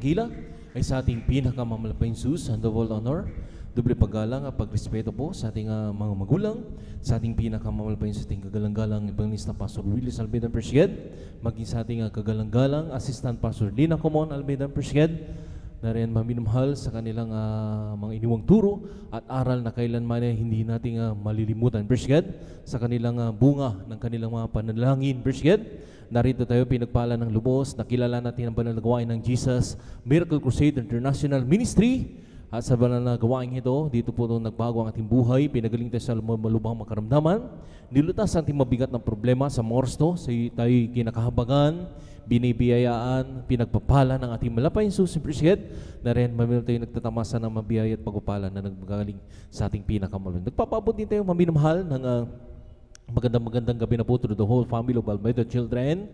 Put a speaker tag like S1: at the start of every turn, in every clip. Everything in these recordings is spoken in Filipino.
S1: dakila ay sa ating pinakamamalaking sus and the world honor. Doble paggalang at pagrespeto po sa ating mga magulang, sa ating pinakamamalaking sa ating kagalang-galang Evangelista Pastor Willis Almeida Persied, maging sa ating kagalang-galang Assistant Pastor Lina Comon Almeida Persied, na rin maminamahal sa kanilang mga iniwang turo at aral na kailanman ay hindi nating malilimutan. Persied, sa kanilang bunga ng kanilang mga panalangin. Persied, narito tayo pinagpala ng lubos, nakilala natin ang banal na gawain ng Jesus Miracle Crusade International Ministry. At sa banal na gawain ito, dito po nagbago ang ating buhay, pinagaling tayo sa malubhang makaramdaman, nilutas ang ating mabigat ng problema sa morsto, sa tayo kinakahabagan, binibiyayaan, pinagpapala ng ating malapay Jesus Persied, na rin mamil tayo nagtatamasa ng mabiyaya at pagpapala na nagbagaling sa ating pinakamalun. Nagpapabot din tayo maminamahal ng magandang gabi na po to the whole family of Almeida Children,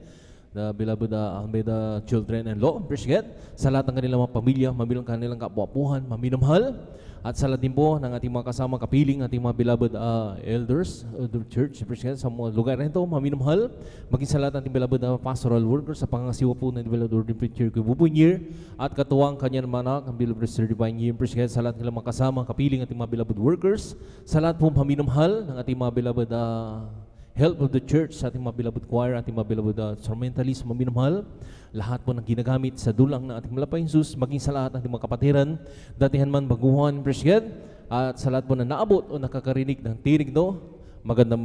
S1: the beloved Almeida Children-in-law, Persied, sa lahat ng kanilang mga pamilya, mamilang kanilang kapuapuhan, maminamahal, at sa lahat din po ng ating mga kasama kapiling, ating mga beloved elders of the church, Persied, sa mga lugar na ito, maminamahal, maging sa lahat ng ating beloved pastoral workers, sa pangasiwa po ng beloved Ordinary Preacher Kububunyir, at katuwang kanyang manak, ang beloved Sir Divine Year, Persied, sa lahat ng mga kasama kapiling, ating mga beloved workers, sa lahat po maminamahal ng ating mga beloved help of the church, sa ating mga beloved choir, ating mga beloved instrumentalist, maminamahal, lahat po ng ginagamit sa dulang ng ating malapay Jesus, maging sa lahat ng ating mga kapatiran, datihan man baguhan, Persied, at sa lahat po na naabot o nakakarinig ng tinig do, magandang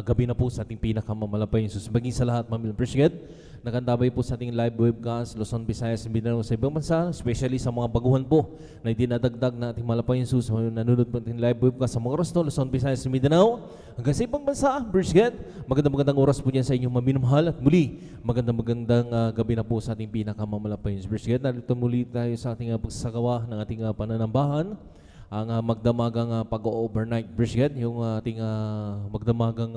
S1: gabi na po sa ating pinakamamalapay Jesus, maging sa lahat, mamilang Persied, nakandabay po sa ating live webcast, Luzon, Visayas, Mindanao sa ibang bansa, especially sa mga baguhan po na dinadagdag na ating malapay Jesus, nanonood po ating live webcast sa mga oras to, Luzon, Visayas, Mindanao, hanggang sa ibang bansa, Persied, magandang oras po dyan sa inyong maminamahal at muli, magandang gabi na po sa ating pinakamamalapay Jesus, Persied. Narito muli tayo sa ating pagsasagawa ng ating pananambahan, ang magdamagang pag-overnight, Persied, yung ating magdamagang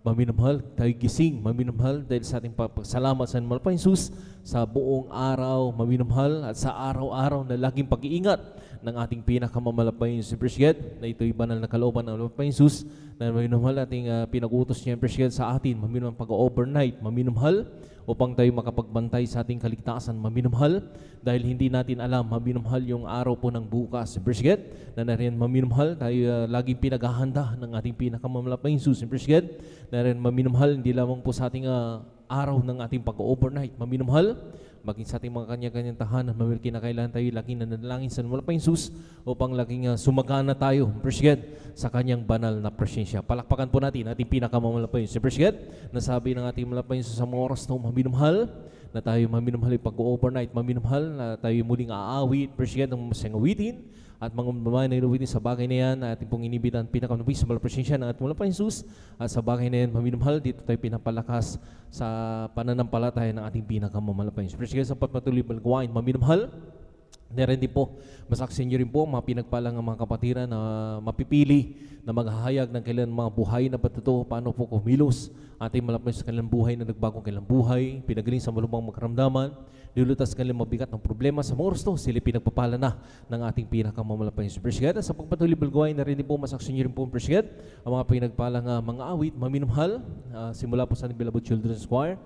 S1: maminamahal, tayo gising, maminamahal dahil sa ating salamat sa malapay Jesus sa buong araw, maminamahal at sa araw-araw na laging pag-iingat ng ating pinakamamalapay Jesus Persied, na ito'y banal na kalooban ng malapay Jesus na maminamahal ating pinag-utos niya Persied sa atin, maminamahal pag-overnight, maminamahal upang tayo makapagbantay sa ating kaligtasan, maminamahal dahil hindi natin alam, maminamahal yung araw po ng bukas, Persied, na narin maminamahal tayo laging pinaghahanda ng ating pinakamamalapay Jesus Persied, na rin maminamahal hindi lamang po sa ating araw ng ating pag-overnight, maminamahal maging sa ating mga kanya-kanyang tahanan, mamil kinakailangan tayo laging nananalangin sa malapay Jesus upang laging sumagana tayo, Persied, sa kanyang banal na presensya. Palakpakan po natin ating pinakamamalapay Jesus Persied, nasabi ng ating malapay Jesus sa mga oras na maminamahal, na tayo maminamahal pag-overnight, maminamahal na tayo muling aawit, Persied, ng masayang awitin, at mga babae na inuwitin sa bagay na yan na ating pong inibitan pinakamanapis sa presensya ng ating malapay Jesus, at sa bagay na yan maminamahal, dito tayo pinapalakas sa pananampalataya ng ating pinakamamalapay Jesus. Sige, sa patuloy balgawain, maminamahal, meron din po, masaksin nyo rin po mga pinagpalang mga kapatiran na mapipili na maghahayag ng kailan mga buhay na patuto, paano po kumilos ating malapay sa kanilang buhay na nagbagong kailang buhay, pinagaling sa malubhang makaramdaman, nilulutas kanilang mabigat ng problema sa mga oras to, sila pinagpapala na ng ating pinakamamalapay Jesus. Persied, sa pagpatuloy balgawain na rin din po, masaksin nyo rin po Persied, ang mga pinagpalang mga awit, maminamahal, simula po sa ating beloved Children's Choir,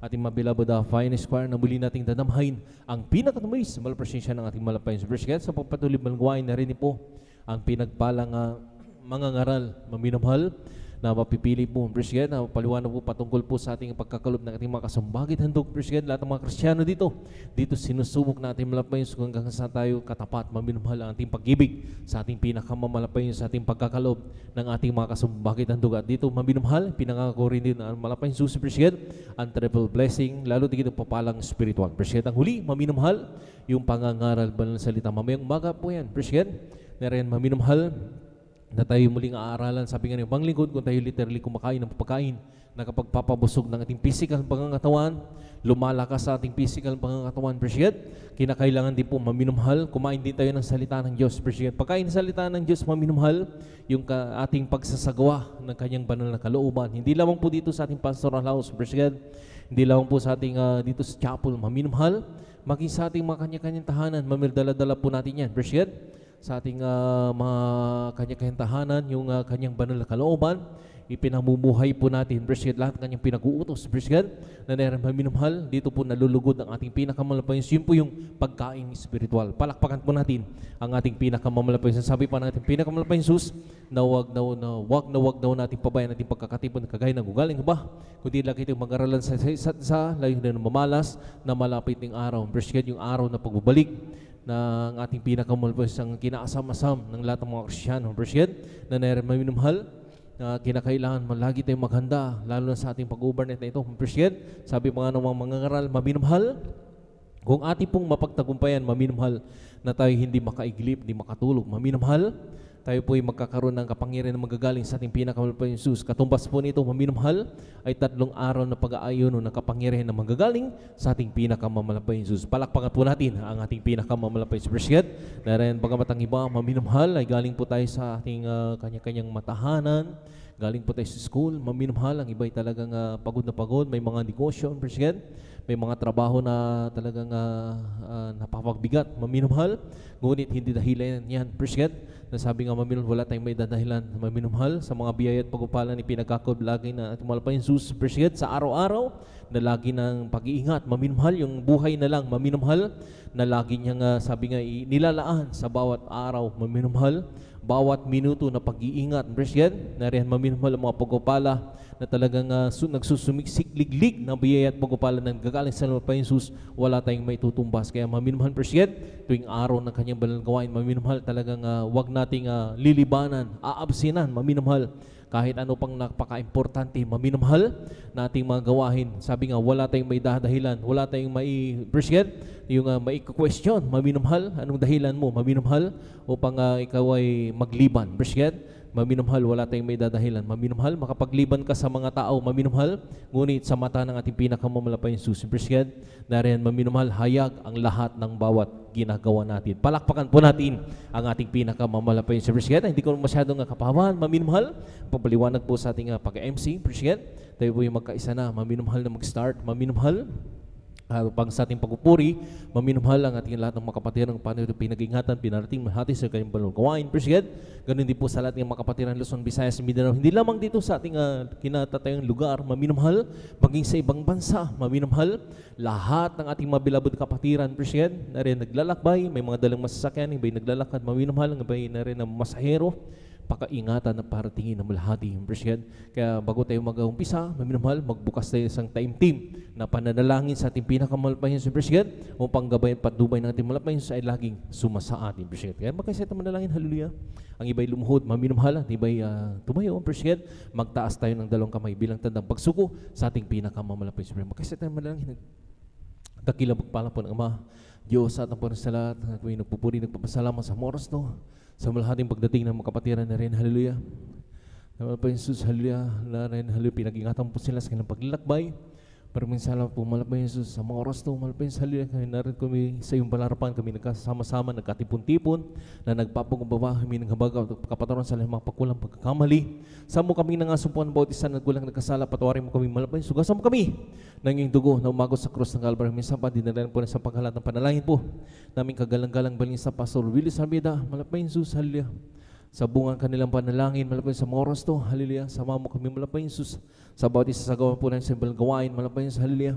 S1: ating mga beloved Finest Choir, na muli nating dadamhain ang pinakatamis sa malapresensya ng ating malapay Jesus. Persied, sa pagpatuloy balgawain na rin din po ang pinagpalang mga ngaral, maminamahal, na mapipili po, Persied, na paliwanag po patungkol po sa ating pagkakalob ng ating mga kasambagit handog, Persied, lahat ng mga Kristiyano dito sinusubok natin malapay hanggang sa tayo katapat, maminamahal ang ating pag-ibig sa ating pinakamamalapay sa ating pagkakalob ng ating mga kasambagit handog. At dito maminamahal, pinangako rin din ang malapay susi, Persied, ang triple blessing, lalo din papalang spiritual, Persied. Ang huli, maminamahal, yung pangangaral banal ng salita, mamayang umaga po yan, Persied, na rin maminamahal, na tayo muling aaralan, sabi nga ng panglingkod, kung tayo literally kumakain ng pagkain na kapag papabusog ng ating physical pangangatawan, lumalakas sa ating physical pangangatawan, Persied, kinakailangan din po maminamahal, kumain din tayo ng salita ng Diyos, Persied. Pagkain ng salita ng Diyos, maminamahal, yung ating pagsasagawa ng kanyang banal na kalooban. Hindi lamang po dito sa ating pastoral house, Persied, hindi lamang po sa ating dito sa chapel, maminamahal, maging sa ating mga kanya-kanyang tahanan, mamildala-dala po natin yan, Persied, sa ating mga kanya-kanyang tahanan, yung kanyang banal na kalooban, ipinamumuhay po natin. Praise God, lahat ng kanyang pinag-uutos. Praise God, na minamahal, dito po nalulugod ang ating pinakamalapayin. Yun po yung pagkain spiritual. Palakpakan po natin ang ating pinakamalapayin. Sabi pa natin, pinakamalapayin sus, na wag daw natin pabayan natin pagkakatipon kagaya ng ugaling ba? Kundi lagi itong mag-aralan sa isa't isa, layo na mamalas na malapit ng araw. Praise God, yung araw na pagbabalik ng ating pinakamalapayin ang kinaasam-asam ng lahat ng mga Kristiyano. Praise God, na minamahal, na kinakailangan lagi tayong maghanda, lalo na sa ating pag-overnight na ito. Appreciate, sabi pa nga ng mga mangangaral, maminamahal, kung ating pong mapagtagumpayan, maminamahal, na tayo hindi makaiglip, hindi makatulog, maminamahal, tayo po ay magkakaroon ng kapangyarihan na magagaling sa ating pinakamalapayin Jesus. Katumbas po nito, maminamahal, ay 3 araw na pag-aayon ng kapangyarihan na magagaling sa ating pinakamalapayin Jesus. Palakpakan po natin ang ating pinakamalapayin Jesus. Appreciate, na rin bagamat ang iba, maminamahal, ay galing po tayo sa ating kanya-kanyang matahanan, galing po tayo sa school, maminamahal, ang iba ay talagang pagod na pagod, may mga negosyo, appreciate, may mga trabaho na talagang napapagbigat, maminamahal, ngunit hindi dahilan yan, appreciate, na sabi nga maminamahal, wala tayong may dadahilan, maminamahal, sa mga biyaya at pagkupalan ni pinagkakob lagi na ating malapayin Jesus, appreciate, sa araw-araw, na lagi ng pag-iingat, maminamahal, yung buhay na lang, maminamahal, na lagi niyang sabi nga nilalaan sa bawat araw, maminamahal, bawat minuto na pag-iingat, appreciate, na rin maminamahal ang mga pagkupala na talagang nagsusumiksik-liglig na biyaya at pagkupala ng gagaling sa malapayin Jesus, wala tayong may tutumbas. Kaya maminamahal, appreciate, tuwing araw ng kanyang banal gawain, maminamahal, talagang wag nating lilibanan, aabsinan, maminamahal, kahit ano pang napaka-importante, maminamahal na ating mga gawain. Sabi nga, wala tayong may dahilan, wala tayong may appreciate, yung may question, maminamahal, anong dahilan mo, maminamahal, upang ikaw ay magliban, appreciate, maminamahal, wala tayong may dadahilan, maminamahal, makapagliban ka sa mga tao, maminamahal, ngunit sa mata ng ating pinakamamalapayin Jesus, appreciate, na rin maminamahal, hayag ang lahat ng bawat ginagawa natin. Palakpakan po natin ang ating pinakamamalapayin Jesus, appreciate, hindi ko masyadong kapahawan, maminamahal, pabaliwanag po sa ating pag-MC, appreciate, tayo po yung magkaisa na, maminamahal na mag-start, maminamahal, pag sa ating pagpupuri, maminamahal ang ating lahat ng mga kapatid ng paano ito pinag-ingatan, pinarating mahati sa kanyang banal gawain. Appreciate. Ganun din po sa lahat ng mga kapatid ng Luzon, Visayas, Mindanao. Hindi lamang dito sa ating kinatatayang lugar, maminamahal, maging sa ibang bansa, maminamahal. Lahat ng ating mga bilabod kapatiran, appreciate, na rin naglalakbay, may mga dalang masasakyan, iba'y naglalakad, maminamahal, iba'y na rin ng masahero, pakaingatan na paratingin ng malahati. Appreciate. Kaya bago tayo mag-umpisa, maminamahal, magbukas tayo isang time team na pananalangin sa ating pinakamalapayin sa appreciate, upang gabayan patnubay ng ating malapayin ay laging sumasa atin. Appreciate. Kaya magkaisa manalangin, hallelujah. Ang iba'y lumuhod, maminamahal, ang iba'y tumayo, appreciate. Magtaas tayo ng 2 kamay bilang tandang pagsuko sa ating pinakamalapayin. Magkaisa tayo manalangin. Dakila magpala po ng Ama, Diyos at ang po sa lahat, at may nagpupuri, nagpapasalamat sa oras no, sa malahating pagdating ng mga kapatiran na rin, hallelujah. Naman po Jesus, hallelujah, na rin, hallelujah, pinag-ingatan po sila sa kanilang paglalakbay. Maraming salamat po, mahal po Jesus, sa mga oras to, mahal po Jesus, hallelujah, narin kami sa iyong palarapan, kami nagkasama-sama, nagkatipon-tipon, na nagpapangumbaba, kami naghabaga, kapataron sa mga pagkulang pagkakamali. Sa mo kami nangasumpuan, bawat isa nagkulang nagkasala, patawarin mo kami, mahal po Jesus, sugasan mo kami ng iyong dugo na umagos sa krus ng Calvary. Minsan pa, dinalayan po na sa paghalat ng panalangin po, naming kagalang-galang balin sa Pastor Willie Salveda, mahal po Jesus, hallelujah. Sa bungang kanilang panalangin, malapay sa mga oras to, hallelujah. Sama mo kami, malapay Jesus. Sa bawat isa sa gawa po ng simple gawain, malapay Jesus, hallelujah.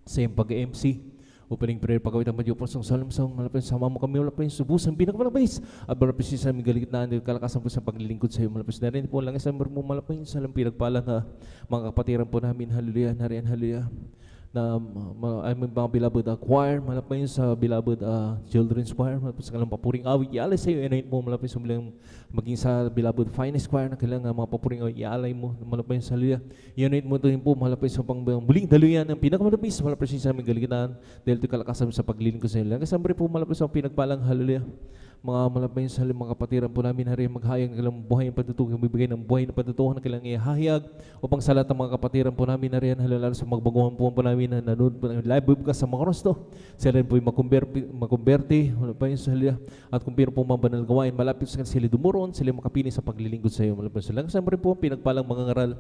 S1: Sa iyong pag-MC, opening prayer, pagkawit ang Madyo Prosong Salam-Song, malapay sama mo kami, malapay Jesus, busan, pinakamalapay Jesus. At malapay Jesus, sa aming galigitnaan, kalakasan po sa paglilingkod sa iyo, malapay Jesus. Narin po lang, isang mo, malapay Jesus, salam pinagpala na mga kapatiran po namin, hallelujah, narin, hallelujah. Na aming mga beloved choir, malapay sa beloved children's choir, malapay sa kanilang papuring awit, ialay sa iyo, inayin mo, malapay sa bilang maging sa beloved finest choir na kailangan mga papuring awit, ialay mo, malapay sa hallelujah. Inayin mo ito po, malapay sa muling daluyan ng pinakamalapay sa malapay sa aming galigitan, dahil ito kalakasan sa paglilin ko sa iyo. Kasama rin po malapay sa pinagpalang hallelujah. Mga malapay sa mga kapatiran po namin, hari maghayag ng kailang buhay ng patutukan, bibigay ng buhay ng patutukan na kailang ihahayag upang sa lahat ng mga kapatiran po namin, hari halala sa magbaguhan po namin na nanood po namin live webcast sa mga oras to. Sila po yung makumberte, malapay sa halala, at kung pero po mga banal gawain, malapit sa sila dumuron, sila makapili sa paglilingkod sa iyo, malapay sa halala. Kasama rin po pinagpalang mga ngaral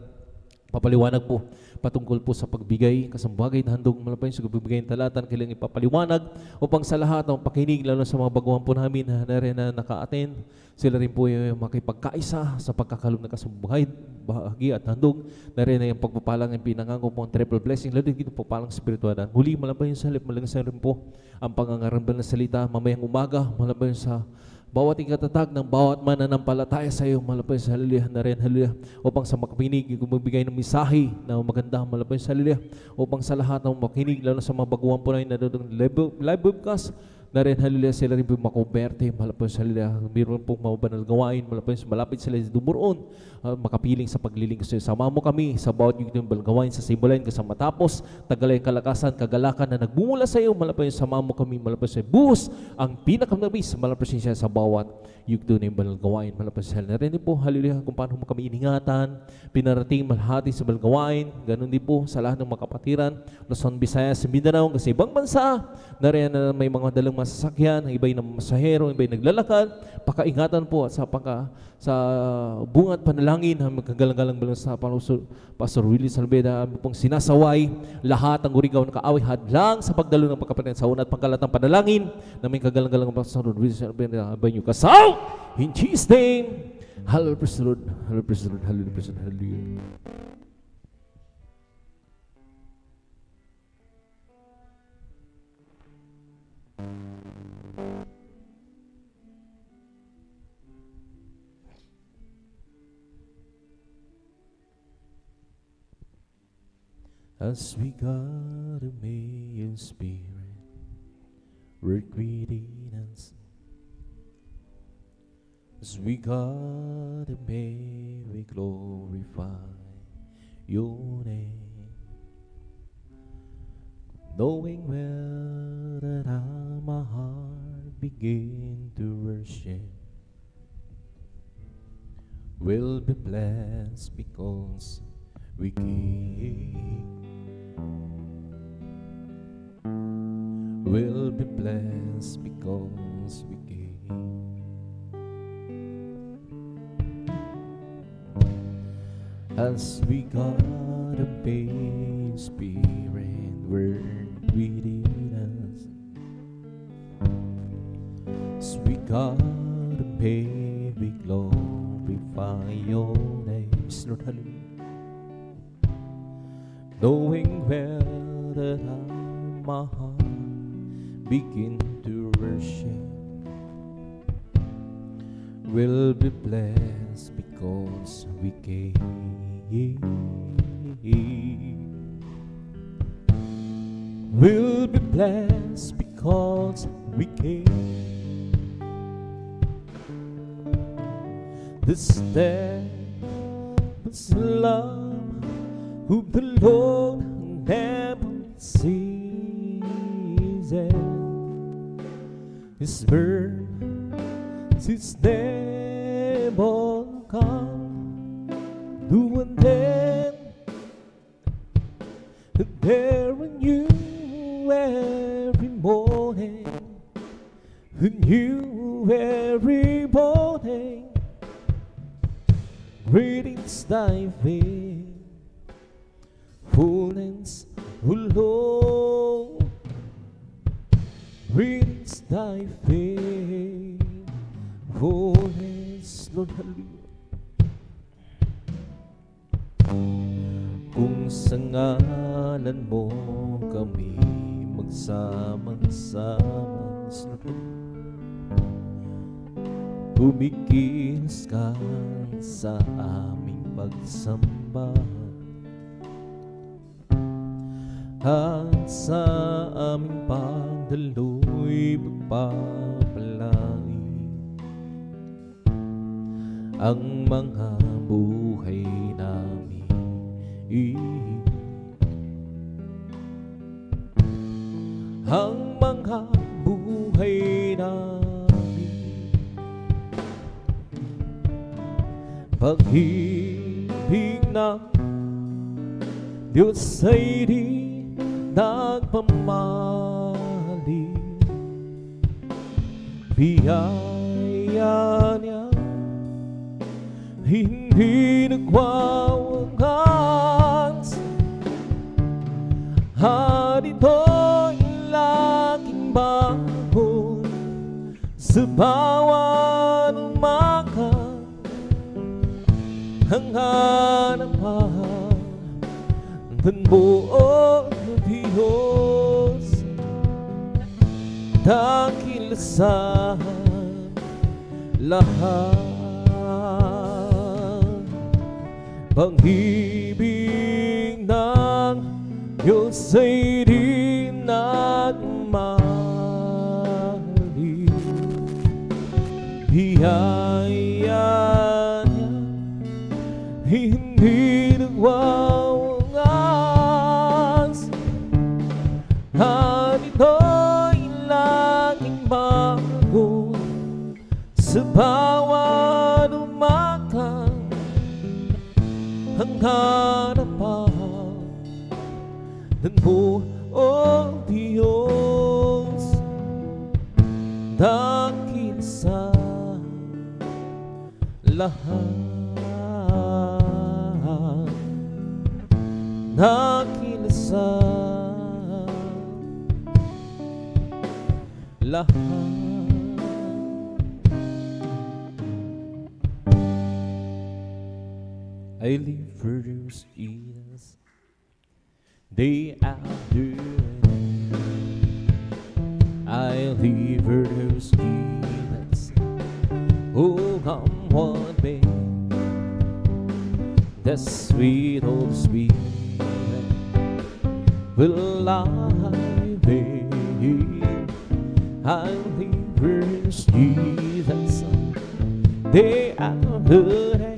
S1: Papaliwanag po patungkol po sa pagbigay kasambagay na handog malapay sa pagbigay ng talatan kailangan ipapaliwanag upang sa lahat ng pakinig lalo sa mga baguhan po namin na rin na naka-attend sila rin po yung makipagkaisa sa pagkakalog na kasambuhay bahagi at handog na rin na yung pagpapalang ang pinangako po ang triple blessing lalo dito po palang spiritual muli malapay sa halip malagang rin po ang pangangarambal na salita mamayang umaga malapay sa bawat ikatatag ng bawat mananampalataya sa iyo, malapay sa hallelujah na rin, hallelujah, upang sa makapinig, magbigay ng misahe na maganda, malapay sa hallelujah, upang sa lahat ng makinig, lalo sa mga baguhan po na yung nanonood live webcast, na rin, hallelujah, sila rin po makuberte, malapay sa hallelujah, mayroon pong mga banal gawain, malapit sila dumuroon, makapiling sa paglilingkod sa iyo. Sama mo kami sa bawat yung gawain sa simulain kasama matapos, tagalay kalakasan, kagalakan na nagbumula sa iyo, malapay sama mo kami, malapay sa iyo. Buhos ang pinakamabis, malapay siya sa bawat yugto na yung banal gawain, malapay sa hallelujah. Narinig po, hallelujah, kung paano mo kami iningatan, pinarating malhati sa banal gawain, ganun din po sa lahat ng mga kapatiran, Luzon, Visayas, Mindanao, kasi ibang bansa, na rin na may mga dalang masasakyan, iba yung masahero, iba yung naglalakad, pakaingatan po at sa bungat panalangin, magkagalang-galang balang sa Pastor Willie Salveda, pong sinasaway, lahat ang urigaw na kaaway, hadlang sa pagdalo ng pagkapatiran sa una at pangkalatang panalangin, na may kagalang-galang Pastor Willie Salveda, abay nyo kasaw! In Jesus' name, hallelujah, praise the Lord, hallelujah, praise the Lord, hallelujah, praise the Lord, hallelujah. As we got a may Spirit work within us. As we got a may we glorify your name, knowing well that my heart begin to worship will be blessed because we came. Will be blessed because we came. As we got a pain Spirit work within us. As we got a pain we glorify your name. Lord, hallelujah. Knowing well that my heart begin to worship will be blessed because we came. Will be blessed because we came. The steadfast love of the Lord never ceases. His mercies never come to an end. They're new every morning, new every morning. Greetings thy faithfulness, O Lord. Greetings thy faithfulness, Lord, hallelujah. Kung sa ngalan mo kami magsama-sama, Lord, tumikilos ka sa aming pagsamba at sa aming pagdaloy pagpapalain ang mga buhay namin. Ang mga buhay namin, pag-ibig na Diyos ay di nagpamali, biyaya niya hindi nagwawakas. sa bawat umaga ang hanapan ng buong Diyos. Dakil sa lahat, pag-ibig ng Diyos ay di nagmahali. Biyaya niya hindi nagwawakas, at ito'y laging bago sa bawat umaga ang harapan ng buong Diyos. Dakil sa lahat, dakil sa lahat. I live for those years, day after day. I live for those years, oh come what may. The sweet old Spirit will lie there. I live for those years, day after day.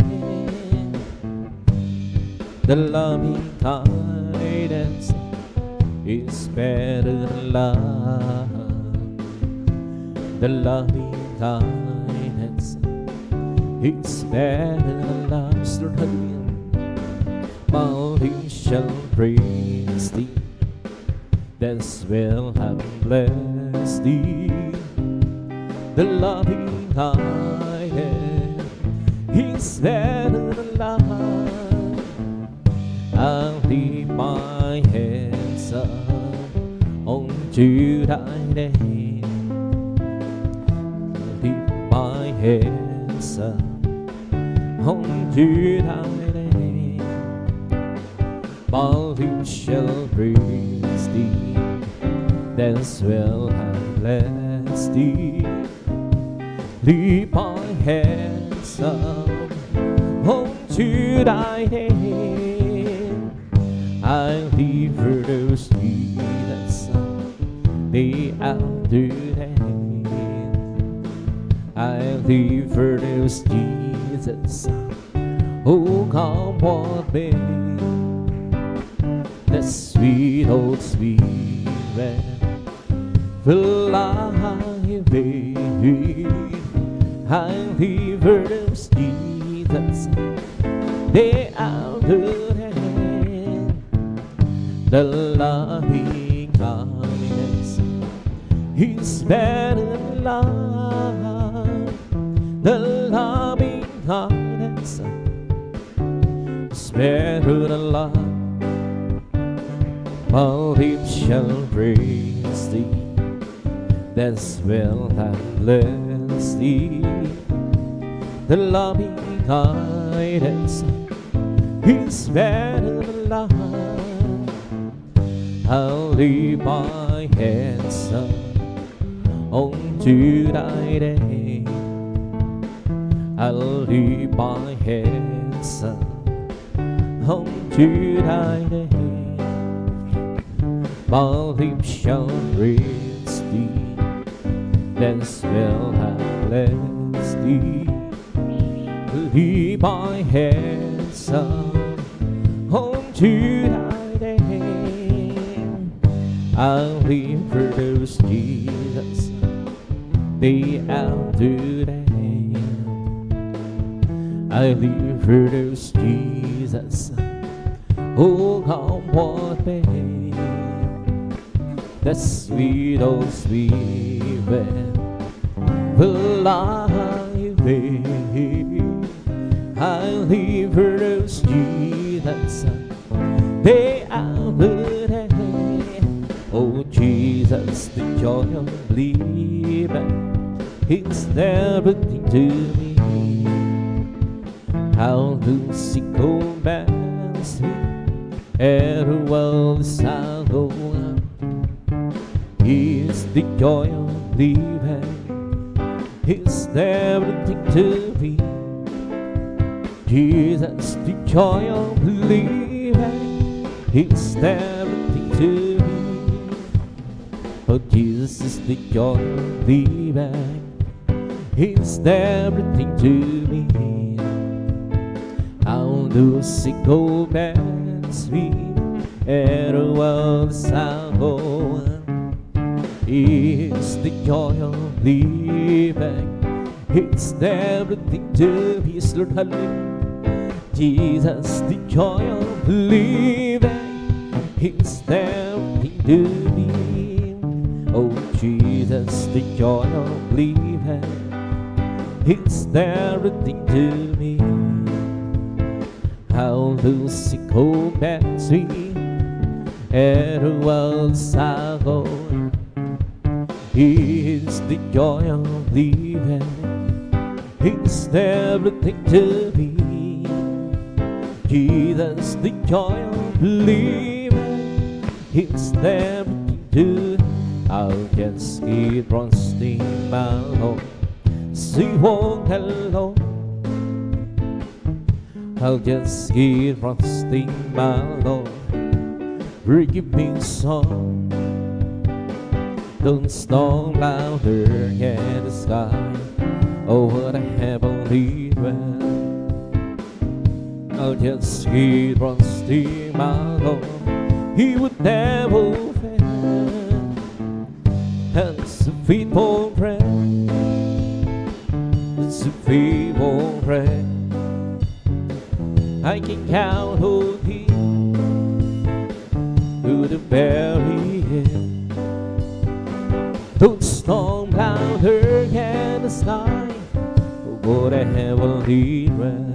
S1: The loving kindness is better than love. The loving kindness is better than love. Lord, hallelujah. Mountains shall praise thee, that's will have blessed thee. The loving kindness is better than love. I'll leave my hands up onto thy name. I'll leave my hands up onto thy name. Volume shall praise thee, that's will have blessed thee. Leave my hands up onto thy name. I live for those years, day after day. I live for those Jesus, oh come what may. The sweet old Spirit will lie there. I live for those Jesus, day after day. The loving kindness is better than love. The loving kindness is better than love. My lips shall praise thee, that's will have blessed thee. The loving kindness is better than love. I'll leave my hands up onto thy name. I'll leave my hands up onto thy name. My lips shall praise thee, thence will have blessed thee. Leave my hands up onto thy name. I'll live for those Jesus, day after day. I live for those Jesus, oh come what may. The sweet old Spirit will lie there. I live for those Jesus, day after day. Oh Jesus, the joy of believing He's everything to me. How Lucy commands me, and the world is go. He's the joy of living. He's everything to me. Jesus, the joy of living. He's everything to me. Oh, Jesus is the joy of living. He's everything to me. How Lucy commands me, and the world is go. He's the joy of living. He's everything to me. Yes, Lord, hallelujah. Jesus, the joy of living. He's everything to me. Oh, Jesus, the joy of living. He's everything to me. How Lucy commands me, and the world's go. He's the joy of living. He's everything to me. Jesus, the joy of living. He's everything to me. I'll just keep trusting my Lord. She won't hello. I'll just keep trusting my Lord. Forgive me song. Don't storm louder in the sky. Oh, what a heavenly dwell. I'll just keep trusting my Lord. He would never fail. And it's a faithful friend. It's a faithful friend. I can count on Him to the very end. Don't storm louder in the sky. What a heavenly realm.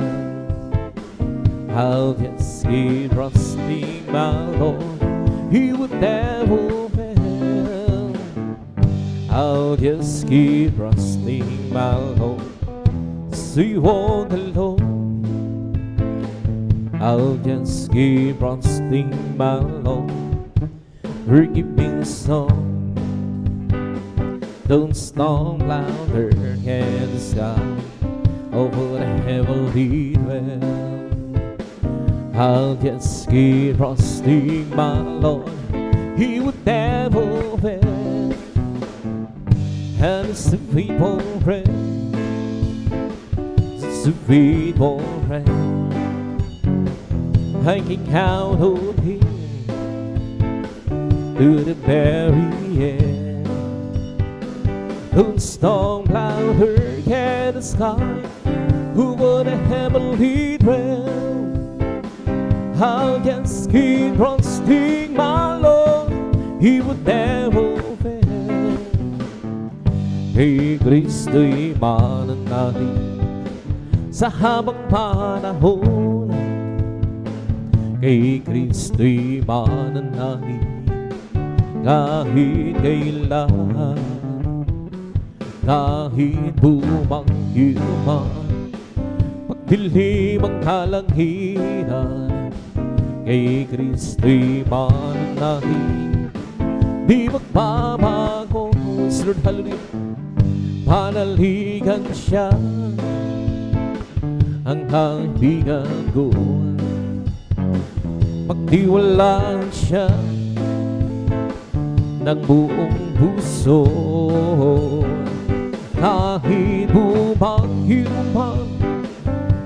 S1: I'll just keep trusting my Lord. He would never fail. I'll just keep trusting my Lord. See all the Lord. I'll just keep trusting my Lord. Forgive me song. Don't storm louder in the sky. Over the heavenly dwell. I'll just keep trusting my Lord. He would never fail. And it's a faithful friend. It's a faithful friend. I can count on Him to the very end. Don't storm louder in the sky. Who would a heavenly dwell? I'll just keep trusting my Lord. He would never fail. Kay Kristo'y mananalig sa habang panahon. Kay Kristo'y mananalig kahit kailan. Kahit bumangkin man, pagdilim ang kalangitan, kay Kristo'y mananalig, di magbabago. Lord, hallelujah. Panaligan siya ang kaibigan ko. Magtiwalaan siya ng buong puso. Kahit bumangkin man,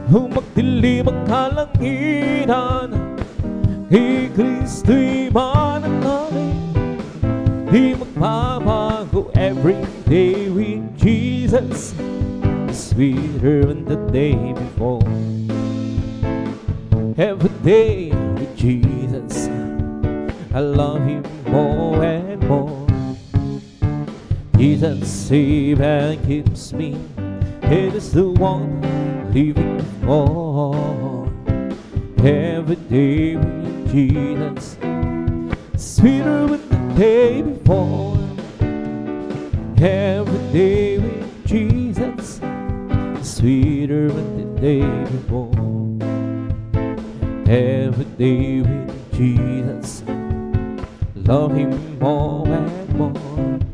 S1: humagdilim ang kalangitan, kay Kristo'y mananalig, di magbabago. Every day with Jesus is sweeter than the day before. Every day with Jesus, I love Him more and more. Jesus saves and keeps me. He is the one living for. Every day with Jesus, sweeter than the day before. Every day with Jesus. sweeter than the day before. Every day with Jesus, love Him more and more.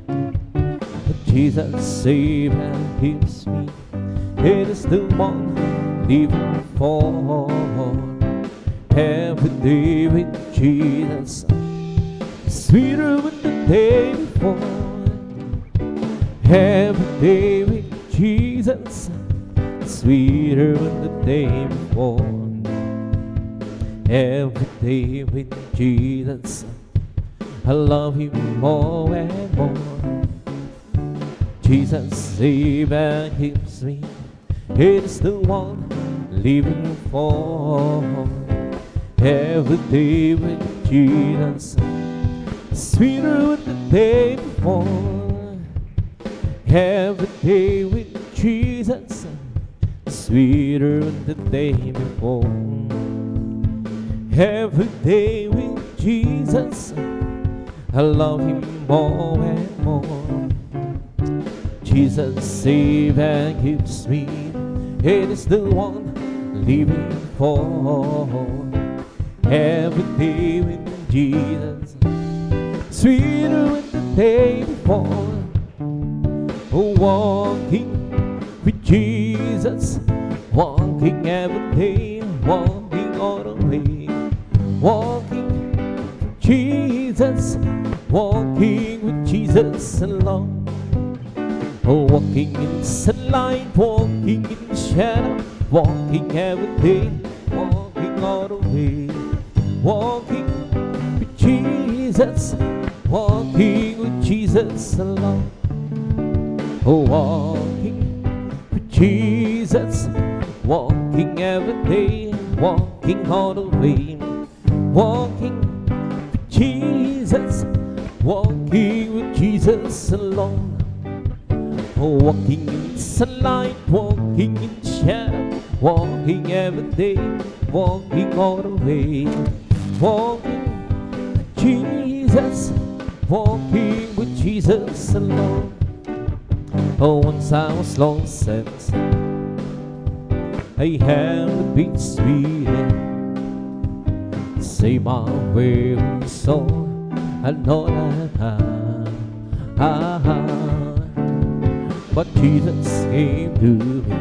S1: But Jesus saves and keeps me. It is the one living for. Every day with Jesus, sweeter than the day before. Every day with Jesus, sweeter than the day before. Every day with Jesus, I love Him more and more. Jesus saves and keeps me. It is the one living for. Every day with Jesus, sweeter than the day before. Every day with Jesus, sweeter than the day before. Every day with Jesus, I love Him more and more. Jesus saves and keeps me. It is the one living for. Every day with Jesus, sweeter than the day before. Walking with Jesus, walking every day, walking all the way. Walking with Jesus, walking with Jesus alone. Walking in sunlight, walking in shadow, walking every day, walking all the way. Walking with Jesus, walking with Jesus alone. Walking with Jesus, walking every day, walking all the way. Walking with Jesus, walking with Jesus alone. Walking in sunlight, walking in shadow, walking every day, walking all the way. Walking with Jesus, walking with Jesus alone. Once I was lost and I had to be sweet and say my weary soul. I know that but Jesus came to me,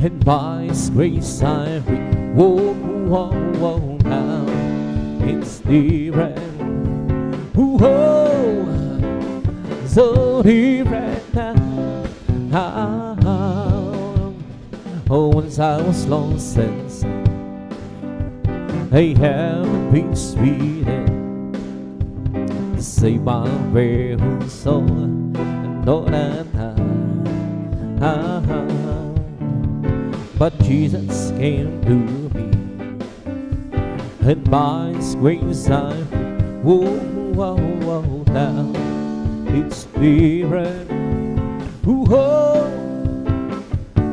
S1: and by His grace I free. Whoa, whoa, whoa, now it's different. Whoa, so different now. Once I was lost and I have been sweet and to save my very soul. Know that but Jesus came to me, and by His grace I whoa, whoa, whoa, now it's different. Whoa,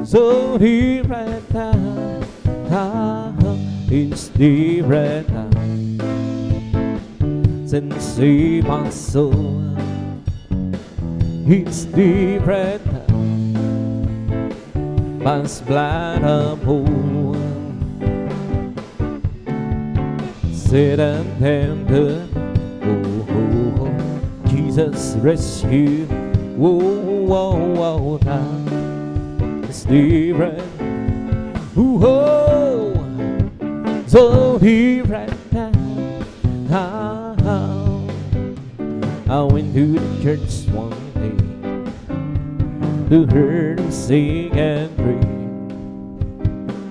S1: so different now. It's different now. Since save my soul. It's different now. By His blood I'm whole. Sit and tender. Oh, oh, oh. Jesus rescue. Whoa, whoa, whoa, now it's different. Whoa, so different now. I went to the church one day to hear them sing and pray.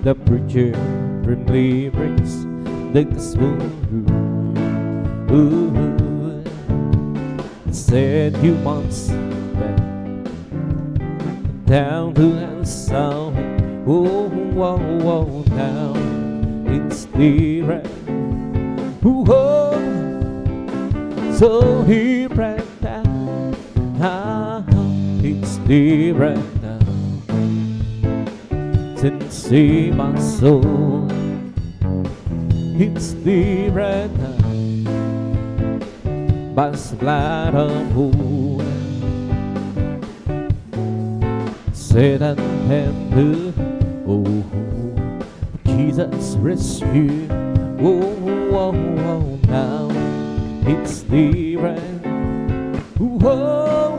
S1: The preacher firmly brings the gospel through. Said you must back down to the south. Oh, whoa, whoa, now it's different. Whoa, so different now. It's different now. Since see my soul, it's different now. By His blood I'm whole. Said and tender, oh, Jesus rescue. Oh, now it's different. Oh,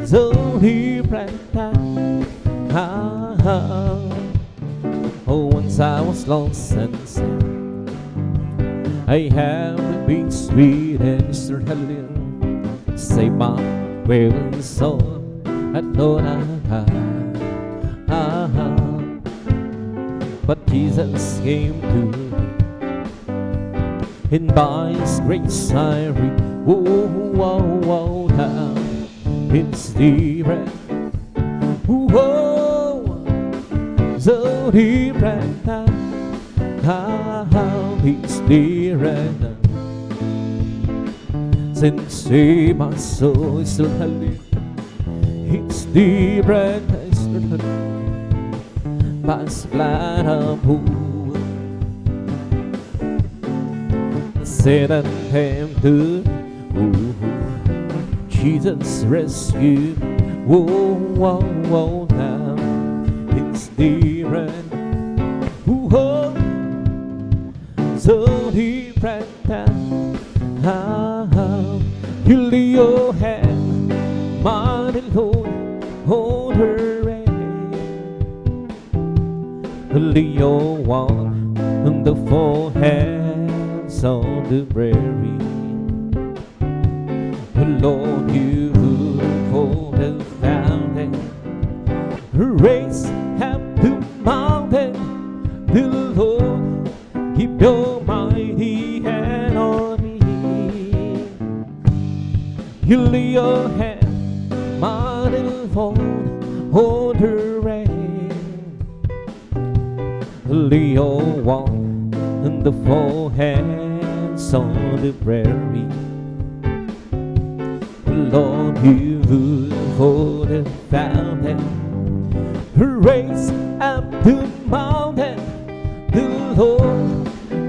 S1: so different. Oh, once I was lost and sad, I have been sweet and Mr. Helen save my weary soul. I know that but Jesus came to me, and by His grace I read. Oh, now it's different. Oh, so different. How it's different. Since my soul is still healthy, it's different. It's still healthy. By His blood of who said and came to. Jesus rescue. Oh, now it's different. Oh, so different. You lay your hand, mighty Lord, hold her hand. Lay your one on the foreheads on the prairie. Lord, you hold the fountain, raise up the mountain. The Lord, keep your mighty hand on me. You lay your hand, mighty Lord, hold her hand. Lay your one on the foreheads on the prairie. Lord, you hold the fountain, raise up the mountain. The Lord,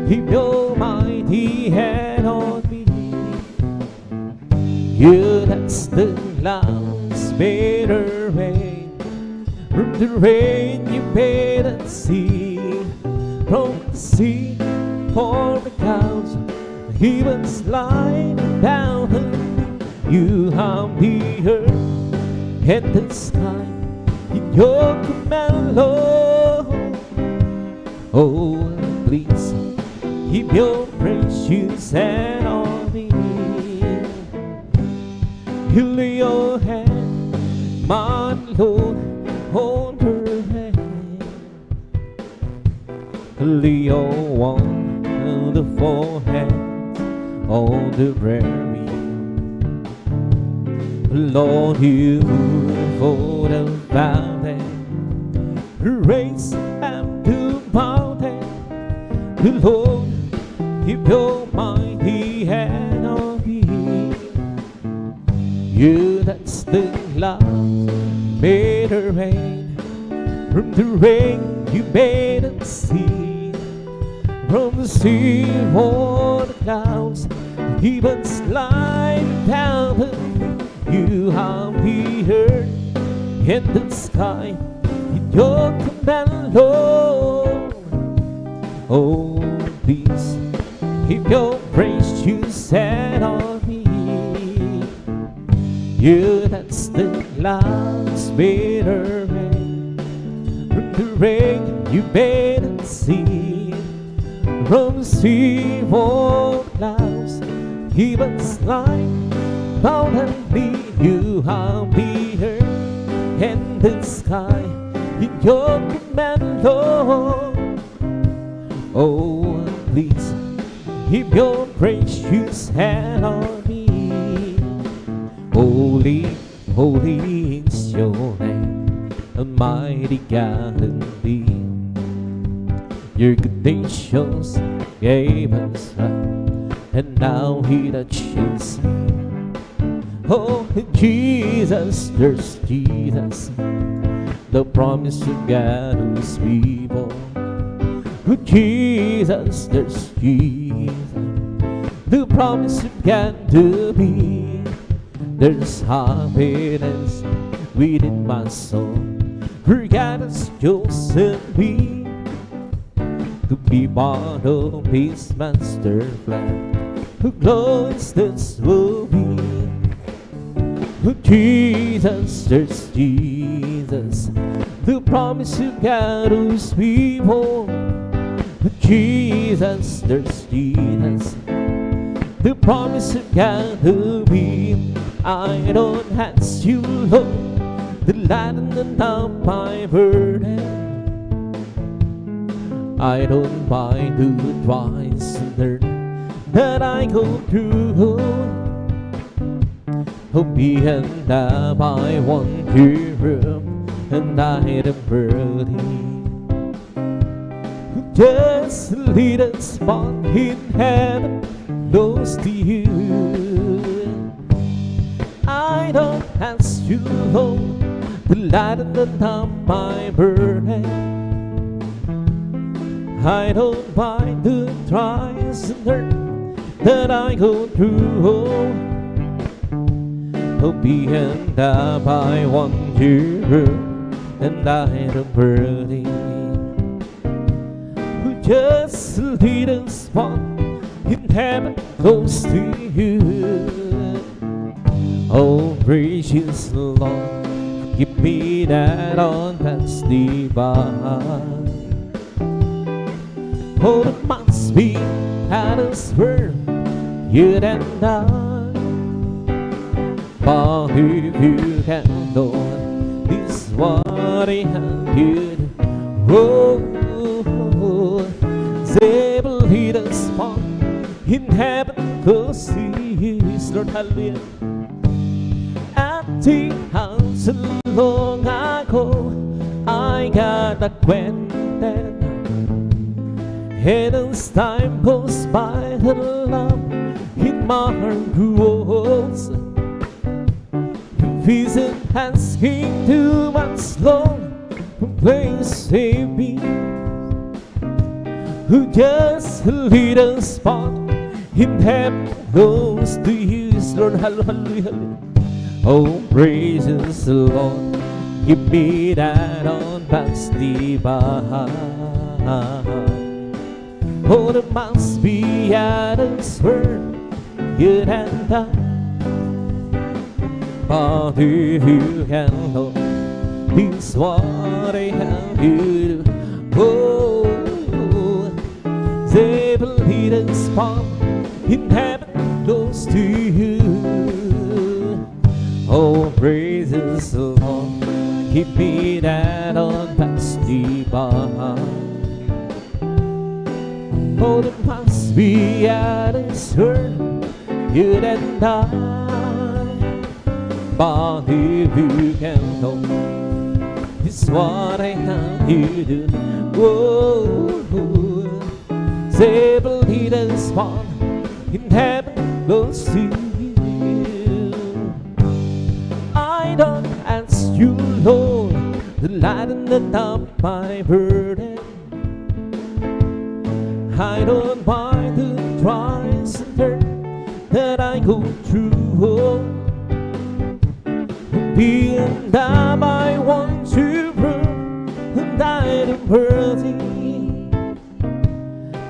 S1: keep your mighty hand on me. You that's the clouds made a rain, from the rain you made a sea, from the sea pour the clouds, the heavens lie down. You harm the earth and the sky in your command, Lord. Oh, please keep your precious hand on me. You lay your hand, my Lord, on her hand. Lay your one on the forehead on the prairie. Lord, you hold the fountain, raise up the mountain. The Lord, keep your mighty hand on me. You that's the clouds made a rain, from the rain you made a sea, from the sea for the clouds, even slide down. You harm the earth and the sky in your command, Lord. Oh, please keep your precious hand on me. You that's the clouds made a rain, from the rain you made a sea, from the sea for clouds even slide down and me. You harm the earth and the sky in your command, Lord. Oh, please keep your precious hand on me. Holy, holy is your name, Almighty God and thee. Your good nations gave us life, and now He touches me. Oh, Jesus, there's Jesus, the promise of God who's people. Oh, Jesus, there's Jesus, the promise of God to be. There's happiness within my soul. For God has chosen me to be part of His master plan. Who glories this will be. Who Jesus, there's Jesus, the promise of God to His people. Who Jesus, there's Jesus, the promise of God to be. I don't ask you, Lord, the lighten up my burden. I don't mind the twice that I go through. Oh, me and I want to room, and I am worthy. Just lead us on in heaven, close to you. I don't ask you, Lord, to lighten up my burden. I don't mind the trials and hurt that I go through. Oh, be and I want you, and I am worthy. Who just lead us on in heaven, close to you. Oh, gracious Lord, give me that on past divine. Oh, there must be at this world, you and I. But if you can know this, what I have you. Oh, they will lead us on in heaven, close to you, Lord, hallelujah. At the house long ago, I got acquainted. And as time goes by, the love in my heart grows. If isn't asking too much long, please save me. Who just lead us on in heaven, close to you, Lord, hallelujah. Oh, praises the Lord, give me that on past divine. Oh, there must be at this world, you and I. But if you can know, this what I have you do. Oh, they will lead us on in heaven, close to you. Oh, praises the Lord, give me that on past divine. Oh, there must be at His word, you and I. But if you can know, it's what I have you do. Oh, they will lead us on in heaven, close to you. I don't ask you, Lord, to lighten up my burden. I don't mind the trials and hurt that I go through. Being that I want to burn, and I am worthy.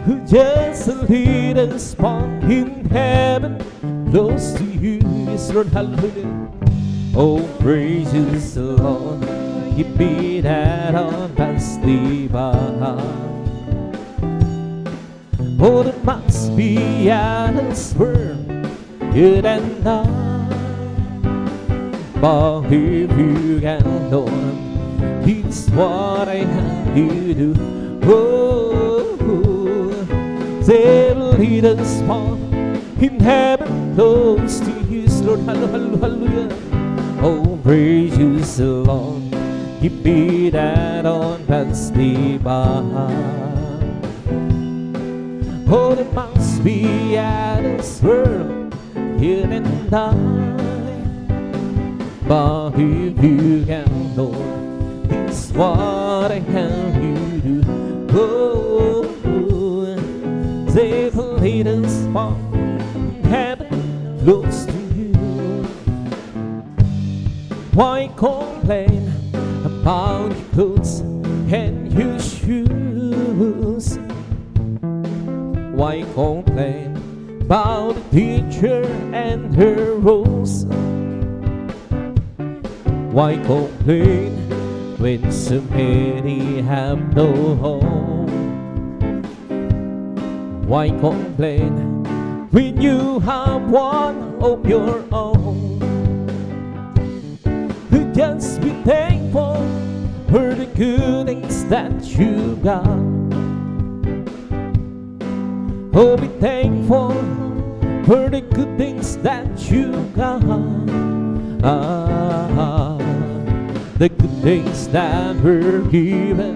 S1: Who just lead us on in heaven, close to you, Lord, hallelujah. Oh, praises the Lord, give me that on past divine. Oh, there must be at His word, you and I. But if you can know Him, He's what I have you do. Oh, they will lead us on in heaven, close to you, Lord, hallelujah. Oh, praise you, Lord, give me that on past divine. Oh, there must be at His word, you and I. But if you can know, it's what I have you do. Oh, they will lead us on in heaven, close to you. Why complain about your clothes and your shoes? Why complain about the teacher and her rules? Why complain when so many have no home? Why complain when you have one of your own? Just be thankful for the good things that you got. Oh, be thankful for the good things that you got. The good things that were given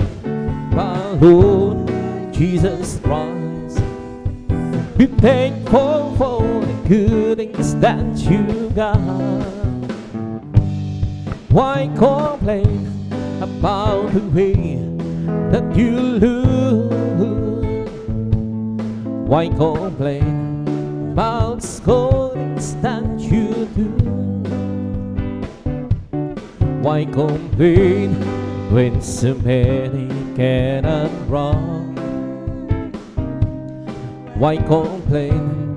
S1: by Lord Jesus Christ. Be thankful for the good things that you got. Why complain about the way that you look? Why complain about scoldings that you do? Why complain when so many cannot run? Why complain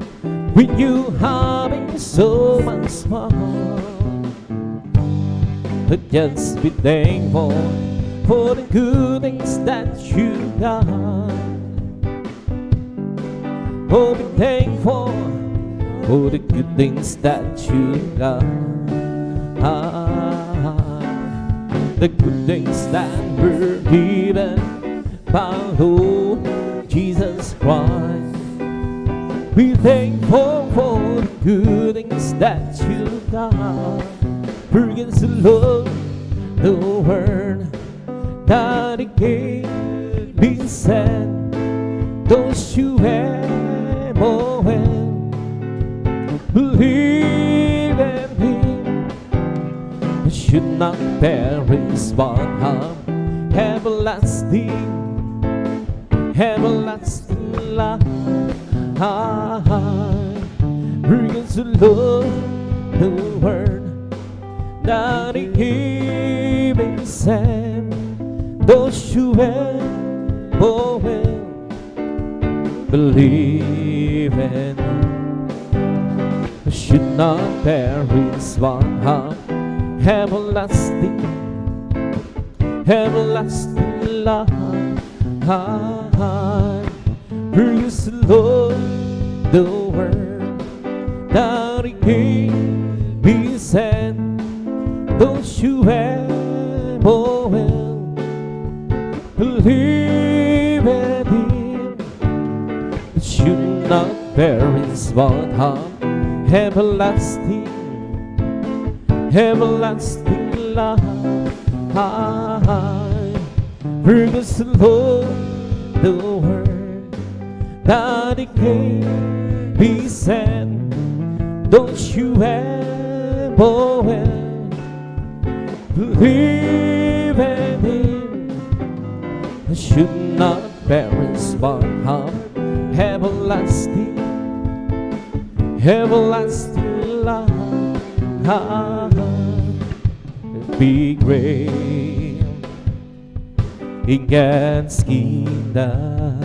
S1: when you having so much fun? But just be thankful for the good things that you got. Oh, be thankful for the good things that you got. The good things that were given by Lord Jesus Christ. Be thankful for the good things that you got. Forget to love the word that He gave me said. Don't you ever believe in Him? You should not perish but have everlasting life. Forget to love the word that He gave me said. Don't you ever believe in Him? You should not perish but have everlasting life. For you to love the word that He gave me said. Don't you ever believe in Him? It should not perish but have everlasting life. For us to love the word that He gave me said. Don't you ever believe in Him? I should not perish but have everlasting life. Be great in God's kingdom.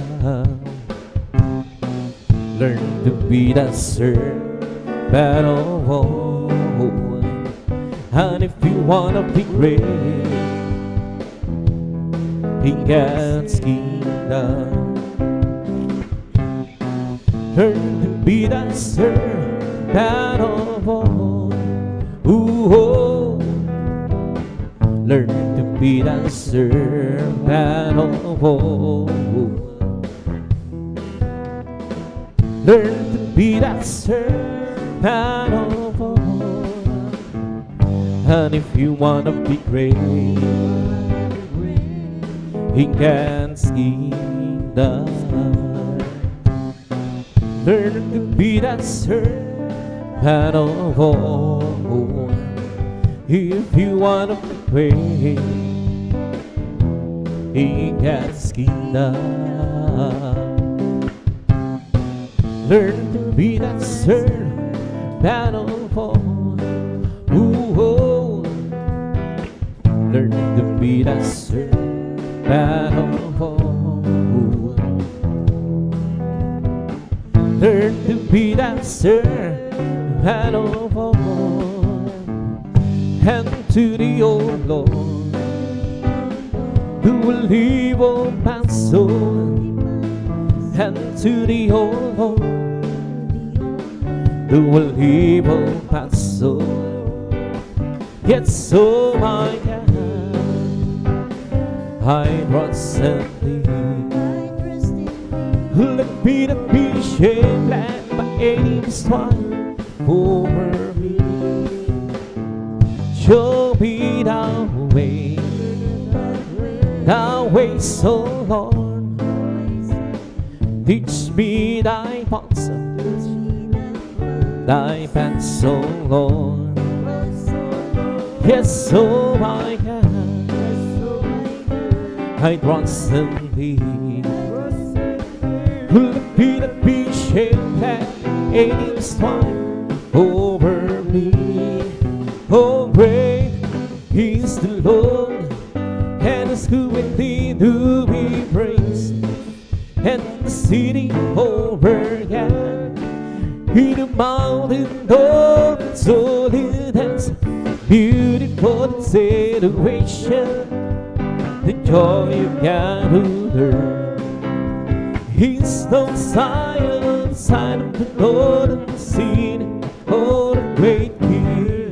S1: Learn to be the servant of all. And if you wanna be great in God's kingdom, learn to be the servant of all. Ooh, learn to be the servant of all. Learn to be the servant of all. And if you wanna be great in God's kingdom, learn to be that servant of all. If you wanna be great in God's kingdom, learn to be that servant of all. Ooh, be the servant of all. Learn to be the servant of all. And to the old Lord, who will leave all my soul. And to the old Lord, who will leave all my soul. Yet so my God, I trust in Thee. Let me not be shamed, let my enemies triumph over me. Show me the way, so Lord. Teach me Thy paths, so Lord. Yes, so my God, I trust in Thee. Let me not be shamed, let enemies triumph over me. Oh, great is the Lord, and His goodness to be praised. And the city overcome in the mountain of its holiness, beautiful situation, the joy of God who learn. He's no Zion, side of the northern sea, oh, the great King.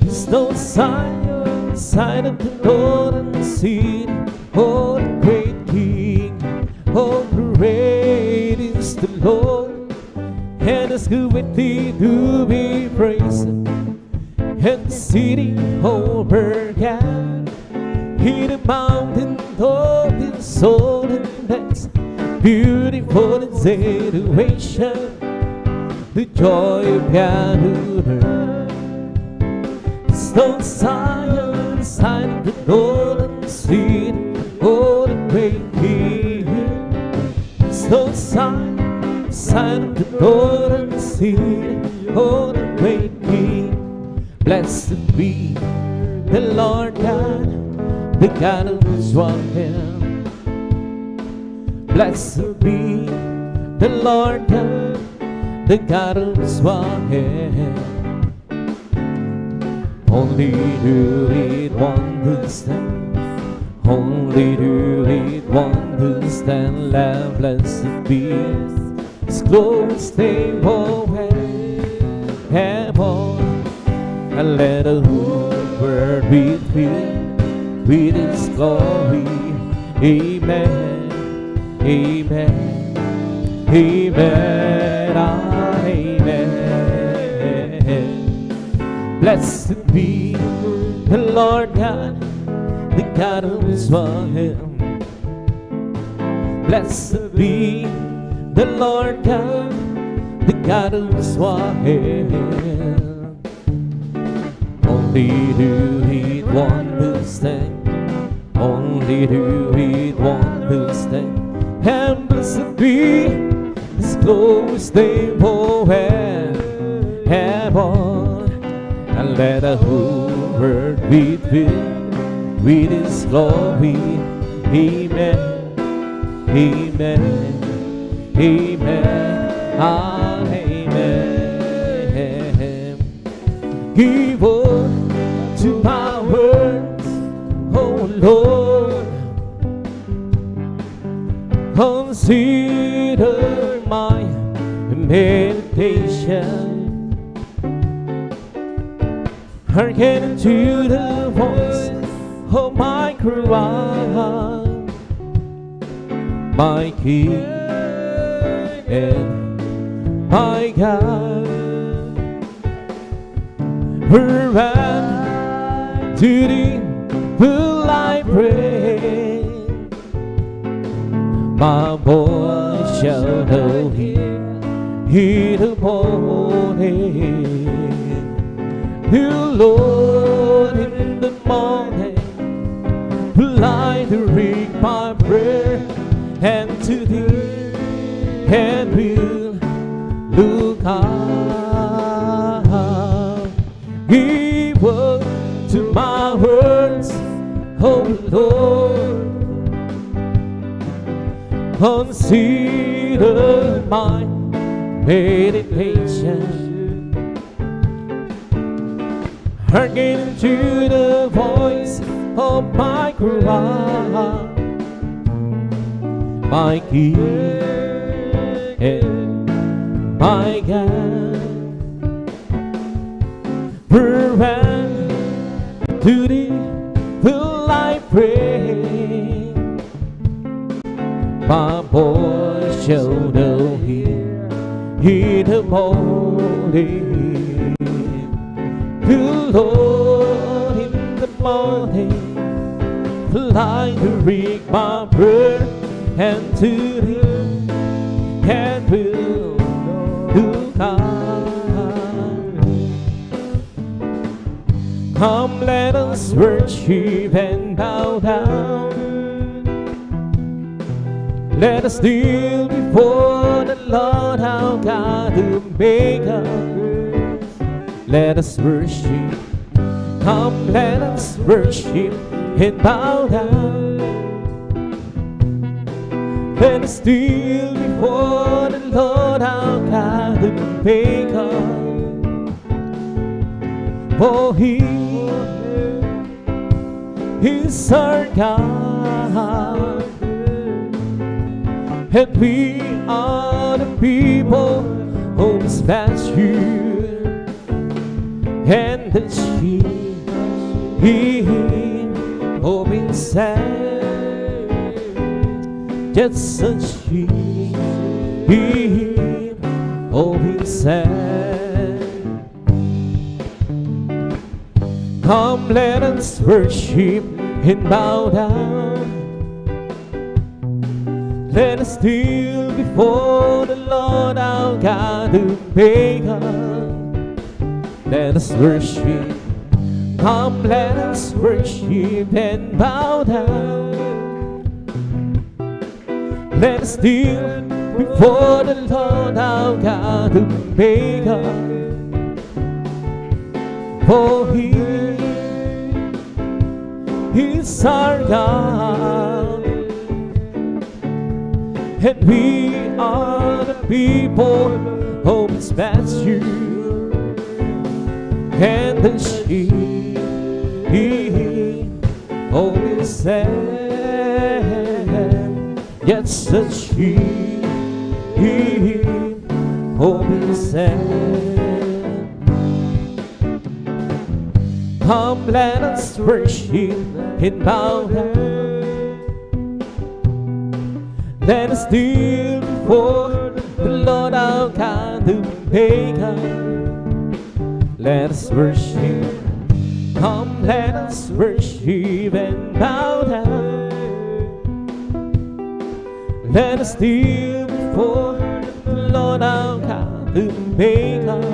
S1: He's no Zion, side of the northern sea, oh, the great King. Oh, great is the Lord, and His goodness to be praised. And the city overcome in the mountain of His holiness, beautiful situation, the joy of God who learn. Stone Zion, sign of the northern sea, oh, the great King. Stone Zion, sign of the northern sea, oh, the great King. Blessed be the Lord God, the God of Israel. Blessed be the Lord God, the God of Israel. Only do it wonders stand, only do it wonders stand. Let blessed be His glorious name, oh heaven. And let the whole world be filled with His glory. Amen, amen, amen, amen. Blessed be the Lord God, the God of Israel. Blessed be the Lord God, the God of Israel. Only do it wonders then, only do it wonders then. And blessed be His glorious name, oh heaven. And let the whole world be filled with His glory. Amen, amen, amen, amen. Give up to my words, oh Lord. Consider my meditation. Hearken to the voice of my cry, my King and my God. Around to Thee will I pray. My voice shall know in the morning. You, Lord, in the morning will I direct my prayer, and to Thee and will look up. Give up to my words, oh Lord. Consider my meditation, hearken to the voice of my cry, my King and my God. Prevent to thee will I pray, my voice shall thou hear in the morning. The Lord in the morning, fly to ring my prayer and to thee, and will to come. Come, let us worship and bow down. Let us kneel before the Lord our God who made us. Let us worship. Come, let us worship and bow down. Let us kneel before the Lord our God who made us. For He is our God, and we are the people of His pasture, and the sheep of His hand, just a sheep of His hand. Come, let us worship and bow down. Let us kneel before the Lord our God who made us. Let us worship. Come, let us worship and bow down. Let us kneel before the Lord our God who made us. For He is our God, and we are the people of His pasture, and the sheep of His hand. Yes, the sheep of His hand. Come, let us worship and bow down. Let us kneel before the Lord our God who made us. Let us worship. Come, let us worship and bow down. Let us kneel before the Lord our God who made us.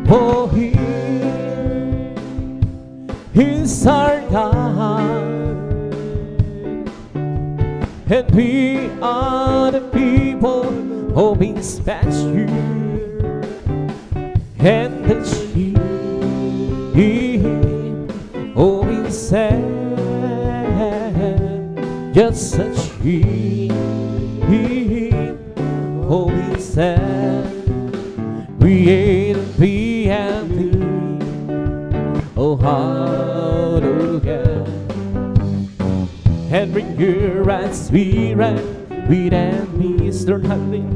S1: For He is our God, and we are the people of His pasture, and the sheep of His hand, just such sheep of His hand. Create and be and be, oh hallelujah, and bring your right spirit with and me, start humbling.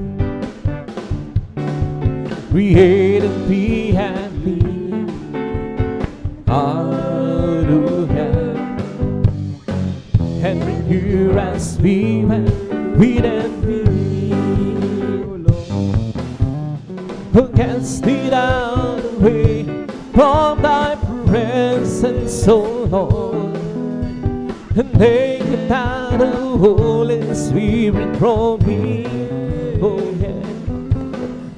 S1: Create and be and be, hallelujah, and bring your right spirit with and me. Who cast me down away from thy presence, O Lord, and take down the Holy Spirit from me, oh yeah.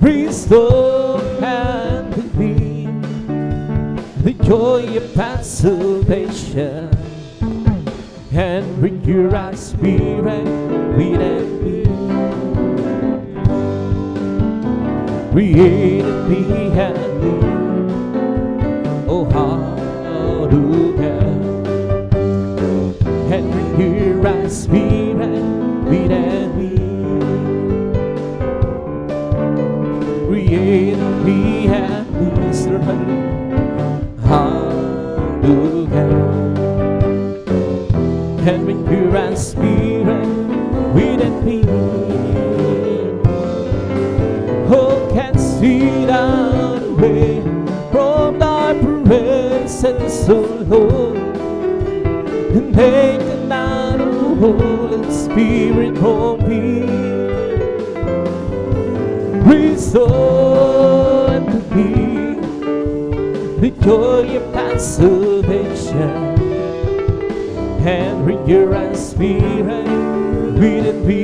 S1: Restore and redeem the joy of past salvation, and bring your right spirit within me. Create me and me, oh hallelujah, hear our spirit within me. Create me and Mr. Hallelujah. And when you are spirit within me, who can see that way from thy presence, O Lord, and make another Holy Spirit for me. Restore to me the joy of thy salvation, and renew our spirit within me.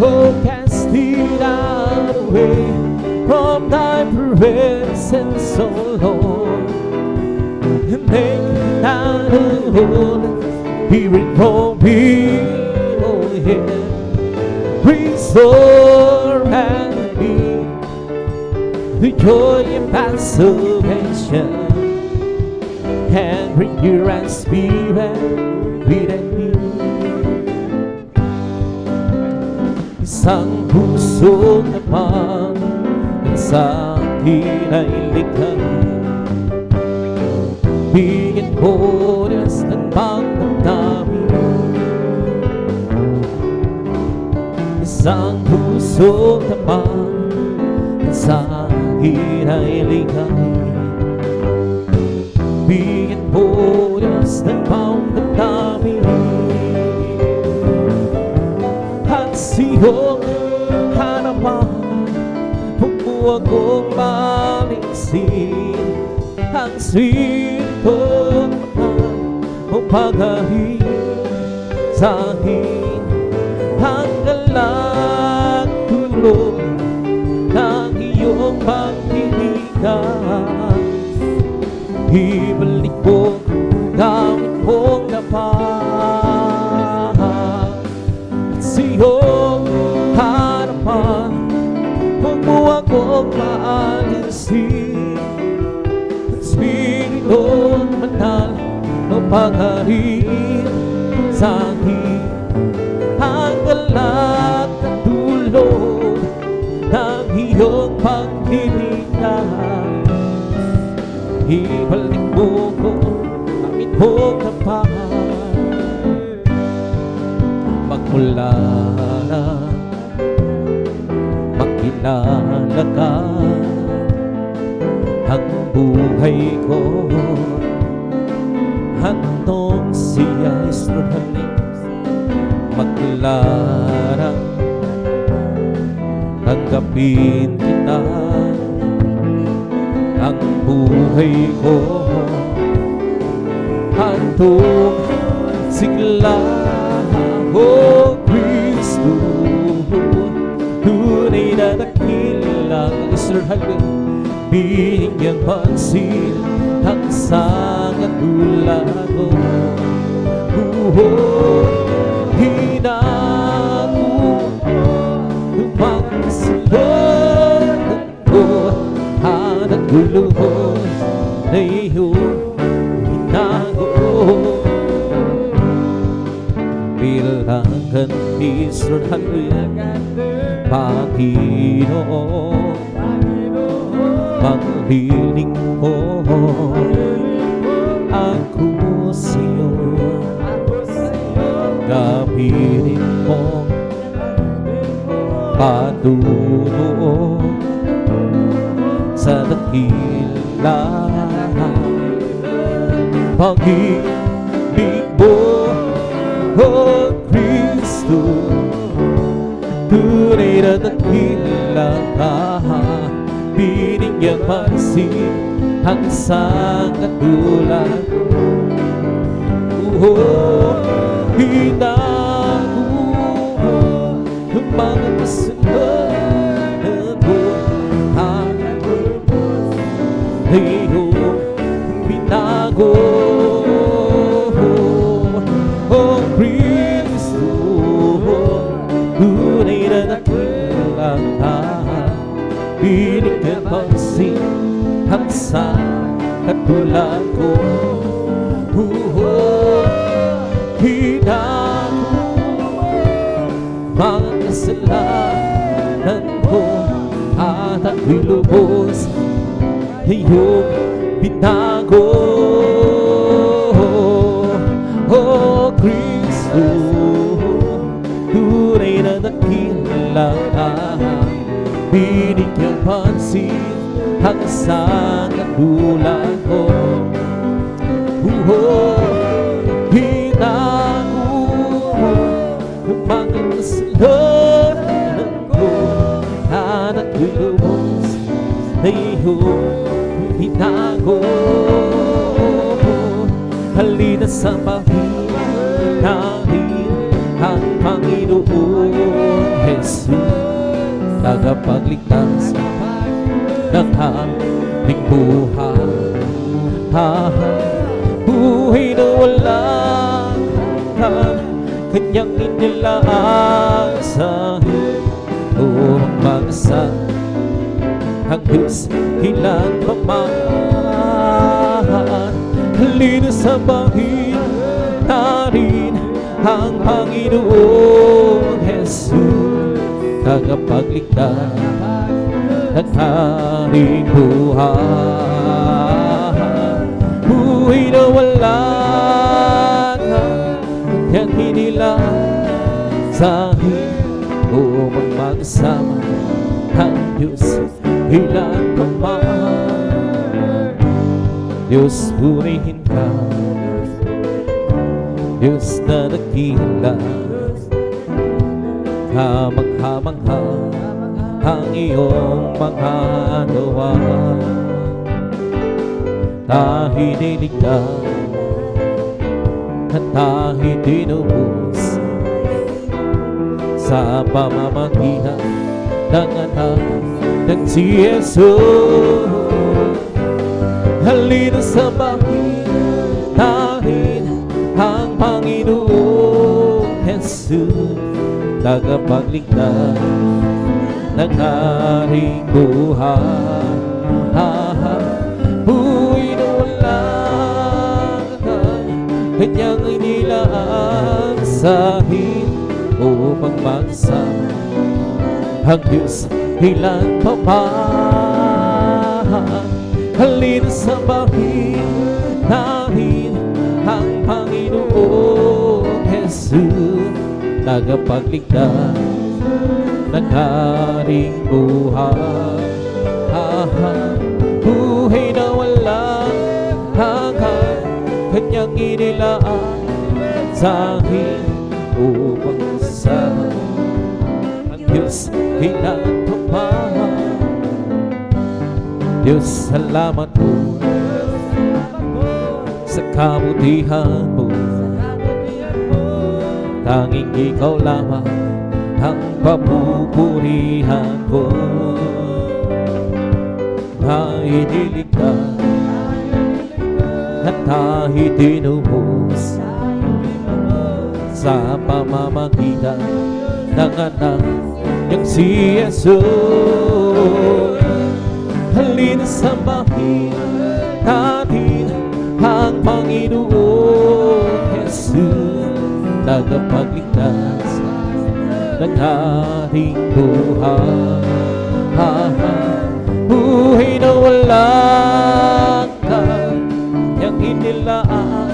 S1: Oh, cast it out away from thy presence, O Lord, and make another Holy Spirit for me. Oh, yeah. Restore and me the joy of thy salvation, and renew our spirit within me. Isang puso naman ang sa akin ay likha, bigyan mo Diyos ng pagdamdamin. Isang puso naman ang sa akin ay likha, bigyan mo Diyos ng pagdamdamin. At siyong hanapan, huwag mo akong malisin. Ang sintong mahal o pag-ahig sa akin, hanggang lang tulog ng iyong pagtitigan. Ibalik mo, gawin mong dapat. At siyong harapan, huwag mo akong maalisin. At Spiritong Banal o pag-arin sa akin, hanggang lang natulog ng iyong pagtitigan. Ibalik mo ko, amin mo kapal. Magmula na makilala ka, ang buhay ko hantong siya istruhanin. Magmula na tanggapin kita, ang buhay ko hantong sigla. O Kristo, tunay na dakilang Israel, binigyang pansin ang sangat ulago. Hinago upang sinunan ko, hanang guluhon na iyong hinago. Bilangan Israel, Panginoon, paghiling ko, ako sa'yo. Gamitin mo patuloy sa dakila pag-ibig mo, O Kristo. Tunay na dakila ka, binigyang pansin ang sangat tulad. Hinago ang mga kasalanan mo, iyong binago. O Kristo, tunay na dakila ka, binigyan pansin ang sangat tulad ko. Hinago mga kasalanan ko at ako'y lubos iyong binago. Oh Kristo, tunay na dakila, binigyang pansin ang isang katulad ko. Hinago mga kasalanan ko at ako'y lubos na iyong binago. Halina sa bahin natin ang Panginoon Jesus, tagapagligtas ng aming buhay. Buhay na walang kanyang inilaan sa akin upang magasal ang Diyos ilan pa man. Halina sa bahin natin ang Panginoon Jesus, tagapagligtas ng ating buhay. Buhay na walang kanyang inilaan sa akin upang magsama ang Diyos ilan pa man. Diyos, purihin ka, Diyos na nagkila, kamangha-mangha ang iyong mga gawa. Dahil niligtas at dahil tinubos sa pamamagitan ng anak ng si Jesus. Halina sa bahin natin ang Panginoon Jesus, tagapagligtas ng ating buhay. Buhay na walang kanyang inilaan sa akin upang magsama ang Diyos ilan pa man. Halina sa bahin natin ang Panginoon Jesus, tagapagligtas ng ating buhay. Buhay na walang hanggan kanyang inilaan sa akin upang masama ang Diyos ilan pa man. Diyos, salamat po sa kabutihan mo. Tanging ikaw lamang ang papupurihan ko. Na iniligtas at dahil tinubos sa pamamagitan ng anak niyang si Jesus. Halina sa bahin natin ang Panginoon Jesus, tagapagligtas ng ating buhay. Buhay na walang kanyang inilaan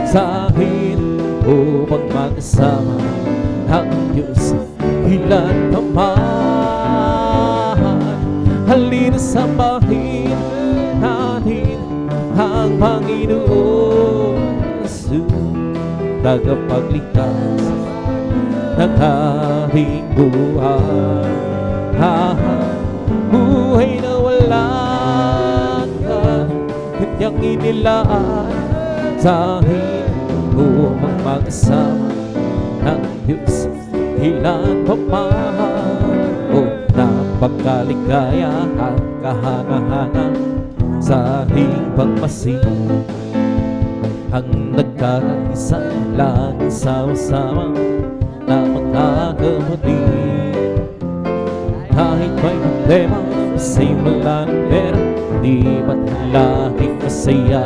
S1: sa akin upang magkasama ang Diyos ilan pa man. Halina sa bahin natin ang Panginoon Jesus, tagapagligtas ng ating buhay. Buhay na walang kanyang inilaan sa akin upang magkasama ng Diyos ilan pa man. O napakaligaya at kahangahanan sa ating pagmasihan, ang nagkakaisang lagi sama-sama na magkakapatid. Kahit may problema, kasi wala ng pera, di ba't laging masaya?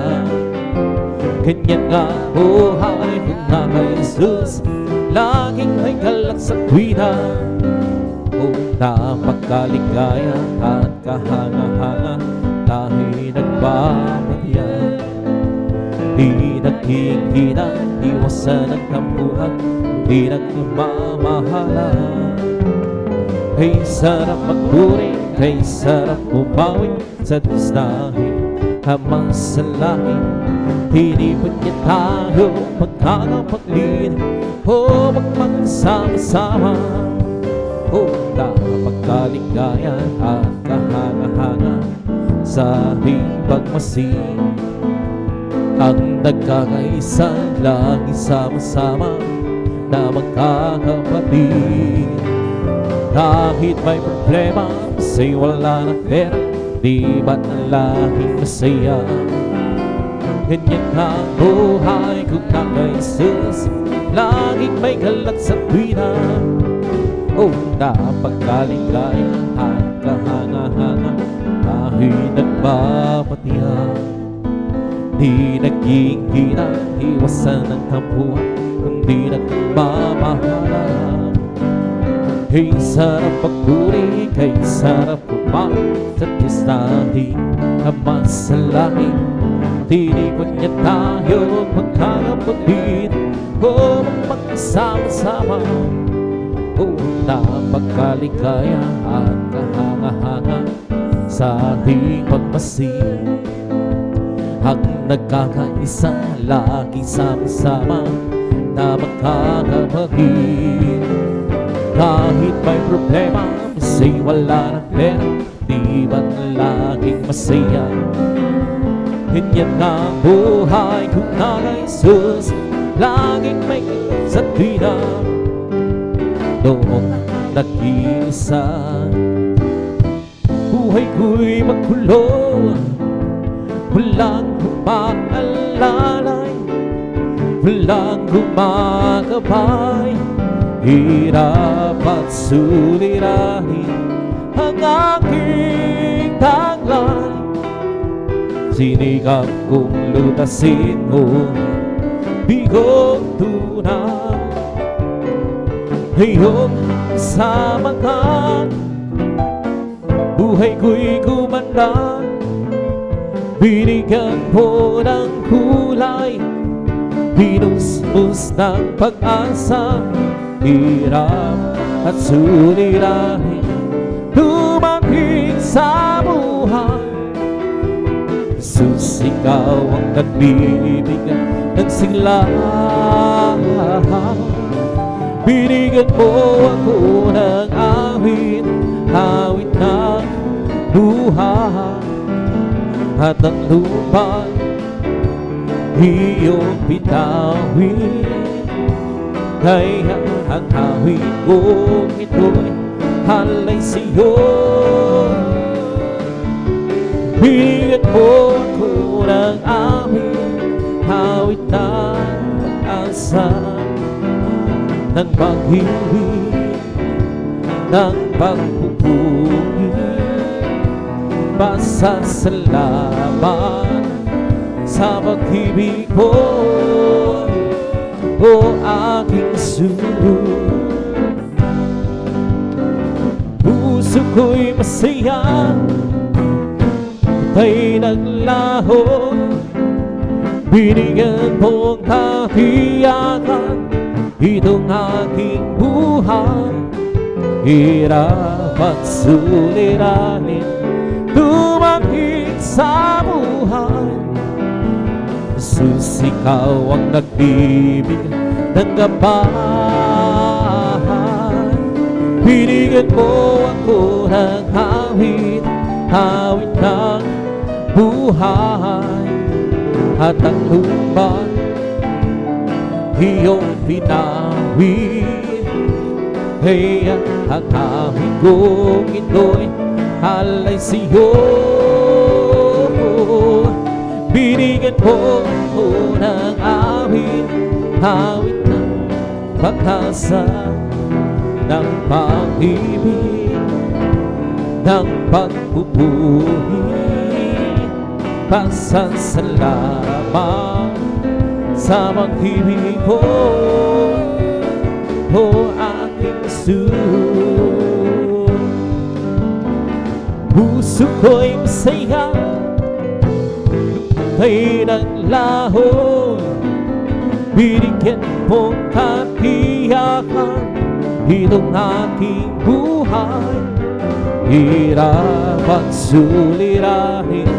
S1: Ganyan nga buhay ko na kay Jesus, laging may galak sa tuwina. O napakaligaya at kahanga-hanga, dahil nagbabatya. Di nagkikita, iwasan ang tampuhan, di nagmamahalan. Kay sarap magpuri, kay sarap bumawi sa Diyos dahil hamang sa langit. Hindi ba niya tayo magkakapaglit o magpagsama-sama? O napakaligaya at kahanga-hanga sa pagmasid. Ang nagkakaisa, lagi sama-sama na magkakapatid. Kahit may problema, say wala ng pera, di ba't ang laging masaya? Ganyan nga ang buhay ko na kay Jesus, laging may galak sa tuwina. O napakaligaya at kahanga-hanga, dahil nagpapatiya. Di naging kita, iwasan ang tampuhan, kundi nagmamahalan. Kay sarap pagpuri, kay sarap kumain sa Diyos dahil ama sa langit. Tinipon niya tayo magkakapatid o magpagkasama-sama. O napakaligaya at kahanga-hanga sa ating pagmasid. Ang nagkakaisa, laging sama-sama na magkakapatid. Kahit may problema, say wala ng pera, di ba't laging masaya? Ganyan nga ang buhay ko na kay Jesus, laging may kita sa tuwina. Noong nag-iisa, buhay ko'y magkulong, walang kumaalalay, walang gumagabay. Hirap at suliranin ang aking tanglan. Sinikap kong lutasin mo, bigong tunay. Ngayong kasama ka, buhay ko'y gumanda. Binigyan mo ng kulay, pinusmus ng pag-asa. Hirap at suliranin, lumangking sa buhay. Jesus, ikaw ang nagbibigay ng sigla. Binigyan mo ako ng awit, awit ng buhay. At ang lupa iyong pinawin. Kaya ang awit kong ito'y halay sa'yo. Binigyan mo ako ng awit, awit ng pag-asa, ng pag-ibig, ng pagpupuri. Pasasalamat sa pag-ibig mo, o aking Jesus. Puso ko'y masaya, ika'y naglaho. Binigyan mong kahiyakan itong aking buhay. Hirap at suliranin, lumangking sa buhay. Jesus, ikaw ang nagbibigay ng gabay. Binigyan mo ako ng awit, awit ng buhay. At ang lupa iyong pinawi. Kaya ang awit kong ito'y halay sa'yo. Binigyan mo ako ng awit, awit ng pag-asa, ng pag-ibig, ng pagpupuri. Pasasalamat sa pag-ibig mo, o aking Jesus. Puso ko'y masaya, lupay ng laho, binigyan mong katiyakan itong aking buhay. Hirap at suliranin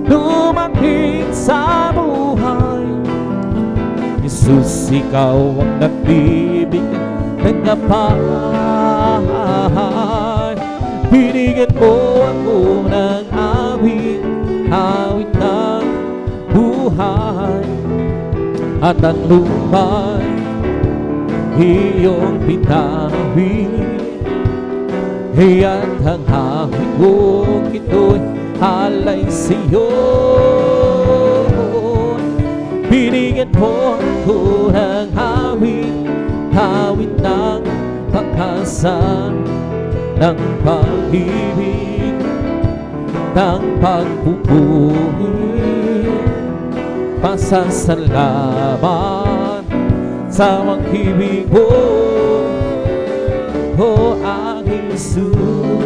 S1: dumating sa buhay. Jesus, ikaw ang nagbibigay ng kapay. Binigyan mo ako ng awit, awit ng buhay. At ang lumay iyong pinawin. At ang awit kong ito'y alay sa'yo. Binigyan mo ako ng awit, awit ng pag-asa, ng pag-ibig, ng pagpupuri. Pasasalamat sa pag-ibig mo, o aking Jesus.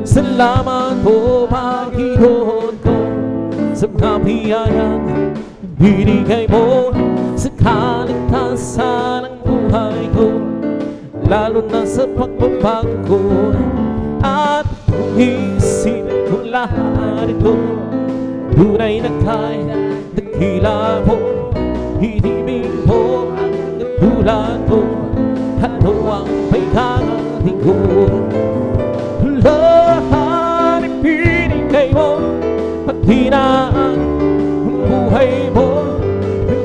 S1: Salamat po, Panginoon ko, sa mga biyayang binigay mo sa kaligtasan ng buhay ko, lalo na sa pagbabago ko. At kung isipin ko lahat ito, tunay na kaya dakila mo, hinibig mo ang katulad ko. Ano ang may kakating ko? Lahat ibinigay mo, pati na ang buhay mo,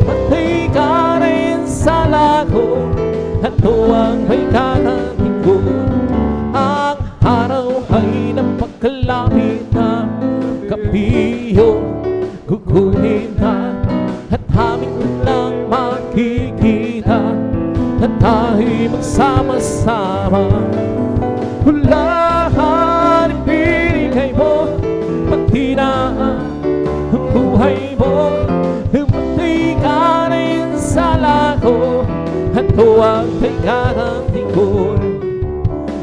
S1: matay ka rin sa lago. Ano ang may kakating ko? Ang araw ay napakalapit na, kapiyo kukunin na, at amin lang makikita, at tayo'y magsama-sama. Lahat ibinigay mo, pati na ang buhay mo, matay ka rin sa lago. Ano ang may kakating ko?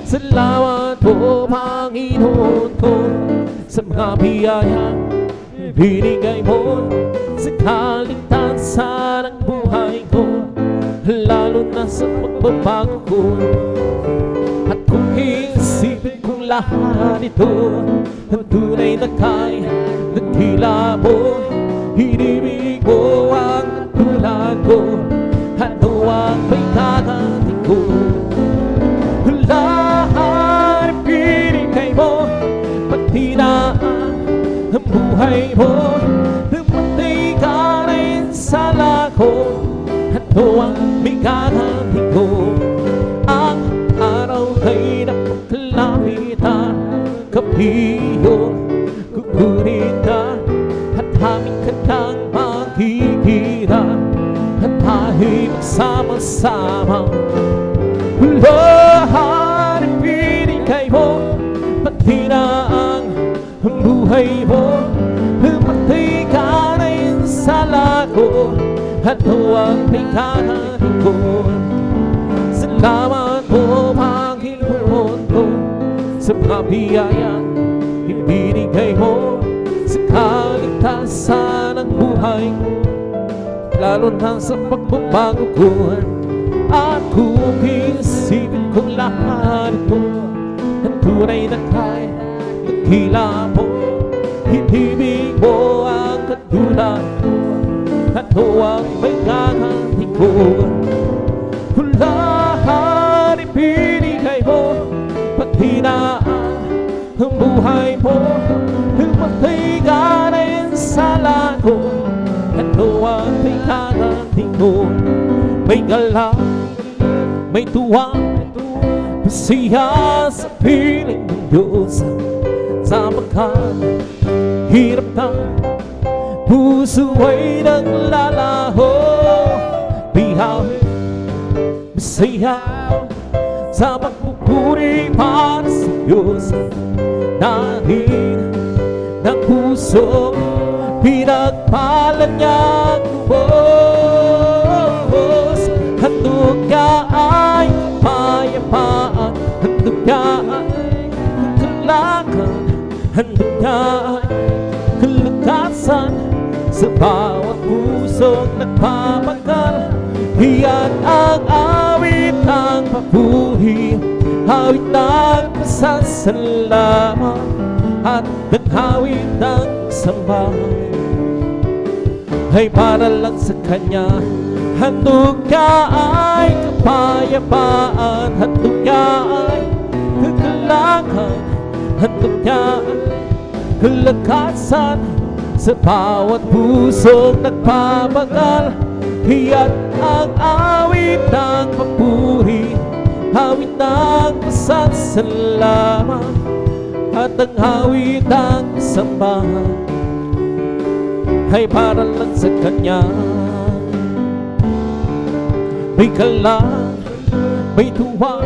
S1: Salamat po, Panginoon ko, sa mga biyayang binigay mo sa kaligtasan ng buhay ko, lalo na sa pagbabago ko. At kung isipin kong lahat ito, ang tunay na kaya dakila mo, hinibig mo ang katulad ko. Ano ang may kakating ko? Lahat ibinigay mo, pati na ang buhay mo, namatay ka rin sa lago. Ano ang may kakating ko? Ang araw ay napakalapit na, kapiyo kukunin na, at amin ka nang makikita, at tayo'y magsama-sama. Lahat ibinigay mo, pati na ang buhay mo, matay ka rin sa lago. Ano ang may kakating ko? Salamat po, Panginoon ko, sa mga biyayang ibinigay mo sa kaligtasan ng buhay ko, lalo na sa pagbabago ko. At kung isipin kong lahat ito, ang tunay na kaya dakila mo, hinibig mo ang katulad ko. Ano ang may kakating ko? Lahat ibinigay mo, pati na ang buhay mo, matay ka rin sa lago. Ano ang may kakating ko? May galang, may tuwa, masaya sa piling ng Diyos. Sa hirap ng puso ay naglalaho, bihaw, masaya sa pagpupuri para sa Diyos. Nahin ng puso, pinagpalan niya ako. niya ay kapayapaan, handog niya ay kagalakan, handog niya ay kalakasan sa bawat pusong nagpapagal. Iyan ang awit ng papuri, awit ng pasasalamat at naghawit ng sambahan ay para lang sa Kanya. Handog niya ay kapayapaan, handog niya ay kagalakan, handog niya ay kalakasan sa bawat pusong nagpapagal. Iyan ang awit ng papuri, awit ng pasasalamat at ang awit ng sambahan ay para lang sa Kanya. May kalan, may tuwa,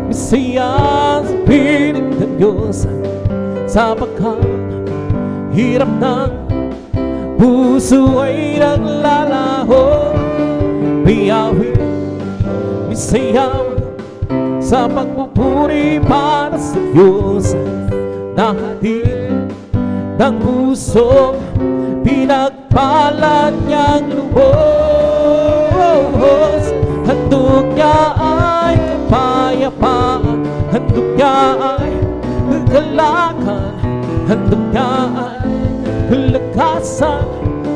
S1: may saya sa piling ng Diyos sa pagkahirap ng puso ay naglalaho. May awit, may sayaw sa pagpupuri para sa Diyos na hatid ng puso, pinagpalad niyang lubos. Handog niya ay kapayapaan, handog niya ay kagalakan, handog niya ay kalakasan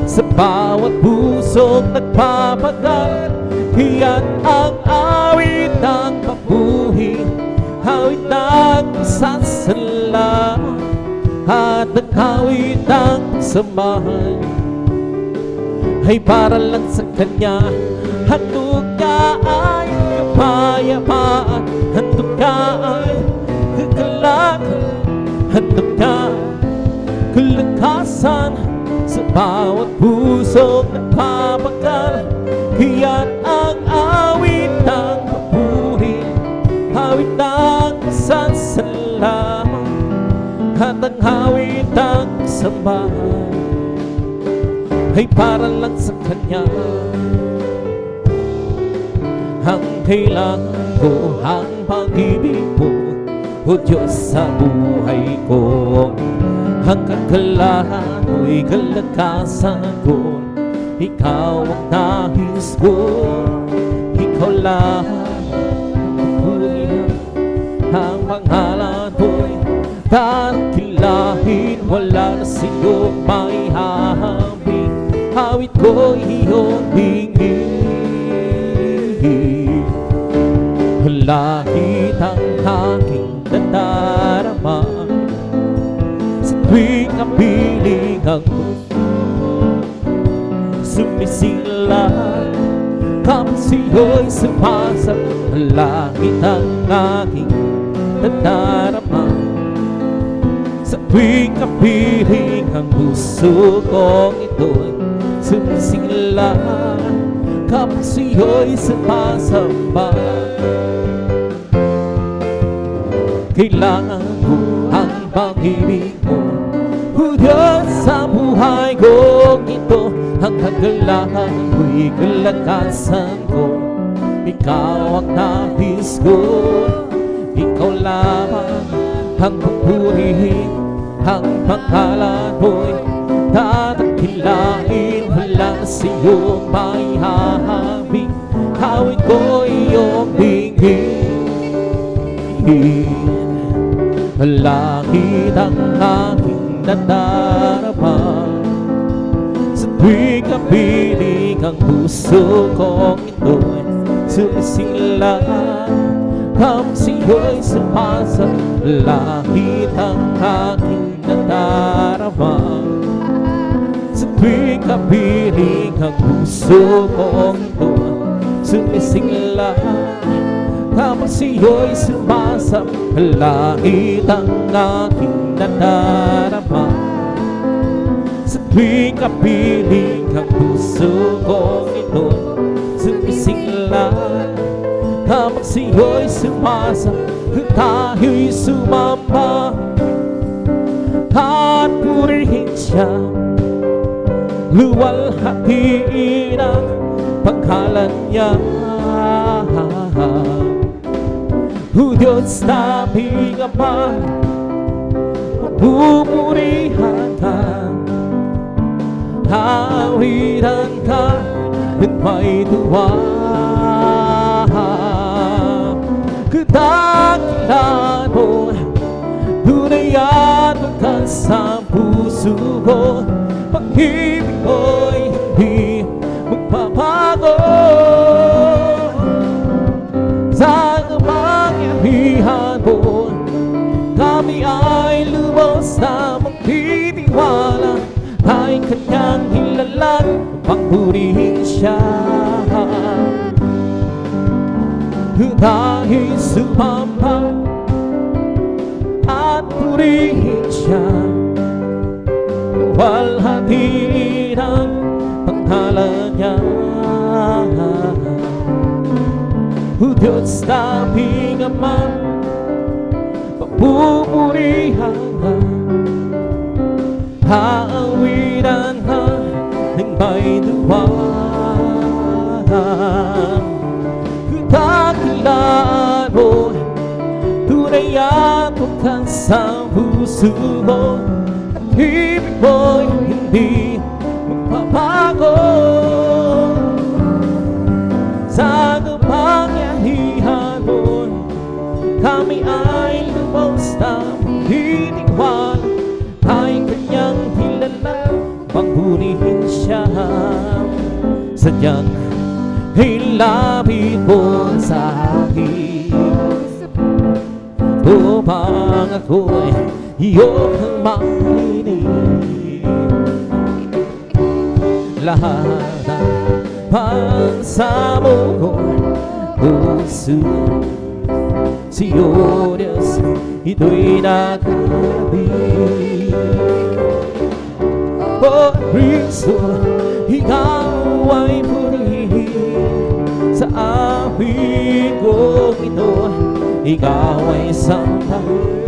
S1: sa bawat pusong nagpapagal. Iyan ang awit ng papuri, awit ng pasasalamat at ang awit ng samahan ay para lang sa Kanya. Handog niya ay kapayapaan, handog niya ay kagalakan, handog niya kalakasan sa bawat pusong nagpapagal. Iyan ang awit ng papuri, awit ng pasasalamat at ang awit ng sambahan ay para lang sa Kanya. Ang kailangan ko, ang pag-ibig mo, O Diyos sa buhay ko. Ang kagalahan mo'y kalakasan ko, Ikaw ang nais ko, Ikaw lang ang pangalan mo'y tangkilahin. Wala na sa'yong maihahaming, awit ko iyong hingin. Lahit ang aking nadarama sa tuwing kapiling ang sumisilay, kapag sa'yo'y sumasap. Lahit ang aking nadarama sa tuwing kapiling ang puso kong ito'y sumisilay, kapag sa'yo'y sumasamba. Kailangan ko ang pag-ibig mo, O Diyos sa buhay kong ito. Ang kagalahan ko'y kalakasan ko, Ikaw ang nais ko, Ikaw lamang ang papurihin. Ang pangalan mo'y tatakilain. Wala na sa'yong maihahaming, awit ko iyong hingin. Langit ang aking nadarama sa tuwing kapiling ang puso kong ito'y sumisilay, kapag sa'yo'y sumasa. Langit ang aking nadarama sa tuwing kapiling ang puso kong ito'y sumisilay, kapag sa'yo'y sumasap. Langit ang aking nadarama sa tuwing kapiling ang puso kong ito'y sumisilay, kapag sa'yo'y sumasap. Tayo'y sumamba at purihin siya, luwalhatiin ang pangalan niya. O Diyos naming Ama, pupurihan ka, hawiran ka ng may tuwa. Kadakilan mo, tunay at wakas sa puso ko. Pag-ibig mo'y di magpapago. Sa kapangyarihan mo, kami ay lubos na magtitiwala. Ay kanyang hilalang pagpurihin siya. Dahil sumamba at purihin siya, walhati ang pangalan niya. O Diyos naming Ama, papupurihan ka, haawiran ka ng may duwaan. Kadakilaan mo, tunay at wakas sa puso mo. At ibig mo'y hindi magpapago. Sa kapangyarihan mo, kami ay lubos na magtitiwala. Ay kanyang hilala, pagpurihin siya. Sadyang hilapit mo sa akin upang ako'y iyong marinig. Lahat ng pagsamo ko'y puso sa'yo, Diyos, ito'y nakalabig. O Kristo, ikaw ay purihin sa awit ko ito. Ikaw ay sambahin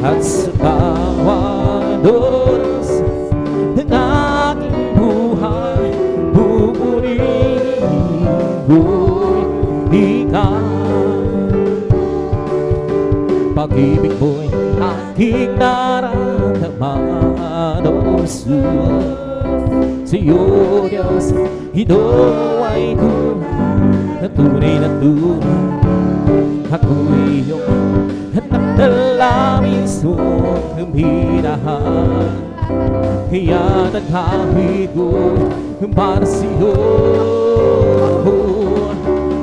S1: at sa bawat oras ng aking buhay, pupurihin ko'y ikaw. Pag-ibig mo'y aking nararamdaman, o Jesus. Sa'yo, Diyos, ito ay tunay na tunay. Ako'y iyong nagdalangis mong kamirahan. Kaya naghahit ko para sa'yo.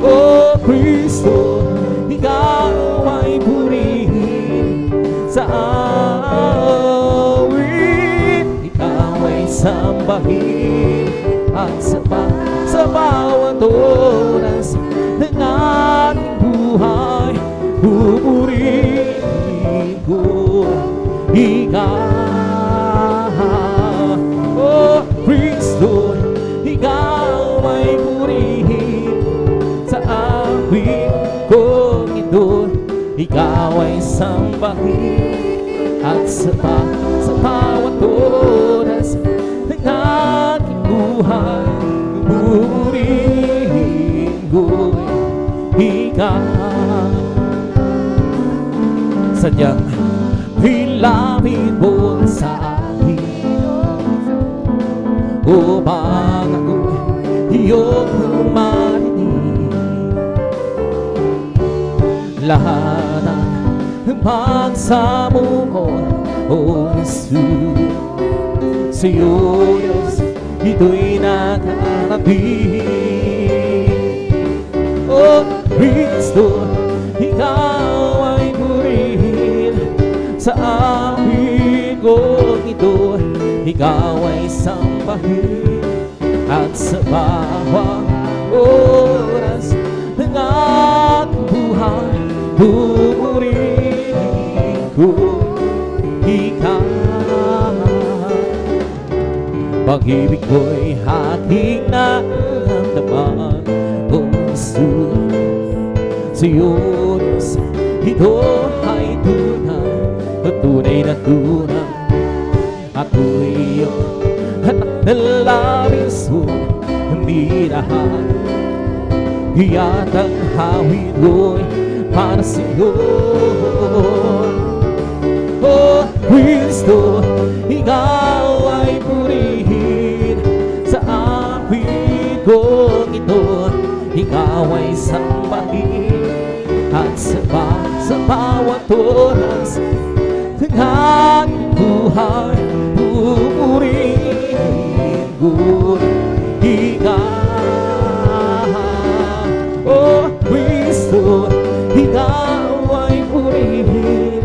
S1: O Kristo, ikaw ay purihin sa awit. Ikaw ay sambahin at sa bawat oras ng ating buhay, pupurihin ko ikaw. O Kristo, ikaw ay purihin sa awit kong ito. Ikaw ay sambahin at sa bawat oras ng aking buhay, pupurihin ko ikaw. Sadyang hilapit mo sa akin upang ako'y iyong marinig. Lahat ng pagsamo ko, o Jesus, sa'yo, Diyos, ito'y nakarapit. O Kristo, ikaw ay purihin sa awit ko ito. Ikaw ay sambahin at sa bawat oras ng aking buhay, pupurihin ko ikaw. Pag-ibig ko'y aking naramdaman, o Jesus. Sa'yo, Diyos, ito ay tunay na tunay. Ako'y iyong anak na labis mong minahal. Iyan ang hawid ko'y para sa'yo. Oh Kristo, ikaw ay purihin sa awit kong ito. Ikaw ay sambahin at sa bawat oras ng aking buhay. Pupurihin ko ikaw. Oh Kristo, ikaw ay purihin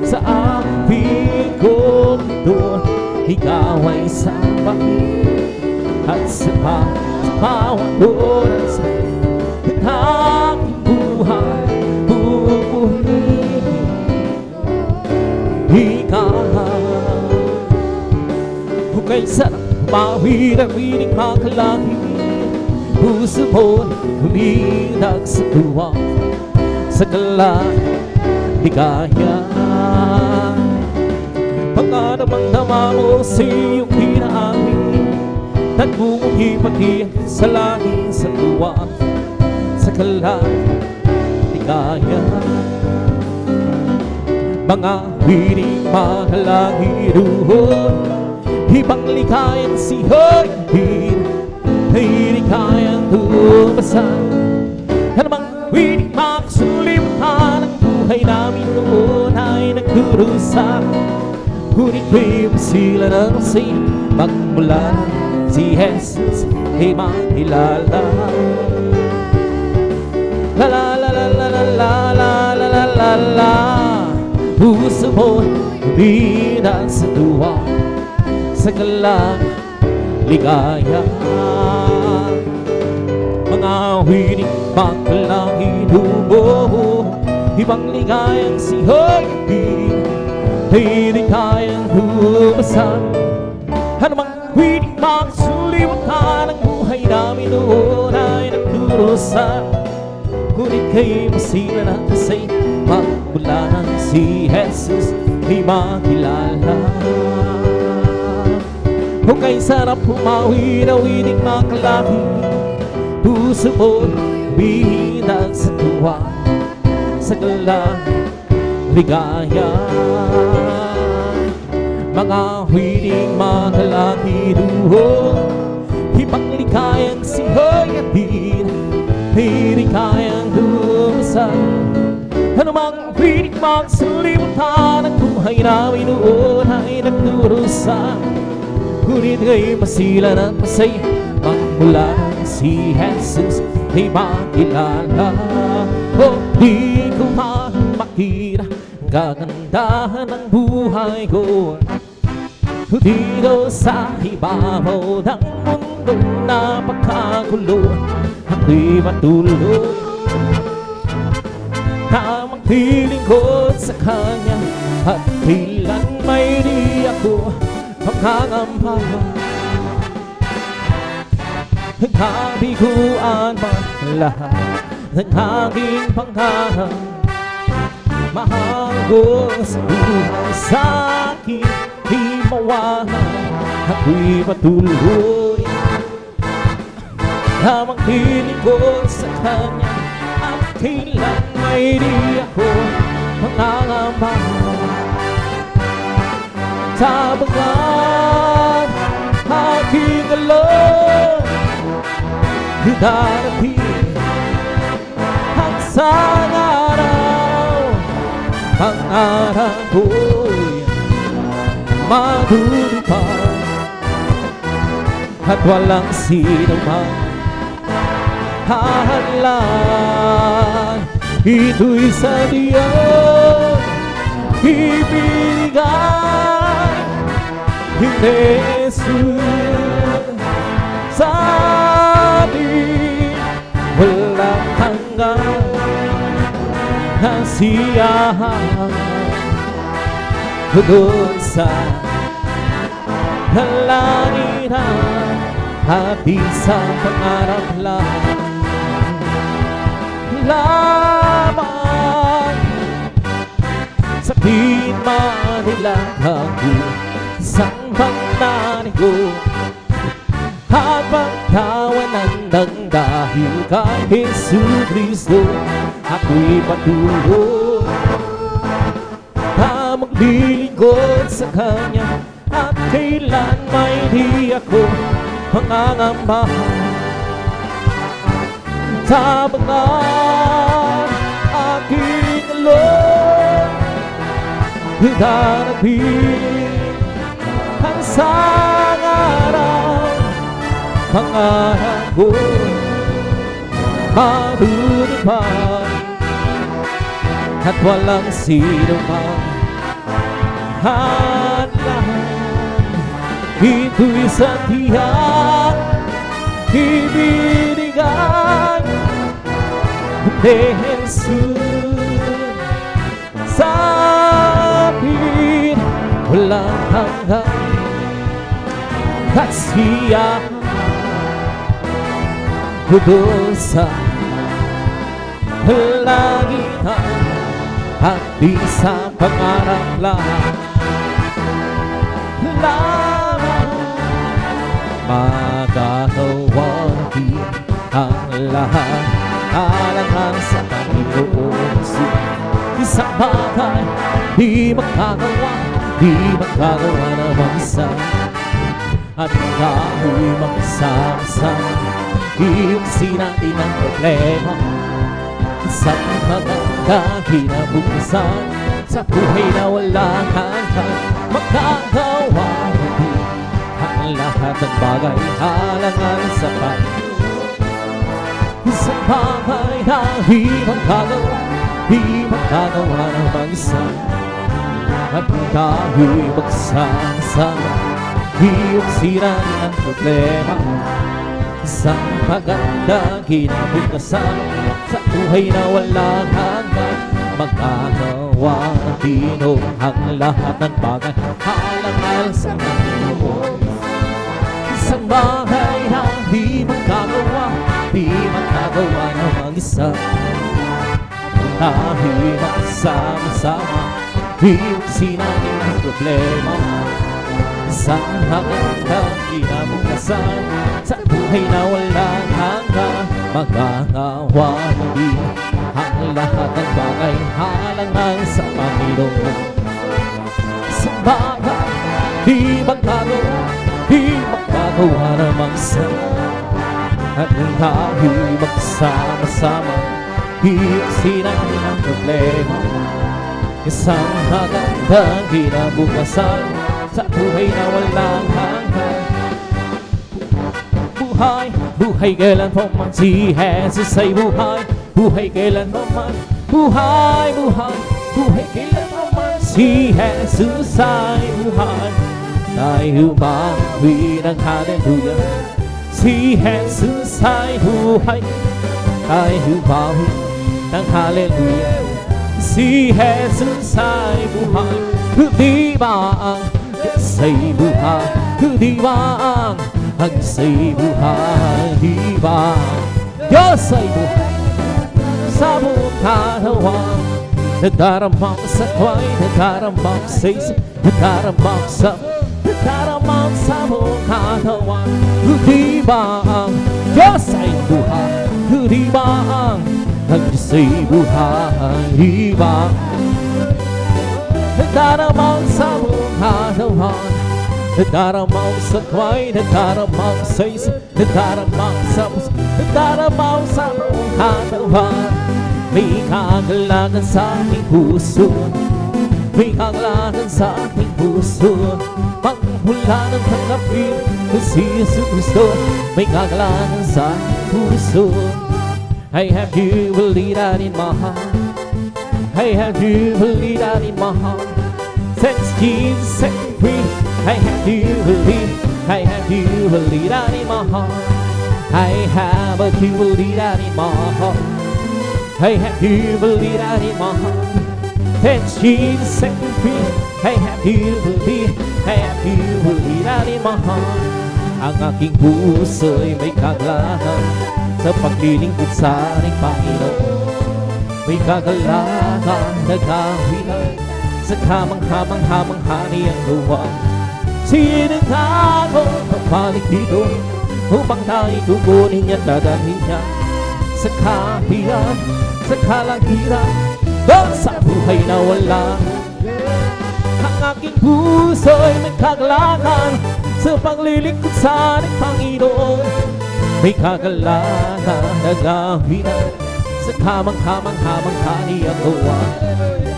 S1: sa awit kong ito. Ikaw ay sambahin at sa bawat oras ng aking buhay. Pupurihin ikaw. Kung sarap mawid ang winig makalangit, puso mo'y huminag sa tuwa, sa kaligaya. Pagkaramang-dama mo sa iyong hinaamin, nagmumuhi pati sa langit sa tuwa, sa kaligaya. Mga winig makalangit doon, ibang likayang sihoyin, ay likayang tumasan. Anumang winig makasulimutan, ang buhay namin noon ay nagdurusa. Ngunit ko'y masila ng masay, magmula si Jesus ay makilala. La la la la la la la la la la la la. Puso mo'y huminag sa tuwa, sa kaligaya. Mga winig makalangit mo, ibang ligayang sihoyin, ay di kayang humasan. Anumang winig makasulimutan, ang buhay namin noon ay nagdurusa. Ngunit kay masila na kasi magmula si Jesus ay makilala. Kung kay sarap humawi na winig makalangit, puso mo'y huminag sa tuwa, sa kaligaya. Mga winig makalangit doon, ibang likayang sihoyin, ay likayang dumasan. Anumang winig makasulimutan, ang buhay namin noon ay nagdurusa. Ngunit kay masila ng masay, magmula si Jesus ay makilala. Oh, di ko pa makita ang kagandahan ng buhay ko dito sa ibabaw ng mundong napakagulo. Ako'y patuloy na maglilingkod sa Kanya, at kailan may di ako makangamba. Nagkabiguan man lahat ng aking pangarap, mahal ko sa buhay sa akin di mawala. Ako'y patuloy na maglilingkod sa Kanya, at kailan may di ako makangamba. Sa bagat aking alam, darating ang isang araw, ang araw ko'y matutupad, at walang sino man hahalang. Ito'y sa Diyos ibigay ni Jesus sa atin, walang hanggang kasiyahan doon sa kalangitan, at di sa pangarap lang lamang. Sabihin man nila ako isang pagnanig ko, at pagtawanan nang dahil kay Jesu Cristo ako'y patuloy na maglilingkod sa Kanya at kailan may di ako mangangamba sa mga aking alon Hinanapin ang isang araw pangarap ko matutupad at walang sino mang hadlang. Ito'y sa tiyak ibinigay ni Jesus sa akin, walang hanggang kasiyahan doon sa langitan at di sa pangarap lang magagawa natin ang lahat alangan sa Panginoon. Isang bagay di magagawa ng mag-isa at tayo'y magsasama iusin natin ang problema sa magandang kinabukasan sa buhay na walang hanggan magagawa natin ang lahat ng bagay halangan sa Panginoon. Isang bagay na di magagawa ng mag-isa at tayo'y magsasama iusin natin ang problema sa magandang kinabukasan sa buhay na walang hanggan magagawa natin ang lahat ng bagay halangan sa Panginoon. Isang bagay na di magagawa ng mag-isa tayo'y magsama-sama iusin natin ang problema sa magandang kinabukasan sa buhay na walang hanggan magagawa natin ang lahat ng bagay halangan sa Panginoon. Sa bagay di magagawa ng mag-isa at tayo'y magsama-sama iusin natin ang problema isang magandang kinabukasan sa buhay na walang hanggan. Buhay kailan pa man si Jesus ay buhay. Buhay kailan pa man, buhay kailan pa man si Jesus ay buhay. Tayo bawi ng hallelujah, si Jesus ay buhay. Tayo bawi ng hallelujah, si Jesus ay buhay. Di ba ang Diyos'y buhay? Di ba ang Diyos'y buhay? Di ba ang Diyos'y buhay? Sa buong katawan nadarama ko sa kway, nadarama ko sa isip, nadarama ko sa buong katawan. Di ba ang Diyos'y buhay? Di ba ang Diyos'y buhay? Di ba nadarama ko sa buong katawan, nadarama ko sa kway, nadarama ko sa isip, nadarama ko sa buong katawan. May kagalakan sa aking puso, may kagalakan sa aking puso. Pagmula ng tanggapin ko si Jesus Cristo, may kagalakan sa aking puso. I have you believe that in my heart, I have you believe that in my heart. Since Jesus set me free, I have you believe that in my heart. I have you believe that in my heart. I have you believe that in my heart. Since Jesus set me free, I have you believe that in my heart. Ang aking puso'y may kagalakan sa paglilingkod sa ating Panginoon. May kagalakan na kawilan sa kamang-hamang-hamang-hani ang luwag. Sinunod ako pabalik dito, upang tayo kukunin niya, dadalhin niya sa kahiyan, sa kalangitan, doon sa buhay na wala. Ang aking puso'y may kagalakan sa paglilingkod sa ating Panginoon. May kagalakan na gawin sa kamang-kamang kaniyang gawa.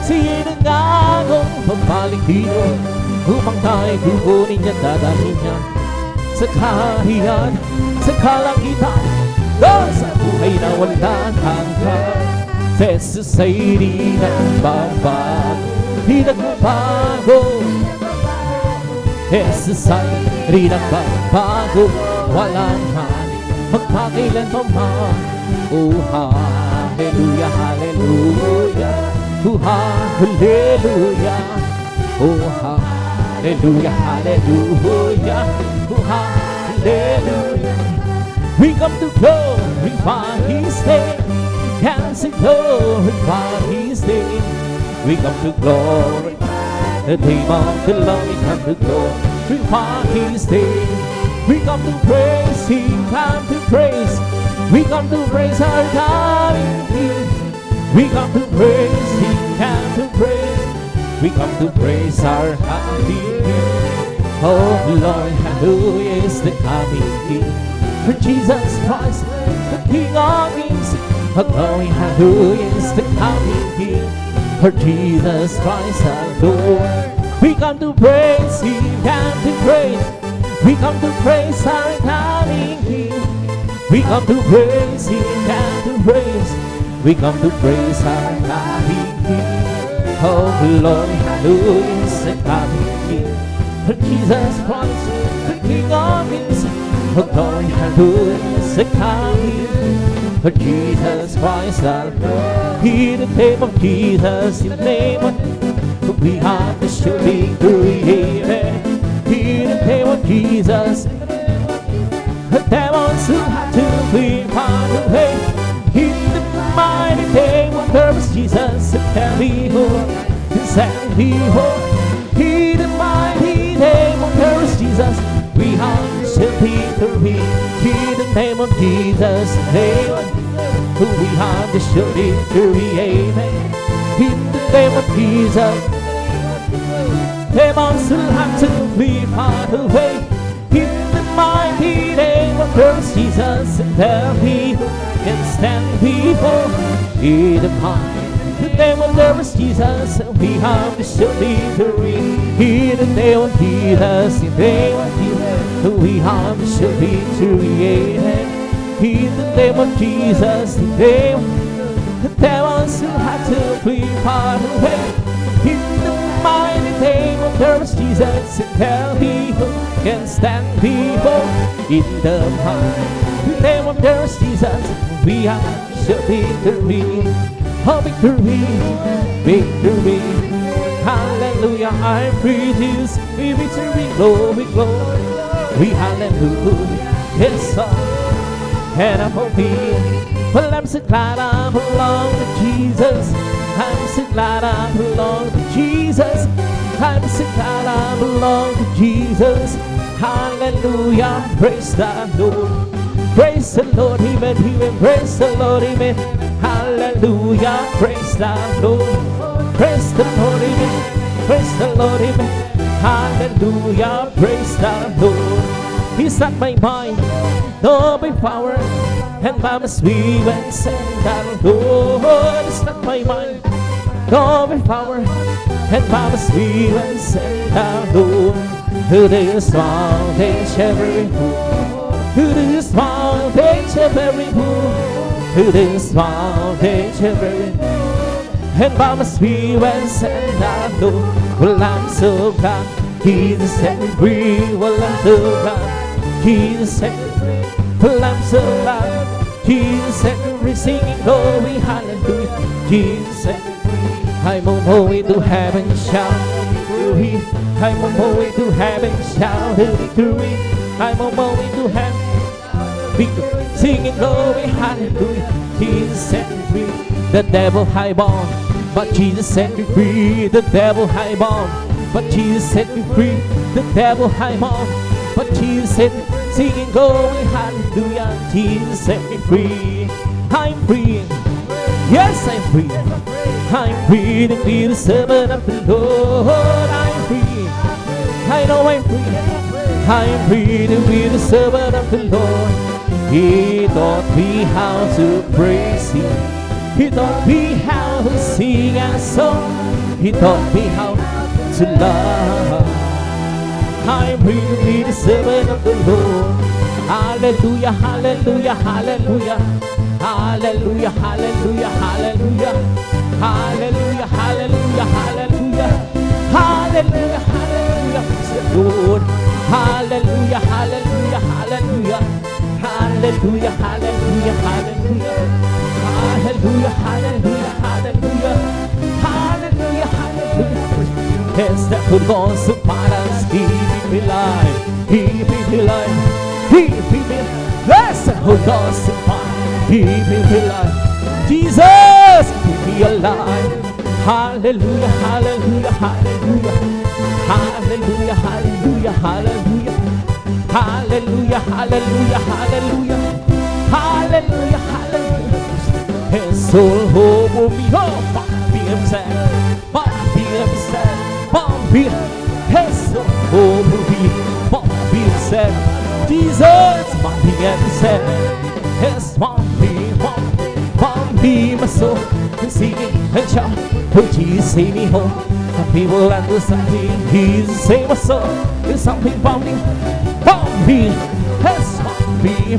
S1: Sino nga akong pabalik dito upang tayo kukunin niya, dadalhin niya sa kahiyan, sa kalangitan, doon sa buhay na walang hanggan. Jesus ay di nagbabago, di nagbabago. Jesus ay di nagbabago, walang hanggan magpakailanman. Oh, hallelujah, hallelujah. Oh, hallelujah. Oh, hallelujah, hallelujah. Oh, hallelujah. We come to glorify His name, and to glorify His name. We come to glorify the name of the Lord. We come to glorify His name. We come to praise Him, come to praise. We come to praise our God in Him. We come to praise Him, come to praise. We come to praise our happy King. Oh Lord, hallelujah is the coming King. For Jesus Christ, the King of Kings. Oh glory, hallelujah is the coming King. For Jesus Christ our Lord. We come to praise Him, come to praise. We come to praise our coming King. We come to praise Him, come to praise. We come to praise our coming King. Oh Lord, hallelujah is the coming King. For Jesus Christ, the King of Kings. Oh glory, hallelujah is the coming King. For Jesus Christ our Lord. In the name of Jesus, in the name of we have the sure victory, amen. In the name of Jesus, the demons who had to flee far away. In the mighty name of Christ Jesus, and behold, and behold. In the mighty name of Christ Jesus, we have the sure victory. In the name of Jesus, we have the sure victory, amen. In the name of Jesus, demons will have to flee far away. In the mighty name of Christ Jesus, and there we can stand before. In the mighty name of Christ Jesus, we have the sure victory. In the name of Jesus, in the name of Jesus, we have the sure victory. In the name of Jesus, in the name of the demons will have to flee far away. In the mighty name of Christ Jesus, and tell me who can stand before. In the mighty name of Christ Jesus, we have sure victory. Oh, victory, victory. Hallelujah, I'm free to speak victory, glory, glory. We hallelujah, yes, sir. And I'm hoping, well, I'm so glad I belong to Jesus. I'm so glad I belong to Jesus. I'm so glad I belong to Jesus. Hallelujah, praise the Lord. Praise the Lord, amen, amen. Praise the Lord, amen. Hallelujah, praise the Lord. Praise the Lord, amen. Praise the Lord, amen. Hallelujah, praise the Lord. He's not my mind, nor my power, and by my sweet and send the Lord. It's not my mind, nor my power, and by my sweet and send the Lord. Who is mountain shall be removed? Who is mountain shall be removed? Who is mountain shall be removed? And by my sweet and send the Lord. Well, I'm so glad Jesus set me free. Well, I'm so glad Jesus set me free. Well, I'm so glad Jesus set me free. Singing glory, hallelujah. Jesus set me free. I'm on my way to heaven, shout victory. I'm on my way to heaven, shout victory. I'm on my way to heaven, victory. Singing glory, hallelujah. Jesus set me free. The devil high bound, but Jesus set me free. The devil high bound, but Jesus set me free. The devil high bound, but Jesus set me free. singing, going hallelujah. Jesus set me free. I'm free. Yes, I'm free. I'm free to be the servant of the Lord. I'm free. I know I'm free. I'm free to be the servant of the Lord. He taught me how to praise Him. He taught me how to sing a song. He taught me how to love. I'm free to be the servant of the Lord. Hallelujah, hallelujah, hallelujah. Hallelujah, hallelujah, hallelujah. Hallelujah, hallelujah, hallelujah. Hallelujah, hallelujah, praise the Lord. Hallelujah, hallelujah, hallelujah. Hallelujah, hallelujah, hallelujah. Hallelujah, hallelujah, hallelujah. Hallelujah, hallelujah. Yes, that who goes to paradise, He be alive. He be alive. He be alive. Yes, that who goes to paradise, He be alive. Jesus, be alive. Hallelujah, hallelujah, hallelujah. Hallelujah, hallelujah, hallelujah. Hallelujah, hallelujah, hallelujah. Hallelujah, hallelujah. His soul over me, oh, be upset, be upset, be his soul over me, be upset. Jesus, be upset. His be my soul, and singing and shout, oh Jesus, save me home. And people understand He's the same as soul. There's something about me, yes, be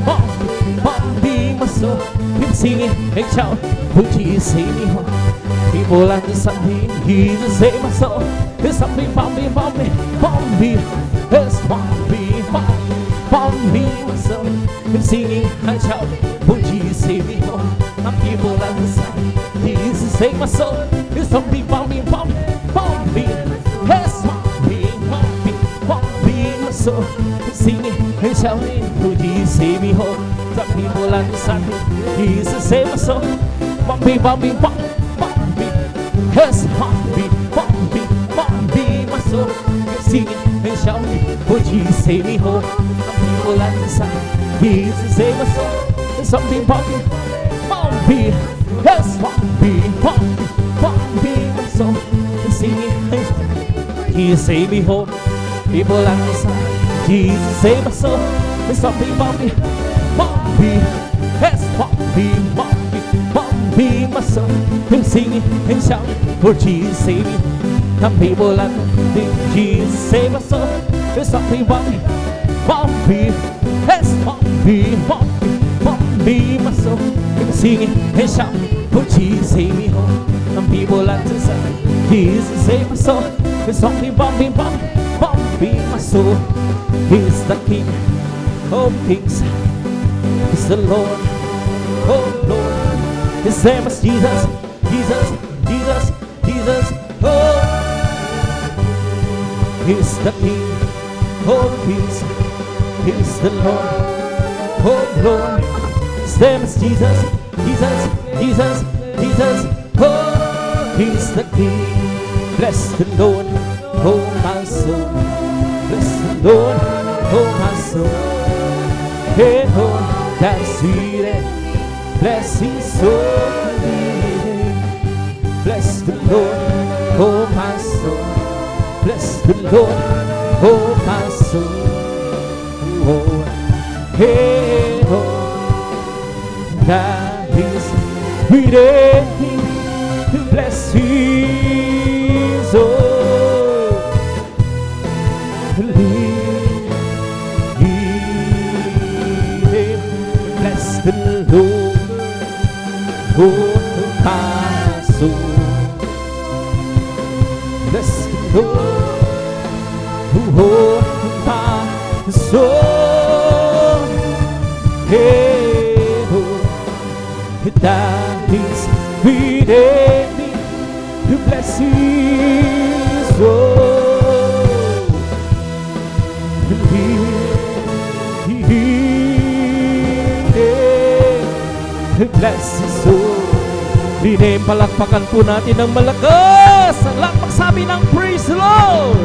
S1: my soul. And singing and shout, oh Jesus, save me home. People understand He's the same as soul. There's something about me, yes, be my soul. And singing and shout, oh Jesus, save me home. And people understand He's the same as soul. There's something about me, yes, be my soul. Singing and shouting, oh Jesus, save me home. Some people understand He's the same as soul. Yes, be my soul. Singing and shouting, oh Jesus, save me home. Some people understand He's the same as soul. There's something about me. Yes, be my soul. Singing, Jesus save me home. People understand Jesus save my soul. There's something about me. Yes, be my soul. And singing and shouting, for Jesus save me. And people understand Jesus save my soul. There's something about me. Yes, be my soul. Singing and shouting, for Jesus save me home. And people understand Jesus save my soul. There's something about me, be my soul. He's the King of kings. He's the Lord, oh Lord. His name is Jesus, Jesus, Jesus, Jesus, oh. He's the King of kings. He's the Lord, oh Lord. His name is Jesus, Jesus, Jesus, Jesus, oh. He's the King. Bless the Lord, oh my soul. Bless the Lord, oh my soul. Hey, oh, that sweet and blessing soul. Bless the Lord, oh my soul. Bless the Lord, oh my soul. Oh, hey, oh, that is within to bless His soul. Bless the Lord, oh my soul. Bless the Lord, oh my soul. Hey, oh, that is within me to bless His soul. Bless His soul. Dine, palakpakan po natin ng malakas. Ang lahat magsabi ng praise the Lord.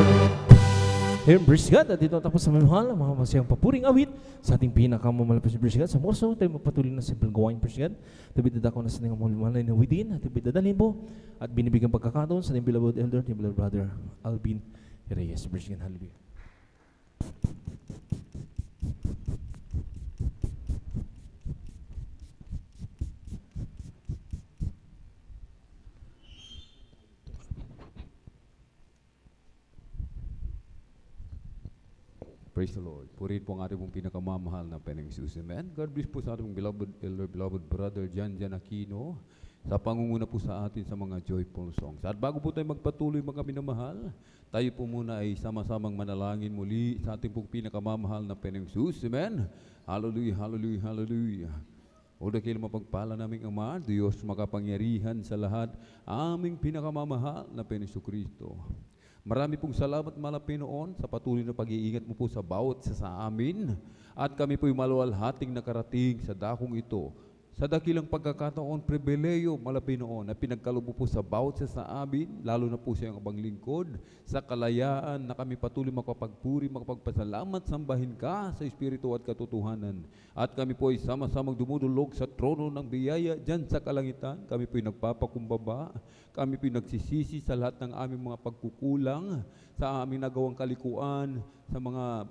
S1: Ayan, praise God. At dito tapos sa mahal, ang mga masayang papuring awit sa ating pinakamalapit sa praise God. Sa morso, tayo magpatuloy na simple gawain, praise God. Tabi dadako na sa ating mahal na within, at tabi dadalhin po, at binibigyan pagkakataon sa ating beloved elder, ating beloved brother, Alvin Reyes. Praise God, hallelujah.
S2: Praise the Lord. Purihin po ang ating pong pinakamamahal na Panginoong Jesus. Amen. God bless po sa ating beloved elder, beloved brother Jan Aquino sa pangunguna po sa atin sa mga joyful songs. At bago po tayo magpatuloy mga minamahal, tayo po muna ay sama-samang manalangin muli sa ating pong pinakamamahal na Panginoong Jesus. Amen. Hallelujah, hallelujah, hallelujah. O dakil mapagpala naming Ama, Diyos makapangyarihan sa lahat, aming pinakamamahal na Panginoong Kristo. Marami pong salamat Panginoon sa patuloy na pag-iingat mo po sa bawat isa sa amin at kami po'y maluwalhating nakarating sa dakong ito. Sa dakilang pagkakataon, pribileyo Panginoon na pinagkaloob mo po sa bawat isa sa amin, lalo na po sa iyong abang lingkod, sa kalayaan na kami patuloy makapagpuri, makapagpasalamat, sambahin ka sa Espiritu at katotohanan. At kami po ay sama-samang dumudulog sa trono ng biyaya dyan sa kalangitan. Kami po ay nagpapakumbaba, kami po ay nagsisisi sa lahat ng aming mga pagkukulang, sa aming nagawang kalikuan, sa mga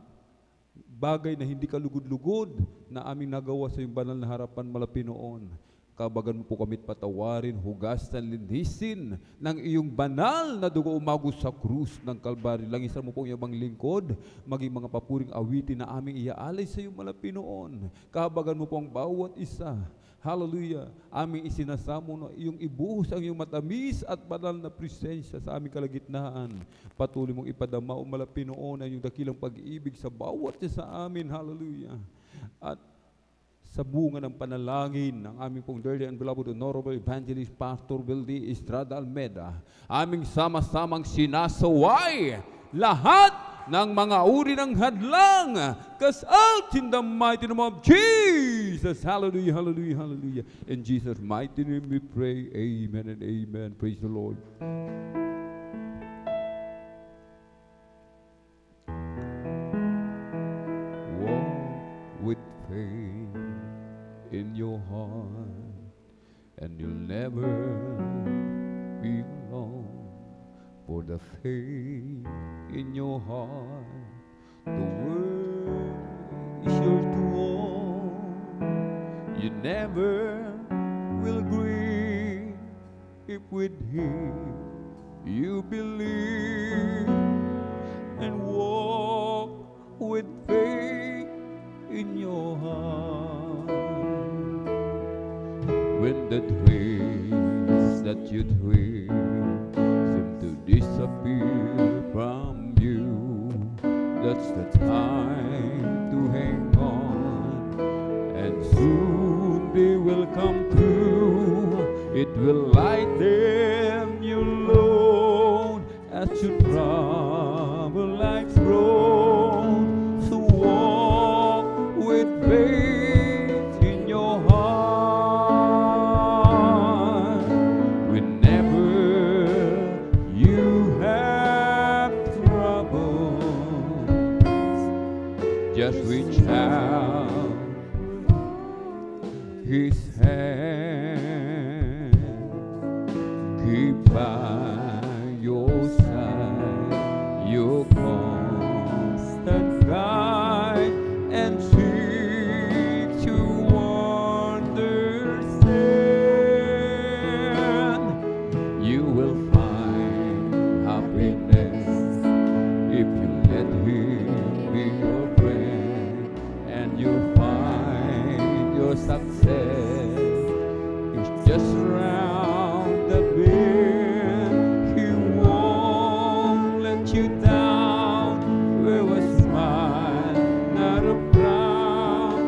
S2: bagay na hindi kalugod-lugod na aming nagawa sa iyong banal na harapan Panginoon. Kabagan mo po kami't patawarin, hugasan, linisin ng iyong banal na dugo umagos sa krus ng Kalbaryo. Langisan mo po ang iyong lingkod, maging mga papuring awitin na aming iaalay sa iyong Panginoon. Kabagan mo po ang bawat isa. Hallelujah. Aming isinasamo na iyong ibuhos ang iyong matamis at banal na presensya sa aming kalagitnaan. Patuloy mong ipadama o Panginoon ang iyong dakilang pag-ibig sa bawat isa sa amin. Hallelujah. At sa bunga ng panalangin ng aming pong dearly and beloved Honorable Evangelist Pastor Wildy Estrada Almeda, aming sama-samang sinasaway lahat ng mga uri ng hadlang kasalt in the mighty name of Jesus. Hallelujah, hallelujah, hallelujah. In Jesus' mighty name we pray. Amen and amen. Praise the Lord. Walk with faith in your heart, and you'll never be alone. For the faith in your heart, the word is yours to own. You never will grieve if with Him you believe and walk with faith in your heart. When the dreams that you dream to disappear from you, that's the time to hang on, and soon they will come through. It will lighten your load as you travel life's road. So walk with faith in your heart. Whenever you have trouble, just reach out His hand, keep by your side, your constant guide, and seek to understand. You will find happiness if you let Him be your friend, and you'll find your success is just around the bend. He won't let you down. With a smile, not a frown.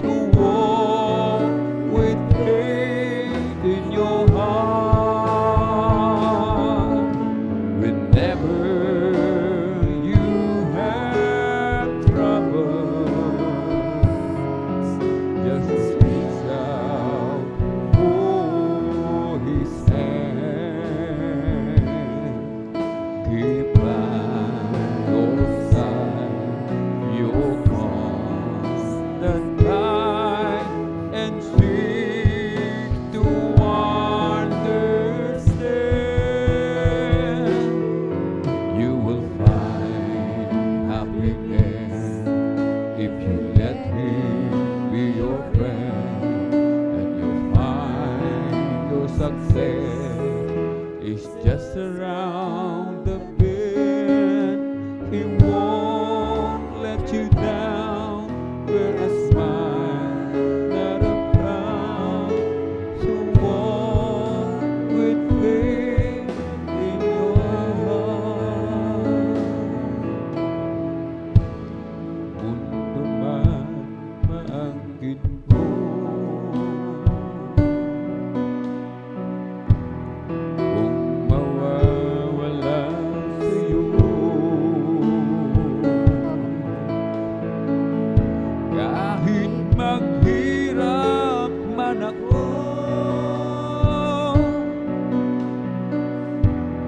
S2: So walk with faith in your heart. Whenever you have trouble, just reach out for His hand. Keep by your side. is just around the bend. He won't let you down. Wear a smile, not a frown. So walk with faith in your heart. Mundo man maangkin ko, kung mawawala sa'yo, kahit maghirap man ako,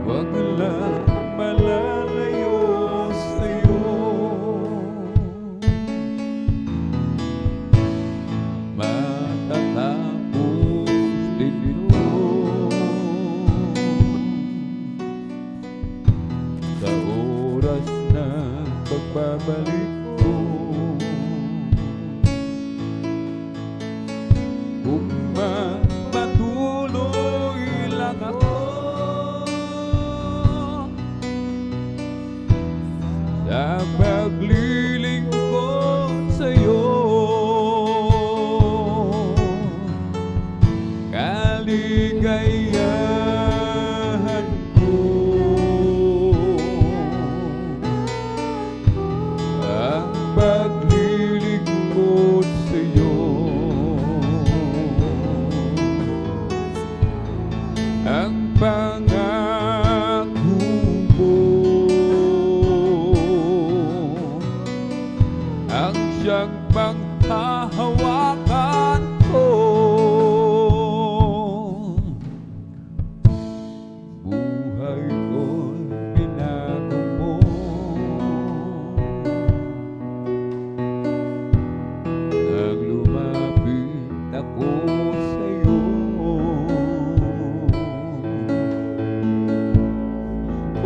S2: wag lang malalayo sa'yo. Matatapos din ito sa oras ng pagbabalik ko. Kung magpatuloy lang ako sa paglilingkod sa'yo, kaligayahan ko ang paglilingkod sa'yo. Ang pangako mo ang siyang panghahawakan ko. Buhay ko'y binago mo, nang lumapit ako sa'yo.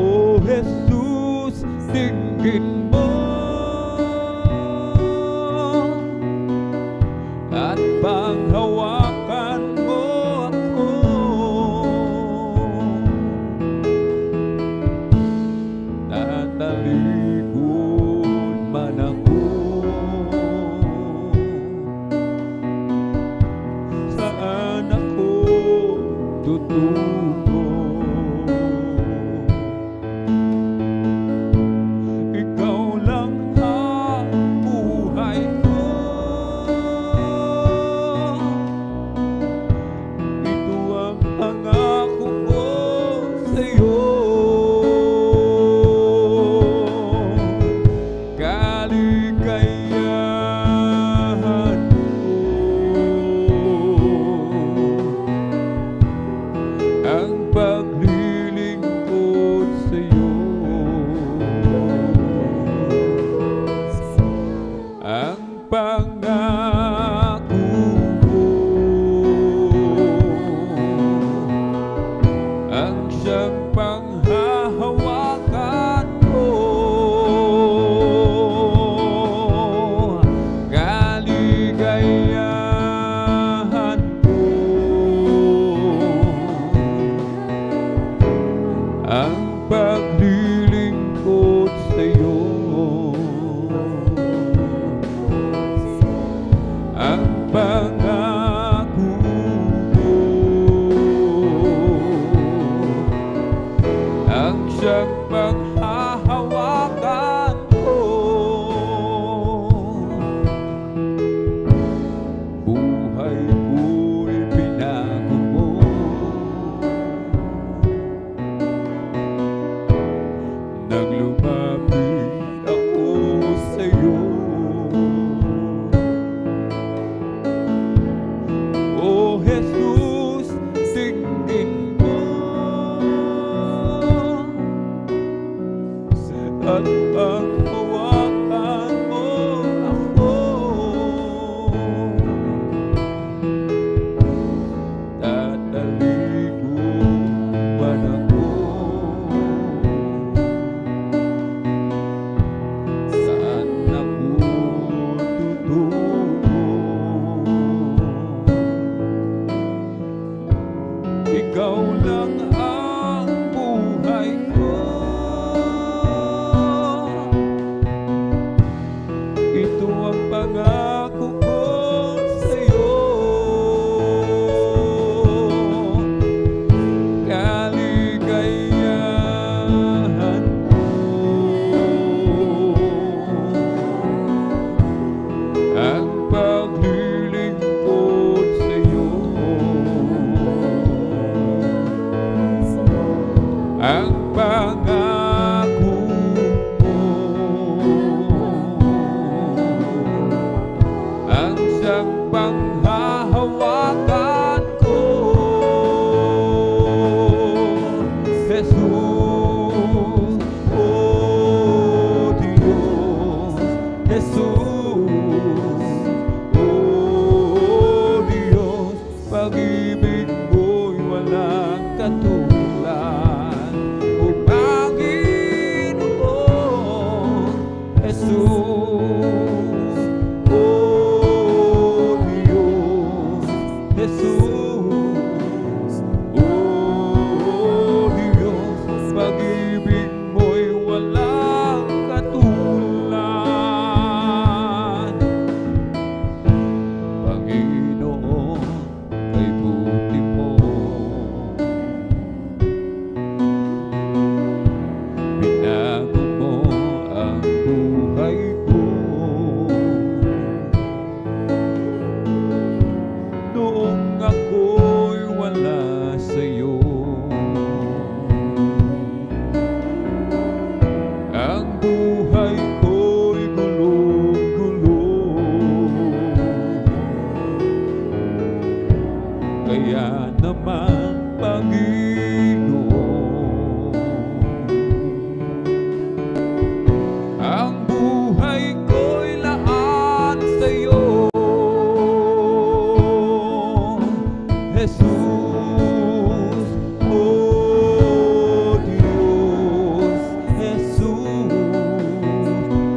S2: O Jesus, dinggin mo at panghawakan mo ako. Tatalikod man ako, saan ako tutungo? Ikaw lang ang buhay ko. Ito ang pangako ko sa'yo. Kaligayahan ko ang paglilingkod sa'yo. Ang pangako mo ang siyang panghahawakan ko. Kaligayahan ko ang paglilingkod sa'yo. Ang pangako mo ang pangako mo, ang siyang panghahawakan ko. Jesus, oh Diyos, Jesus, oh Diyos, pag-ibig mo'y walang katulad. O Panginoon, Jesus, oh Diyos, Jesus, oh Diyos, pag-ibig mo'y walang katulad. Panginoon, kay buti mo, binago mo ang buhay ko. Noong ako'y wala sa'yo, ang buhay ko'y gulong-gulo. Kaya naman, Panginoon, ang buhay ko'y laan sa'yo. Jesus, oh Diyos, Jesus,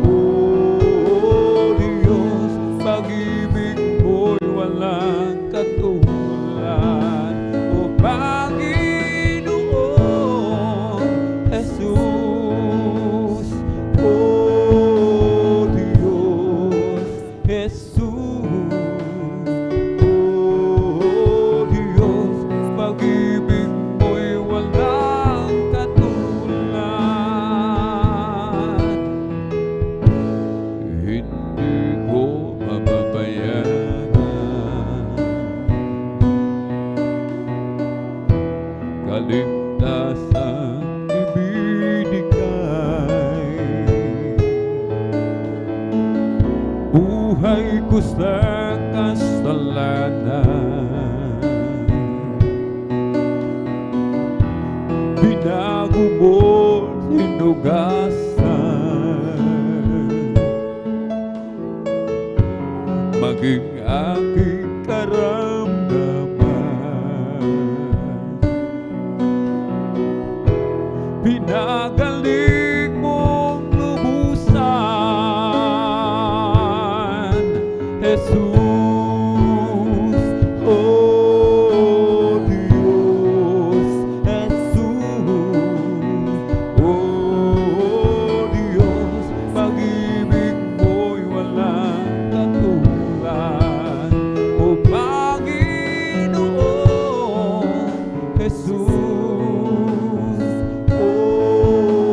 S2: oh Diyos, pag-ibig mo'y walang katulad. O Panginoon, Jesus, oh Diyos, Jesus, oh Diyos, pag-ibig mo'y walang katulad. Hindi ko mababayaran kaligtasang ibinigay. Buhay ko sa kasalanan, binago mo, hinugasan, maging aking karamdaman. Pinagaling mong lubusan, Jesus, oh Diyos, Jesus, oh Diyos, pag-ibig mo'y walang katulad. O Panginoon, Jesus, oh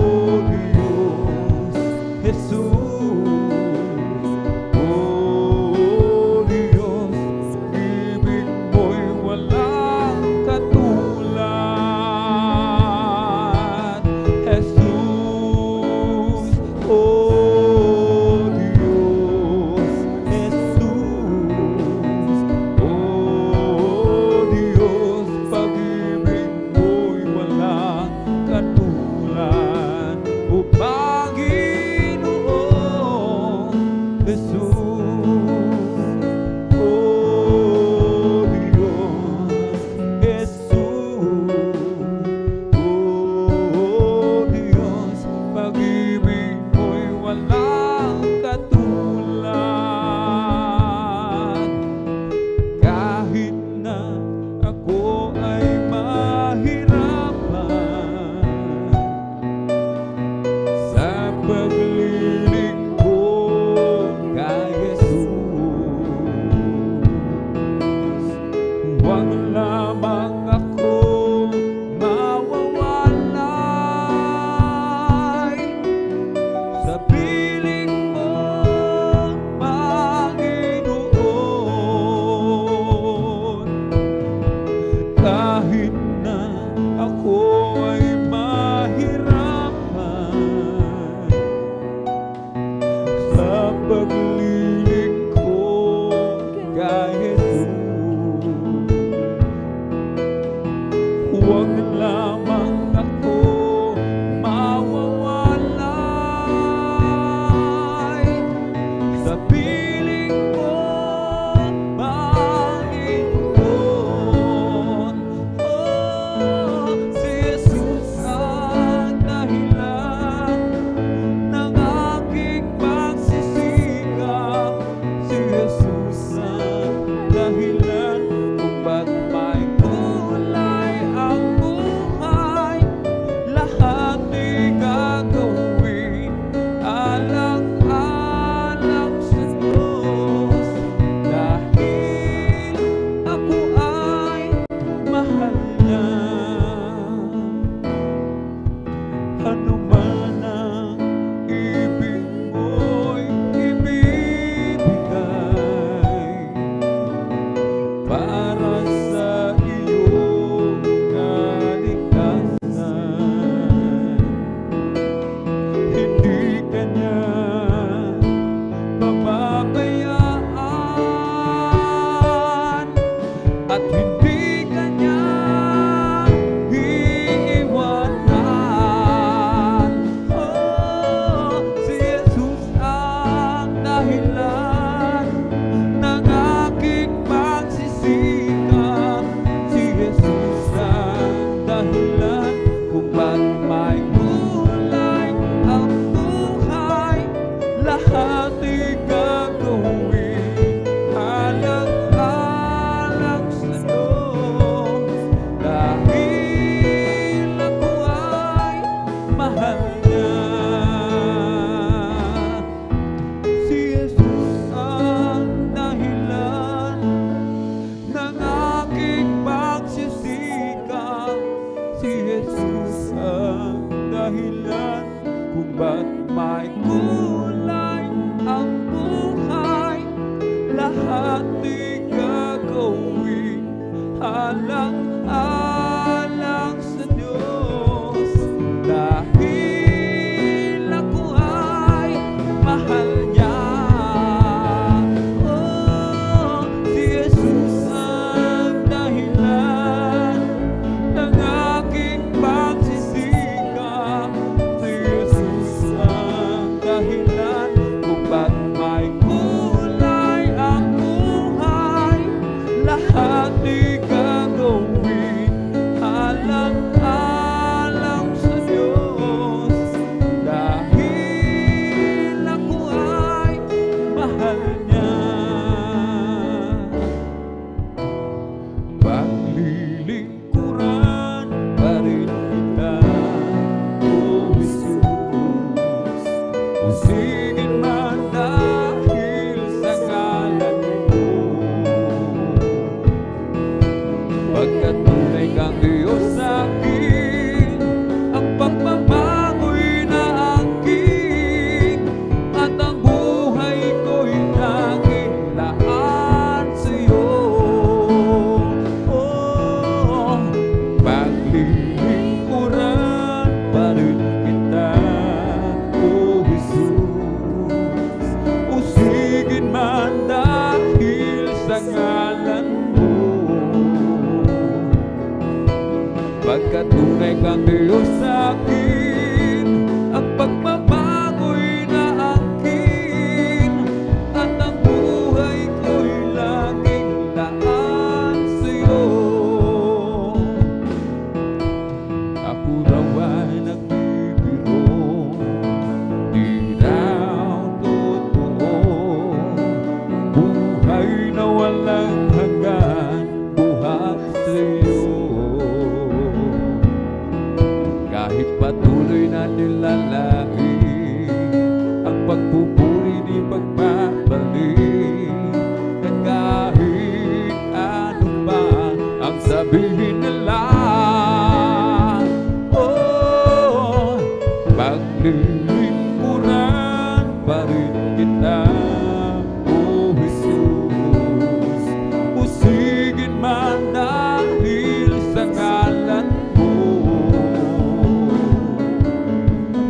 S2: dahilan kung ba't may kulay ang buhay. Lahat ay gagawin alang-alang sa'yo, dahil ako ay mahal niya. Si Jesus ang dahilan ng aking pagsisikap. Si Jesus ang dahilan kung ba't may kulay ang buhay. Lahat ay gagawin alang-alang sa Diyos, dahil ako ay mahal niya. Oh, si Jesus ang dahilan ng aking pagsisikap. Si Jesus ang dahilan kung ba't may kulay ang buhay. Lahat ay gagawin alang-alang sa Diyos, dahil ako ay mahal niya. Paglilingkuran pa rin kita, O Jesus. Pusigin man dahil sa ngalan mo, pagkat tunay kang Diyos sa akin, ang pagbabago'y naangkin, at ang buhay ko'y naging laan sa'yo. Oh, paglilingkuran pa rin kita, O Jesus. Usigin man dahil sa ngalan mo, pagkat tunay kang Diyos sa akin, ang pagbabago'y naangkin, at ang buhay ko'y laging laan sa'yo. Ako daw ay nagbibiro, di raw totoo, buhay na walang hanggan, buhat sa'yo. Kahit patuloy na nilalain ang pagpupuri di pagpapalik, at kahit ano pa ang sabihin nila, oh, paglilingkuran pa rin kita, O Jesus. Usigin man dahil sa ngalan mo,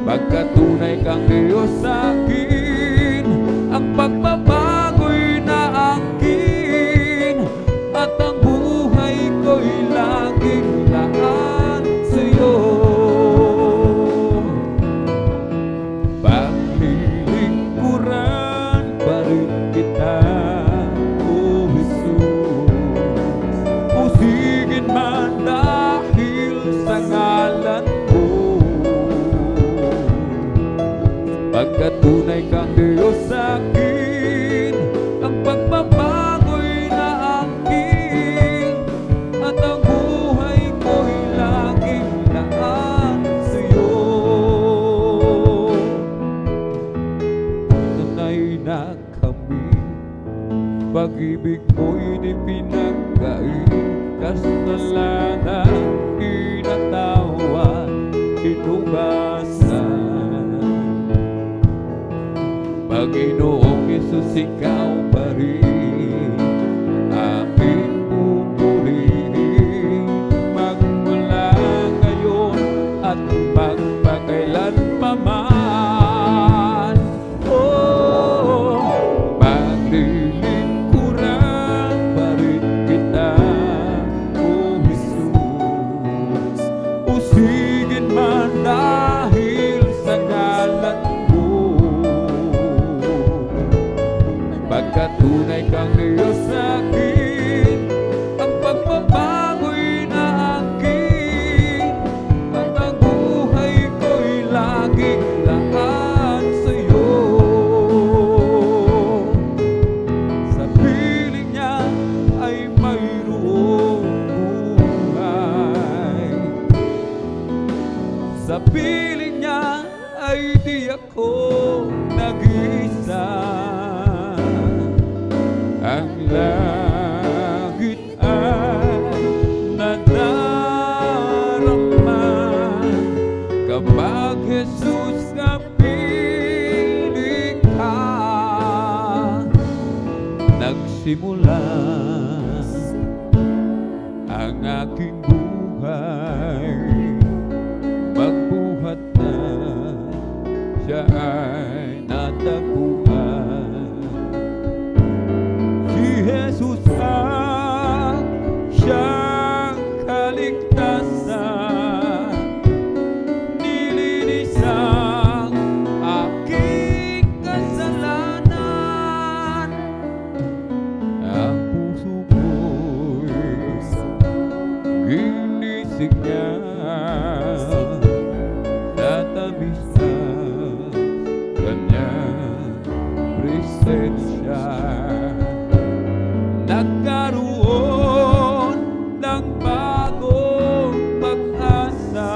S2: pagkat tunay kang Diyos sa akin, ang pagbabago'y naangkin, at ang buhay ko'y laging laan sa'yo. Paglilingkuran pa rin kita, O Jesus. Usigin man dahil sa ngalan mo, pagkat tunay kang Diyos sa akin, ang pagbabago'y naangkin, at ang buhay ko'y laging laan sa'yo. Sanay na kami, pag-ibig mo'y di pinagkait, kasalanan inatawan, inubasan. Panginoong Yesus, ikaw pa rin aming pupurihin, magmula ngayon at magpakailanpaman. Oh, paglilingkuran pa rin kita, O Jesus. Usigin man dahil sa ngalan mo, pagkat tunay kang Diyos sa akin, ang pagbabago'y naangkin, Sa piling niya ay di ako nag-iisa. Ang langit ay nadarama kapag Jesus kapiling ka. Nagsimula ang aking buhay, magbuhat na siya ay natagpuan. Si Jesus ang siyang kaligtasan, nilinis ang aking kasalanan. Ang puso ko'y ginising niya sa tamis na kanyang presensya. Nagkaroon ng bagong pag-asa,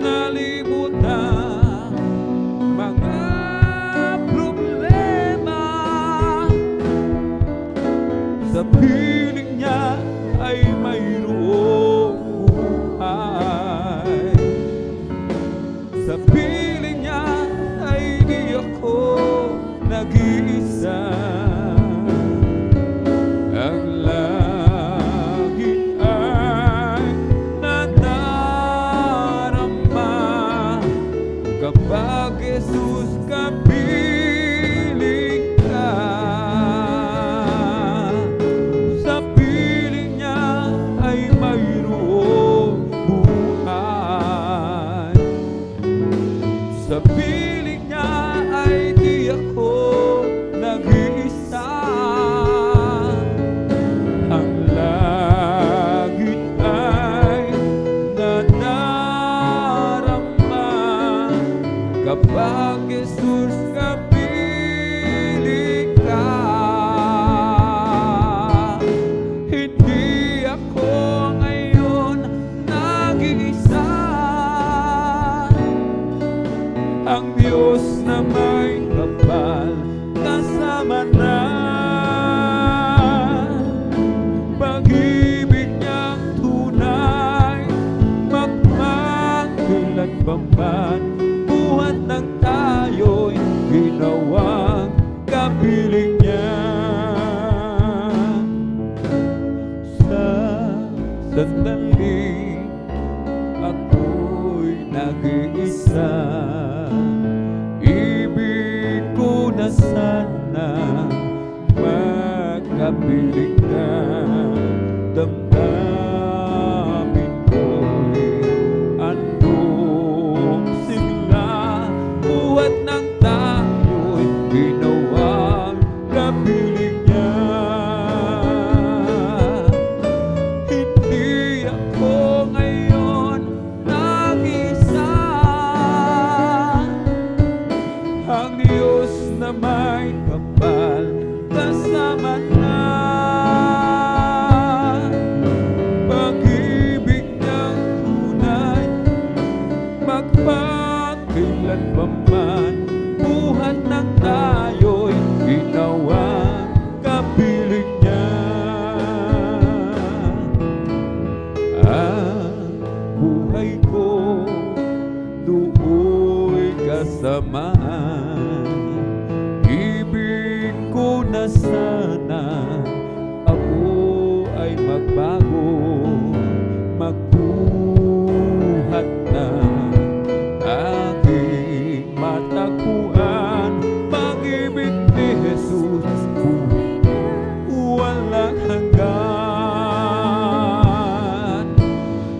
S2: nalimutan mga problema. Sa piling niya ay mayroong buhay. Sa piling niya ay di ako nag-iisa. Ang langit ay nadarama kapag Jesus kapiling ka. Sa piling niya ay mayroong buhay. Sa piling niya ay di ako nag-iisa. Ang langit ay nadarama kapag Jesus kapiling ka. Hindi ako ngayon nag-iisa. Ang Diyos na may kapal kasama na. Pag-ibig niyang tunay magpakailanman, buhat ng tayo'y ginawang kapiling niya. Sa sandali ako'y nag-iisa. Ibig ko na sana magkapiling ka. Damdamin ko'y andong sigla, buhat ng tayo'y ginawang kapiling niya. Hindi ako ngayon nag-isa. Ang Diyos na may kapal kasama na. Pag-ibig niyang tunay magpakailanman, buhat ng tayo'y ginawang kapiling niya. Ang buhay ko do'y kasamaan. Ibig ko na sana ako ay magbago, magbuhat na aking matagpuan. Pag-ibig ni Jesus walang hanggan.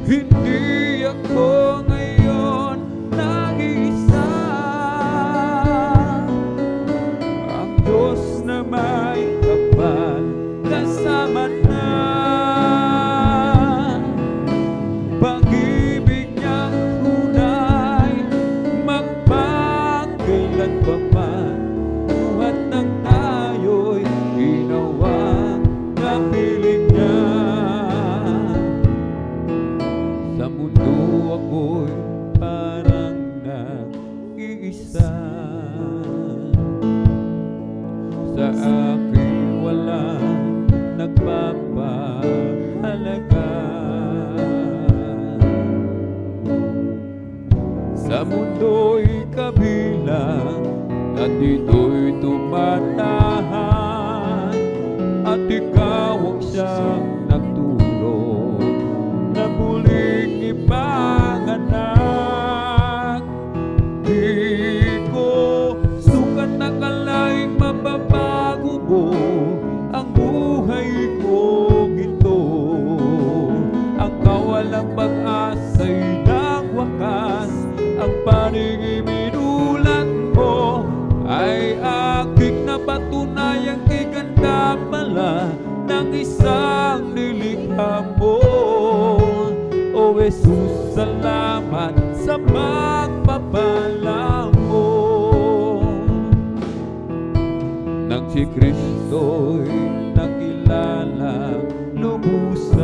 S2: Hindi ako ngayon nag-iisa. Ang Diyos na may kapal kasama na. Pag-ibig niyang tunay magpakailanman, buhat ng tayo'y ginawang kapiling niya. Sa mundo ako sa mundo'y kabilang at dito'y tumatahan, at ikaw ang siyang nagturo na muling ipanganak. Di ko sukat akalaing mababago mo ang buhay kong ito. Ang kawalang pag-asa'y ng wakas, ang panig iminulat mo ay aking napatunayang iganda pala ng isang nilikha mo. O Jesus, salamat sa pagpapala mo. Nang si Kristo'y nakilala lubusan,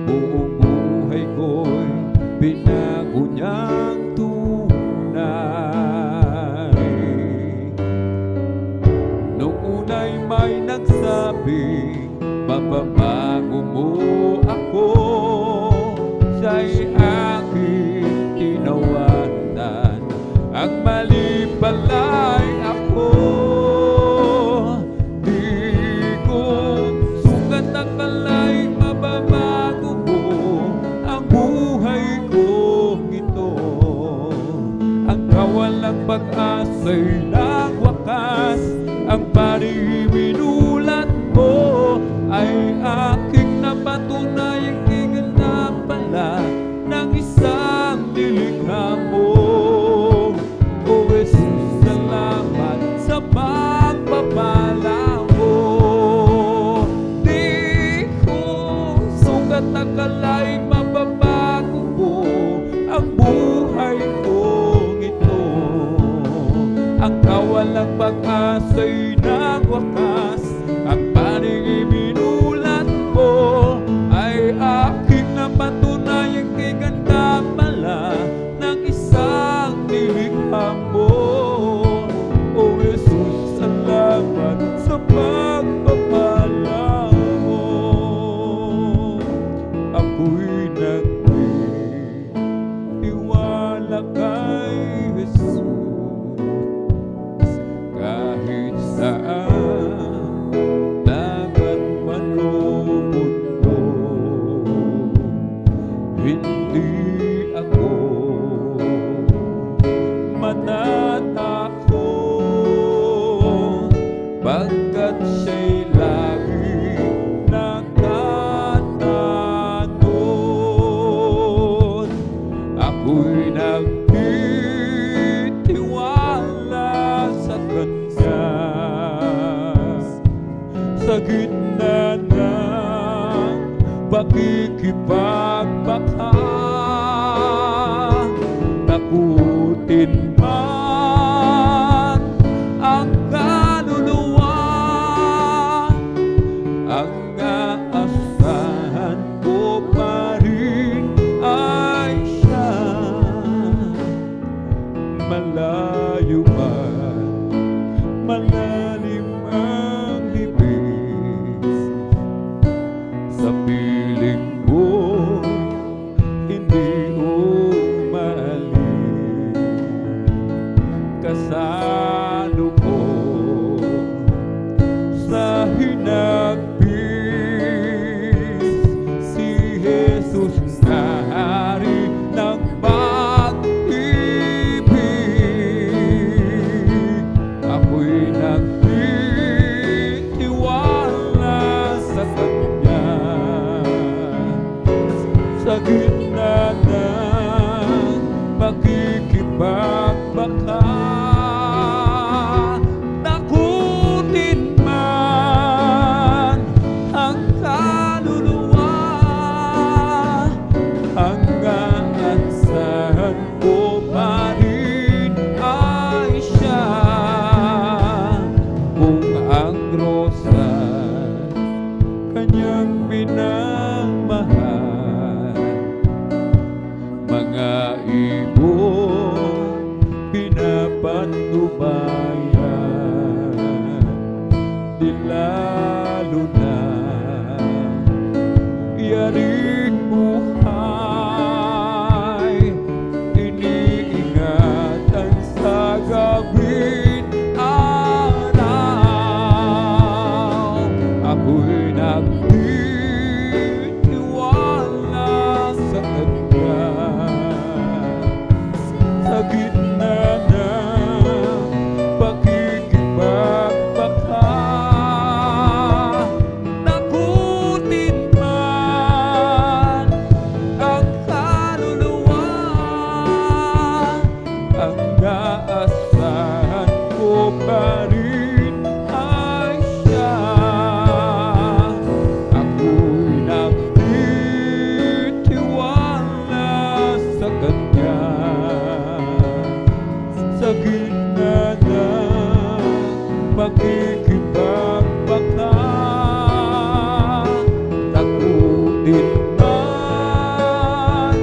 S2: buong buhay ko'y binago niyang tunay. Noong una'y may nagsabing mababago mo ako, siya'y aking tinawanan, ang mali pala'y ako. Di ko sukat akalaing mababago mo ang buhay kong ito. Ang kawalang pag-asa'y ng wakas, ang panig minulat mo ay aking napatunayang iganda pala ng isang nilikha mo. O Jesus, salamat sa pagpapala mo. Di ko sukat akalaing mababago mo ang buhay kong ito. Ang kawalang pag-asa'y ng wakas, ang panig iminulat mo ay aking napatunayang iganda pala ng isang nilikha mo. O Jesus, salamat sa pagpapala mo. Ako'y nagtitiwala kay Jesus kahit saan dagat man o mundo. Hindi ako matatakot, pagkat siya'y laging nakatanod. Ako'y nagtitiwala sa Kanya sa gitna ng pakikipagbaka. Takutin man ang kaluluwa, ang aasahan ko pa rin ay siya. Malayo man, malalim ang libis, sa piling mo hindi umalis. Kasalo ko sa hinagpis si Jesus na hari ng pag-ibig. Ako'y nagtitiwala sa Kanya sa gitna ng pakikipagbaka. Takutin man ang kaluluwa, ang aasahan ko pa rin ay siya. Kung ang rosas Kanyang minamahal, mga ibon pinapatubayan, di lalo na yaring buhay din man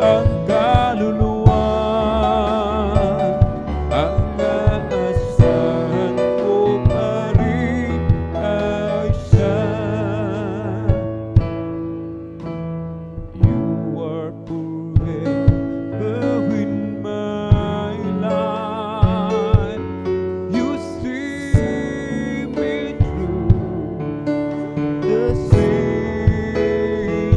S2: ang kaluluwa. Ang aasahan ko pa rin ay siya. You are forever in my life. You see me through the seasons.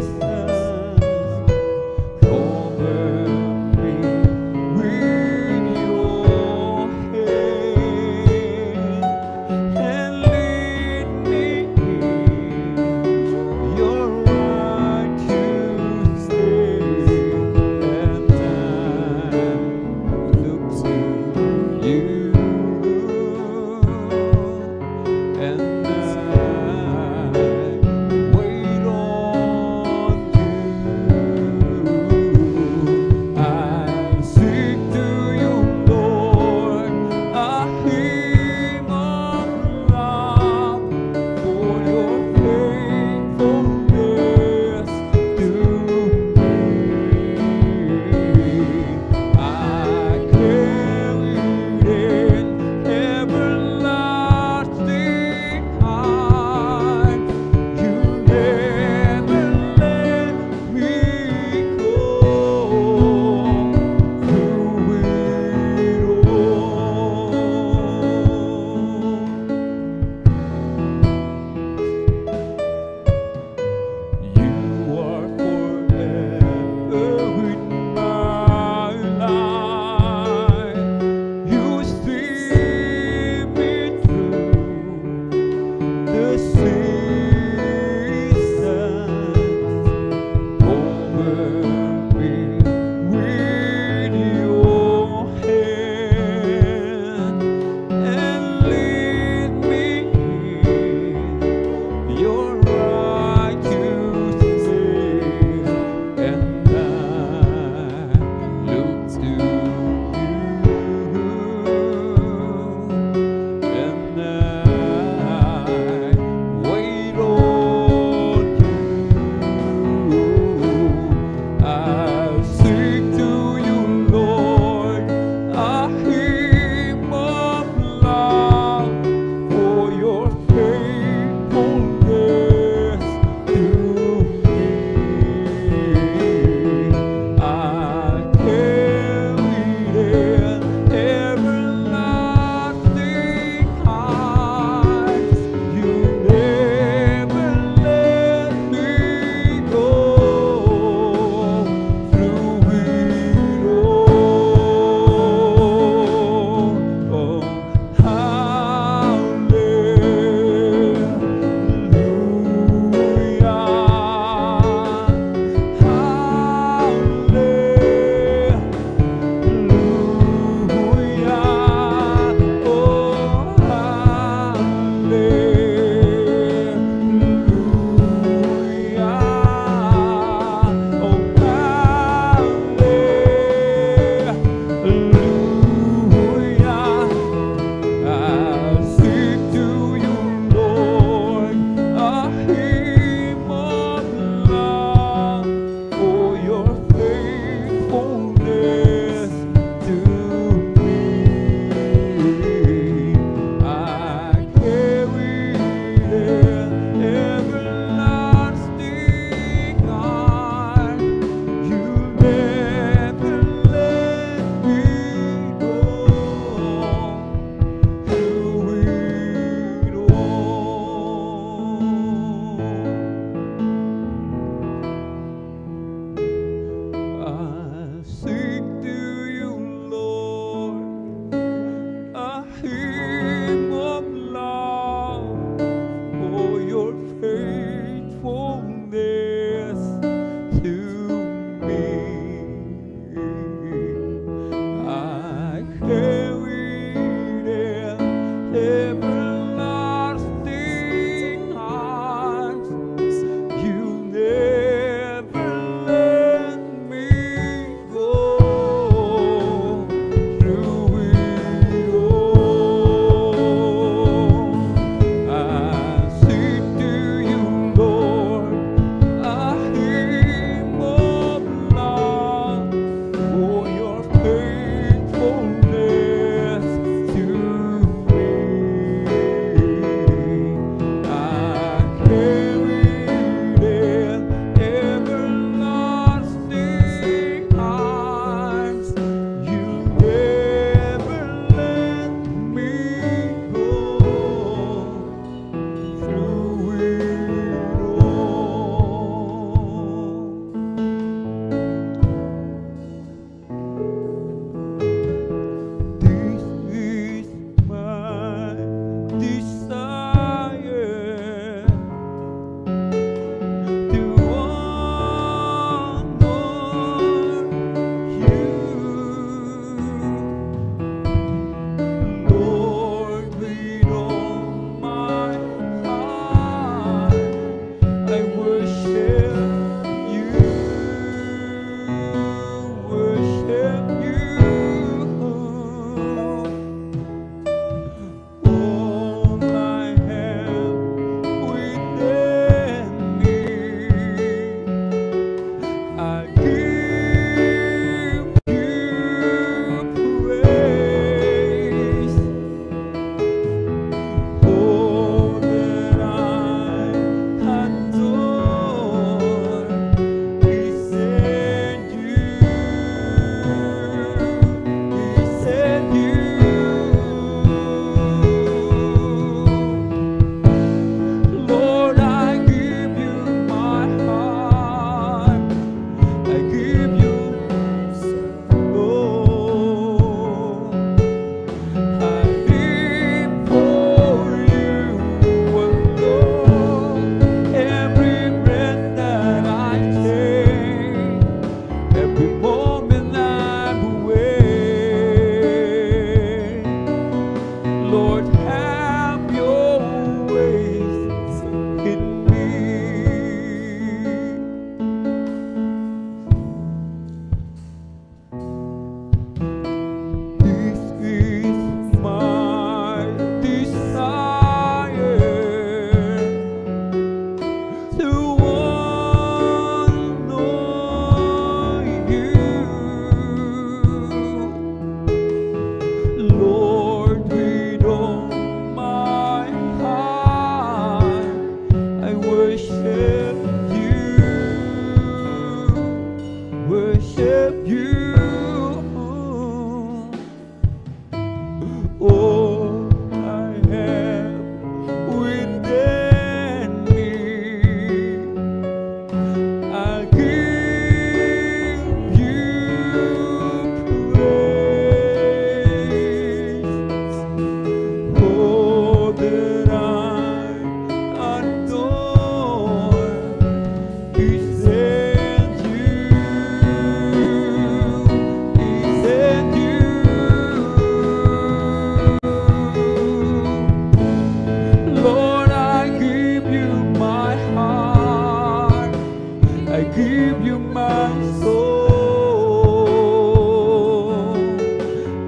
S2: I give you my soul.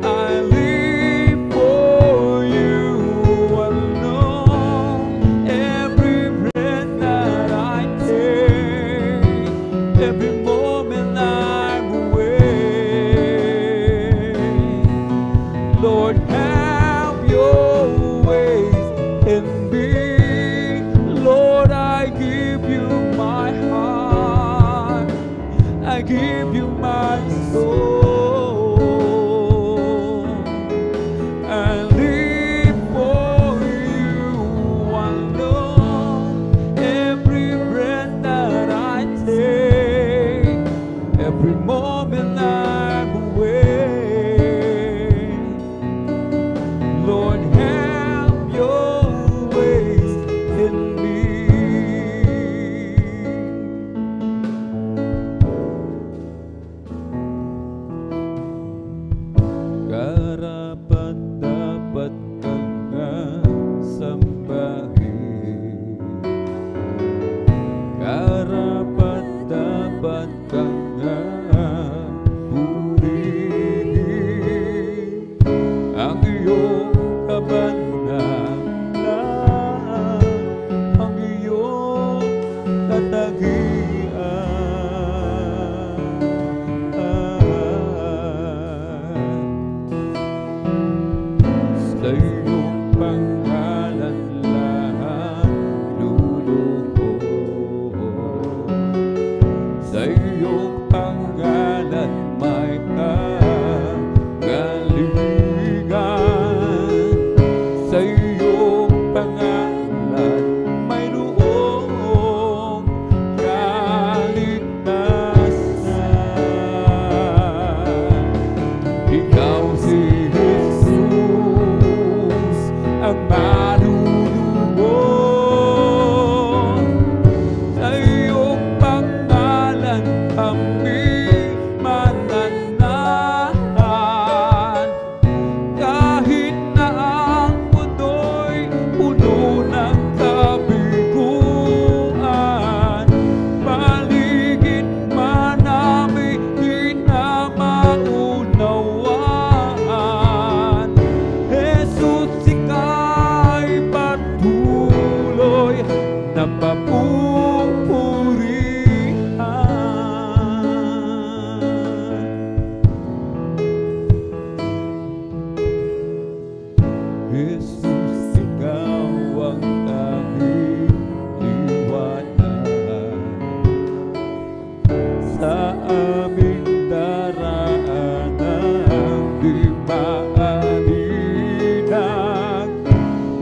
S2: I live for you alone. Every breath that I take, every moment I'm awake, Lord, have your ways in me. Lord, I give you my heart, I give you my soul. I live for you alone. Every breath that I take, every moment I'm awake, Lord, have your ways in me. Karapat-dapat kang sambahin, karapat-dapat kang purihin ang iyong kabanalan, ang iyong katagian. Sa iyong pangalan lahat luluhod, sa iyong pangalan may kagalingan, sa iyong pangalan mayroong kaligtasan. Ikaw si Jesus, ang manunubos. Sa iyong pangalan kami mananahan. Kahit na ang mundo'y puno ng kabiguan, paligid man namin di na maunawaan. Jesus, ika'y patuloy na papupurihan. Jesus, ikaw ang tanging liwanag sa aming daraanang di maaninag.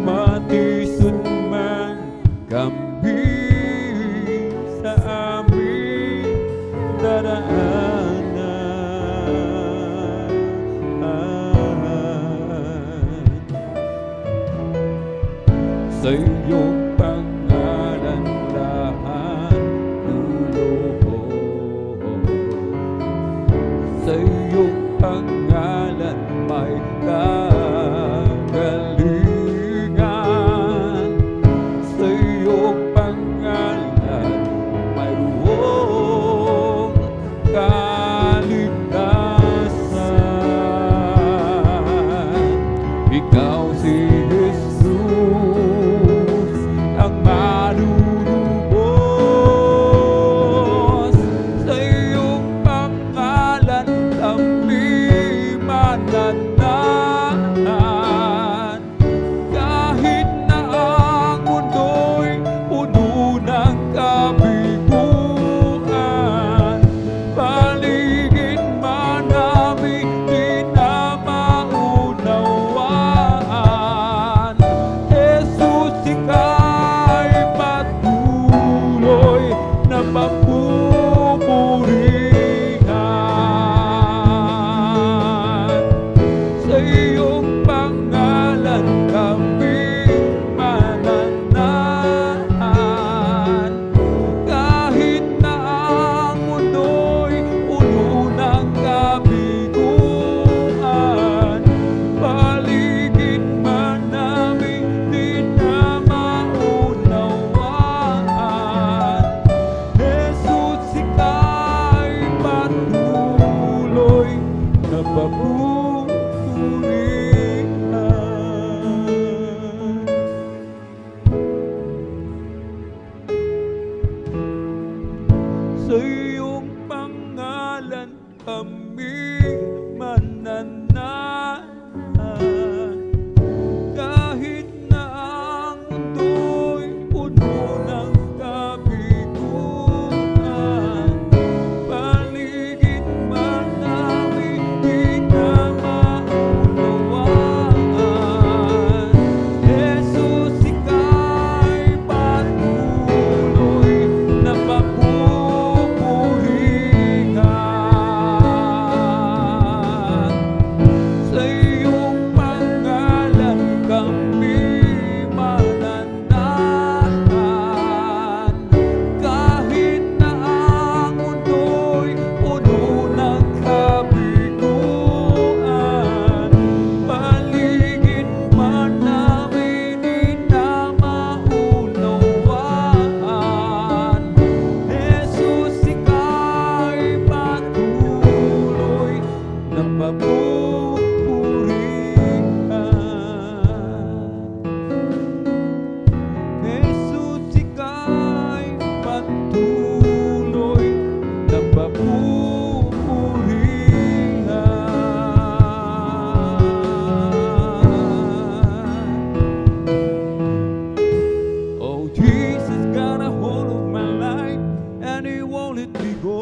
S2: Matisod man kami sa aming daraanan, sa iyong pangalan lahat luluhod, sa iyong pangalan may kagalingan, sa iyong pangalan mayroong kaligtasan. Ikaw si Jesus, ang manunubos. Sa iyong pangalan kami mananahan. Kahit na ang mundo'y puno ng kabiguan, paligid man namin di na maunawaan. Jesus, ika'y patuloy na papupurihan. Sa iyong pangalan kami mananahan. Kahit na ang mundo'y puno ng kabiguan, paligid man namin di na maunawaan. Jesus, Sa iyong pangalan kami mananahan. Kahit na ang mundo'y puno ng kabiguan, paligid man namin di na maunawaan. Jesus, ika'y patuloy na papupurihan. Sa iyong pangalan kami mananahan. Kahit na ang mundo'y puno ng kabiguan, paligid man namin di na maunawaan. Jesus, ika'y patuloy na papupurihan. Jesus, ika'y patuloy na papupurihan. Oh, Jesus got a hold of my life and He won't let me go.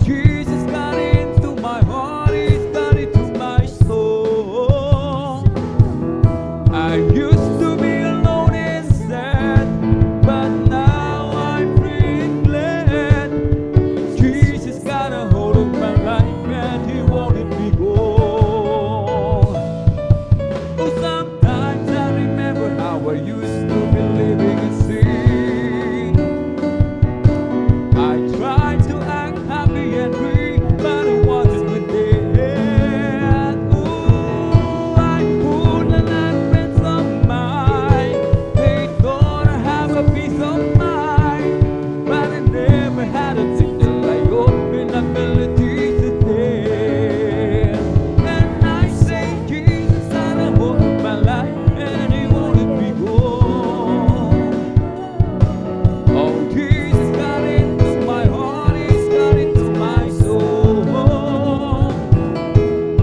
S2: Jesus got into my heart, He's got into my soul. I used to be alone and sad, but now I'm free and glad. Jesus got a hold of my life and He won't let me go. Oh, sometimes I remember how I used to be living in sin. I tried to act happy and free, but it wasn't with it. Ooh, I fooled and had friends of mine. They thought I have a peace of mind, but I never had a thing till I opened up ability to dare. And I say, Jesus, I don't hold my life, and He won't let me go. Oh, Jesus got into my heart, He's got into my soul.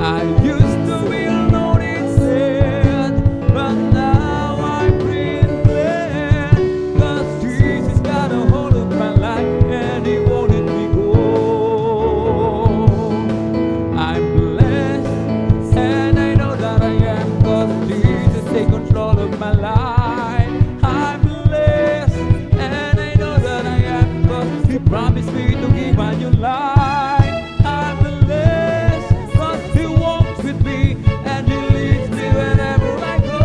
S2: I used to be alone and sad, but now I'm free and glad. 'Cause Jesus got a hold of my life and He won't let me go. I'm blessed and I know that I am, 'cause Jesus take control of my life. I'm blessed and I know that I am, 'cause He promised me to give a new life. I'm blessed 'cause He walks with me and He leads me wherever I go.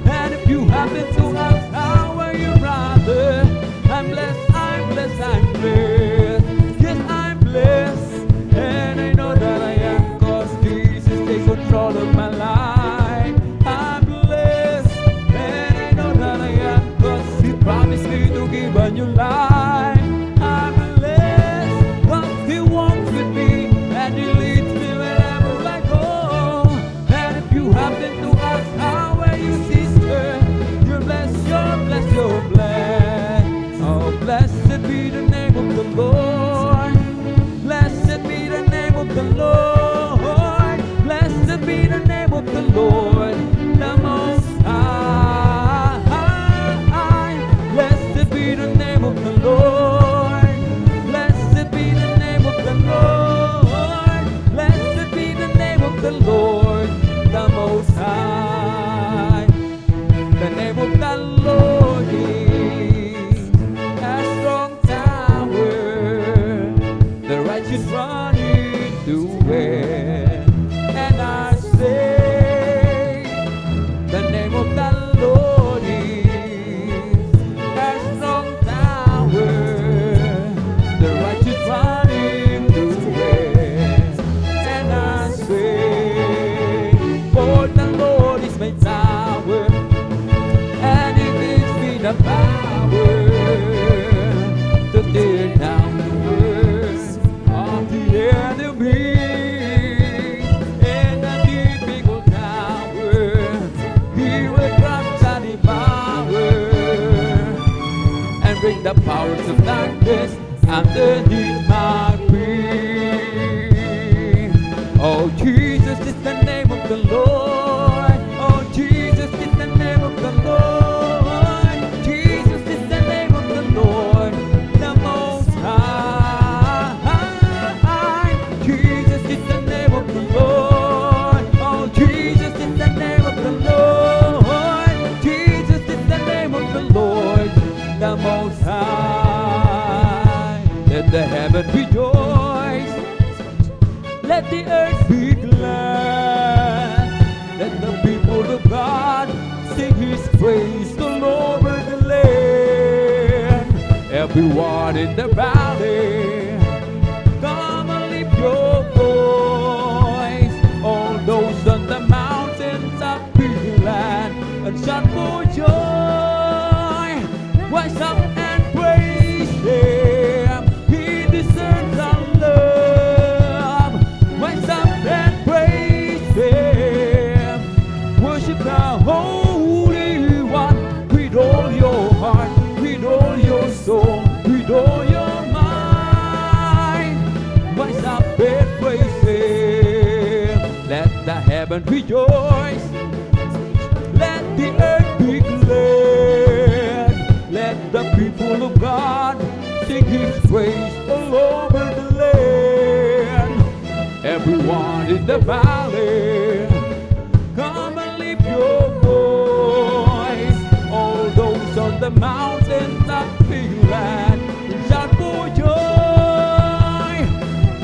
S2: And if you happen to ask how are you, brother, I'm blessed, I'm blessed, I'm blessed. Yes, I'm blessed and I know that I am, 'cause Jesus takes control of my life. I'm blessed and I know that I am, 'cause He promised me to give a new life. I'm blessed 'cause He walks with me and He leads me wherever I go. And if you happen to ask how are you, sister, you're blessed, you're blessed, you're blessed. Oh, blessed be the name of the Lord. Blessed be the name of the Lord. Blessed be the name of the Lord, the Most High. Blessed be the name of the Lord. Blessed be the name of the Lord. Blessed be the name of the Lord, the Most High. The name of the Lord is as strong break the powers of darkness underneath my feet. Oh, Jesus is the name of the Lord. Oh, Jesus is the name of the Lord. Jesus is the name of the Lord, the Most High. Jesus is the name of the Lord. Oh, Jesus is the name of the Lord. Jesus is the name of the Lord, the Most High. Let the heaven rejoice. Let the earth be glad. Let the people of God sing His praise all over the land. Everyone in the valley, come and lift your voice. All those on the mountains up, be glad and shout for joy. Rise up and praise Him. He deserves our love. Rise up and praise Him. Worship the Holy One with all your heart, with all your soul, with all your mind. Rise up and praise Him. Let the heaven rejoice. Let the earth be glad. Let the people of God sing His praise all over the land. Everyone in the valley, come and lift your voice. All those on the mountains that feel glad, shout for joy.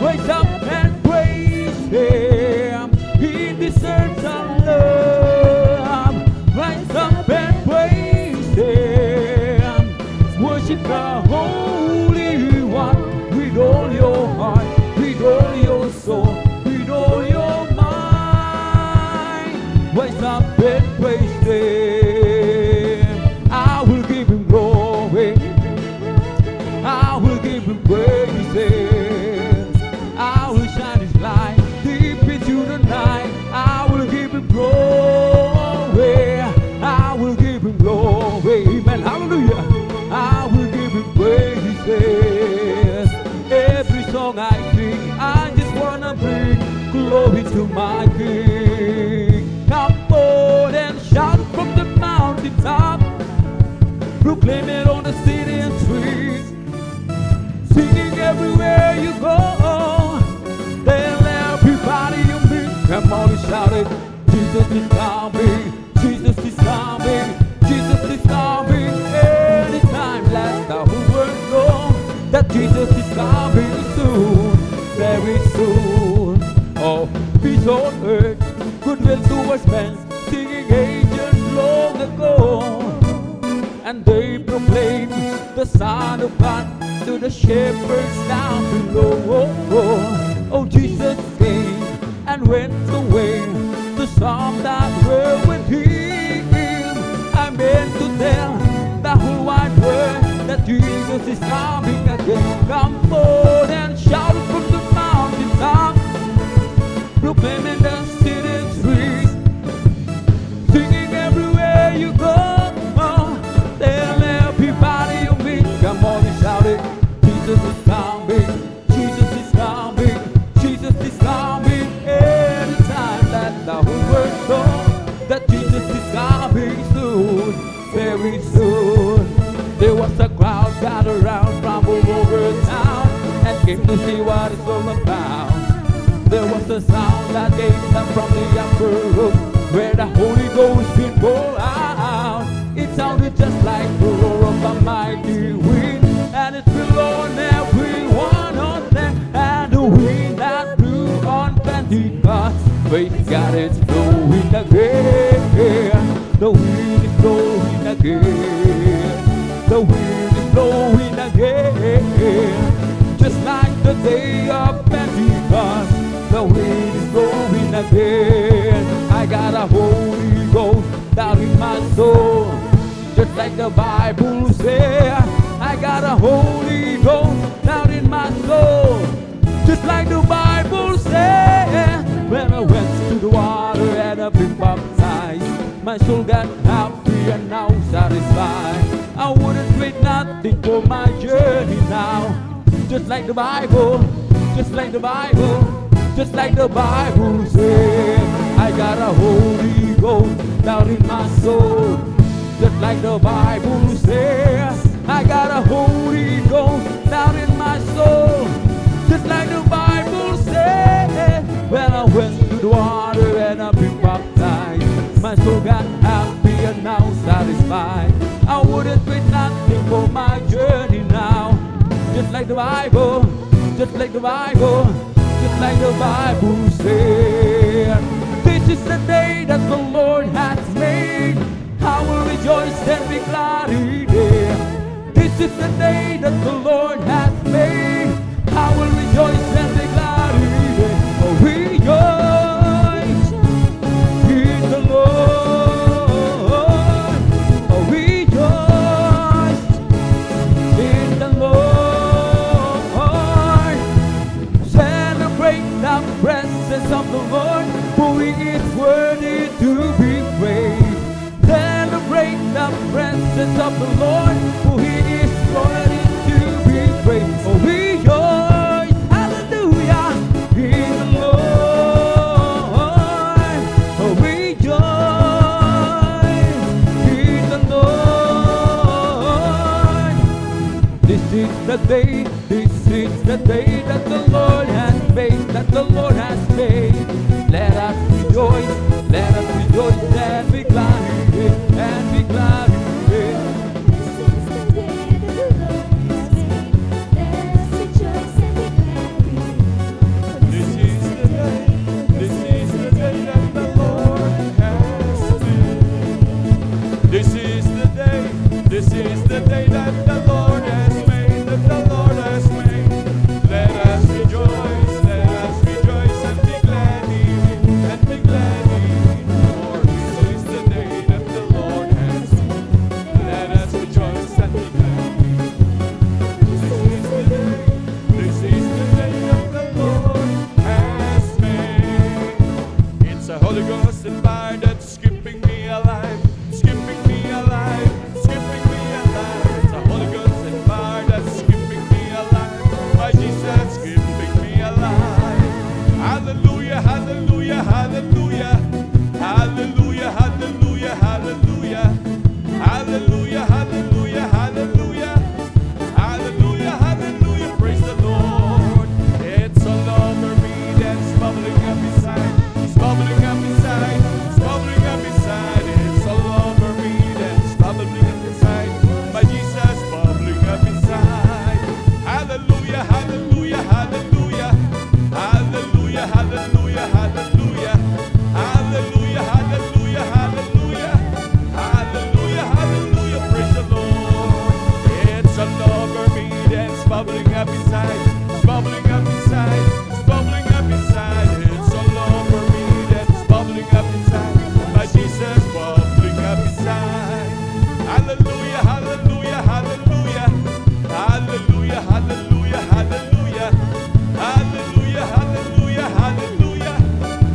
S2: Rise up and praise Him. He deserves our love. Rise up and praise Him. Worship the Holy One with all your heart, with all your soul, with all your mind. Rise up and praise Him. I will give Him glory. I will give Him praises. I will shine His light deep into the night. I will give Him glory. I will give Him glory. Amen. Hallelujah. I will give Him praises. Every song I sing, I just wanna bring glory to my King. Come on and shout from the mountaintop, proclaim it on the city and streets, singing everywhere you go. Tell everybody you meet. Come on and shout it. Jesus is coming. Jesus is coming. Jesus is coming. Anytime, let the whole world know that Jesus is coming soon, very soon. Oh, peace on earth, goodwill towards men, singing angels long ago. And they proclaim the Son of God to the shepherds down below. Oh, Jesus came and went away to some that were with Him. I meant to tell the whole wide world that Jesus is coming again. Come on and shout from the mountaintop, proclaiming the city streets, singing everywhere you go. Tell everybody you meet. Come on and shout it. Jesus is coming. Jesus is coming. Jesus is coming. Anytime, let the whole world know that Jesus is coming soon, very soon. There was a crowd gathered around from all over town and came to see what it's all about. There was a sound that came down from the upper room where the Holy Ghost been poured out. It sounded just like the roar of a mighty wind, and it blew on every one of them. And the wind that blew on Pentecost, faith got its blowing again. The wind is blowing again. The wind is blowing again. Just like the day of Pentecost, the wind is blowing again. I got a Holy Ghost down in my soul, just like the Bible says. I got a Holy Ghost down in my soul, just like the Bible says. When I went to the water and I've been baptized, my soul got happy and now satisfied. I wouldn't trade nothing starting for my journey now. Just like the Bible, just like the Bible, just like the Bible says. I got a Holy Ghost down in my soul. Just like the Bible says. I got a Holy Ghost down in my soul. Just like the Bible says. When I went to the water and I've been baptized, my soul got happy and now satisfied. I wouldn't wait nothing for my journey now. Just like the Bible, just like the Bible, just like the Bible said. This is the day that the Lord has made. I will rejoice and be glad in it. This is the day that the Lord has made. I will rejoice and be glad in it. Oh, rejoice in the Lord. Oh, rejoice in the Lord. Celebrate the presence of the Lord, for He is worthy to be praised. Celebrate the presence of the Lord, for He is worthy to be praised. Oh, rejoice, hallelujah, in the Lord. Oh, rejoice in the Lord. This is the day that the Lord has made, that the Lord has made. Let us rejoice and be glad in it, and be glad in it.
S3: This is the day that the Lord has made. This is the day that the Lord has made, that the Lord has made. Let us rejoice and be glad in it, and be glad in it. For this is the day that the Lord has made. Let us rejoice and be glad in it. This is the day that the Lord has made. It's a Holy Ghost and fire that's keeping me alive, keeping me alive, keeping me alive. It's a Holy Ghost and fire that's keeping me alive. My Jesus keeping me alive. Hallelujah, hallelujah, hallelujah, hallelujah, hallelujah, hallelujah, hallelujah, hallelujah, hallelujah, hallelujah, hallelujah. Praise the Lord. It's all over me that's bubbling up inside. It's bubbling up inside. It's bubbling up inside. It's all over me that's bubbling up inside. My Jesus bubbling up inside. Hallelujah, hallelujah, hallelujah, hallelujah, hallelujah, hallelujah, hallelujah, hallelujah, hallelujah, hallelujah, hallelujah. Praise the Lord. It's all over me that's bubbling up inside. It's bubbling up inside. It's bubbling up inside. It's all over me that's bubbling up inside. My Jesus bubbling up inside. Hallelujah, hallelujah, hallelujah, hallelujah, hallelujah, hallelujah, hallelujah, hallelujah, hallelujah,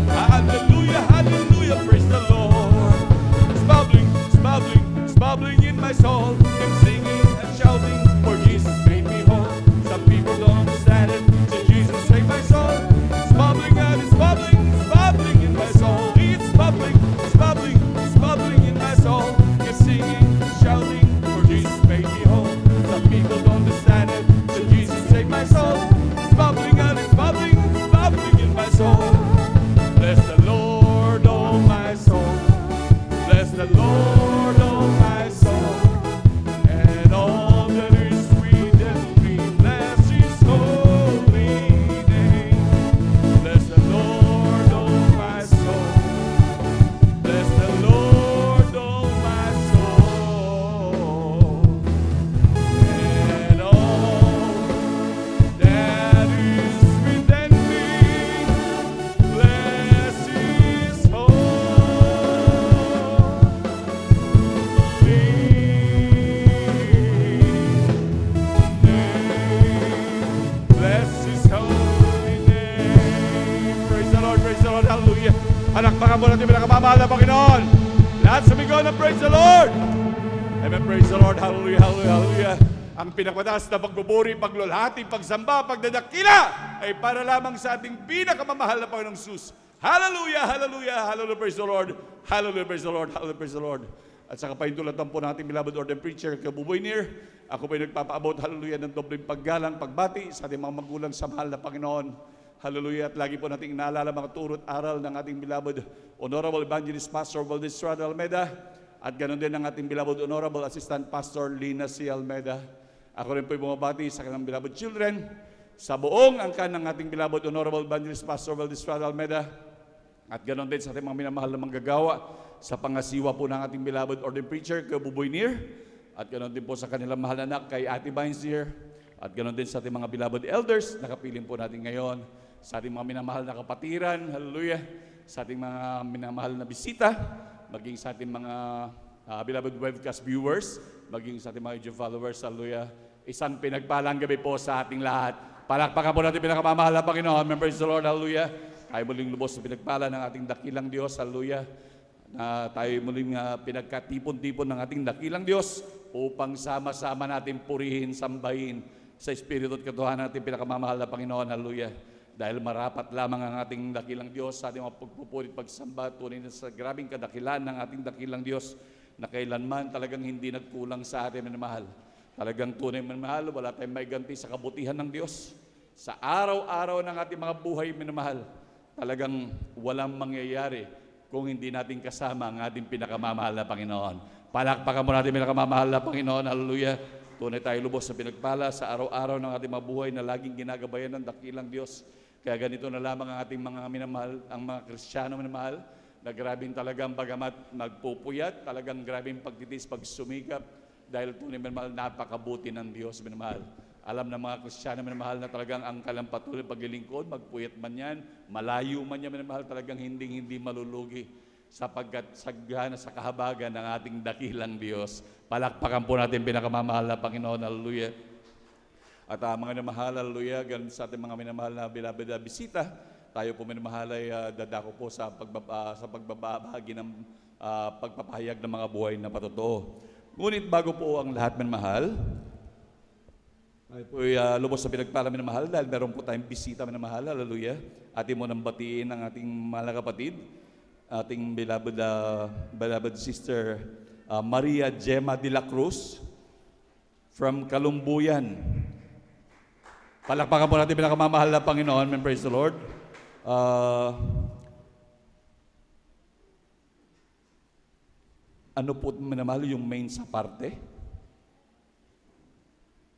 S3: hallelujah, hallelujah. Praise the Lord. It's bubbling, it's bubbling, it's bubbling in my soul. I'm singing and shouting, for Jesus made me whole. Some people don't understand it. So Jesus saved my soul. It's bubbling and it's bubbling in my soul. It's bubbling, it's bubbling, it's bubbling in my soul. I'm singing and shouting, for Jesus made me whole. Some people don't understand it. So Jesus saved my soul. It's bubbling and it's bubbling in my soul. Bless the Lord, oh my soul. Bless the Lord, oh my soul. And all that is within me, bless His holy name. Bless the Lord, oh my soul. Bless the Lord, oh my soul. And all that is within me, bless His bless His holy name. Praise the Lord, hallelujah. Palakpakan mo natin pinakamamahal na Panginoon. Lahat sabi ko na praise the Lord. Amen, praise the Lord, hallelujah, hallelujah, hallelujah. Ang pinakmataas na pagbuburi, paglulhati, pagsamba, pagdadakila ay para lamang sa ating pinakamamahal na Panginoong Jesus. Hallelujah, hallelujah, hallelujah, praise the Lord. Hallelujah, praise the Lord, hallelujah, praise the Lord. At sa kapahintulatan po natin, beloved ordained preacher, Kabuboy Near, ako po ay nagpapaabot, hallelujah, ng dobleng paggalang, pagbati sa ating mga magulang sa mahal na Panginoon. Hallelujah, at lagi po nating inaalala mga turot aral ng ating beloved Honorable Evangelist Pastor Valdez Estrada Almeida, at ganoon din ang ating beloved Honorable Assistant Pastor Lina C. Almeida. Ako rin po ay bumabati sa kanilang beloved children, sa buong angkan ng ating beloved Honorable Evangelist Pastor Valdez Estrada Almeida, at ganoon din sa ating mga minamahal na manggagawa sa pangasiwa po ng ating beloved ordained preacher, Kabuboy Near, at ganoon din po sa kanilang mahal na anak kay Ate Vines Near, at ganoon din sa ating mga beloved elders na kapiling po natin ngayon, sa ating mga minamahal na kapatiran, hallelujah, sa ating mga minamahal na bisita, maging sa ating mga beloved webcast viewers, maging sa ating mga YouTube followers, hallelujah. Isang pinagpalang gabi po sa ating lahat. Palakpakan po natin pinakamamahal na Panginoon. Praise the Lord, hallelujah. Tayo muling lubos sa pinagpala ng ating dakilang Diyos, hallelujah. Na tayo muling pinagkatipon-tipon ng ating dakilang Diyos upang sama-sama natin purihin, sambahin sa Espiritu at katotohanan natin pinakamamahal na Panginoon, hallelujah. Dahil marapat lamang ang ating dakilang Diyos sa ating mga pagpupuri at pagsamba, tunay na sa grabing kadakilan ng ating dakilang Diyos na kailanman talagang hindi nagkulang sa atin, minamahal. Talagang tunay, minamahal, wala tayong maiganti sa kabutihan ng Diyos. Sa araw-araw ng ating mga buhay, minamahal, talagang walang mangyayari kung hindi natin kasama ang ating pinakamamahal na Panginoon. Palakpakan mo natin pinakamamahal na Panginoon, hallelujah. Tunay tayo lubos sa pinagpala sa araw-araw ng ating mga buhay na laging ginagabayan ng dakilang Diyos. Kaya ganito na lamang ang ating mga minamahal, ang mga Kristiyano minamahal, na grabing talagang bagamat magpupuyat, talagang grabing pagtitis, pagsumikap, dahil tunay minamahal, napakabuti ng Diyos minamahal. Alam ng mga Kristiyano minamahal na talagang ang kalampatuloy paglilingkod, magpuyat man yan, malayo man yan minamahal, talagang hindi malulugi sapagkat sagana sa kahabagan ng ating dakilang Diyos. Palakpakan po natin pinakamamahal na Panginoon, hallelujah. At mga minamahal, hallelujah, ganun sa ating mga minamahal na beloved na bisita, tayo po minamahal ay dadako po sa pagbabahagi ng pagpapahayag ng mga buhay na patotoo. Ngunit bago po ang lahat minamahal, ay po lubos sa pinagpala minamahal dahil meron po tayong bisita minamahal, hallelujah. Atin mo nang batiin ang ating mahal na kapatid, ating beloved sister Maria Gemma de la Cruz from Kalumbuyan. Palakpakan po natin pinakamamahal na Panginoon. Praise the Lord. Ano po minamahal yung main sa parte?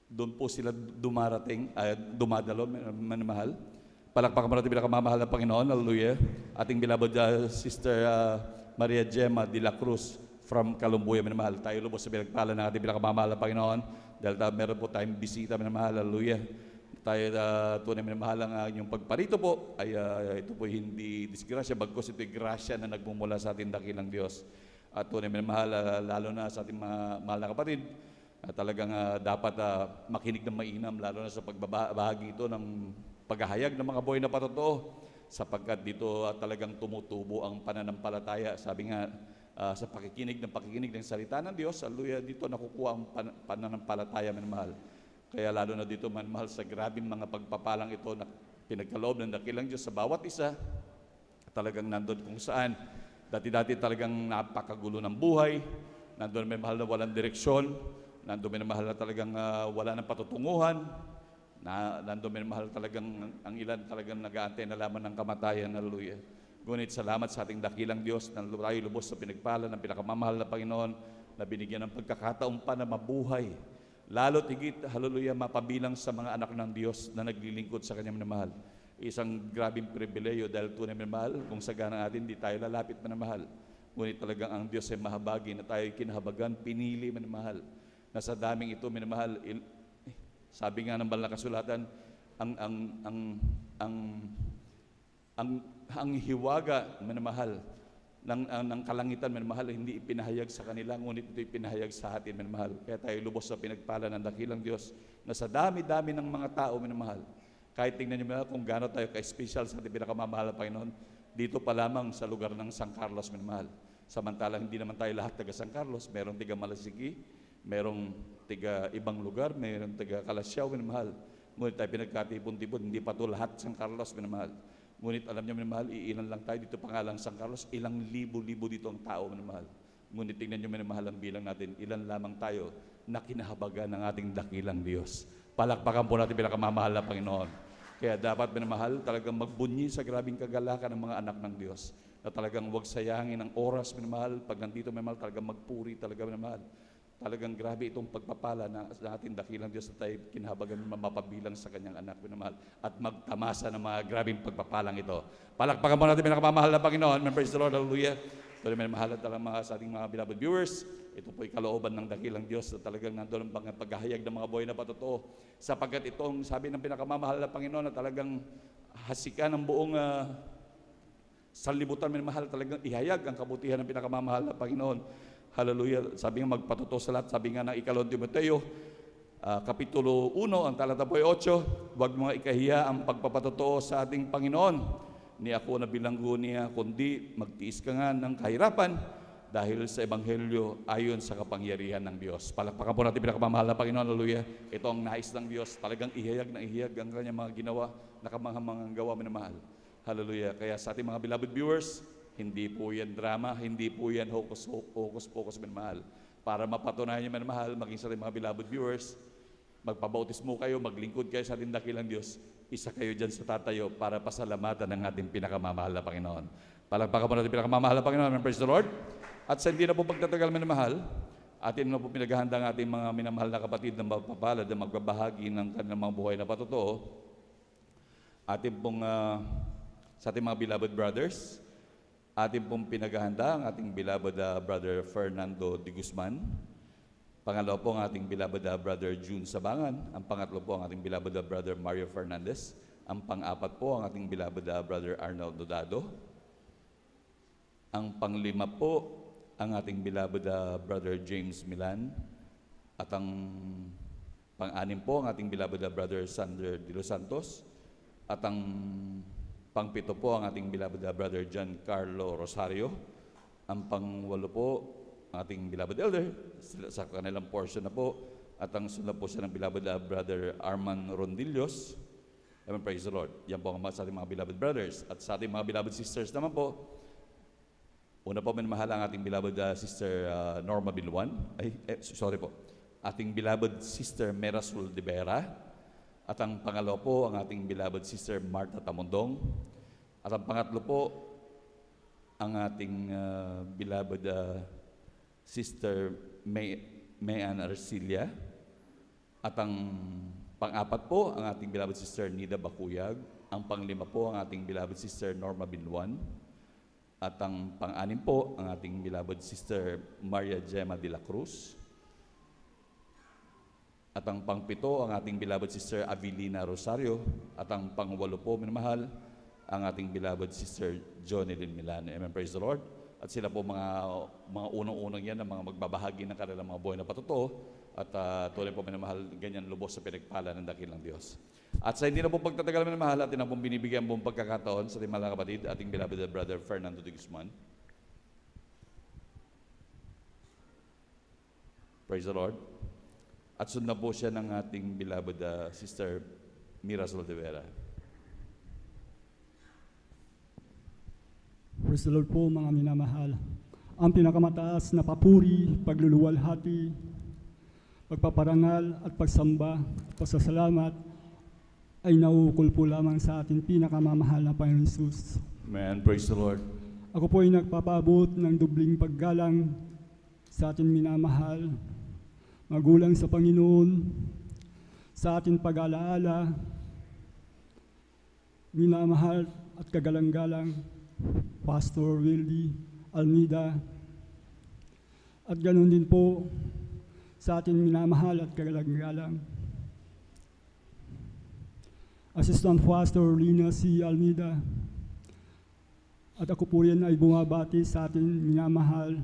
S3: Doon po sila dumadalo, minamahal. Palakpakan po natin pinakamamahal na Panginoon. Hallelujah. Ating beloved sister Maria Gemma de la Cruz from Kalumbuyan, minamahal. Tayo lubos sa pinagpala ng ating pinakamamahal na Panginoon dahil meron po tayong bisita, minamahal. Hallelujah. Tayo tunay minamahal ang inyong pagparito po ay ito po hindi disgrasya, bagkos ito'y grasya na nagmumula sa ating dakilang Diyos. At tunay minamahal, lalo na sa ating mga mahal na kapatid, talagang dapat makinig ng mainam, lalo na sa pagbabahagi ito ng paghahayag ng mga buhay na patotoo, sapagkat dito talagang tumutubo ang pananampalataya. Sabi nga, sa pakikinig ng salita ng Diyos, hallelujah, dito nakukuha ang pananampalataya, minamahal. Kaya lalo na dito, mahal, sa grabing mga pagpapalang ito na pinagkaloob ng dakilang Diyos sa bawat isa, talagang nandun kung saan, dati-dati talagang napakagulo ng buhay, nandun may mahal na walang direksyon, nandun may mahal na talagang wala ng patutunguhan, nandun may mahal talagang ang ilan talagang nag-aantay na laman ng kamatayan, hallelujah. Ngunit salamat sa ating dakilang Diyos na tayo lubos sa pinagpala ng pinakamamahal na Panginoon na binigyan ng pagkakataon pa na mabuhay. Lalo't higit, hallelujah, mapabilang sa mga anak ng Diyos na naglilingkod sa Kanyang minamahal. Isang grabing pribileyo dahil tunay minamahal, kung sagana natin, di tayo lalapit minamahal. Ngunit talagang ang Diyos ay mahabagi na tayo kinahabagan, pinili minamahal. Na sa daming ito minamahal, sabi nga ng banal na kasulatan, ang hiwaga minamahal ng kalangitan, minamahal, hindi ipinahayag sa kanila, ngunit ito ipinahayag sa atin, minamahal. Kaya tayo lubos sa pinagpala ng dakilang Diyos na sa dami-dami ng mga tao, minamahal. Kahit tingnan niyo minamahal kung gaano tayo ka-special sa ating pinakamamahal na Panginoon, dito pa lamang sa lugar ng San Carlos, minamahal. Samantalang hindi naman tayo lahat taga San Carlos, merong taga Malasigi,
S4: Merong tiga ibang lugar, merong tiga Kalasyaw, minamahal. Ngunit tayo pinagkatipon-tipon, hindi pa to lahat San Carlos, minamahal. Ngunit alam niyo, minamahal, iilan lang tayo dito pangalang San Carlos, ilang libo-libo dito ang tao, minamahal. Ngunit tingnan niyo, minamahal, ang bilang natin, ilan lamang tayo na kinahabagan ng ating dakilang Diyos. Palakpakan po natin pinakamamahal na Panginoon. Kaya dapat, minamahal, talagang magbunyi sa grabing kagalakan ng mga anak ng Diyos. Na talagang huwag sayangin ang oras, minamahal. Pag nandito, minamahal, talagang magpuri talaga, minamahal. Talagang grabe itong pagpapala na ating dakilang Diyos na tayo kinahabagan mapabilang sa kanyang anak, minamahal. At magtamasa ng mga grabing pagpapalang ito. Palakpakan po natin pinakamamahal na Panginoon. Praise the Lord, hallelujah. Tuloy minamahal at talagang sa ating mga beloved viewers. Ito po'y kalooban ng dakilang Diyos na talagang nandun ang paghahayag ng mga buhay na patotoo. Sapagkat itong sabi ng pinakamamahal na Panginoon na talagang hasikan ng buong sanlibutan, minamahal, talagang ihayag ang kabutihan ng pinakamamahal na Panginoon. Hallelujah. Sabi nga magpatotoo sa lahat. Sabi nga ng ikalawang Timoteo, Kapitulo 1, ang talata po ay 8, huwag mga ikahiya ang pagpapatotoo sa ating Panginoon. Ni ako na bilanggo niya, kundi magtiis ka nga ng kahirapan dahil sa Ebanghelyo ayon sa kapangyarihan ng Diyos. Palakpakan po natin pinakamamahal na Panginoon. Hallelujah. Ito ang nais ng Diyos. Talagang ihayag na ihayag ang kanyang mga ginawa na kamanghamangang gawa, minamahal. Hallelujah. Kaya sa ating mga beloved viewers, hindi po yan drama, hindi po yan hocus-pocus, minamahal. Para mapatunayan niyo, minamahal, maging sa ating mga beloved viewers, magpabautismo kayo, maglingkod kayo sa ating dakilang Diyos, isa kayo dyan sa tatayo para pasalamatan ng ating pinakamamahal na Panginoon. Palakpakan po natin pinakamamahal na Panginoon. Praise the Lord. At sa hindi na po pagtatagal, minamahal, atin na po pinaghahanda ng ating mga minamahal na kapatid na mapapalad na magbabahagi ng kanilang mga buhay na patotoo. Atin pong sa ating mga beloved brothers, atin pong pinaghahanda ang ating beloved brother Fernando de Guzman. Pangalawa po ang ating beloved brother June Sabangan. Ang pangatlo po ang ating beloved brother Mario Fernandez. Ang pang-apat po ang ating beloved brother Arnold Dodado. Ang panglima po ang ating beloved brother James Milan. At ang pang-anim po ang ating beloved brother Sander de Los Santos. At ang pang-pito po ang ating beloved brother John Carlo Rosario. Ang pang-walo po ang ating beloved elder sa kanilang portion na po. At ang sunod po siya ng beloved brother Arman Rondillos. Amen, praise the Lord. Yan po ang sa ating mga beloved brothers. At sa ating mga beloved sisters naman po, una po minamahal ang ating beloved sister Norma Bilwan. Sorry po. Ating beloved sister Merasul de Vera. At ang pangalawa po ang ating beloved sister Marta Tamondong. At ang pangatlo po ang ating beloved sister Mayan Arcilia. At ang pang-apat po ang ating beloved sister Nida Bakuyag. Ang panglima po ang ating beloved sister Norma Binwan. At ang pang-anim po ang ating beloved sister Maria Gemma de la Cruz. At ang pang-pito ang ating beloved sister Avilina Rosario. At ang pang-walo po, minamahal, ang ating beloved sister Jonelyn Milano. Amen, praise the Lord. At sila po mga unang-unang yan na mga magbabahagi ng kanilang mga buhay na patotoo. At tuloy po, minamahal, ganyan lubos sa pinagpala ng dakilang Diyos. At sa hindi na po pagtatagal, minamahal, atin na pong binibigyan buong pagkakataon sa ating mga kapatid, ating beloved brother Fernando de Guzman. Praise the Lord. At sunod po siya ng ating beloved sister Mirasol de Vera.
S5: Praise the Lord po, mga minamahal. Ang pinakamataas na papuri, pagluluwalhati, pagpaparangal at pagsamba, pasasalamat ay nauukol po lamang sa ating pinakamamahal na Panginoon Jesus.
S4: Amen. Praise the Lord.
S5: Ako po ay nagpapabot ng dubling paggalang sa ating minamahal, magulang sa Panginoon, sa ating pag-alaala, minamahal at kagalang-galang, Pastor Wildy Almeida, at ganoon din po sa ating minamahal at kagalang-galang, Assistant Pastor Lina C. Almeida, at ako po rin ay bumabati sa ating minamahal,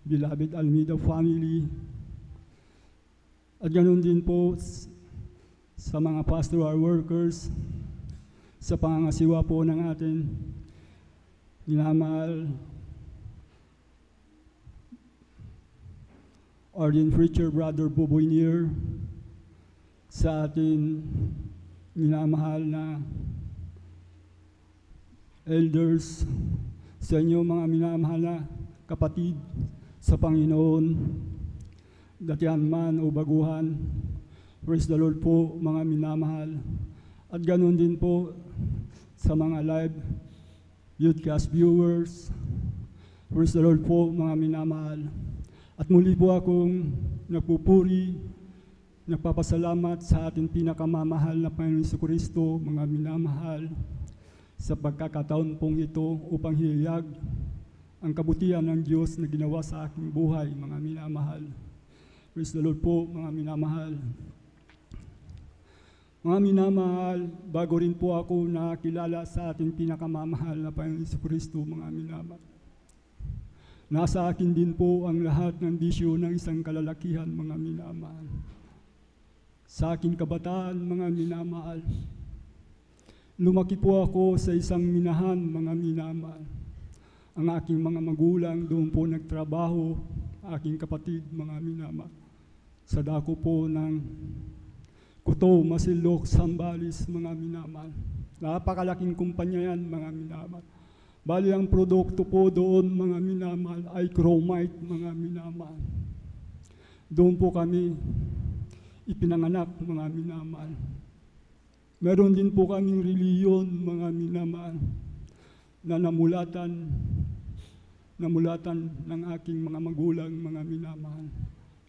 S5: beloved Almeida family. At ganoon din po sa mga pastoral workers, sa pangangasiwa po ng ating minamahal Ordained Preacher Brother Buboy Nier, sa ating minamahal na elders, sa inyo mga minamahal na kapatid sa Panginoon, datihan man o baguhan, praise the Lord po mga minamahal. At ganun din po sa mga live Youthcast viewers, praise the Lord po mga minamahal. At muli po akong nagpupuri, nagpapasalamat sa ating pinakamamahal na Panginoon Jesucristo, mga minamahal, sa pagkakataon pong ito upang hiyag ang kabutihan ng Diyos na ginawa sa aking buhay, mga minamahal. Praise the Lord po, mga minamahal. Mga minamahal, bago rin po ako nakilala sa ating pinakamamahal na Panginoon Jesucristo, mga minamahal. Nasa akin din po ang lahat ng bisyo ng isang kalalakihan, mga minamahal. Sa aking kabataan, mga minamahal, lumaki po ako sa isang minahan, mga minamahal. Ang aking mga magulang doon po nagtrabaho, aking kapatid, mga minamahal. Sa dako po ng Kuto, Masilok, Sambales, mga minamahal. Napakalaking kumpanya yan, mga minamahal. Bali ang produkto po doon, mga minamahal, ay chromite, mga minamahal. Doon po kami ipinanganak, mga minamahal. Meron din po kaming reliyon, mga minamahal, na namulatan ng aking mga magulang, mga minamahal.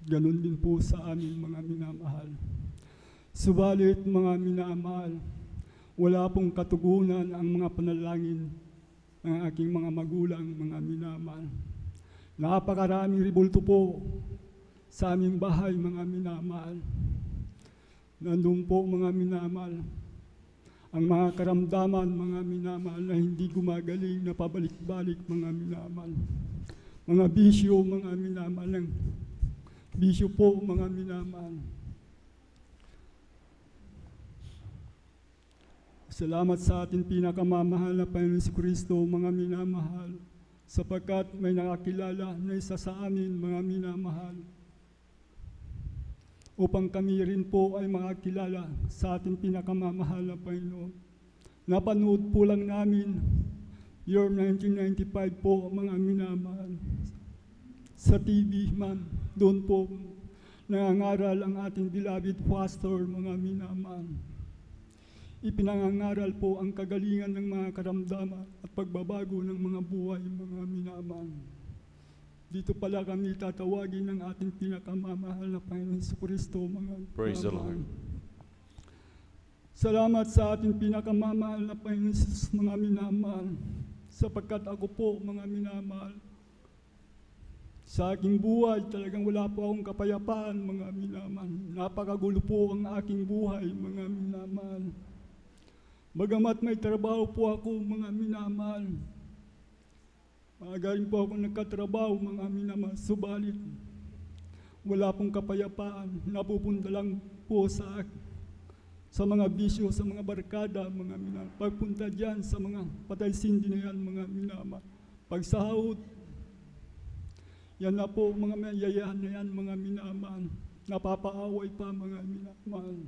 S5: Ganon din po sa aming mga minamahal. Subalit, mga minamahal, wala pong katugunan ang mga panalangin ng aking mga magulang, mga minamahal. Napakaraming ribulto po sa aming bahay, mga minamahal. Nandun po, mga minamahal, ang mga karamdaman, mga minamahal, na hindi gumagaling, na pabalik-balik, mga minamahal. Mga bisyo, mga minamahal, bisyo po, mga minamahal. Salamat sa ating pinakamamahal na Panginoon Jesucristo, mga minamahal, sapagkat may nakakilala na isa sa amin, mga minamahal, upang kami rin po ay makakilala sa ating pinakamamahal na Panginoon. Napanood po lang namin year 1995 po, mga minamahal, sa TV man. Doon po nangangaral ang ating beloved pastor, mga minamahal. Ipinangangaral po ang kagalingan ng mga karamdaman at pagbabago ng mga buhay, mga minamahal. Dito pala kami tatawagin ng ating pinakamamahal na Panginoon Jesucristo, mga
S4: Praise the
S5: minamahal.
S4: Lord.
S5: Salamat sa ating pinakamamahal na Panginoon Jesus, mga minamahal, sapagkat ako po, mga minamahal, sa aking buhay talagang wala po akong kapayapaan, mga minamahal. Napakagulo po ang aking buhay, mga minamahal. Bagamat may trabaho po ako, mga minamahal, magaling po ako nagkatrabaho, mga minamahal, subalit wala pong kapayapaan, napupunta lang po sa mga bisyo, sa mga barkada, mga minamahal. Pagpunta dyan sa mga patay sindi na yan, mga minamahal. Pagsahod, yan na po, mga mayayahan na yan, mga minamahal. Napapaaway pa, mga minamahal.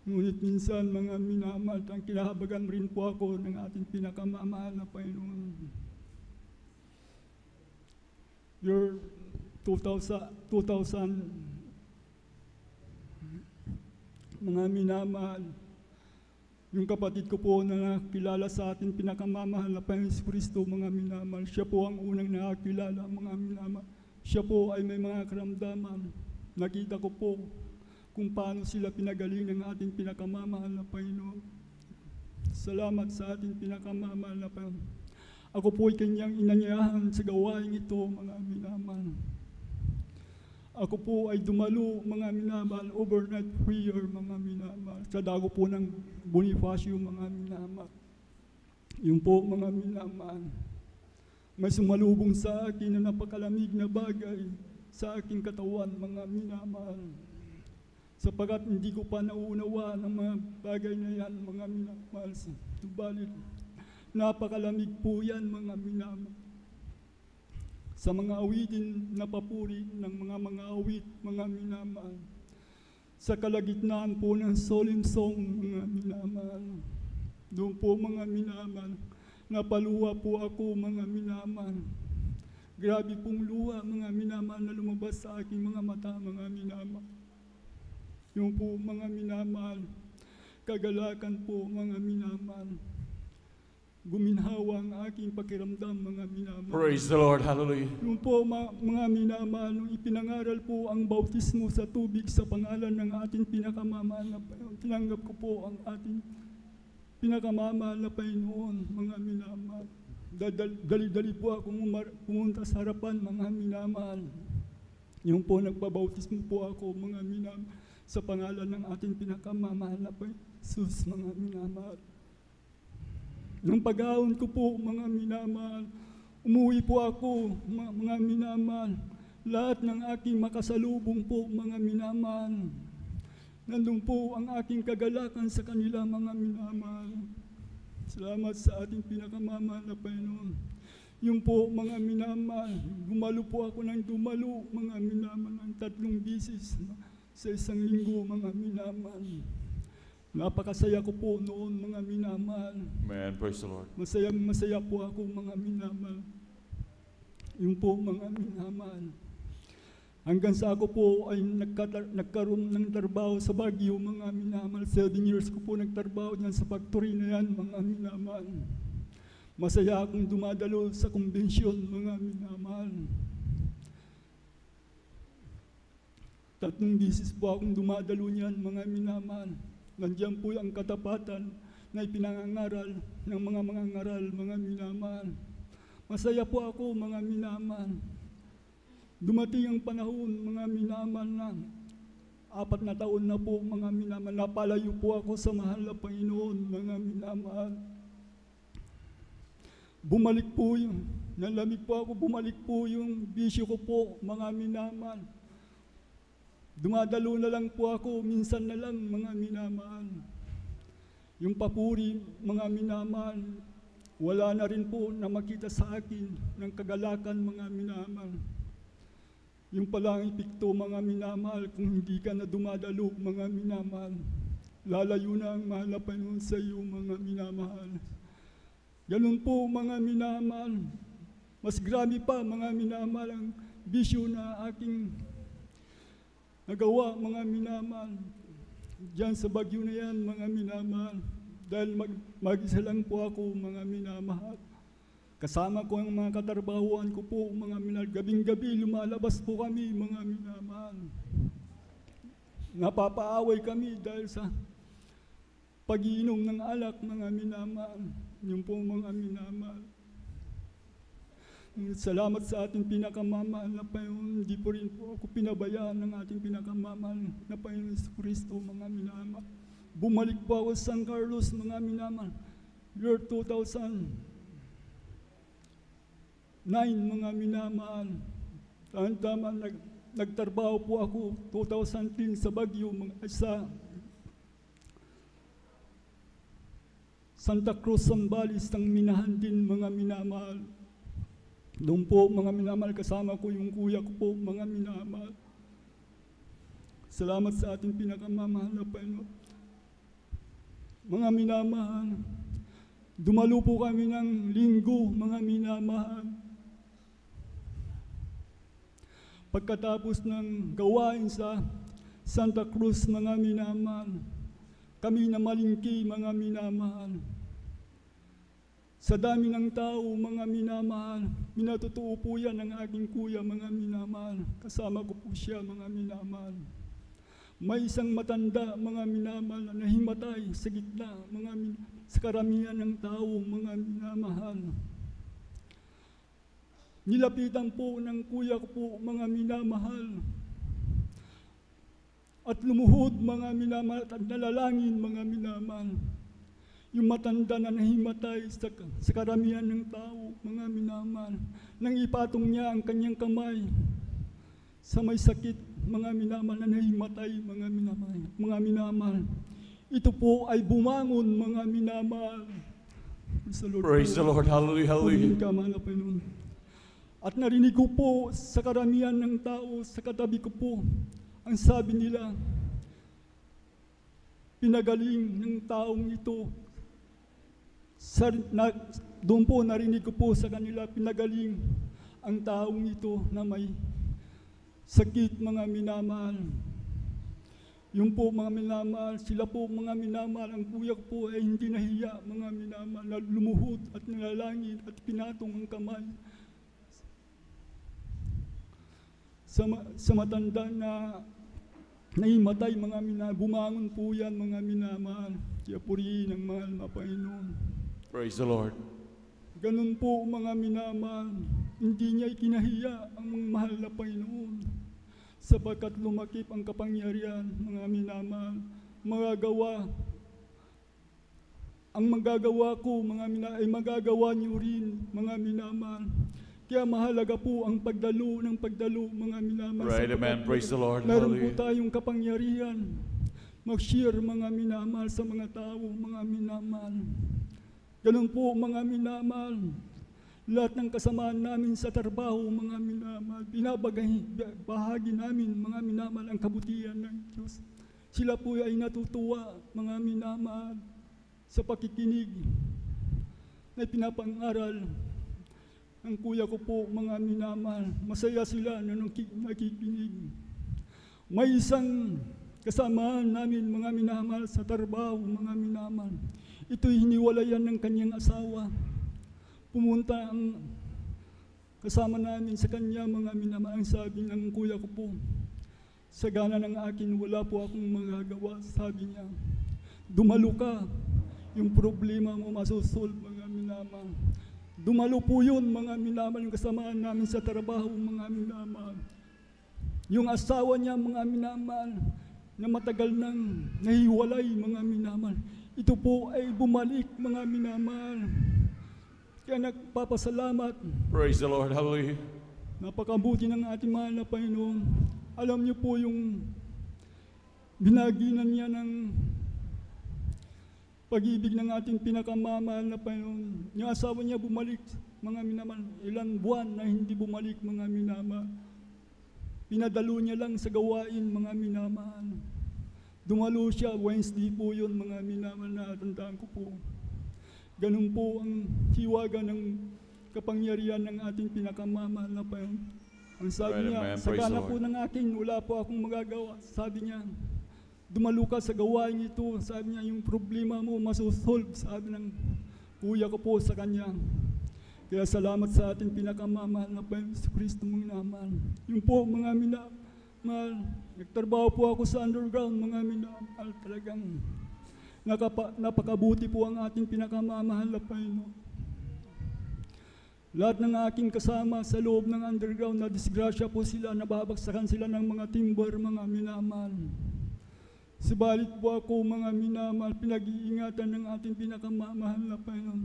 S5: Ngunit minsan, mga minamahal, ang kinahabagan rin po ako ng ating pinakamamahal na Panginoon. Year 2000, mga minamahal, yung kapatid ko po na nakilala sa ating pinakamamahal na Panginoon Jesucristo, mga minamahal, siya po ang unang nakakilala, mga minamahal. Siya po ay may mga karamdaman. Nakita ko po kung paano sila pinagaling ng ating pinakamamahal na Panginoon. Salamat sa ating pinakamamahal na Panginoon. Ako po ay kanyang inanyayahan sa gawain ito, mga minamahal. Ako po ay dumalo, mga minamahal, overnight prayer, mga minamahal, sa dago po ng Bonifacio, mga minamahal. Yung po, mga minamahal, may sumalubong sa akin na napakalamig na bagay sa aking katawan, mga minamahal. Sapagat hindi ko pa nauunawa ng mga bagay na yan, mga minamahal. Subalit, napakalamig po yan, mga minamahal. sa mga awitin na papuri ng mga awit, mga minamahal. Sa kalagitnaan po ng solemn song, mga minamahal. Doon po, mga minamahal, napaluha po ako, mga minamahal. Grabe pong luha, mga minamahal, na lumabas sa aking mga mata, mga minamahal. Yung po, mga minamahal, kagalakan po, mga minamahal. Guminhawa ang aking pakiramdam, mga minamahal.
S4: Praise the Lord. Hallelujah.
S5: Yung po, mga minamahal, nung ipinangaral po ang bautismo sa tubig sa pangalan ng ating pinakamamahal na Panginoon, tinanggap ko po ang ating pinakamamahal na Panginoon, mga minamahal. Dali-dali po akong pumunta sa harapan, mga minamahal. Yung po, nagpabautismo po ako, mga minamahal, sa pangalan ng ating pinakamamahal na Panginoon, Jesus, mga minamahal. Nung pag-ahon ko po, mga minamahal, umuwi po ako, mga minamahal. Lahat ng aking makasalubong po, mga minamahal. Nandun po ang aking kagalakan sa kanila, mga minamahal. Salamat sa ating pinakamamahal na Panginoon. Yung po, mga minamahal, dumalo po ako ng dumalo, mga minamahal, ng 3 bisis sa isang linggo, mga minamahal. Napakasaya ko po noon, mga minamahal.
S4: Amen. Praise the Lord.
S5: Masaya po ako, mga minamahal. Yung po, mga minamahal. Hanggang sa ako po ay nagkaroon ng trabaho sa Baguio, mga minamahal. 7 years ko po nagtrabaho dyan sa factory na yan, mga minamahal. Masaya akong dumadalo sa konbensyon, mga minamahal. 3 bisis po akong dumadalo niyan, mga minamahal. Nandiyan po ang katapatan na ipinangangaral ng mga mangangaral, mga minamahal. Masaya po ako, mga minamahal. Dumating ang panahon, mga minamahal, na 4 na taon na po, mga minamahal. Napalayo po ako sa mahal na Panginoon, mga minamahal. Bumalik po yung, nalamig po ako, bumalik po yung bisyo ko po, mga minamahal. Dumadalo na lang po ako, minsan na lang, mga minamahal. Yung papuri, mga minamahal, wala na rin po na makita sa akin ng kagalakan, mga minamahal. Yung palang epekto, mga minamahal, kung hindi ka na dumadalo, mga minamahal, lalayo na ang mahal na Panginoon sa iyo, mga minamahal. Ganun po, mga minamahal. Mas grabe pa, mga minamahal, ang bisyo na aking nagawa, mga minamahal. Diyan sa Baguio na yan, mga minamahal. Dahil mag-isa lang po ako, mga minamahal. Kasama ko ang mga katrabahuan ko po, mga minamahal. Gabing-gabi, lumalabas po kami, mga minamahal. Napapaaway kami dahil sa pag-iinom ng alak, mga minamahal. Yung po, mga minamahal. Salamat sa ating pinakamamahal na Panginoon. Hindi po rin po ako pinabayaan ng ating pinakamamahal na Panginoon Kristo, mga minamahal. Bumalik po ako sa San Carlos, mga minamahal. Year 2009, mga minamahal. Tama, nagtrabaho po ako 2010 sa Baguio, sa Santa Cruz, Zambales, ang minahan din, mga minamahal. Doon po, mga minamahal, kasama ko yung kuya ko po, mga minamahal. Salamat sa ating pinakamamahal na Panginoon. Mga minamahal, dumalo po kami ng linggo, mga minamahal. Pagkatapos ng gawain sa Santa Cruz, mga minamahal, kami na malingki, mga minamahal. Sa dami ng tao, mga minamahal, minatutuo po yan ng aking kuya, mga minamahal. Kasama ko po siya, mga minamahal. May isang matanda, mga minamahal, na nahimatay sa gitna, sa karamihan ng tao, mga minamahal. Nilapitan po ng kuya ko po, mga minamahal. At lumuhod, mga minamahal, at nalalangin, mga minamahal. Yung matanda na nahimatay sa karamihan ng tao, mga minamahal, nang ipatong niya ang kanyang kamay sa may sakit, mga minamahal, na nahimatay, mga minamahal. Ito po ay bumangon, mga minamahal.
S4: Praise the Lord. Hallelujah. Hallelujah.
S5: At narinig ko po sa karamihan ng tao sa katabi ko po, ang sabi nila, pinagaling ng taong ito. Doon po narinig ko po sa kanila, pinagaling ang taong ito na may sakit, mga minamahal. Yung po mga minamahal, sila po mga minamahal, ang kuya ko po ay hindi nahiya, mga minamahal, na lumuhod at nalalangin at pinatong ang kamay sa matanda na naimatay, mga minamahal. Bumangon po yan, mga minamahal. Kaya purihin ang mahal na Panginoon.
S4: Praise the Lord.
S5: Ganun po, mga minamahal. Hindi niya ikinahiya ang mga mahal na Panginoon. Sapagkat lumakip ang kapangyarihan, mga minamahal. Ang magagawa ko, mga minamahal, ay magagawa niyo rin, mga minamahal. Kaya mahalaga po ang pagdalo, mga minamahal.
S4: Right, amen. Praise the Lord.
S5: Meron po
S4: Hallelujah.
S5: tayong kapangyarihan. Mag-share, mga minamahal, sa mga tao, mga minamahal. Ganun po, mga minamahal. Lahat ng kasamaan namin sa trabaho, mga minamahal, bahagi namin, mga minamahal, ang kabutihan ng Diyos. Sila po ay natutuwa, mga minamahal, sa pakikinig na pinapangaral ng kuya ko po, mga minamahal. Masaya sila na nakikinig. May isang kasamaan namin, mga minamahal, sa trabaho, mga minamahal. Ito'y hiniwalayan ng kanyang asawa. Pumunta ang kasama namin sa kanya, mga minamahal. Ang sabi ng kuya ko po, sa gana ng akin, wala po akong magagawa. Sabi niya, dumalo ka, yung problema mo masusolve, mga minamahal. Dumalo po yun, mga minamahal, yung kasamaan namin sa trabaho, mga minamahal. Yung asawa niya, mga minamahal, na matagal nang nahiwalay, mga minamahal. Ito po ay bumalik, mga minamahal. Kaya nagpapasalamat.
S4: Praise the Lord. Hallelujah.
S5: Napakabuti ng ating mahal na Panginoon. Alam niyo po yung binaginan niya ng pag-ibig ng ating pinakamamahal na Panginoon. Yung asawa niya bumalik, mga minamahal. Ilang buwan na hindi bumalik, mga minamahal. Pinadalo niya lang sa gawain, mga minamahal. Dumalo siya, Wednesday po yun, mga minamahal, na tandaan ko po. Ganun po ang hiwaga ng kapangyarihan ng ating pinakamamahal na Panginoon. Ang sabi niya, sa gana po ng akin, wala po akong magagawa. Sabi niya, dumalo ka sa gawain ito. Sabi niya, yung problema mo masusolve, sabi ng kuya ko po sa kanya. Kaya salamat sa ating pinakamamahal na Panginoon sa Kristo mong minamahal. Yung po, mga minamahal, nagtrabaho po ako sa underground, mga minamahal, talagang napakabuti po ang ating pinakamamahal na Panginoon. Lahat ng aking kasama sa loob ng underground na disgrasya po sila, nababagsakan sila ng mga timber, mga minamahal. Subalit po ako, mga minamahal, pinag-iingatan ng ating pinakamamahal na Panginoon.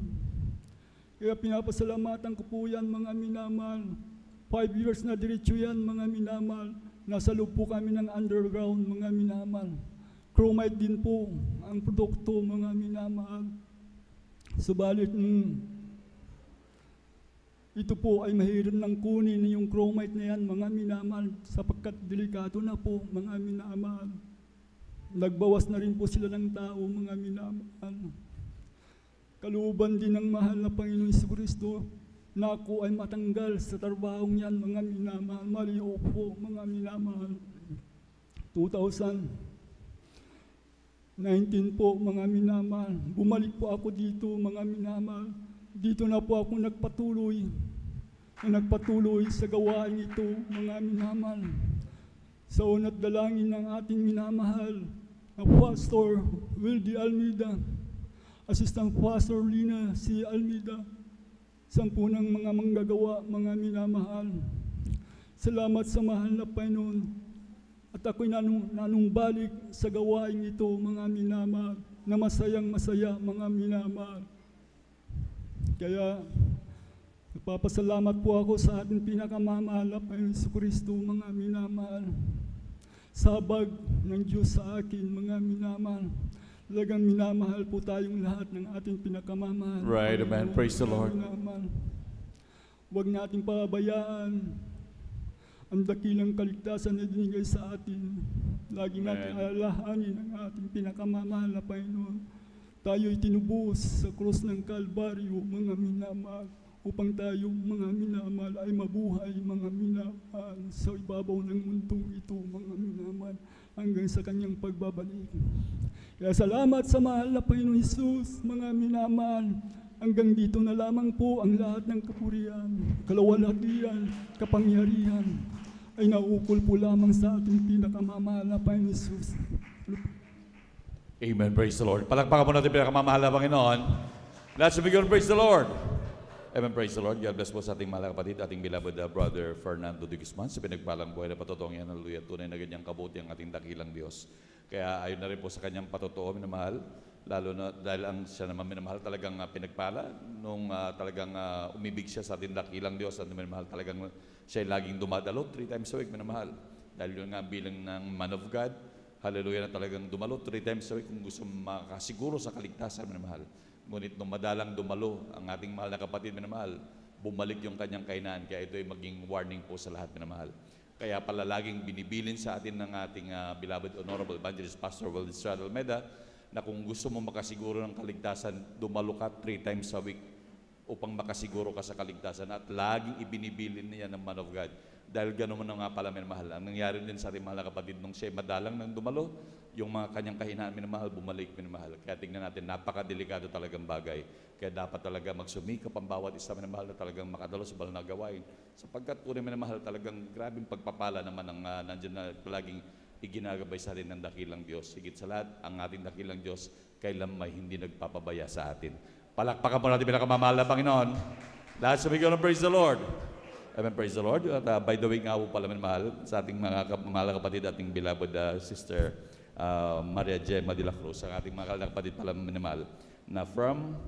S5: Kaya pinapasalamatan ko po yan, mga minamahal. 5 years na diretso yan, mga minamahal. Nasa loob po kami ng underground, mga minamahal. Chromite din po ang produkto, mga minamahal. Subalit ito po ay mahirap ng kunin yung chromite na yan, mga minamahal, sapagkat delikado na po, mga minamahal. Nagbawas na rin po sila ng tao, mga minamahal. Kalooban din ng mahal na Panginoon Jesucristo na ako ay matanggal sa trabahong yan, mga minamahal. Maliw po, mga minamahal. 2019 po, mga minamahal. Bumalik po ako dito, mga minamahal. Dito na po ako nagpatuloy sa gawain ito, mga minamahal. Sa unat dalangin ng ating minamahal na Pastor Wildy Almeida, Assistant Pastor Lina C. Almeida, sampunang mga manggagawa, mga minamahal. Salamat sa mahal na Panginoon. At ako'y nanumbalik sa gawain ito, mga minamahal, na masayang masaya, mga minamahal. Kaya, nagpapasalamat po ako sa ating pinakamamahal na Panginoon Jesucristo, mga minamahal. Sabag ng Diyos sa akin, mga minamahal. Talagang minamahal po tayong lahat ng ating pinakamamahal.
S4: Right, amen. Praise the Lord.
S5: Minamahal. Huwag nating pabayaan ang dakilang kaligtasan na dinigay sa atin. Lagi natin alalahanin ang ating pinakamamahal na Panginoon. Tayo'y tinubos sa krus ng Kalbaryo, mga minamahal, upang tayo, mga minamahal, ay mabuhay, mga minamahal, sa ibabaw ng mundong ito, mga minamahal, hanggang sa kanyang pagbabalik. Kaya salamat sa mahal na Panginoon Jesus, mga minamahal. Hanggang dito na lamang po ang lahat ng kapurihan, kalawalhatian, kapangyarihan ay naukol po lamang sa ating pinakamamahal na Panginoon Jesus.
S4: Amen. Praise the Lord. Palakpakan po natin pinakamamahal na Panginoon. Let's begin. Praise the Lord. Amen. Praise the Lord. God bless po sa ating mahal na kapatid, ating beloved Brother Fernando de Guzman, sa pinagpalang buhay na patotoo yan. Hallelujah. Tunay na ganyang kabuti ang ating dakilang Diyos. Kaya ayon na rin po sa kanyang patotoo, minamahal, lalo na dahil ang siya naman minamahal talagang pinagpala nung talagang umibig siya sa ating dakilang Diyos at minamahal talagang siya laging dumadalo 3 times a week, minamahal. Dahil yun nga bilang ng man of God, hallelujah, na talagang dumalo 3 times a week kung gusto makasiguro sa kaligtasan, minamahal. Ngunit nung madalang dumalo ang ating mahal na kapatid, minamahal, bumalik yung kanyang kainaan. Kaya ito ay maging warning po sa lahat, minamahal. Kaya pala laging binibilin sa atin ng ating beloved Honorable Evangelist Pastor Walden Estrada Almeida na kung gusto mo makasiguro ng kaligtasan, dumalo ka 3 times a week upang makasiguro ka sa kaligtasan. At laging ibinibilin niya ng man of God. Dahil gano'n na nga pala, minamahal. Ang nangyari din sa ating mahal na kapatid nung siya madalang nang dumalo, yung mga kanyang kahinaan, minamahal, bumalik, minamahal. Kaya tingnan natin, napakadelikado talagang bagay. Kaya dapat talaga magsumikap ang bawat isa, minamahal, na talagang makadalo sa banal na gawain. Sapagkat tunay, minamahal, talagang grabing pagpapala naman ang nandiyan na palaging iginagabay sa atin ng dakilang Diyos. Higit sa lahat, ang ating dakilang Diyos kailan may hindi nagpapabaya sa atin. Palakpakan po natin pinakamamahal na Panginoon. Lahat sa bigyan ng praise the Lord. Amen, praise the Lord. At by the way nga po pala, minamahal, sa ating mga mahal na kapatid, ating beloved Sister Maria Gemma de la Cruz, ang ating mahal na kapatid pala, minamahal, na from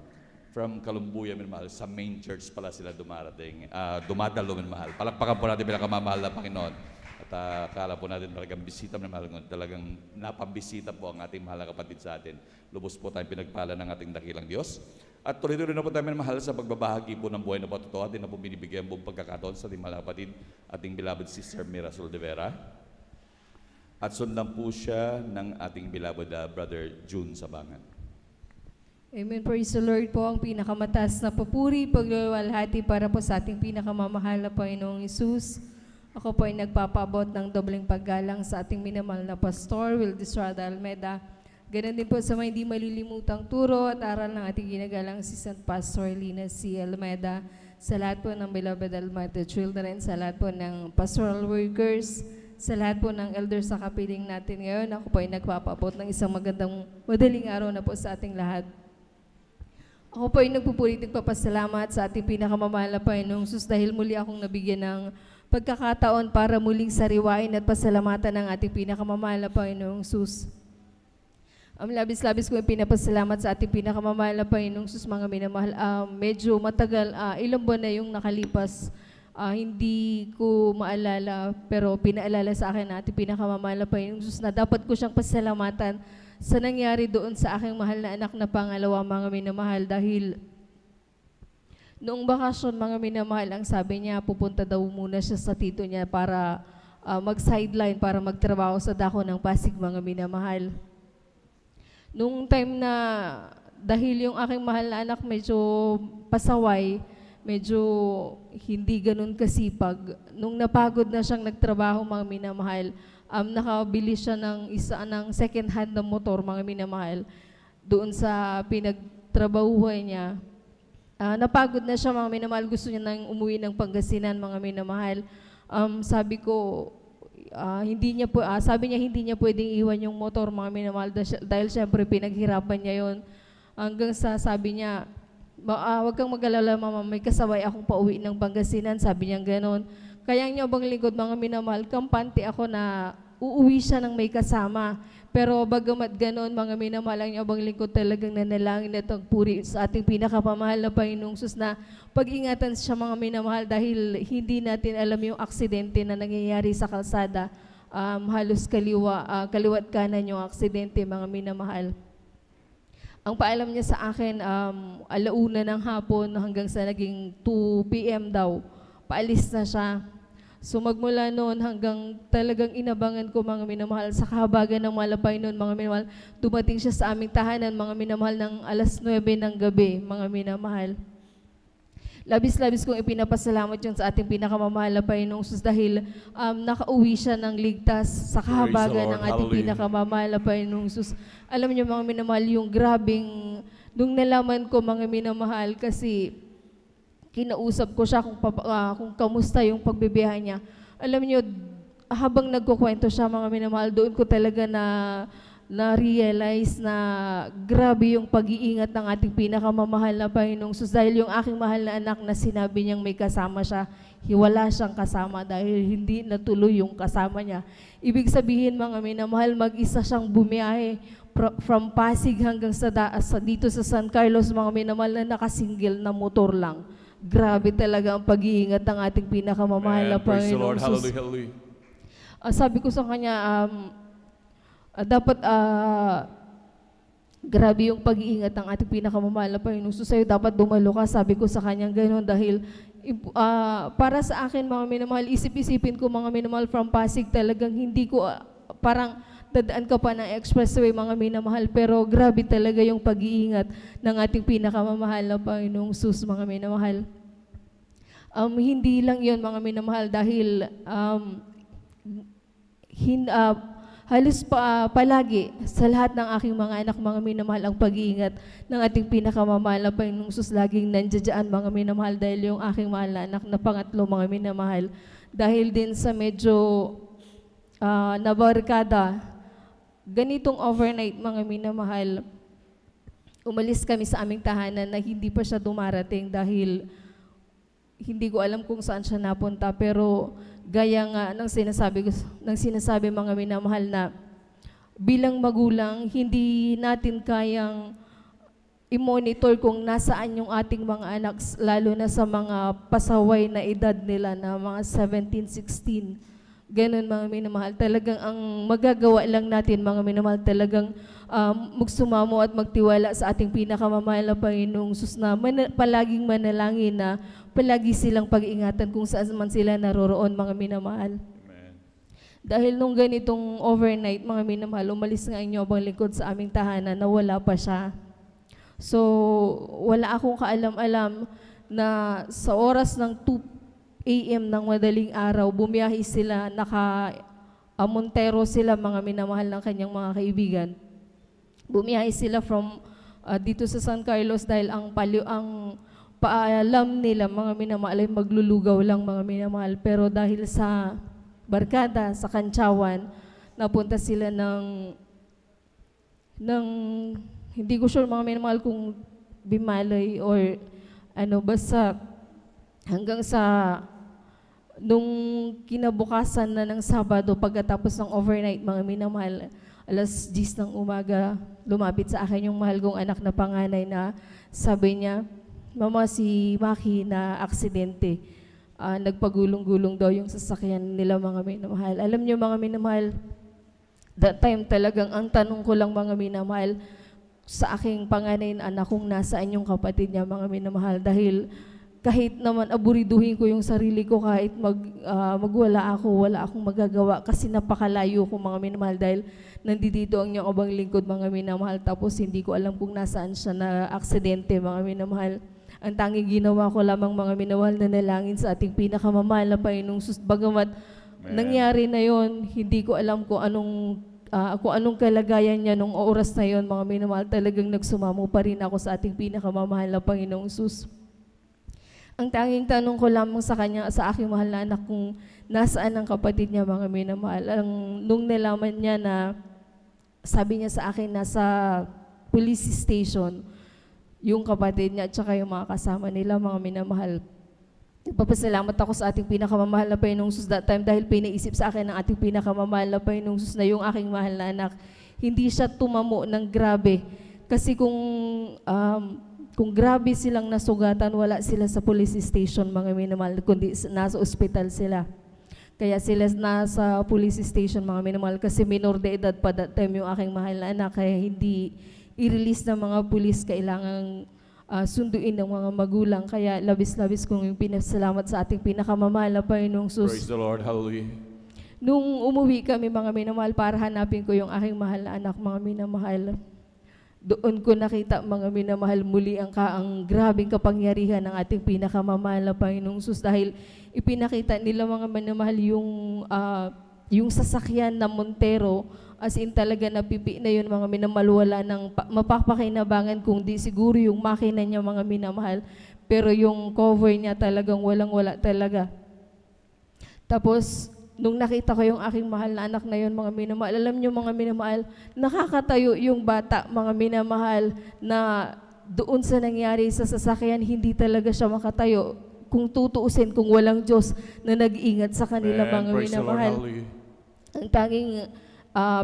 S4: Kalumbuya, minamahal, sa main church pala sila dumadalo, minamahal. Palakpakan po natin pinakamamahal na Panginoon. At akala po natin talagang bisita, minamahal, talagang napambisita po ang ating mahal na kapatid sa atin. Lubos po tayong pinagpala ng ating dakilang Diyos. At tuloy-tuloy na po tayo minamahal sa pagbabahagi po ng buhay na patotoo. Atin na po binibigyan buong pagkakataon sa ating mahal na kapatid, ating beloved Sister Mirasol de Vera. At sundan po siya ng ating beloved Brother June Sabangan.
S6: Amen. Praise the Lord po. Ang pinakamataas na papuri, pagluwalhati para po sa ating pinakamamahal na Panginoong Hesus. Ako po ay nagpapabot ng dobleng paggalang sa ating minamahal na Pastor Wilden Estrada Almeida. Ganun din po sa mga hindi malilimutang turo at aral ng ating ginagalang Assistant Pastor Lina C. Almeida, sa lahat po ng beloved Almighty Children, sa lahat po ng pastoral workers, sa lahat po ng elders sa kapiling natin ngayon. Ako po ay nagpapabot ng isang magandang madaling araw na po sa ating lahat. Ako po ay nagpupulit nagpapasalamat sa ating pinakamamahal na Panginoong Sus dahil muli akong nabigyan ng pagkakataon para muling sariwain at pasalamatan ng ating pinakamamahal na Panginoong Sus. Labis-labis ko yung pinapasalamat sa ating pinakamamahal na Panginoong Sus, mga minamahal. Medyo matagal, ilang buwan na yung nakalipas. Hindi ko maalala, pero pinaalala sa akin na ating pinakamamahal na Panginoong Sus na dapat ko siyang pasalamatan sa nangyari doon sa aking mahal na anak na pangalawa, mga minamahal, dahil noong bakasyon, mga minamahal, ang sabi niya, pupunta daw muna siya sa tito niya para mag-sideline, para magtrabaho sa dako ng Pasig, mga minamahal. Nung time na, dahil yung aking mahal na anak medyo pasaway, medyo hindi ganun kasipag, nung napagod na siyang nagtrabaho, mga minamahal, nakabili siya ng second hand na motor, mga minamahal, doon sa pinagtrabahuhan niya. Napagod na siya, mga minamahal, gusto niya nang umuwi ng Pangasinan, mga minamahal. Sabi ko, sabi niya hindi niya pwedeng iwan yung motor, mga minamahal, dahil syempre pinaghirapan niya yon. Hanggang sa sabi niya, wag kang mag-alala, mama, may kasabay akong pauwi ng Pangasinan, sabi niya gano'n. Kaya niya bang lingkod, mga minamahal, kampante ako na uuwi siya ng may kasama. Pero bagamat gano'n, mga minamahal, ang abang lingkod talagang nanalangin at puri sa ating pinakapamahal na Panginoong Sus na pag-ingatan siya, mga minamahal, dahil hindi natin alam yung aksidente na nangyayari sa kalsada. Halos kaliwat kanan yung aksidente, mga minamahal. Ang paalam niya sa akin, 1:00 ng hapon hanggang sa naging 2 p.m. daw, paalis na siya. So magmula noon hanggang talagang inabangan ko, mga minamahal, sa kahabagan ng malapay noon, mga minamahal, dumating siya sa aming tahanan, mga minamahal, ng 9:00 ng gabi, mga minamahal. Labis-labis kong ipinapasalamat yun sa ating pinakamamahal na Panginoong Jesus dahil nakauwi siya ng ligtas sa kahabagan ng ating pinakamamahal na Panginoong Jesus. Alam niyo, mga minamahal, yung grabing, nung nalaman ko, mga minamahal, kasi kinausap ko siya kung kamusta yung pagbibiyahe niya. Alam niyo, habang nagkukwento siya, mga minamahal, doon ko talaga na-realize na grabe yung pag-iingat ng ating pinakamamahal na Panginoong Jesus. Dahil yung aking mahal na anak na sinabi niyang may kasama siya, wala siyang kasama dahil hindi natuloy yung kasama niya. Ibig sabihin, mga minamahal, mag-isa siyang bumiyahe from Pasig hanggang dito sa San Carlos, mga minamahal, na nakasingle na motor lang. Grabe talaga ang pag-iingat ng ating pinakamamahal na
S4: Praise the Lord.
S6: Panginoong Jesus.
S4: Hallelujah.
S6: Sabi ko sa kanya, dapat grabe yung pag-iingat ng ating pinakamamahal na Panginoon. So sa'yo dapat dumalo ka. Sabi ko sa kanya gano'n dahil para sa akin, mga minamahal, isip-isipin ko, mga minamahal, from Pasig talagang hindi ko parang dadaan ka pa ng expressway, mga minamahal, pero grabe talaga yung pag-iingat ng ating pinakamamahal na Panginoong Jesus, mga minamahal. Hindi lang yun, mga minamahal, dahil halos palagi sa lahat ng aking mga anak, mga minamahal, ang pag-iingat ng ating pinakamamahal na Panginoong Jesus laging nandiyan, mga minamahal, dahil yung aking mahal na anak na pangatlo, mga minamahal, dahil din sa medyo nabarkada, ganitong overnight, mga minamahal, umalis kami sa aming tahanan na hindi pa siya dumarating dahil hindi ko alam kung saan siya napunta, pero gaya nga ng sinasabi mga minamahal, na bilang magulang, hindi natin kayang i-monitor kung nasaan yung ating mga anak, lalo na sa mga pasaway na edad nila na mga 17, 16. Ganun, mga minamahal. Talagang ang magagawa lang natin, mga minamahal, talagang magsumamo at magtiwala sa ating pinakamamahal na Panginoong Jesus, na palaging manalangin na palagi silang pag-ingatan kung saan man sila naroroon, mga minamahal.
S4: Amen.
S6: Dahil nung ganitong overnight, mga minamahal, umalis nga inyo abang lingkod sa aming tahanan na wala pa siya. So, wala akong kaalam-alam na sa oras ng 2 a.m. ng madaling araw, bumiyahe sila, Montero sila, mga minamahal, ng kanyang mga kaibigan. Bumiyahe sila from dito sa San Carlos dahil ang paalam nila, mga minamahal, ay maglulugaw lang, mga minamahal. Pero dahil sa barkada, sa Kantsawan, napunta sila ng hindi ko sure, mga minamahal, kung Bimalay or basta hanggang sa nung kinabukasan na ng Sabado, pagkatapos ng overnight, mga minamahal, 10:00 ng umaga, lumapit sa akin yung mahal kong anak na panganay na sabi niya, "Mama, si Maki na aksidente. Nagpagulong-gulong daw yung sasakyan nila, mga minamahal." Alam niyo, mga minamahal, that time talagang ang tanong ko lang, mga minamahal, sa aking panganay na anak, kung nasaan yung kapatid niya, mga minamahal, dahil kahit naman aburiduhin ko yung sarili ko, kahit magwala ako, wala akong magagawa kasi napakalayo ko, mga minamahal, dahil nandito ang niyang abang lingkod, mga minamahal, tapos hindi ko alam kung nasaan siya na aksidente, mga minamahal. Ang tanging ginawa ko lamang, mga minamahal, na nalangin sa ating pinakamamahal na Panginoong Jesus. Bagamat nangyari na yon, hindi ko alam kung anong kalagayan niya nung oras na yon, mga minamahal. Talagang nagsumamo pa rin ako sa ating pinakamamahal na Panginoong Jesus. Ang tanging tanong ko lamang sa kanya, sa aking mahal na anak, kung nasaan ang kapatid niya, mga minamahal. Nung nalaman niya na, sabi niya sa akin, nasa police station, yung kapatid niya at saka yung mga kasama nila, mga minamahal. Nagpapasalamat ako sa ating pinakamamahal na Panginoong Jesus that time dahil pinaisip sa akin ng ating pinakamamahal na Panginoong Jesus na yung aking mahal na anak, hindi siya tumamo ng grabe. Kasi kung grabe silang nasugatan, wala sila sa police station, mga minamahal, kundi nasa ospital sila. Kaya sila nasa police station, mga minamahal, kasi minor de edad pa that time yung aking mahal na anak, kaya hindi i-release ng mga pulis, kailangang sunduin ng mga magulang. Kaya labis-labis kong yung pinasalamat sa ating pinakamamahal na Panginoong
S4: Praise
S6: Sus.
S4: the Lord. Hallelujah.
S6: Nung umuwi kami, mga minamahal, para hanapin ko yung aking mahal na anak, mga minamahal, doon ko nakita, mga minamahal, muli ang grabing kapangyarihan ng ating pinakamamahal na Panginoong Sus, dahil ipinakita nila, mga minamahal, yung sasakyan na Montero, as in talaga napipi na yun, mga minamahal, wala ng mapapakinabangan kung di siguro yung makina niya, mga minamahal, pero yung cover niya talagang walang-wala talaga. Tapos, nung nakita ko yung aking mahal na anak na yun, mga minamahal, alam nyo, mga minamahal, nakakatayo yung bata, mga minamahal, na doon sa nangyari sa sasakyan, hindi talaga siya makatayo. Kung tutuusin, kung walang Diyos na nag-ingat sa kanila, mga
S4: Praise the Lord.
S6: minamahal.
S4: Hallelujah.
S6: Ang tanging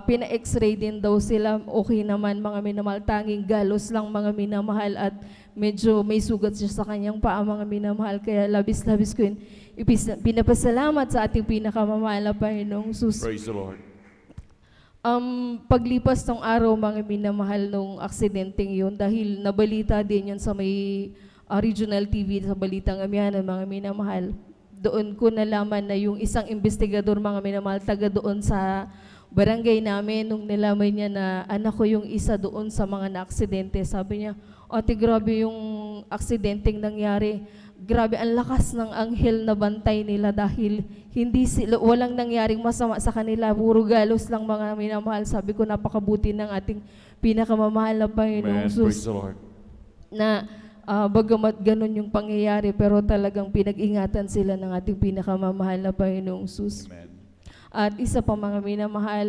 S6: pina-x-ray din daw sila, okay naman, mga minamahal, tanging galos lang, mga minamahal, at medyo may sugat siya sa kanyang paa, mga minamahal. Kaya labis-labis ko yun pinapasalamat sa ating pinakamamahal na Panginoong Sus.
S4: Praise the Lord.
S6: Paglipas ng araw, mga minamahal, nung aksidenteng yun, dahil nabalita din yun sa may regional TV, sa Balitang Amihanan, mga minamahal, doon ko nalaman na yung isang investigador, mga minamahal, taga doon sa barangay namin, nung nalaman niya na anak ko yung isa doon sa mga na-aksidente, sabi niya, Ate, grabe yung aksidenteng nangyari. Grabe, ang lakas ng anghel na bantay nila dahil walang nangyaring masama sa kanila. Puro galos lang, mga minamahal. Sabi ko, napakabuti ng ating pinakamamahal na Panginoong
S4: Amen. Praise
S6: Sus.
S4: the Lord.
S6: Na bagamat ganun yung pangyayari, pero talagang pinag-ingatan sila ng ating pinakamamahal na Panginoong Sus.
S4: Amen.
S6: At isa pa, mga minamahal,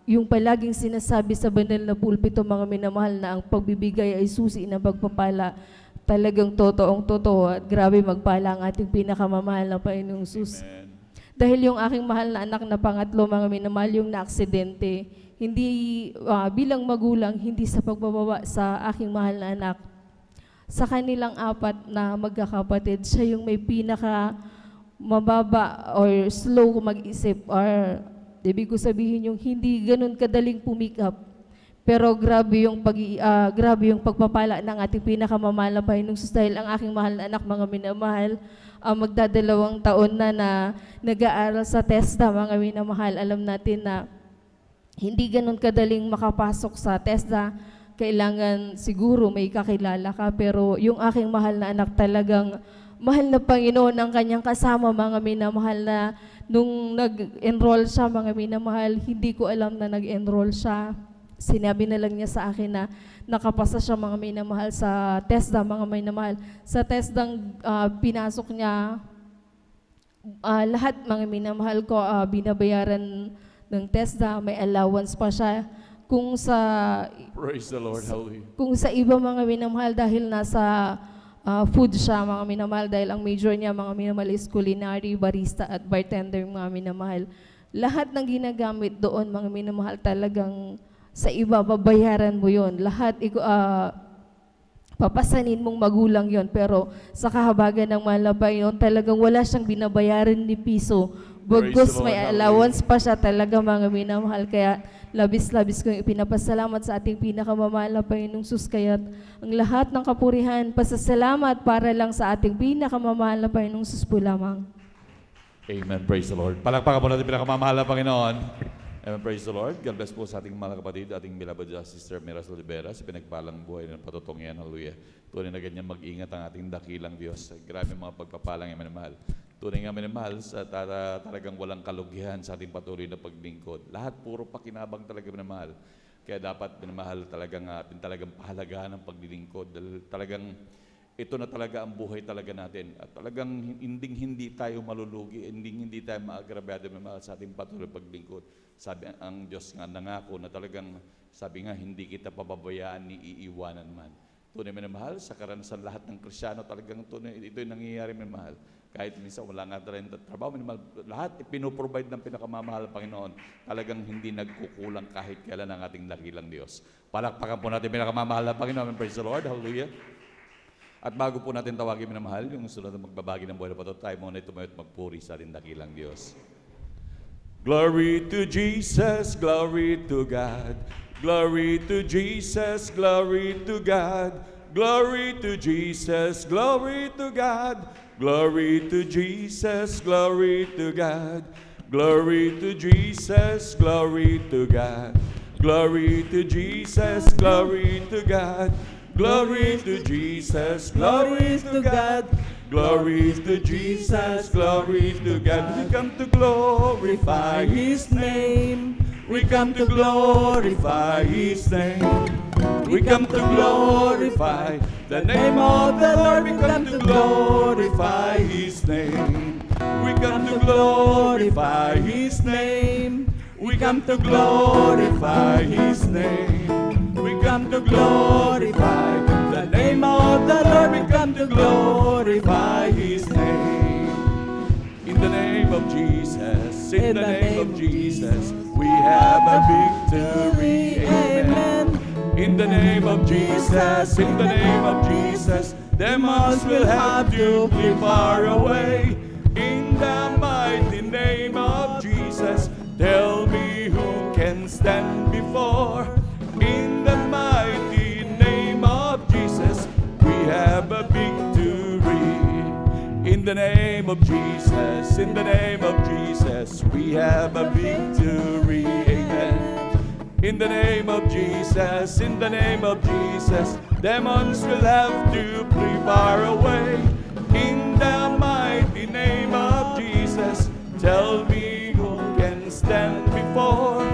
S6: yung palaging sinasabi sa banal na pulpito, mga minamahal, na ang pagbibigay ay susi ng pagpapala, talagang totoong totoo, at grabe magpala ang ating pinakamamahal na Panginoong Sus.
S4: Amen.
S6: Dahil yung aking mahal na anak na pangatlo, mga minamahal, yung na-aksidente, hindi bilang magulang, hindi sa pagbababa sa aking mahal na anak. Sa kanilang apat na magkakapatid, siya yung may pinaka mababa or slow mag-isip, or ibig ko sabihin yung hindi ganun kadaling pumikap. Pero grabe yung pagpapala ng ating pinakamamahal na Panginoong Sus, dahil ang aking mahal na anak, mga minamahal, magdadalawang taon na nag-aaral sa TESDA, mga minamahal. Alam natin na hindi ganun kadaling makapasok sa TESDA. Kailangan siguro may kakilala ka, pero yung aking mahal na anak, talagang mahal na Panginoon ang kanyang kasama, mga minamahal, na nung nag-enroll siya, mga minamahal, hindi ko alam na nag-enroll siya. Sinabi na lang niya sa akin na nakapasa siya, mga minamahal, sa TESDA, mga minamahal. Sa TESDA pinasok niya, lahat, mga minamahal ko, binabayaran ng TESDA, may allowance pa siya. Kung sa
S4: Praise the Lord. Hallelujah.
S6: kung sa iba, mga minamahal, dahil nasa food siya, mga minamahal, dahil ang major niya, mga minamahal, is culinary, barista at bartender, mga minamahal. Lahat ng ginagamit doon, mga minamahal, talagang sa iba, babayaran mo yon. Lahat, papasanin mong magulang yon. Pero sa kahabagan ng mahal na Panginoon, talagang wala siyang binabayaran ni piso. Bagkus may allowance pa siya, talaga, mga minamahal. Kaya labis-labis kong ipinapasalamat sa ating pinakamamahal na Panginoong Sus. Kaya ang lahat ng kapurihan, pasasalamat para lang sa ating pinakamamahal na Panginoong Sus po lamang.
S4: Amen. Praise the Lord. Palakpakan po natin pinakamamahal na Panginoon. Amen. Praise the Lord. God bless po sa ating mga kapatid, ating beloved Sister Mirasol Rivera, sa pinagpalang buhay ng patutong yan. Hallelujah. Tunay na ganyan mag-ingat ang ating dakilang Diyos. Grabe mga pagpapalang yung minamahal. Tunay nga minamahal, sa talagang walang kalugihan sa ating patuloy na paglingkod. Lahat puro pakinabang talaga minamahal. Kaya dapat minamahal talagang pahalagahan ng paglilingkod. Dahil talagang ito na talaga ang buhay talaga natin. At talagang hindi tayo malulugi, hindi tayo maagrabyado minamahal sa ating patuloy na paglingkod. Sabi ang Diyos nga nangako na talagang, sabi nga, hindi kita pababayaan ni iiwanan man. Tunay minamahal, sa karanasan lahat ng Kristyano, talagang tunay, ito yung nangyayari minamahal. Kahit minsan wala nga rin trabaho, minamahal, lahat ipinoprovide ng pinakamamahal ng Panginoon. Talagang hindi nagkukulang kahit kailan ang ating dakilang Diyos. Palakpakan po natin pinakamamahal ng Panginoon. Praise the Lord. Hallelujah. At bago po natin tawagin minamahal, yung sunod na magbabagi ng buhay na pato, tayo muna tumayo at magpuri sa ating dakilang Diyos. Glory to Jesus, glory to God. Glory to Jesus, glory to God. Glory to Jesus, glory to God. Glory to Jesus, glory to God. Glory to Jesus, glory to God. Glory to Jesus, glory to God. Glory to Jesus, glory to God. Glory to Jesus, glory to God. We come to glorify His name. We come to glorify His name. We come to glorify the name of the Lord. We come to glorify His name. We come to glorify His name. We come to glorify His name. We come to glorify the name of the Lord. We come to glorify His name. In the name of Jesus, in the name of Jesus, we have a victory. Amen. In the name of Jesus, in the name of Jesus, demons will have to flee far away. In the mighty name of Jesus, tell me who can stand before. In the mighty name of Jesus, we have a victory. In the name of Jesus, in the name of Jesus, we have a victory. Amen. In the name of Jesus, in the name of Jesus, demons will have to flee far away. In the mighty name of Jesus, tell me who can stand before.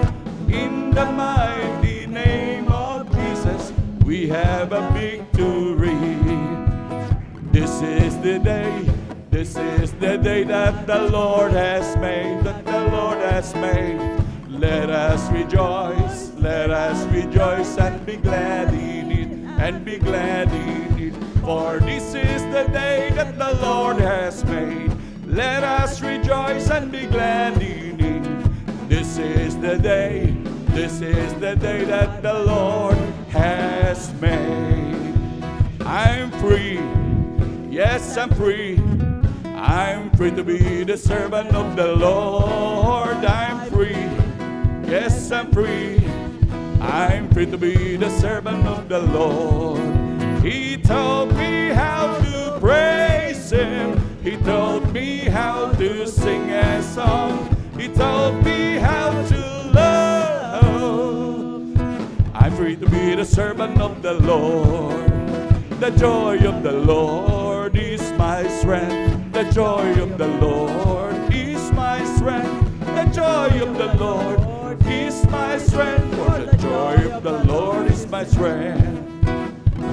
S4: In the mighty name of Jesus, we have a victory. This is the day that the Lord has made, that the Lord has made. Let us rejoice and be glad in it, and be glad in it. For this is the day that the Lord has made. Let us rejoice and be glad in it. This is the day that the Lord has made. I'm free, yes, I'm free. I'm free to be the servant of the Lord. I'm free, yes, I'm free. I'm free to be the servant of the Lord. He taught me how to praise Him. He taught me how to sing a song. He taught me how to love. I'm free to be the servant of the Lord. The joy of the Lord is my strength. The joy of the Lord is my strength. The joy of the Lord is my strength. For the joy of the Lord is my strength.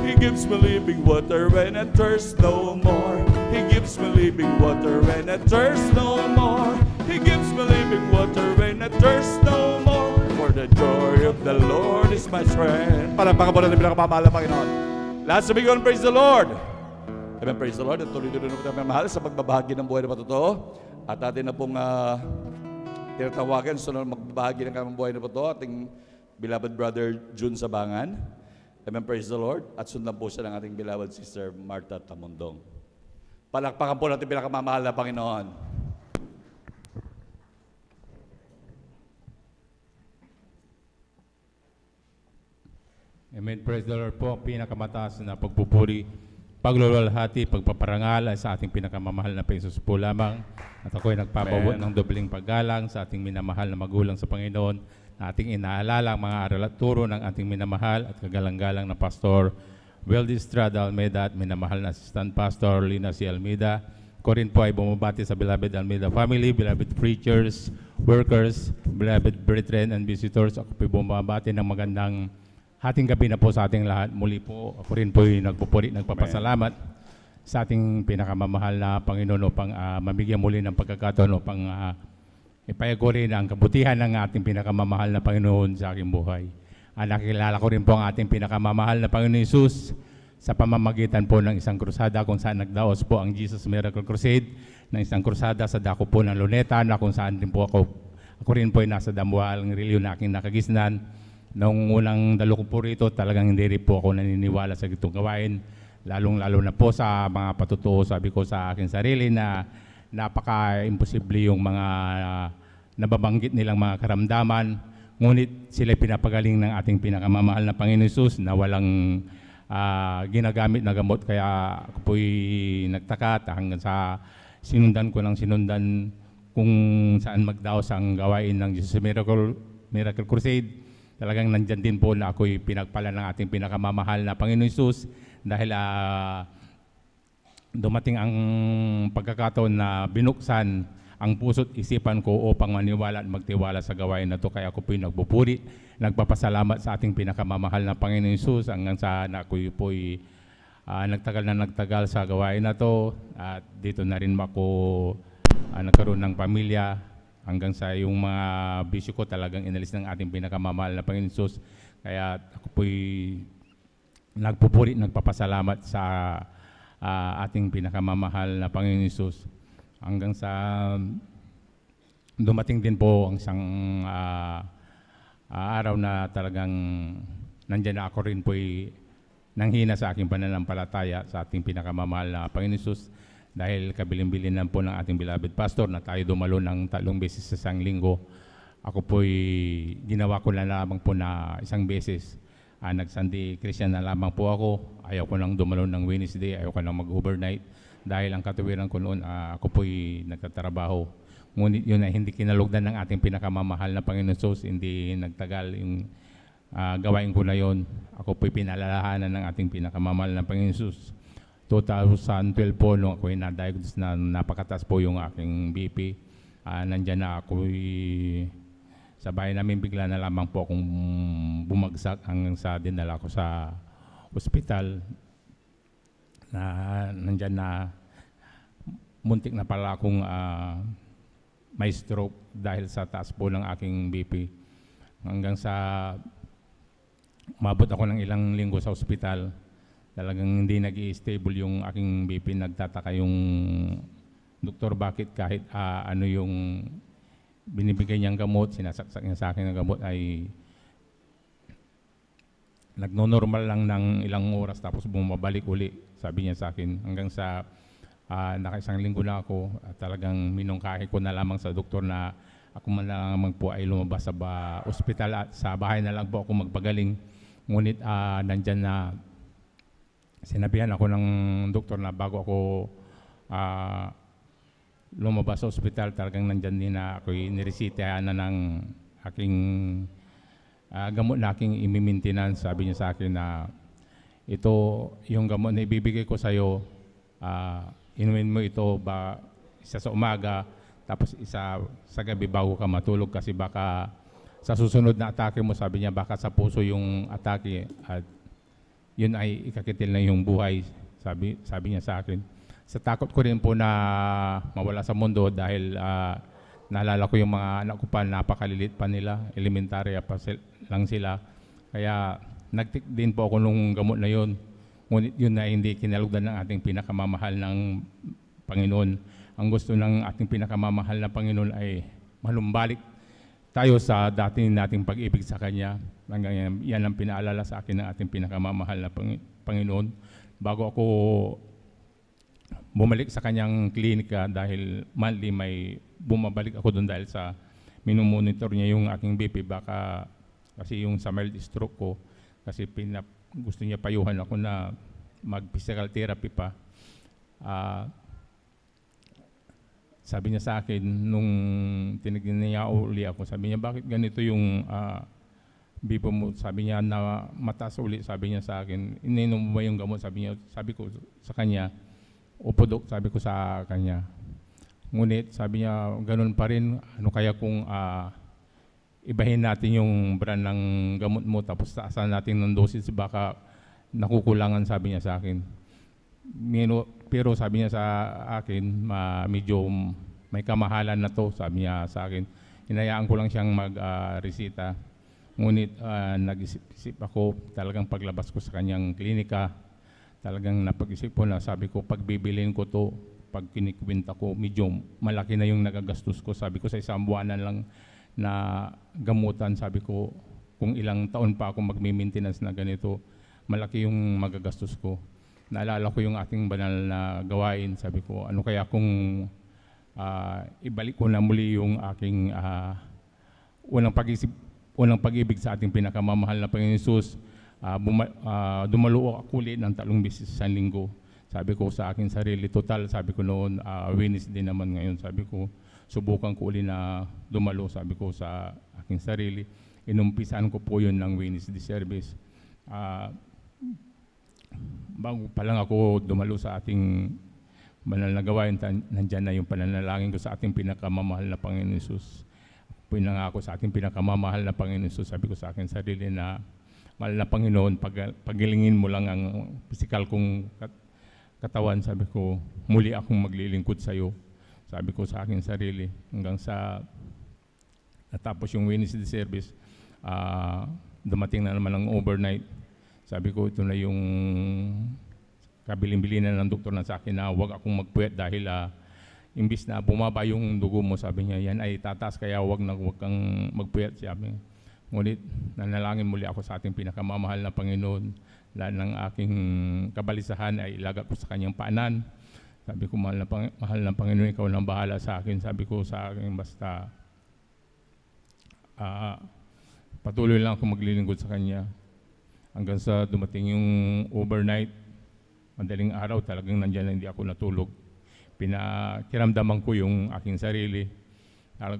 S4: He gives me living water when I thirst no more. He gives me living water when I thirst no more. He gives me living water when I thirst no more. For the joy of the Lord is my strength. Palakpakan po natin pinakamamahal na Panginoon. Lahat sabihin ko, praise the Lord. Amen, praise the Lord. At tuloy-tuloy na po tayo mahal sa pagbabahagi ng buhay na patotoo. At atin na pong tinatawagan sa magbabahagi ng kamang buhay na patotoo, ating beloved brother Jun Sabangan. Amen, praise the Lord. At sundan po siya ng ating beloved sister Martha Tamundong. Palakpakan po natin pinakamamahal na Panginoon.
S7: Amen. Praise the Lord po. Pinakamataas na pagpupuri, pagluluwalhati, pagpaparangal ay sa ating pinakamamahal na Panginoon po lamang. At ako ay nagpapabot ng dobling paggalang sa ating minamahal na magulang sa Panginoon, na ating inaalala ang mga aral at turo ng ating minamahal at kagalang-galang na Pastor Weldy Estrada Almeida at minamahal na Assistant Pastor Lina C. Almeida. Ko rin po ay bumabati sa beloved Almeida family, beloved preachers, workers, beloved brethren and visitors. Ako po bumabati ng magandang hating gabi na po sa ating lahat. Muli po, ako rin po yung nagpapasalamat sa ating pinakamamahal na Panginoon upang mabigyan muli ng pagkakataon upang ipayaguri ang kabutihan ng ating pinakamamahal na Panginoon sa aking buhay. Nakilala ko rin po ang ating pinakamamahal na Panginoon Jesus sa pamamagitan po ng isang krusada kung saan nagdaos po ang Jesus Miracle Crusade, ng isang krusada sa dako po ng Luneta na kung saan din po ako rin po ay nasa damuhalang reliyon na aking nakagisnan. Noong unang dalo ko po rito, talagang hindi rin po ako naniniwala sa itong gawain. Lalong-lalo na po sa mga patutuo, sabi ko sa aking sarili na napaka-imposible yung mga nababanggit nilang mga karamdaman, ngunit sila pinapagaling ng ating pinakamamahal na Panginoon Hesus na walang ginagamit na gamot. Kaya ako po'y nagtaka hanggang sa sinundan ko ng sinundan kung saan magdaos ang gawain ng Jesus Miracle Crusade. Talagang nandyan din po na ako'y pinagpala ng ating pinakamamahal na Panginoon Hesus dahil dumating ang pagkakataon na binuksan ang puso't isipan ko upang maniwala at magtiwala sa gawain na ito. Kaya ako po'y nagpupuri, nagpapasalamat sa ating pinakamamahal na Panginoon Hesus hanggang sa ako'y po'y nagtagal sa gawain na ito. At dito na rin ako nagkaroon ng pamilya hanggang sa yung mga bisyo ko talagang inalis ng ating pinakamamahal na Panginoon Hesus. Kaya ako po'y nagpupuri, nagpapasalamat sa ating pinakamamahal na Panginoon Hesus. Hanggang sa dumating din po ang isang araw na talagang nandyan na ako rin po'y nanghina sa aking pananampalataya sa ating pinakamamahal na Panginoon Hesus dahil kabilin-bilinan po ng ating beloved pastor na tayo dumalo ng 3 beses sa isang linggo. Ako po'y ginawa ko na lamang po na isang beses. Nag-Sunday Christian na lamang po ako. Ayaw ko nang dumalo ng Wednesday, ayaw ko nang mag-overnight dahil ang katuwiran ko noon ako po'y nagtatrabaho. Ngunit yun ay hindi kinalugdan ng ating pinakamamahal na Panginoon Hesus, hindi nagtagal yung gawain ko na yon. Ako po'y pinalalahanan ng ating pinakamamahal na Panginoon Hesus. 2012 po, nung ako'y na-diagnose na napakataas po yung aking BP, nandyan na ako'y sa bahay namin, bigla na lamang po akong bumagsak hanggang sa dinala ko sa ospital. Nandyan na muntik na pala akong may stroke dahil sa taas po ng aking BP. Hanggang sa mabot ako ng ilang linggo sa ospital, talagang hindi nag-i-stable yung aking BP. Nagtataka yung doktor bakit kahit ano yung binibigay niyang gamot, sinasaksak niya sa akin ng gamot ay nagno-normal lang ng ilang oras tapos bumabalik uli, sabi niya sa akin. Hanggang sa nakaisang linggo na ako, talagang minungkahi ko na lamang sa doktor na ako man lamang po ay lumabas sa ospital at sa bahay na lang po ako magpagaling. Ngunit nandyan na sinabihan ako ng doktor na bago ako lumabas sa ospital, talagang nandyan din na ako'y niresitahan na ng aking gamot na aking imi-maintenance. Sabi niya sa akin na ito, yung gamot na ibibigay ko sa'yo, inumin mo ito isa sa umaga, tapos isa sa gabi bago ka matulog kasi baka sa susunod na atake mo, sabi niya, baka sa puso yung atake at yun ay ikakitil na yung buhay, sabi niya sa akin. Sa takot ko rin po na mawala sa mundo dahil naalala ko yung mga anak ko pa, napakalilit pa nila, elementarya pa lang sila. Kaya nagtik din po ako nung gamot na yun. Ngunit yun na hindi kinalugdan ng ating pinakamamahal ng Panginoon. Ang gusto ng ating pinakamamahal na Panginoon ay malumbalik tayo sa dati nating pag-ibig sa Kanya. Yan ang pinaalala sa akin ng ating pinakamamahal na Panginoon. Bago ako bumalik sa kanyang klinika dahil monthly may bumabalik ako doon dahil sa minumonitor niya yung aking BP, baka kasi yung sa mild stroke ko kasi gusto niya payuhan ako na mag-physical therapy pa. Sabi niya sa akin nung tinignan niya uli ako, sabi niya bakit ganito yung BP mo? Sabi niya na mataas uli, sabi niya sa akin, ininom mo ba yung gamot? Sabi ko sa kanya, opo dok, sabi ko sa kanya. Ngunit sabi niya, ganun pa rin, ano kaya kung ibahin natin yung brand ng gamot mo tapos taasan natin ng dosage, baka nakukulangan, sabi niya sa akin. Pero sabi niya sa akin, medyo may kamahalan na to, sabi niya sa akin. Hinayaan ko lang siyang mag-resita. Ngunit nag-isip ako, talagang paglabas ko sa kanyang klinika, talagang napag-isip ko na sabi ko, pag bibilin ko to, pag kinikwenta ko, medyo malaki na yung nagagastos ko. Sabi ko sa isang buwanan lang na gamutan, sabi ko, kung ilang taon pa ako magmi-maintenance na ganito, malaki yung magagastos ko. Naalala ko yung ating banal na gawain, sabi ko, ano kaya kung ibalik ko na muli yung aking unang pag-ibig sa ating pinakamamahal na Panginoon Hesus. Dumalo ako ulit ng 3 beses sa linggo. Sabi ko sa aking sarili, total, sabi ko noon, Wednesday naman ngayon, sabi ko, subukan ko ulit na dumalo, sabi ko sa aking sarili. Inumpisan ko po yun ng Wednesday service. Bago pa lang ako dumalo sa ating banal na gawain, nandyan na yung pananalangin ko sa ating pinakamamahal na Panginoon Hesus. Pinangako sa ating pinakamamahal na Panginoon Hesus, sabi ko sa aking sarili na, mahal na Panginoon, pagilingin mo lang ang physical kong katawan, sabi ko, muli akong maglilingkod sa iyo. Sabi ko sa aking sarili, hanggang sa natapos yung Wednesday service, dumating na naman ang overnight. Sabi ko, ito na yung kabilin-bilinan ng doktor na sa akin na huwag akong magpuyat dahil imbis na bumaba yung dugo mo, sabi niya, yan ay tataas kaya huwag kang magpuyat. Sabi niya. Ngunit nanalangin muli ako sa ating pinakamamahal na Panginoon. Lahat ng aking kabalisahan ay ilagak ko sa kanyang paanan. Sabi ko, mahal na Panginoon, ikaw nang bahala sa akin. Sabi ko sa akin, basta patuloy lang ako maglilingkod sa kanya. Hanggang sa dumating yung overnight, madaling araw, talagang nandyan na hindi ako natulog. Pinakiramdaman ko yung aking sarili.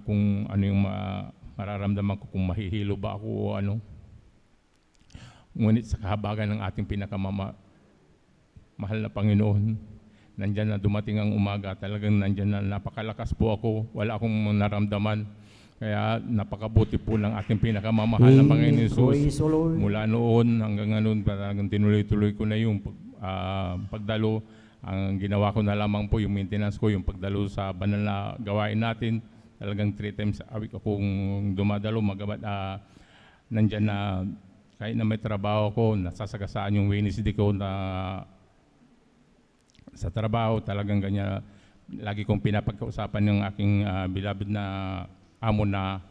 S7: Kung ano yung mararamdaman ko, kung mahihilo ba ako o ano. Ngunit sa kahabagan ng ating pinakamahal na Panginoon, nandyan na dumating ang umaga, talagang nandyan na napakalakas po ako, wala akong naramdaman. Kaya napakabuti po ng ating pinakamamahal na Panginoon Hesus. Mula noon hanggang ngayon, talagang tinuloy-tuloy ko na yung pagdalo. Ang ginawa ko na lamang po yung maintenance ko, yung pagdalo sa banal na gawain natin. Talagang 3 times a week akong dumadalo, magabat nandyan na kahit na may trabaho ko, nasasagasaan yung Wednesday ko na sa trabaho, talagang ganyan. Lagi kong pinapagkausapan ng aking beloved na amo na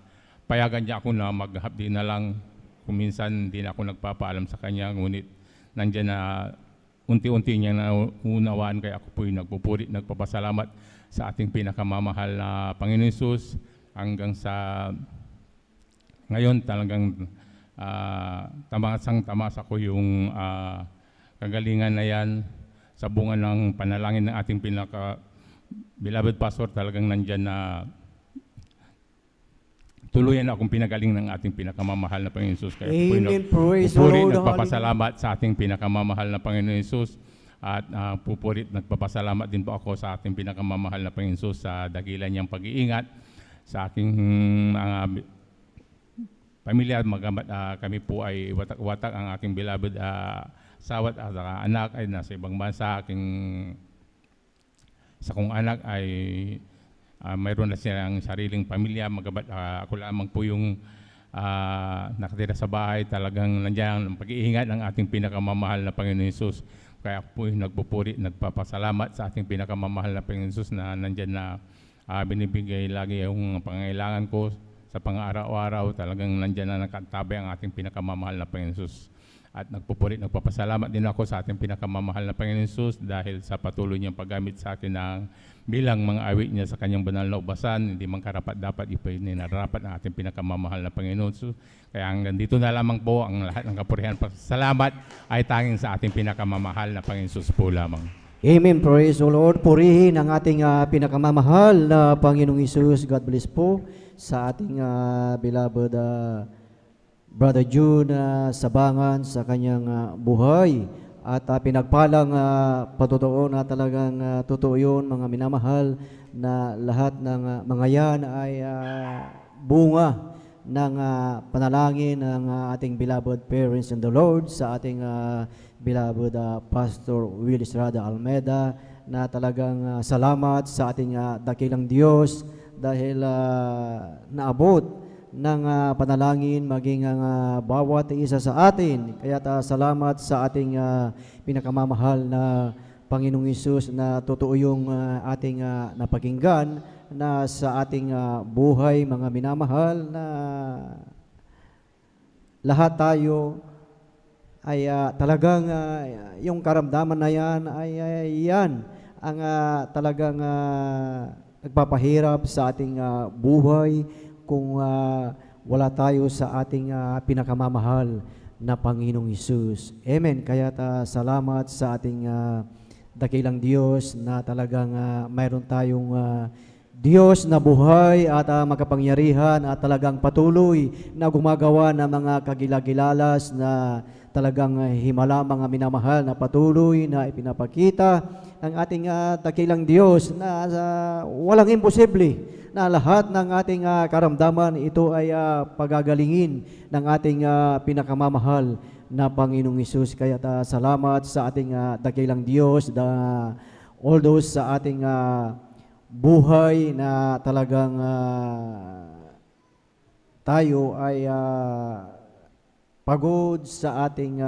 S7: payagan niya ako na maghapdi na lang. Kung minsan hindi na ako nagpapaalam sa kanya, ngunit nandyan na unti-unti niya naunawaan, kaya ako po'y nagpupuri, nagpapasalamat sa ating pinakamamahal na Panginoon Hesus. Hanggang sa ngayon talagang tamasang-tamasa ko yung kagalingan na yan sa bunga ng panalangin ng ating beloved pastor. Talagang nandyan na tuluyan akong pinagaling ng ating pinakamamahal na Panginoon Hesus. Kaya pupuri, nagpapasalamat sa ating pinakamamahal na Panginoon Hesus. At pupuri, nagpapasalamat din po ako sa ating pinakamamahal na Panginoon Hesus sa dakilan niyang pag-iingat sa aking mga pamilya. Kami po ay watak-watak, ang aking beloved sawat at anak ay nasa ibang bansa. Sa kong anak ay mayroon na silang sariling pamilya. Ako lamang po yung nakatira sa bahay. Talagang nandiyan ang pag-iingat ng ating pinakamamahal na Panginoon Hesus. Kaya ako po yung nagpupuri, nagpapasalamat sa ating pinakamamahal na Panginoon Hesus na nandiyan na binibigay lagi yung pangangailangan ko sa pang-araw-araw. Talagang nandiyan na nakatabay ang ating pinakamamahal na Panginoon Hesus. At nagpupuri, nagpapasalamat din ako sa ating pinakamamahal na Panginoon Hesus dahil sa patuloy niyang paggamit sa akin ng bilang mga awit niya sa kanyang banal na ubasan. Hindi man karapat-dapat, ipinararapat ng ating pinakamamahal na Panginoon Hesus. Kaya hanggang dito na lamang po ang lahat ng kapurihan. Salamat ay tanging sa ating pinakamamahal na Panginoon Hesus po lamang.
S8: Amen. Praise the Lord. Purihin ang ating pinakamamahal na Panginoong Hesus. God bless po sa ating beloved Brother June Sabangan sa kanyang buhay. At pinagpalang patotoo na talagang totoo yun, mga minamahal, na lahat ng mga yan ay bunga ng panalangin ng ating beloved parents in the Lord, sa ating beloved Pastor Willis Rada Almeida, na talagang salamat sa ating dakilang Diyos dahil naabot ng panalangin maging ang bawat isa sa atin. Kaya salamat sa ating pinakamamahal na Panginoong Hesus na totoo yung ating napakinggan na sa ating buhay, mga minamahal, na lahat tayo ay talagang yung karamdaman na yan ay yan ang talagang nagpapahirap sa ating buhay kung wala tayo sa ating pinakamamahal na Panginoong Hesus. Amen. Kaya salamat sa ating dakilang Diyos na talagang mayroon tayong Diyos na buhay at makapangyarihan at talagang patuloy na gumagawa ng mga kagilagilalas na talagang himala mga minamahal na patuloy na ipinapakita ng ating dakilang Diyos na walang imposible na lahat ng ating karamdaman ito ay pagagalingin ng ating pinakamamahal na Panginoong Hesus. Kaya salamat sa ating dakilang Diyos na although sa ating buhay na talagang tayo ay pagod sa ating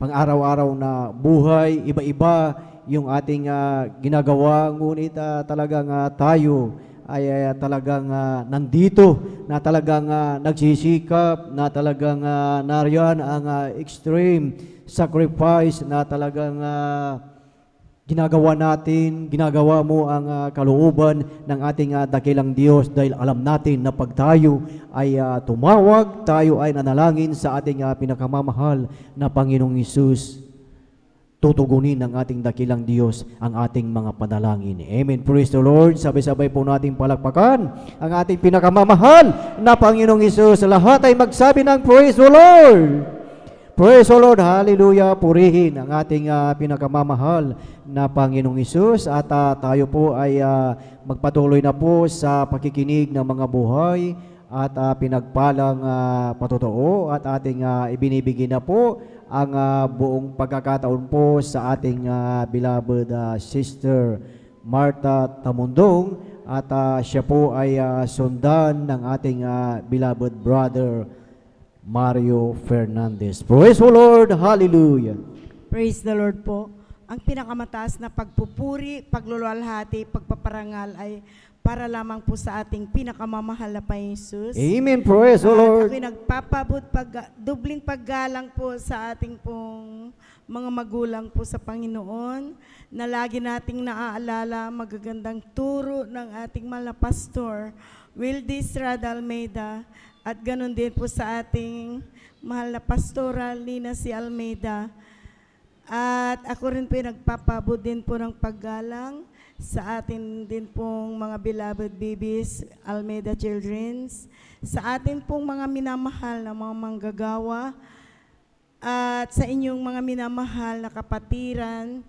S8: pang-araw-araw na buhay, iba-iba yung ating ginagawa, ngunit talagang tayo ay talagang nandito, na talagang nagsisikap, na talagang nariyan ang extreme sacrifice na talagang ginagawa natin, ginagawa mo ang kalooban ng ating dakilang Diyos dahil alam natin na pag tayo ay tumawag, tayo ay nanalangin sa ating pinakamamahal na Panginoong Hesus, tutugunin ng ating dakilang Diyos ang ating mga panalangin. Amen. Praise the Lord. Sabay-sabay po nating palakpakan ang ating pinakamamahal na Panginoong Hesus. Lahat ay magsabi ng Praise the Lord. Praise the Lord. Hallelujah. Purihin ang ating pinakamamahal na Panginoong Hesus. At tayo po ay magpatuloy na po sa pakikinig ng mga buhay at pinagpalang patotoo at ating ibinibigay na po ang buong pagkakataon po sa ating beloved Sister Martha Tamundong at siya po ay sundan ng ating beloved brother Mario Fernandez. Praise the Lord! Hallelujah!
S9: Praise the Lord po. Ang pinakamataas na pagpupuri, pagluluwalhati, pagpaparangal ay para lamang po sa ating pinakamamahal na Panginoong Hesus.
S8: Amen. Praise the Lord.
S9: Ako'y nagpapabot dubling paggalang po sa ating pong mga magulang po sa Panginoon na lagi nating naaalala magagandang turo ng ating mahal na pastor, Wildis Rada Almeida, at ganun din po sa ating mahal na pastoral Nina C. Almeida. At ako rin po nagpapabot din po ng paggalang sa atin din pong mga beloved babies, Almeida Children's, sa atin pong mga minamahal na mga manggagawa, at sa inyong mga minamahal na kapatiran,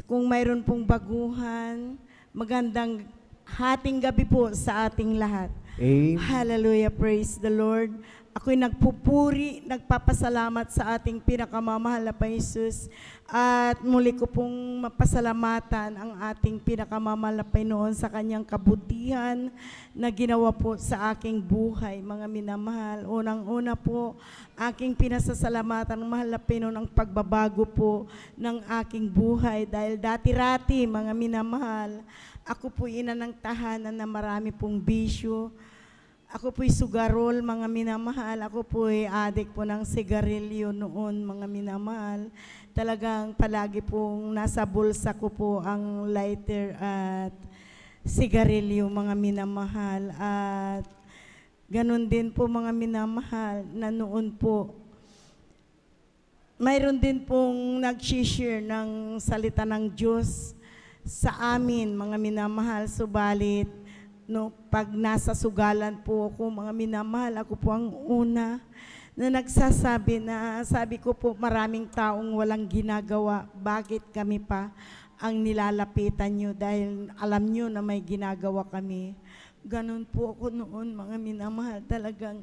S9: kung mayroon pong baguhan, magandang hating gabi po sa ating lahat.
S8: Amen.
S9: Hallelujah, praise the Lord. Ako'y nagpupuri, nagpapasalamat sa ating pinakamamahal na Panginoong Hesus at muli ko pong mapasalamatan ang ating pinakamamahal na Panginoon sa kanyang kabutihan na ginawa po sa aking buhay, mga minamahal. Unang-una po, aking pinasasalamatan ng mahal na Panginoon ang pagbabago po ng aking buhay dahil dati-rati, mga minamahal, ako po ina ng tahanan na marami pong bisyo. Ako po'y sugarol, mga minamahal. Ako po'y adik po ng sigarilyo noon, mga minamahal. Talagang palagi pong nasa bulsa ko po ang lighter at sigarilyo, mga minamahal. At ganun din po, mga minamahal, na noon po, mayroon din pong nag-share ng salita ng Diyos sa amin, mga minamahal. Subalit, pag nasa sugalan po ako, mga minamahal, ako po ang una na nagsasabi na, sabi ko po, maraming taong walang ginagawa, bakit kami pa ang nilalapitan nyo dahil alam nyo na may ginagawa kami. Ganun po ako noon, mga minamahal, talagang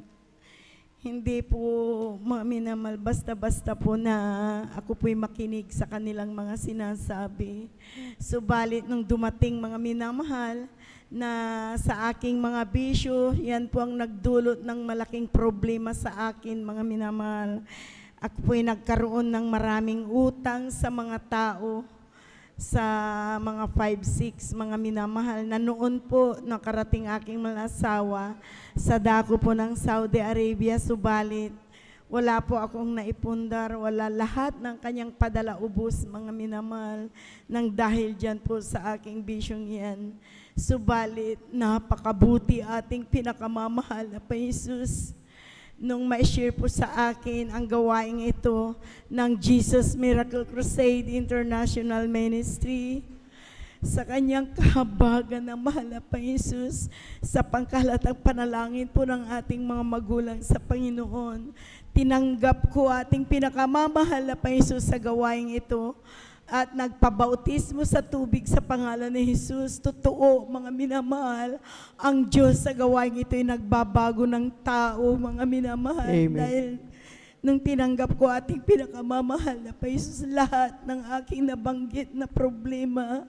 S9: hindi po, mga minamahal, basta-basta po na ako po'y makinig sa kanilang mga sinasabi. Subalit nung dumating, mga minamahal, na sa aking mga bisyo, yan po ang nagdulot ng malaking problema sa akin, mga minamahal. Ako po'y nagkaroon ng maraming utang sa mga tao, sa mga 5-6, mga minamahal, na noon po nakarating aking mga asawa sa dako po ng Saudi Arabia, subalit Wala po akong naipundar, wala, lahat ng kanyang padala ubos, mga minamahal, nang dahil dyan po sa aking bisyong yan. Subalit, napakabuti ating pinakamamahal na Jesus. Nung ma-share po sa akin ang gawaing ito ng Jesus Miracle Crusade International Ministry, sa kanyang kahabagan ng mahal na Jesus, sa pangkalatang panalangin po ng ating mga magulang sa Panginoon, tinanggap ko ating pinakamamahal na Jesus sa gawaing ito at nagpabautismo sa tubig sa pangalan ni Jesus. Totoo, mga minamahal, ang Diyos sa gawaing ito ay nagbabago ng tao, mga minamahal.
S8: Amen.
S9: Dahil nung tinanggap ko ating pinakamamahal na Jesus, lahat ng aking nabanggit na problema,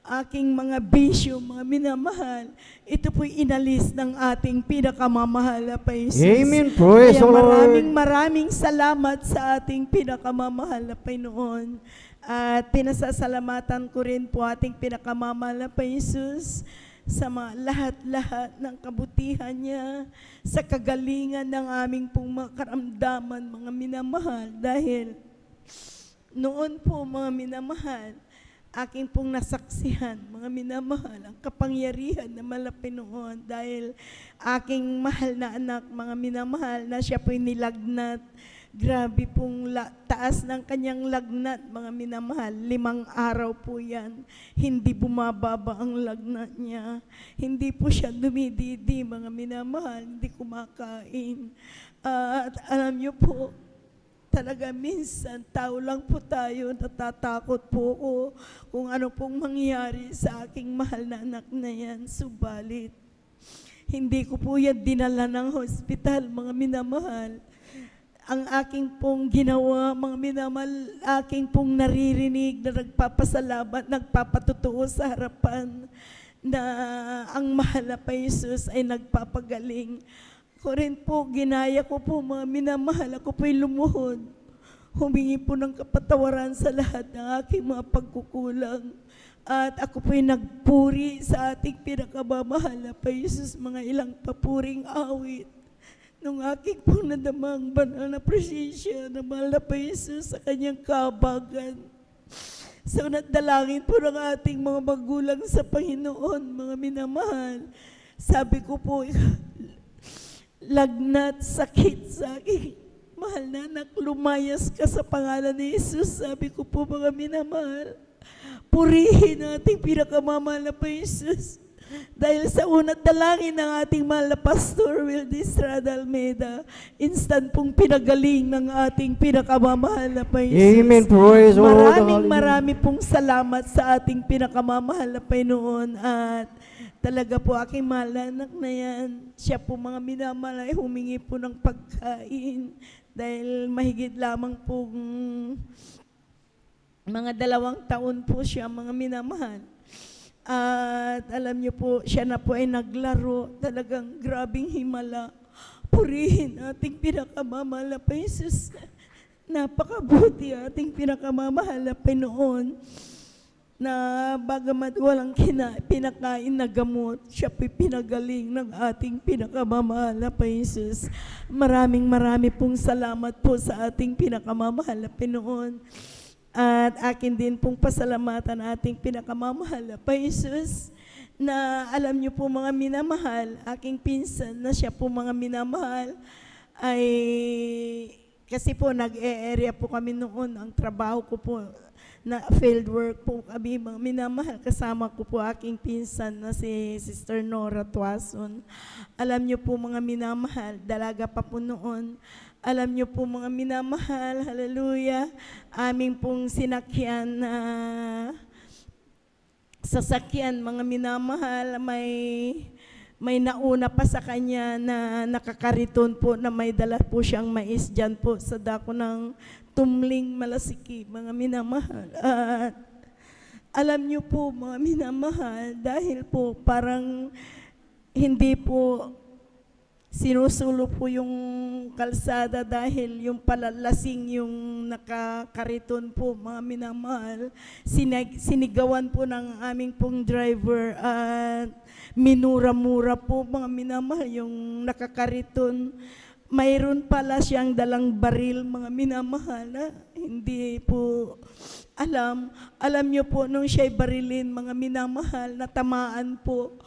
S9: aking mga bisyo, mga minamahal, ito po'y inalis ng ating pinakamamahal na Jesus.
S8: Amen. Praise
S9: Kaya
S8: the Lord.
S9: maraming salamat sa ating pinakamamahal na Panginoon. At pinasasalamatan ko rin po ating pinakamamahal na Jesus sa mga lahat-lahat ng kabutihan niya, sa kagalingan ng aming pong mga karamdaman, mga minamahal. Dahil noon po, mga minamahal, aking pong nasaksihan, mga minamahal, ang kapangyarihan na malapit noon dahil aking mahal na anak, mga minamahal, na siya po'y nilagnat. Grabe pong taas ng kanyang lagnat, mga minamahal. 5 araw po yan. Hindi bumababa ang lagnat niya. Hindi po siya dumididi, mga minamahal. Hindi kumakain. At alam niyo po, talaga minsan, tao lang po tayo, natatakot po ako kung ano pong mangyari sa aking mahal na anak na yan. Subalit, hindi ko po yan dinala ng hospital, mga minamahal. Ang aking pong ginawa, mga minamahal, aking pong naririnig na nagpapasalamat, nagpapatutuo sa harapan na ang mahal na Jesus ay nagpapagaling. Ako rin po, ginaya ko po, mga minamahal, ako po'y lumuhod. Humingi po ng kapatawaran sa lahat ng aking mga pagkukulang. At ako po'y nagpuri sa ating pinakamamahal na Jesus, mga ilang papuring awit. Nung aking pong nadamang banal na presensya na mahal na Jesus sa kanyang kahabagan. Sa unat dalangin po ng ating mga magulang sa Panginoon, mga minamahal, sabi ko po, lagnat, sakit sa aking mahal na anak, lumayas ka sa pangalan ni Jesus. Sabi ko po, mga minamahal, purihin ating pinakamamahal na Jesus. Dahil sa unat dalangin ng ating mahal na Pastor Wildy Estrada Almeida, instant pong pinagaling ng ating pinakamamahal na Jesus.
S8: Amen. Praise the Lord.
S9: Marami pong salamat sa ating pinakamamahal na Panginoon. At talaga po aking mahal na anak na yan, siya po, mga minamahal, ay humingi po ng pagkain dahil mahigit lamang pong mga 2 taon po siya, mga minamahal. At alam niyo po, siya na po ay naglaro, talagang grabing himala. Purihin ating pinakamamahal na Jesus. Napakabuti ating pinakamamahal na Panginoon, na bagamat walang pinakain na gamot, siya po'y pinagaling ng ating pinakamamahal na Jesus. Maraming pong salamat po sa ating pinakamamahal na Panginoon. At akin din pong pasalamatan ating pinakamamahal na Jesus, na alam niyo po, mga minamahal, aking pinsan na siya po, mga minamahal, ay kasi po nag-e-area po kami noon, ang trabaho ko po na field work po kami, mga minamahal. Kasama ko po aking pinsan na si Sister Nora Tuason. Alam niyo po, mga minamahal, dalaga pa po noon. Alam niyo po, mga minamahal, hallelujah, aming pong sinakyan na sasakyan, mga minamahal, may nauna pa sa kanya na nakakariton po na may dala po siyang mais dyan po sa dako ng Tumling, Malasiki, mga minamahal. At alam niyo po, mga minamahal, dahil po parang hindi po sinusulo po yung kalsada dahil yung palalasing yung nakakariton po, mga minamahal. Sinigawan po ng aming pong driver at minura-mura po, mga minamahal, yung nakakariton. mayroon pala siyang dalang baril, mga minamahal, na hindi po alam. Alam niyo po, nung siya'y barilin, mga minamahal, natamaan po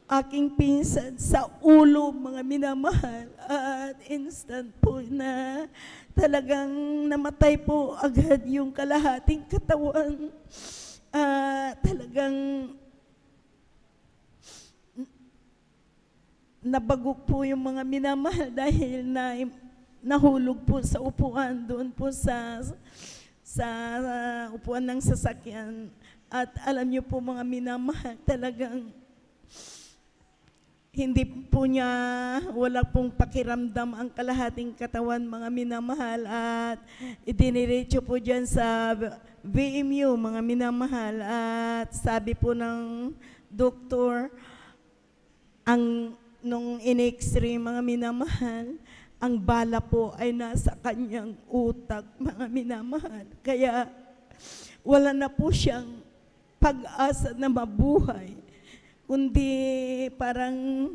S9: aking pinsan sa ulo, mga minamahal, at instant po na talagang namatay po agad yung kalahating katawan. Talagang nabagok po yung mga minamahal dahil nahulog po sa upuan doon po sa upuan ng sasakyan. At alam niyo po, mga minamahal, talagang hindi po niya, wala pong pakiramdam ang kalahating katawan, mga minamahal, at idiniretso po dyan sa VMU, mga minamahal, at sabi po ng doktor, nung in-x-ray, mga minamahal, ang bala po ay nasa kanyang utak, mga minamahal. Kaya wala na po siyang pag-asa na mabuhay, kundi parang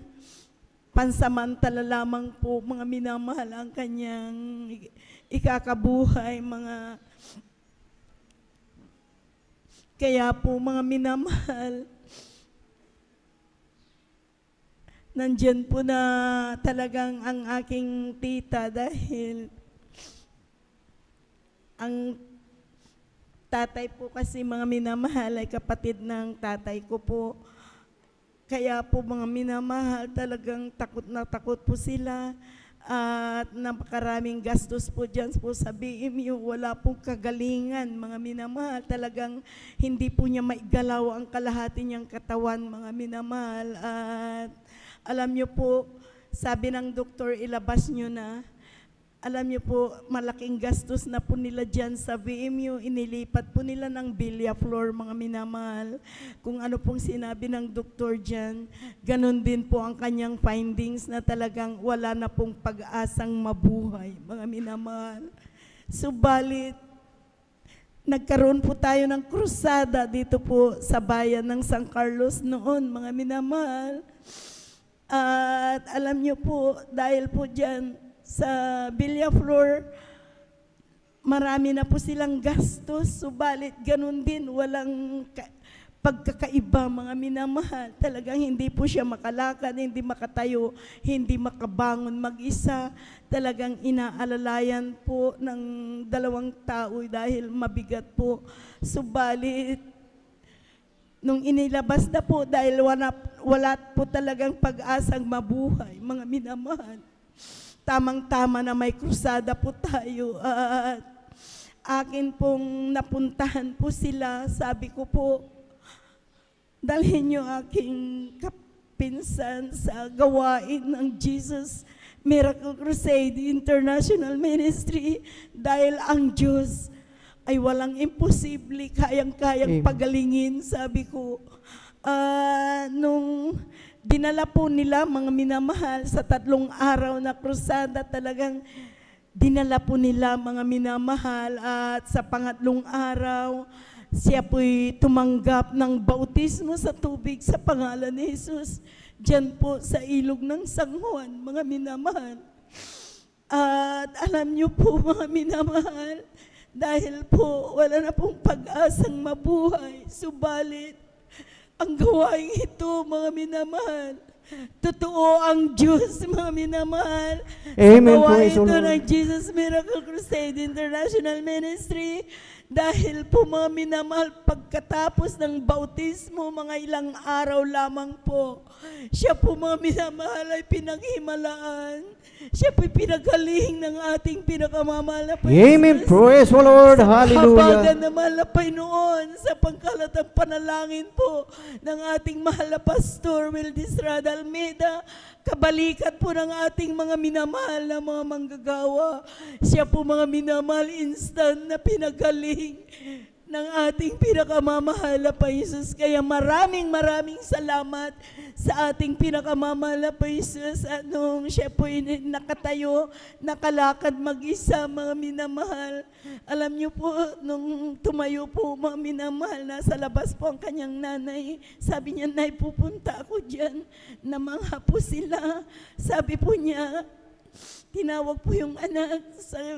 S9: pansamantala lamang po, mga minamahal, ang kanyang ikakabuhay, mga. Kaya po, mga minamahal, nandyan po na talagang ang aking tita, dahil ang tatay po kasi, mga minamahal, ay kapatid ng tatay ko po. Kaya po, mga minamahal, talagang takot na takot po sila, at napakaraming gastos po dyan po sa BMU. Wala pong kagalingan, mga minamahal. Talagang hindi po niya maigalaw ang kalahati niyang katawan, mga minamahal. At alam niyo po, sabi ng doktor, ilabas niyo na. Alam niyo po, malaking gastos na po nila dyan sa VMU. Inilipat po nila ng Villa Flor, mga minamahal. Kung ano pong sinabi ng doktor dyan, ganun din po ang kanyang findings, na talagang wala na pong pag-asang mabuhay, mga minamahal. Subalit, nagkaroon po tayo ng krusada dito po sa bayan ng San Carlos noon, mga minamahal. At alam niyo po, dahil po dyan sa Villa Flor, marami na po silang gastos, subalit ganun din, walang pagkakaiba, mga minamahal. Talagang hindi po siya makalakad, hindi makatayo, hindi makabangon mag-isa. Talagang inaalalayan po ng 2 tao dahil mabigat po. Subalit, nung inilabas na po, dahil wala po talagang pag-asang mabuhay, mga minamahal, tamang-tama na may krusada po tayo, at akin pong napuntahan po sila. Sabi ko po, dalhin niyo aking kapinsan sa gawain ng Jesus Miracle Crusade International Ministry, dahil ang Diyos ay walang imposible, kayang-kayang pagalingin, sabi ko. Nung dinala po nila, mga minamahal, sa 3 araw na krusada, talagang dinala po nila, mga minamahal, at sa pangatlong araw, siya po'y tumanggap ng bautismo sa tubig sa pangalan ni Jesus, dyan po sa ilog ng San Juan, mga minamahal. At alam niyo po, mga minamahal, dahil po wala na pong pag-asang mabuhay, subalit ang gawain ito, mga minamahal, totoo ang Diyos, mga minamahal.
S8: Amen.
S9: Sa gawain ito ng Jesus Miracle Crusade International Ministry, dahil po, mga minamahal, pagkatapos ng bautismo, mga ilang araw lamang po, siya po, mga minamahal, ay pinaghimalaan. Siya po'y pinagaling ng ating pinakamamahal na Panginoon.
S8: Amen. Praise the Lord. Hallelujah.
S9: Habagan na mahal na Panginoon, sa pangkalatang panalangin po ng ating mahal na Pastor Wildis Rada Almeida, kabalikat po ng ating mga minamahal na mga manggagawa. Siya po, mga minamahal, instant na pinagaling ng ating pinakamamahal na Jesus. Kaya maraming salamat sa ating pinakamamahal na Jesus. At nung siya po'y nakatayo, nakalakad mag-isa, mga minamahal, alam niyo po, nung tumayo po, mga minamahal, nasa labas po ang kanyang nanay. Sabi niya, "Nay, pupunta ako dyan." Namangha po sila. Sabi po niya, tinawag po yung anak.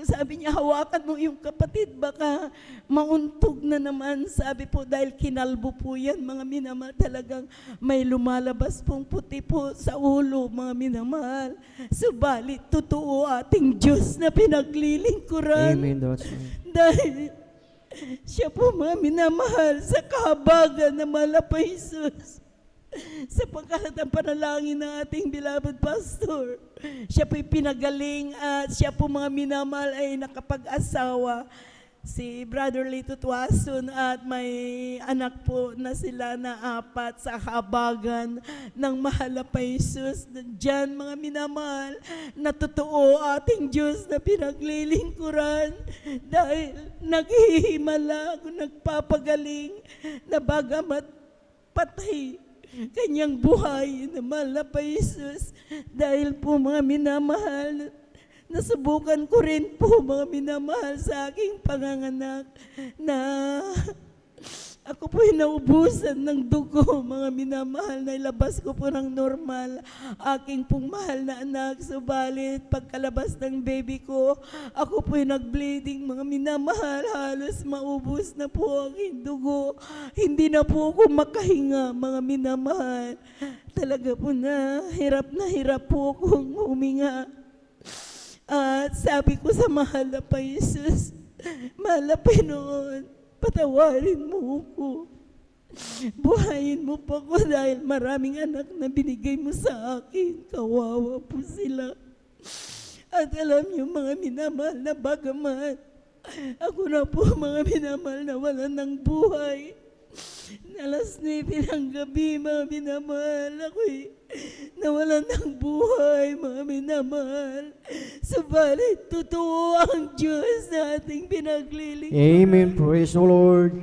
S9: Sabi niya, hawakan mo yung kapatid, baka mauntog na naman. Sabi po, dahil kinalbo po yan, mga minamahal, talagang may lumalabas pong puti po sa ulo, mga minamahal. Subalit, totoo ating Diyos na pinaglilingkuran.
S8: Amen. That's right.
S9: Dahil siya po, mga minamahal, sa kahabagan na malapa Jesus. Sa pagkalatang panalangin ng ating beloved pastor, siya po'y pinagaling at siya po, mga minamahal, ay nakapag-asawa. Si Brother Lito Tuason at may anak po na sila na 4 sa habagan ng mahal na Jesus. Diyan, mga minamahal, na totoo ating Diyos na pinaglilingkuran dahil naghihimala, nagpapagaling na bagamat patay kanyang buhay na mahal na Jesus. Dahil po, mga minamahal, nasubukan ko rin po, mga minamahal, sa aking panganganak na ako po'y naubusan ng dugo, mga minamahal, na ilabas ko po ng normal aking pong mahal na anak. Subalit, pagkalabas ng baby ko, ako po'y nag-bleeding, mga minamahal, halos maubos na po aking dugo. Hindi na po ako makahinga, mga minamahal. Talaga po na hirap po akong huminga. At sabi ko sa mahal na pa Jesus, mahal na Panginoon, patawarin mo ko. Buhayin mo pa ko dahil maraming anak na binigay mo sa akin. Kawawa po sila. At alam niyo, mga minamahal, na bagamat ako na po, mga minamahal, na wala ng buhay. Alas 9 ng gabi, mga minamahal, ako'y nawalan ng buhay, mga minamahal. Subalit, totoo ang Diyos na ating pinaglilingkuran.
S8: Amen. Praise the Lord.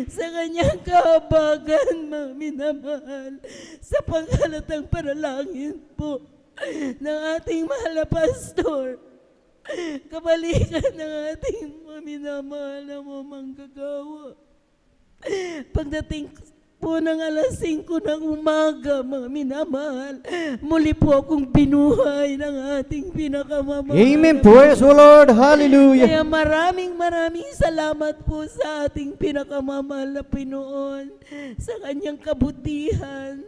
S9: Sa kanyang kahabagan, mga minamahal, sa panghalatang panalangin po ng ating mahal na pastor, kabalikan ng ating mga minamahal na manggagawa. Pagdating po ng alas 5 ng umaga, mga minamahal, muli po akong binuhay ng ating pinakamamahal.
S8: Amen. Praise the Lord. Hallelujah.
S9: Kaya maraming salamat po sa ating pinakamamahal na Pinoon, sa kanyang kabutihan.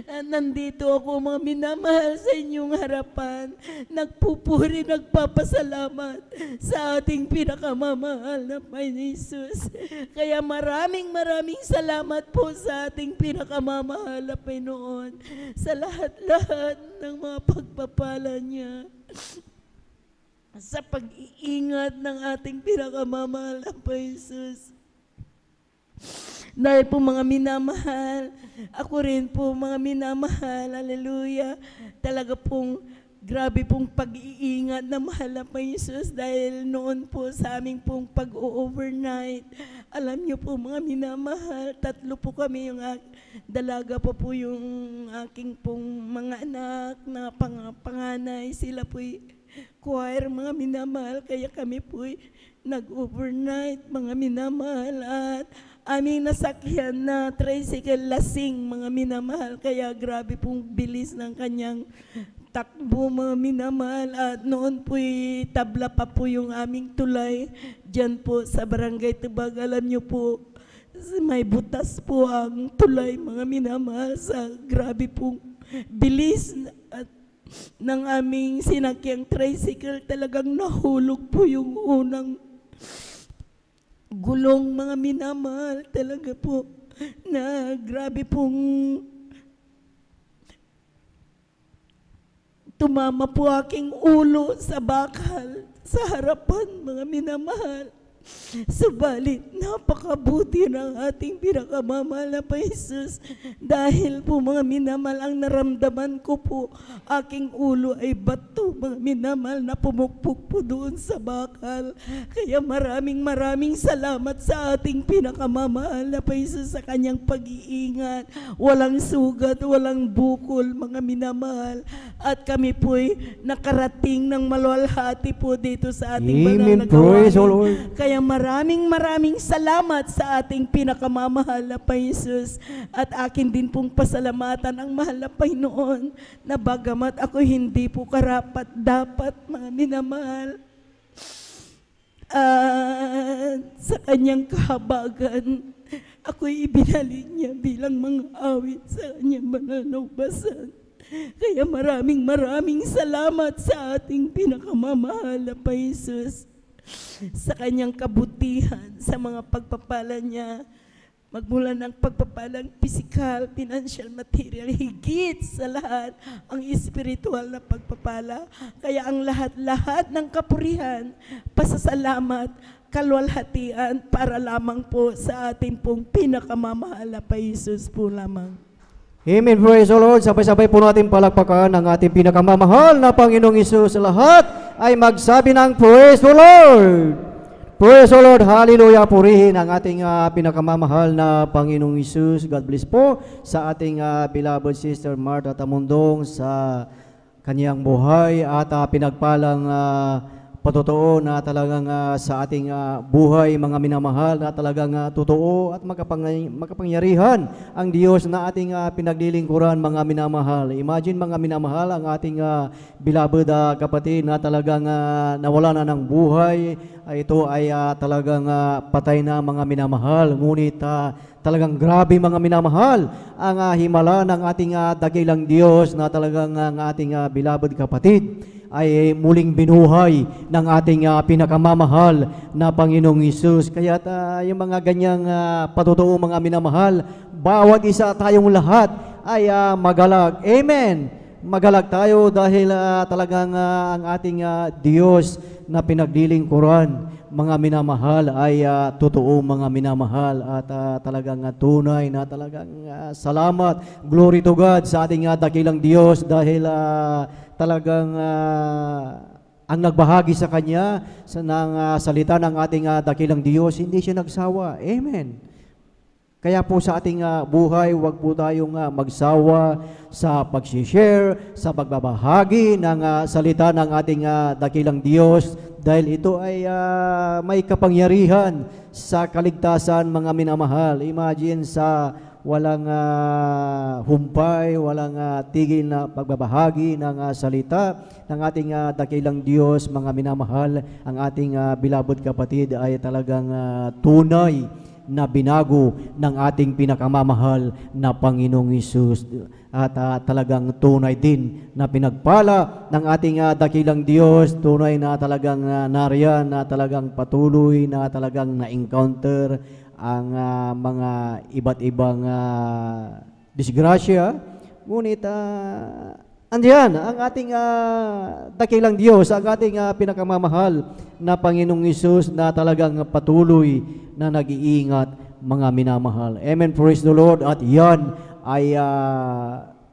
S9: At nandito ako, mga minamahal, sa inyong harapan, nagpupuri, nagpapasalamat sa ating pinakamamahal na Panginoon Jesus. Kaya maraming salamat po sa ating pinakamamahal na Panginoon sa lahat-lahat ng mga pagpapala niya, sa pag-iingat ng ating pinakamamahal na Panginoon Jesus. Dahil po, mga minamahal, ako rin po, mga minamahal, hallelujah, talaga pong grabe pong pag-iingat na mahal na Panginoon Jesus. Dahil noon po sa aming pong pag-overnight, alam niyo po, mga minamahal, 3 po kami, yung dalaga pa po yung aking pong mga anak na panganay. Sila po'y choir, mga minamahal, kaya kami po'y nag-overnight, mga minamahal, at aming nasakyan na tricycle lasing, mga minamahal, kaya grabe pong bilis ng kanyang takbo, mga minamahal. At noon po'y tabla pa po yung aming tulay dyan po sa Barangay Tubag. Alam niyo po, may butas po ang tulay, mga minamahal, sa grabe pong bilis at ng aming sinakyang tricycle. Talagang nahulog po yung unang gulong, mga minamahal, talaga po na grabe pong tumama po aking ulo sa bakal sa harapan, mga minamahal. Subalit, napakabuti ng ating pinakamamahal na Jesus, dahil po, mga minamahal, ang naramdaman ko po, aking ulo ay bato, mga minamahal, na pumukpok po doon sa bakal. Kaya maraming salamat sa ating pinakamamahal na Jesus sa kanyang pag-iingat. Walang sugat, walang bukol, mga minamahal. At kami po'y nakarating ng maluwalhati po dito sa ating banal na gawain.
S8: Praise the Lord.
S9: Kaya Kaya maraming salamat sa ating pinakamamahal na Panginoon at akin din pong pasalamatan ang mahal na Panginoon na bagamat ako hindi po karapat dapat mga minamahal sa kanyang kahabagan ako'y ibinalik niya bilang mga awit sa kanyang mananawasan. Kaya maraming salamat sa ating pinakamamahal na Panginoon sa kanyang kabutihan, sa mga pagpapala niya, magmula ng pagpapalang pisikal, financial, material, higit sa lahat, ang espiritual na pagpapala. Kaya ang lahat-lahat ng kapurihan, pasasalamat, kalwalhatian para lamang po sa ating pong pinakamamahal na Jesus po lamang.
S8: Amen. Praise the Lord. Sabay-sabay po natin palakpakan ang ating pinakamamahal na Panginoong Hesus. Lahat ay magsabi ng Praise the Lord. Praise the Lord. Hallelujah. Purihin ang ating pinakamamahal na Panginoong Hesus. God bless po sa ating beloved sister Martha Tamundong sa kaniyang buhay at pinagpalang patotoo na talagang sa ating buhay, mga minamahal, na talagang totoo at makapangyarihan ang Diyos na ating pinaglilingkuran, mga minamahal. Imagine, mga minamahal, ang ating beloved kapatid na talagang nawala na ng buhay. Ito ay talagang patay na, mga minamahal. Ngunit talagang grabe, mga minamahal, ang himala ng ating dakilang Diyos na talagang ang ating beloved kapatid ay muling binuhay ng ating pinakamamahal na Panginoong Hesus. Kaya yung mga ganyang patotoo, mga minamahal, bawat isa tayong lahat ay magalag. Amen! Magalag tayo dahil talagang ang ating Diyos na pinaglilingkuran, mga minamahal, ay totoo, mga minamahal, at talagang tunay na talagang salamat. Glory to God sa ating dakilang Diyos dahil talagang ang nagbahagi sa Kanya ng salita ng ating dakilang Diyos, hindi siya nagsawa. Amen. Kaya po sa ating buhay, huwag po tayong magsawa sa pag-share, sa pagbabahagi ng salita ng ating dakilang Diyos, dahil ito ay may kapangyarihan sa kaligtasan, mga minamahal. Imagine, sa walang humpay, walang tigil na pagbabahagi ng salita ng ating dakilang Diyos, mga minamahal, ang ating beloved kapatid ay talagang tunay na binago ng ating pinakamamahal na Panginoong Hesus, at talagang tunay din na pinagpala ng ating dakilang Diyos, tunay na talagang nariyan, na talagang patuloy na talagang na-encounter ang mga iba't ibang disgrasya. Ngunit andiyan ang ating dakilang Diyos, ang ating pinakamamahal na Panginoong Hesus, na talagang patuloy na nag-iingat, mga minamahal. Amen. Praise the Lord. At yan ay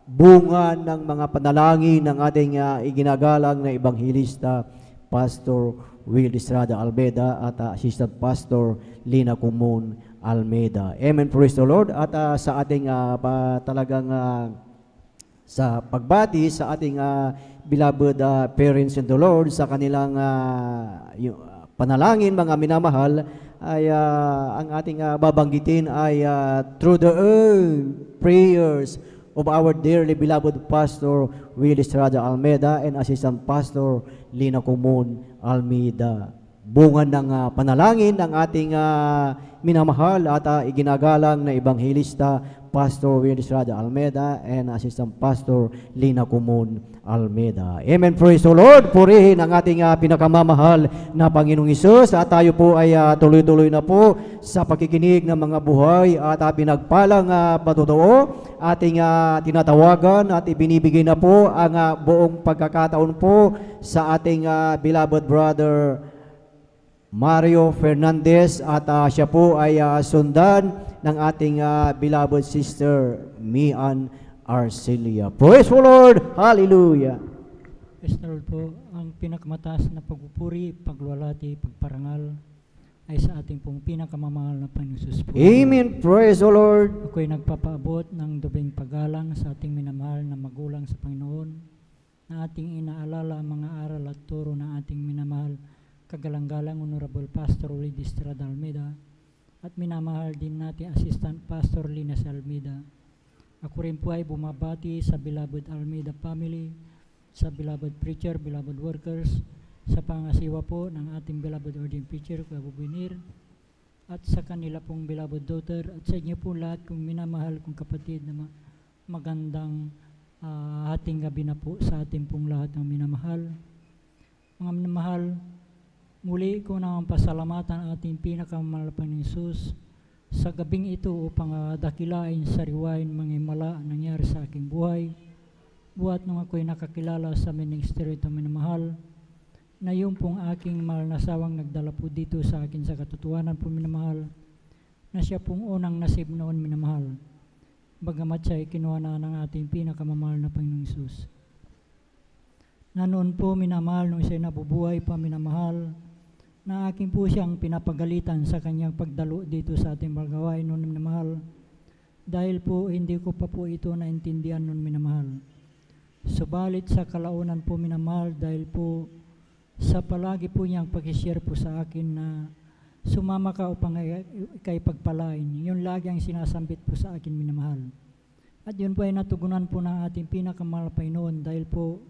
S8: bunga ng mga panalangin ng ating iginagalang na Ebanghilista, Pastor Will Estrada Almeida, at Assistant Pastor Lina Kumon Almeida. Amen. Praise the Lord. At sa ating talagang sa pagbati sa ating beloved parents in the Lord, sa kanilang panalangin, mga minamahal, ay ang ating babanggitin ay through the prayers of our dearly beloved Pastor Will Estrada Almeida and Assistant Pastor Lina Kumon Almeida. Bunga ng panalangin ng ating minamahal at iginagalang na Ebanghilista, Pastor Will Estrada Almeida and Assistant Pastor Lina Kumon Almeida. Amen. Praise the Lord. Purihin ang ating pinakamamahal na Panginoong Hesus, at tayo po ay tuloy-tuloy na po sa pakikinig ng mga buhay at pinagpalang patotoo. Ating tinatawagan at ibinibigay na po ang buong pagkakataon po sa ating beloved brother Mario Fernandez, at siya po ay sundan ng ating beloved sister Mian Arcelia. Praise the Lord! Hallelujah!
S10: Praise the Lord po. Ang pinakamataas na pagpupuri, pagluwalhati, pagparangal ay sa ating pong pinakamamahal na Panginoon Hesus po.
S8: Amen. Praise the Lord!
S10: Ako'y nagpapaabot ng dobling paggalang sa ating minamahal na magulang sa Panginoon, na ating inaalala ang mga aral at turo ng ating minamahal kagalang-galang Honorable Pastor Willie Estrada Almeida, at minamahal din natin Assistant Pastor Linas Almeida. Ako rin po ay bumabati sa beloved Almeida family, sa beloved preacher, beloved workers, sa pangasiwa po ng ating beloved ordained preacher, Kuya Bubinir, at sa kanila pong beloved daughter, at sa inyo po lahat kong minamahal kong kapatid na magandang ating gabi na po sa ating pong lahat ng minamahal. Mga minamahal, muli ko na ang pasalamatan ang ating pinakamalapang ng Jesus sa gabing ito upang dakilain, sariwain, mga himala nangyari sa aking buhay. Buhat nung ako'y nakakilala sa ministeryo ito minamahal, na yung pong aking mahal na sawang nagdala po dito sa akin sa katotohanan po minamahal, na siya pong unang nasib noon minamahal, bagamat siya kinuha na ng ating pinakamamahal na Panginoong Hesus. Na noon po minamahal, nung siya nabubuhay pa minamahal, na akin po siyang pinapagalitan sa kanyang pagdalo dito sa ating balgawain noon minamahal, dahil po hindi ko pa po ito naintindihan noon minamahal. Subalit sa kalaunan po minamahal, dahil po sa palagi po niyang pag-share po sa akin na sumama ka upang ikay pagpalain. Yun lagi ang sinasambit po sa akin minamahal. At yun po ay natugunan po ng ating pinakamahal Panginoon, dahil po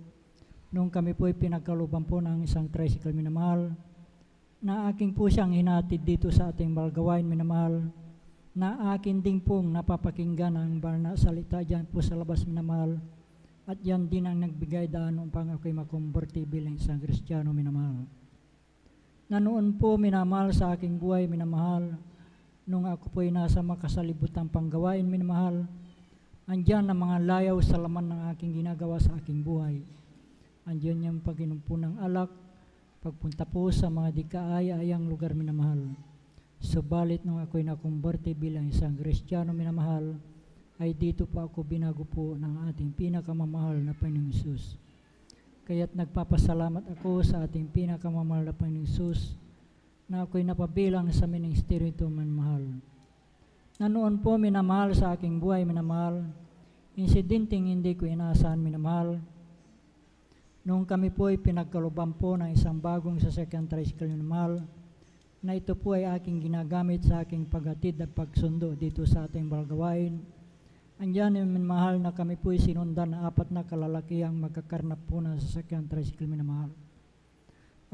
S10: nung kami po ay pinagkaluban po ng isang tricycle minamahal, na aking po siyang hinatid dito sa ating balgawain minamahal, na akin din pong napapakinggan ang banal na salita dyan po sa labas minamahal. At yan din ang nagbigay daan upang ako'y makumberte bilang isang Kristiyano minamahal. Na noon po minamahal sa aking buhay minamahal, nung ako po'y nasa makasalibutang panggawain minamahal, andyan ang mga layaw sa laman ng aking ginagawa sa aking buhay. Andyan yung pag-inom po ng alak, pagpunta po sa mga di kaaya-ayang lugar minamahal. Subalit nung ako'y nakumberte bilang isang Kristiyano minamahal, ay dito po ako binago po ng ating pinakamamahal na Panginoong Hesus. Kaya't nagpapasalamat ako sa ating pinakamamahal na Panginoong Hesus na ako'y napabilang sa ministeryo ito minamahal. Na noon po minamahal sa aking buhay minamahal, insidenteng hindi ko inaasahan minamahal, noong kami po ay pinagkaluban po ng isang bagong sasakyan tricycle minamahal, na ito po ay aking ginagamit sa aking paghatid at pagsundo dito sa ating balgawain. Andyan yung minamahal na kami po ay sinundan na 4 na kalalaki ang magkakarnap po ng sasakyan tricycle minamahal.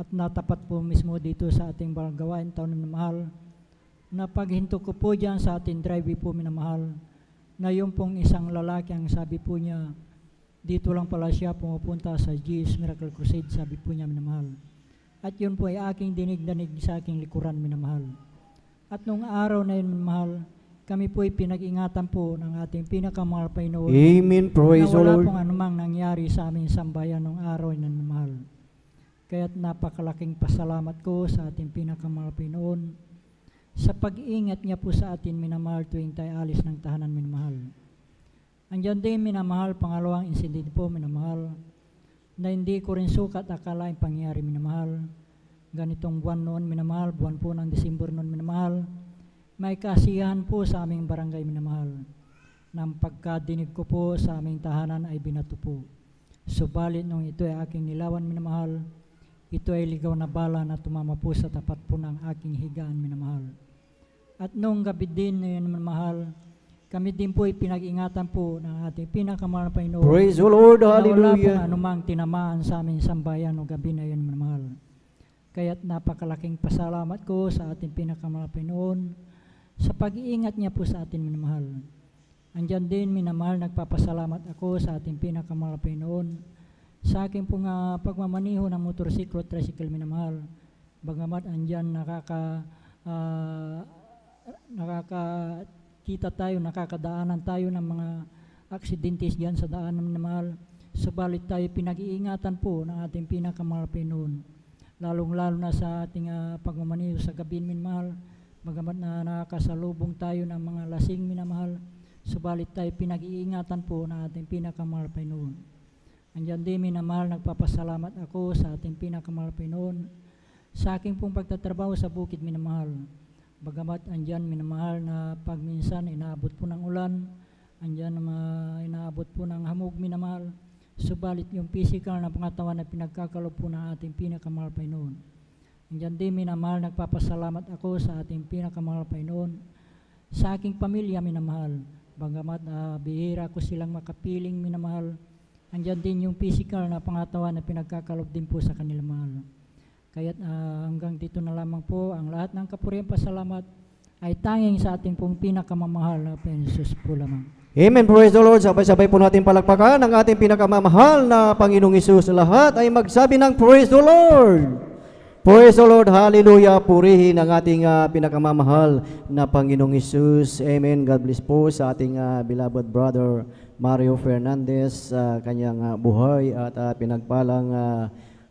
S10: At natapat po mismo dito sa ating balgawain taon minamahal, na paghinto ko po dyan sa ating driveway po minamahal, na yung pong isang lalaki ang sabi po niya, dito lang pala siya pumupunta sa Jesus Miracle Crusade, sabi po niya minamahal. At yun po ay aking dinig-danig sa aking likuran minamahal. At nung araw na yun minamahal, kami po ay pinag-ingatan po ng ating pinakamahal Panginoon.
S8: Amen. Praise
S10: na wala
S8: the Lord.
S10: pong anumang nangyari sa aming sambayan nung araw na minamahal. Kaya't napakalaking pasalamat ko sa ating pinakamahal Panginoon sa pag-iingat niya po sa atin minamahal tuwing tayo alis ng tahanan minamahal. Andyan din minamahal, pangalawang incident po minamahal, na hindi ko rin sukat akalain pangyari minamahal. Ganitong buwan noon minamahal, buwan po ng Disyembre noon minamahal, may kasiyahan po sa aming barangay minamahal. Nang pagkadinig ko po sa aming tahanan ay binato po. Subalit nung ito ay aking nilawan minamahal, ito ay ligaw na bala na tumama po sa tapat po ng aking higaan minamahal. At nung gabi din na yun minamahal, kami din po ay pinag-ingatan po ng ating pinakamahal na Panginoon.
S8: Praise the Lord.
S10: Na wala pong
S8: Hallelujah.
S10: anumang tinamaan sa aming sambayan nung gabi na yun minamahal. Kaya't napakalaking pasalamat ko sa ating pinakamahal na Panginoon sa pag-iingat niya po sa atin minamahal. Andyan din minamahal, nagpapasalamat ako sa ating pinakamahal Panginoon sa aking pong pagmamaniho ng motorsiklo at tricycle minamahal. Bagamat andyan nakakita tayo, nakakadaanan tayo ng mga aksidentes diyan sa daanan minamahal, subalit tayo pinag-iingatan po ng ating pinakamahal Panginoon. Lalong-lalo na sa ating pagmamaniho sa gabi minamahal, bagamat na nakakasalubong tayo ng mga lasing minamahal, subalit tayo pinag-iingatan po ng ating pinakamahal Panginoon. Andyan din minamahal, nagpapasalamat ako sa ating pinakamahal Panginoon sa aking pong pagtatrabaho sa bukid minamahal. Bagamat andyan minamahal na pag minsan inaabot po ng ulan, andyan inaabot po ng hamog minamahal, subalit yung physical na pangatawan na pinagkakalob po ng ating pinakamahal Panginoon. Andyan din minamahal, nagpapasalamat ako sa ating pinakamahal Panginoon, sa aking pamilya minamahal. Bagamat bihira ko silang makapiling minamahal, andyan din yung physical na pangatawan na pinagkakalob din po sa kanila mahal. Kaya't hanggang dito na lamang po, ang lahat ng kapurihan pasalamat ay tanging sa ating pong pinakamamahal na Panginoon Jesus po lamang.
S8: Amen. Praise the Lord. Sabay-sabay po natin palakpakan ang ating pinakamamahal na Panginoong Hesus. Lahat ay magsabi ng Praise the Lord. Praise the Lord. Hallelujah. Purihin ang ating pinakamamahal na Panginoong Hesus. Amen. God bless po sa ating beloved brother Mario Fernandez, kanyang buhay at pinagpalang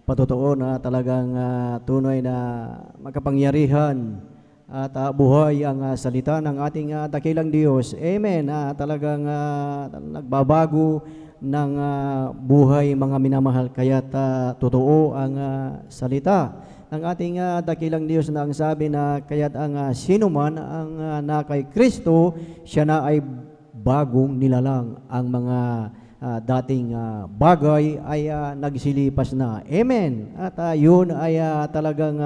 S8: patotoo na talagang tunay na makapangyarihan at buhay ang salita ng ating dakilang Diyos. Amen. Talagang nagbabago ng buhay mga minamahal. Kaya't totoo ang salita ng ating dakilang Diyos na ang sabi na kaya't ang sino man ang na kay Kristo, siya na ay bagong nilalang. Ang mga dating bagay ay nagsilipas na. Amen. At yun ay talagang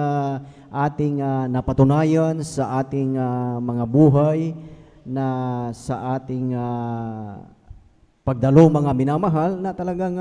S8: ating napatunayan sa ating mga buhay na sa ating pagdalo mga minamahal na talagang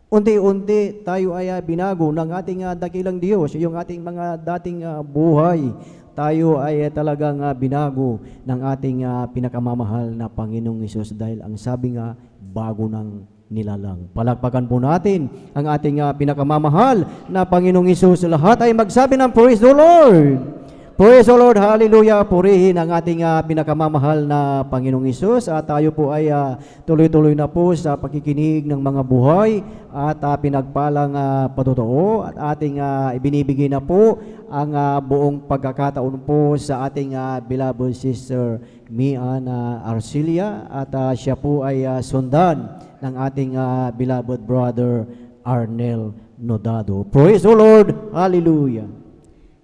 S8: unti-unti tayo ay binago ng ating dakilang Diyos. Yung ating mga dating buhay, tayo ay talagang binago ng ating pinakamamahal na Panginoong Hesus dahil ang sabi nga, bago ng nilalang. Palakpakan po natin ang ating pinakamamahal na Panginoong Hesus. Lahat ay magsabi ng Praise the Lord. Praise the Lord. Hallelujah. Purihin ang ating pinakamamahal na Panginoong Hesus. At tayo po ay tuloy-tuloy na po sa pakikinig ng mga buhay at pinagpalang patotoo at ating ibinibigay na po ang buong pagkakataon po sa ating beloved sister Mian Arcilia at siya po ay sundan ng ating beloved brother Arnel Nodado. Praise the Lord. Hallelujah.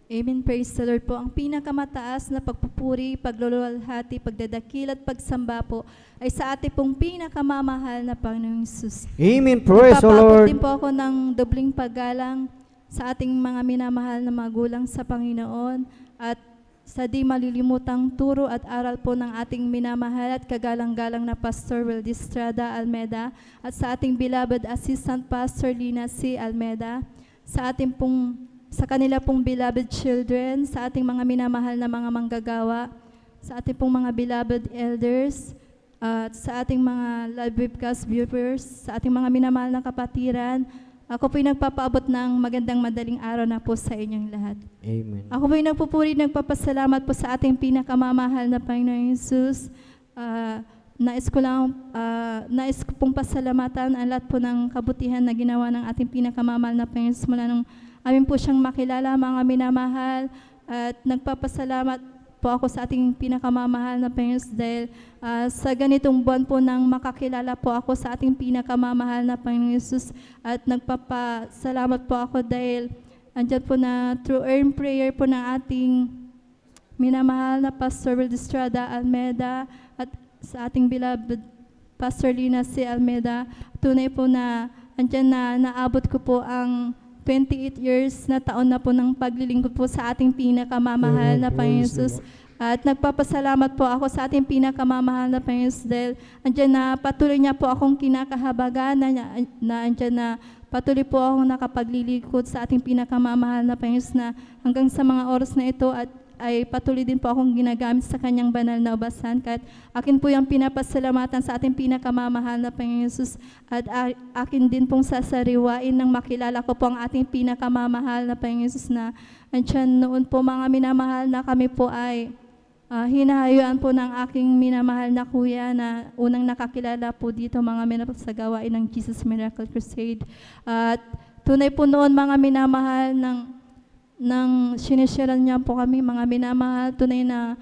S11: Amen. Praise the Lord po. Ang pinakamataas na pagpupuri, pagluluwalhati, pagdadakil at pagsamba po ay sa ating pong pinakamamahal na Panginoong Hesus.
S8: Amen. Praise the Lord.
S11: Nagpapaabot din po ako ng dobling paggalang sa ating mga minamahal na magulang sa Panginoon at sa di malilimutang turo at aral po ng ating minamahal at kagalang-galang na Pastor Will Estrada Almeda at sa ating beloved Assistant Pastor Lina C. Almeda, sa kanila pong beloved children, sa ating mga minamahal na mga manggagawa, sa ating pong mga beloved elders, at sa ating mga live webcast viewers, sa ating mga minamahal na kapatiran. Ako po'y nagpapaabot ng magandang madaling araw na po sa inyong lahat.
S8: Amen.
S11: Ako po'y nagpapasalamat po sa ating pinakamamahal na Panginoong Hesus. Nais ko pong pasalamatan ang lahat po ng kabutihan na ginawa ng ating pinakamamahal na Panginoong Hesus mula nung amin po siyang makilala, mga minamahal, at nagpapasalamat po ako sa ating pinakamamahal na Panginoon dahil sa ganitong buwan po nang makakilala po ako sa ating pinakamamahal na Panginoon Hesus at nagpapasalamat po ako dahil andyan po na through earned prayer po ng ating minamahal na Pastor Will Estrada Almeda at sa ating beloved Pastor Lina C. Almeda, tunay po na andyan na naabot ko po ang 28 years na taon na po ng paglilingkod po sa ating pinakamamahal na Panginoon Hesus. At nagpapasalamat po ako sa ating pinakamamahal na Panginoon Hesus dahil andyan na patuloy niya po akong kinakahabagan na andyan na patuloy po akong nakapaglilingkod sa ating pinakamamahal na Panginoon Hesus na hanggang sa mga oras na ito at ay patuloy din po akong ginagamit sa kanyang banal na ubasan. Kahit akin po yung pinapasalamatan sa ating pinakamamahal na Panginoon Hesus at akin din pong sasariwain nang makilala ko po ang ating pinakamamahal na Panginoon Hesus na andyan noon po mga minamahal na kami po ay hinahayuan po ng aking minamahal na kuya na unang nakakilala po dito mga minamahal sa gawain ng Jesus Miracle Crusade. At tunay po noon mga minamahal nang sinisharan niya po kami mga minamahal, tunay na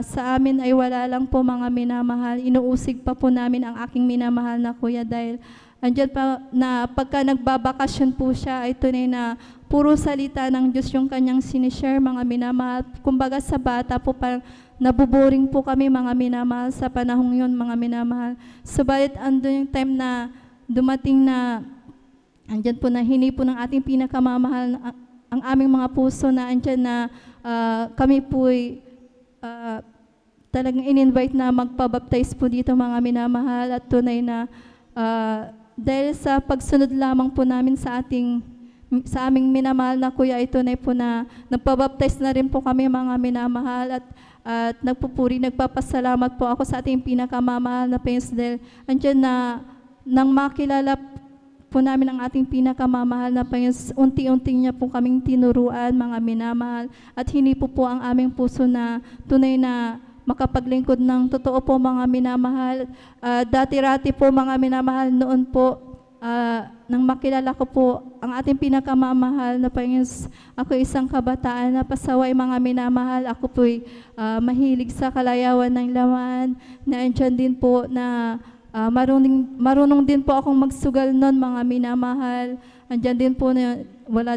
S11: sa amin ay wala lang po mga minamahal. Inuusig pa po namin ang aking minamahal na kuya dahil andyan pa na pagka nagbabakasyon po siya ay tunay na puro salita ng Diyos yung kanyang sinishare mga minamahal. Kumbaga sa bata po parang nabuboring po kami mga minamahal sa panahong yun mga minamahal. Subalit andun yung time na dumating na andyan po na hini po ng ating pinakamamahal ang aming mga puso na andyan na kami po'y talagang in-invite na magpabaptize po dito mga minamahal, at tunay na dahil sa pagsunod lamang po namin sa aming minamahal na kuya, ay tunay po na nagpabaptize na rin po kami mga minamahal, at nagpapasalamat po ako sa ating pinakamamahal na Panginoon dahil andyan na nang makilala po namin ang ating pinakamamahal na Panginoon, unti-unti niya po kaming tinuruan mga minamahal, at hinipo po ang aming puso na tunay na makapaglingkod ng totoo po mga minamahal. Dati-rati po mga minamahal, noon po nang makilala ko po ang ating pinakamamahal na Panginoon, ako isang kabataan na pasaway mga minamahal. Ako po'y mahilig sa kalayawan ng laman, na andyan din po na marunong din po akong magsugal noon mga minamahal. Andyan din po na wala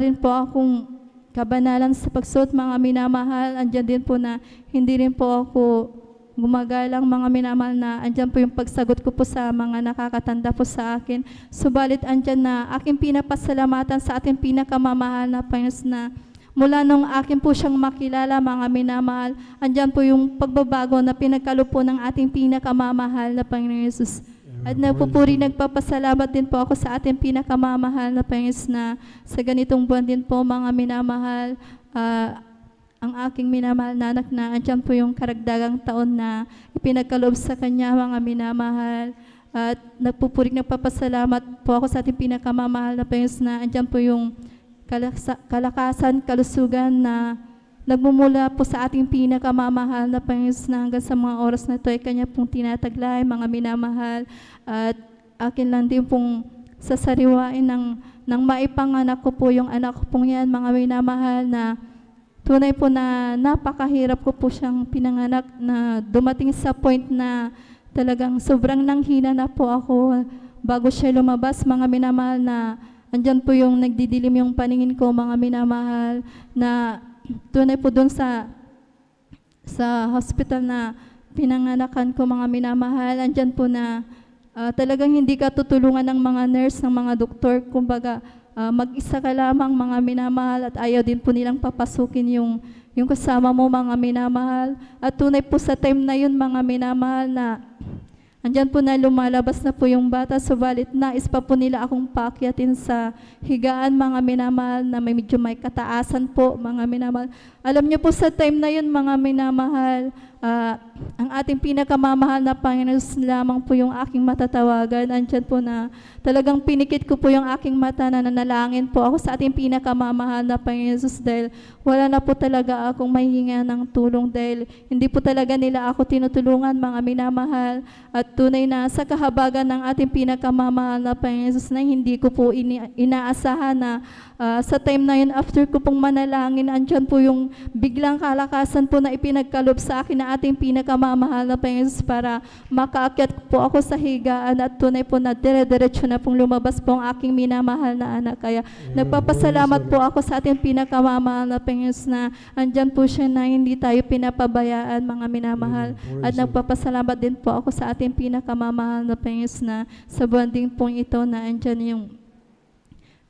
S11: rin po akong kabanalan sa pagsuot mga minamahal. Andyan din po na hindi rin po ako gumagalang mga minamahal, na andyan po yung pagsagot ko po sa mga nakakatanda po sa akin. Subalit andyan na aking pinapasalamatan sa ating pinakamamahal na Panginoon, na mula nung akin po siyang makilala mga minamahal, andyan po yung pagbabago na pinagkalupo ng ating pinakamamahal na Panginoon Jesus. At nagpapasalamat din po ako sa ating pinakamamahal na Panginoon, na sa ganitong buwan din po mga minamahal, ang aking minamahal na anak na andyan po yung karagdagang taon na ipinagkaloob sa kanya mga minamahal. At nagpapasalamat po ako sa ating pinakamamahal na Panginoon, na andyan po yung kalakasan, kalusugan na nagmumula po sa ating pinakamamahal na Panginoon, na hanggang sa mga oras na ito ay Kanya pong tinataglay mga minamahal. At akin lang din pong sasariwain ng maipanganak ko po yung anak ko pong yan mga minamahal, na tunay po na napakahirap ko po siyang pinanganak, na dumating sa point na talagang sobrang nanghina na po ako bago siya lumabas mga minamahal, na andyan po yung nagdidilim yung paningin ko mga minamahal, na tunay po doon sa hospital na pinanganakan ko mga minamahal, andyan po na talagang hindi ka tutulungan ng mga nurse, ng mga doktor, kumbaga mag-isa ka lamang mga minamahal, at ayaw din po nilang papasukin yung kasama mo mga minamahal. At tunay po sa time na yun mga minamahal, na andyan po na lumalabas na po yung bata, subalit nais pa po nila akong paakyatin sa higaan mga minamahal, na medyo may kataasan po mga minamahal. Alam niyo po sa time na yun mga minamahal, ang ating pinakamamahal na Panginoon lamang po yung aking matatawagan. Andyan po na talagang pinikit ko po yung aking mata, na nanalangin po ako sa ating pinakamamahal na Panginoon Jesus, dahil wala na po talaga akong mahihinga ng tulong, dahil hindi po talaga nila ako tinutulungan mga minamahal. At tunay na sa kahabagan ng ating pinakamamahal na Panginoon Jesus, na hindi ko po inaasahan na sa time na yun, after ko pong manalangin, andyan po yung biglang kalakasan po na ipinagkalob sa akin na ating pinakamamahal na Panginoon, para makaakyat po ako sa higaan, at tunay po na dire-diretso na pong lumabas po ang aking minamahal na anak. Kaya nagpapasalamat po ako sa ating pinakamamahal na Panginoon, na andyan po siya, na hindi tayo pinapabayaan mga minamahal. At nagpapasalamat din po ako sa ating pinakamamahal na Panginoon, na sa buwan din pong ito na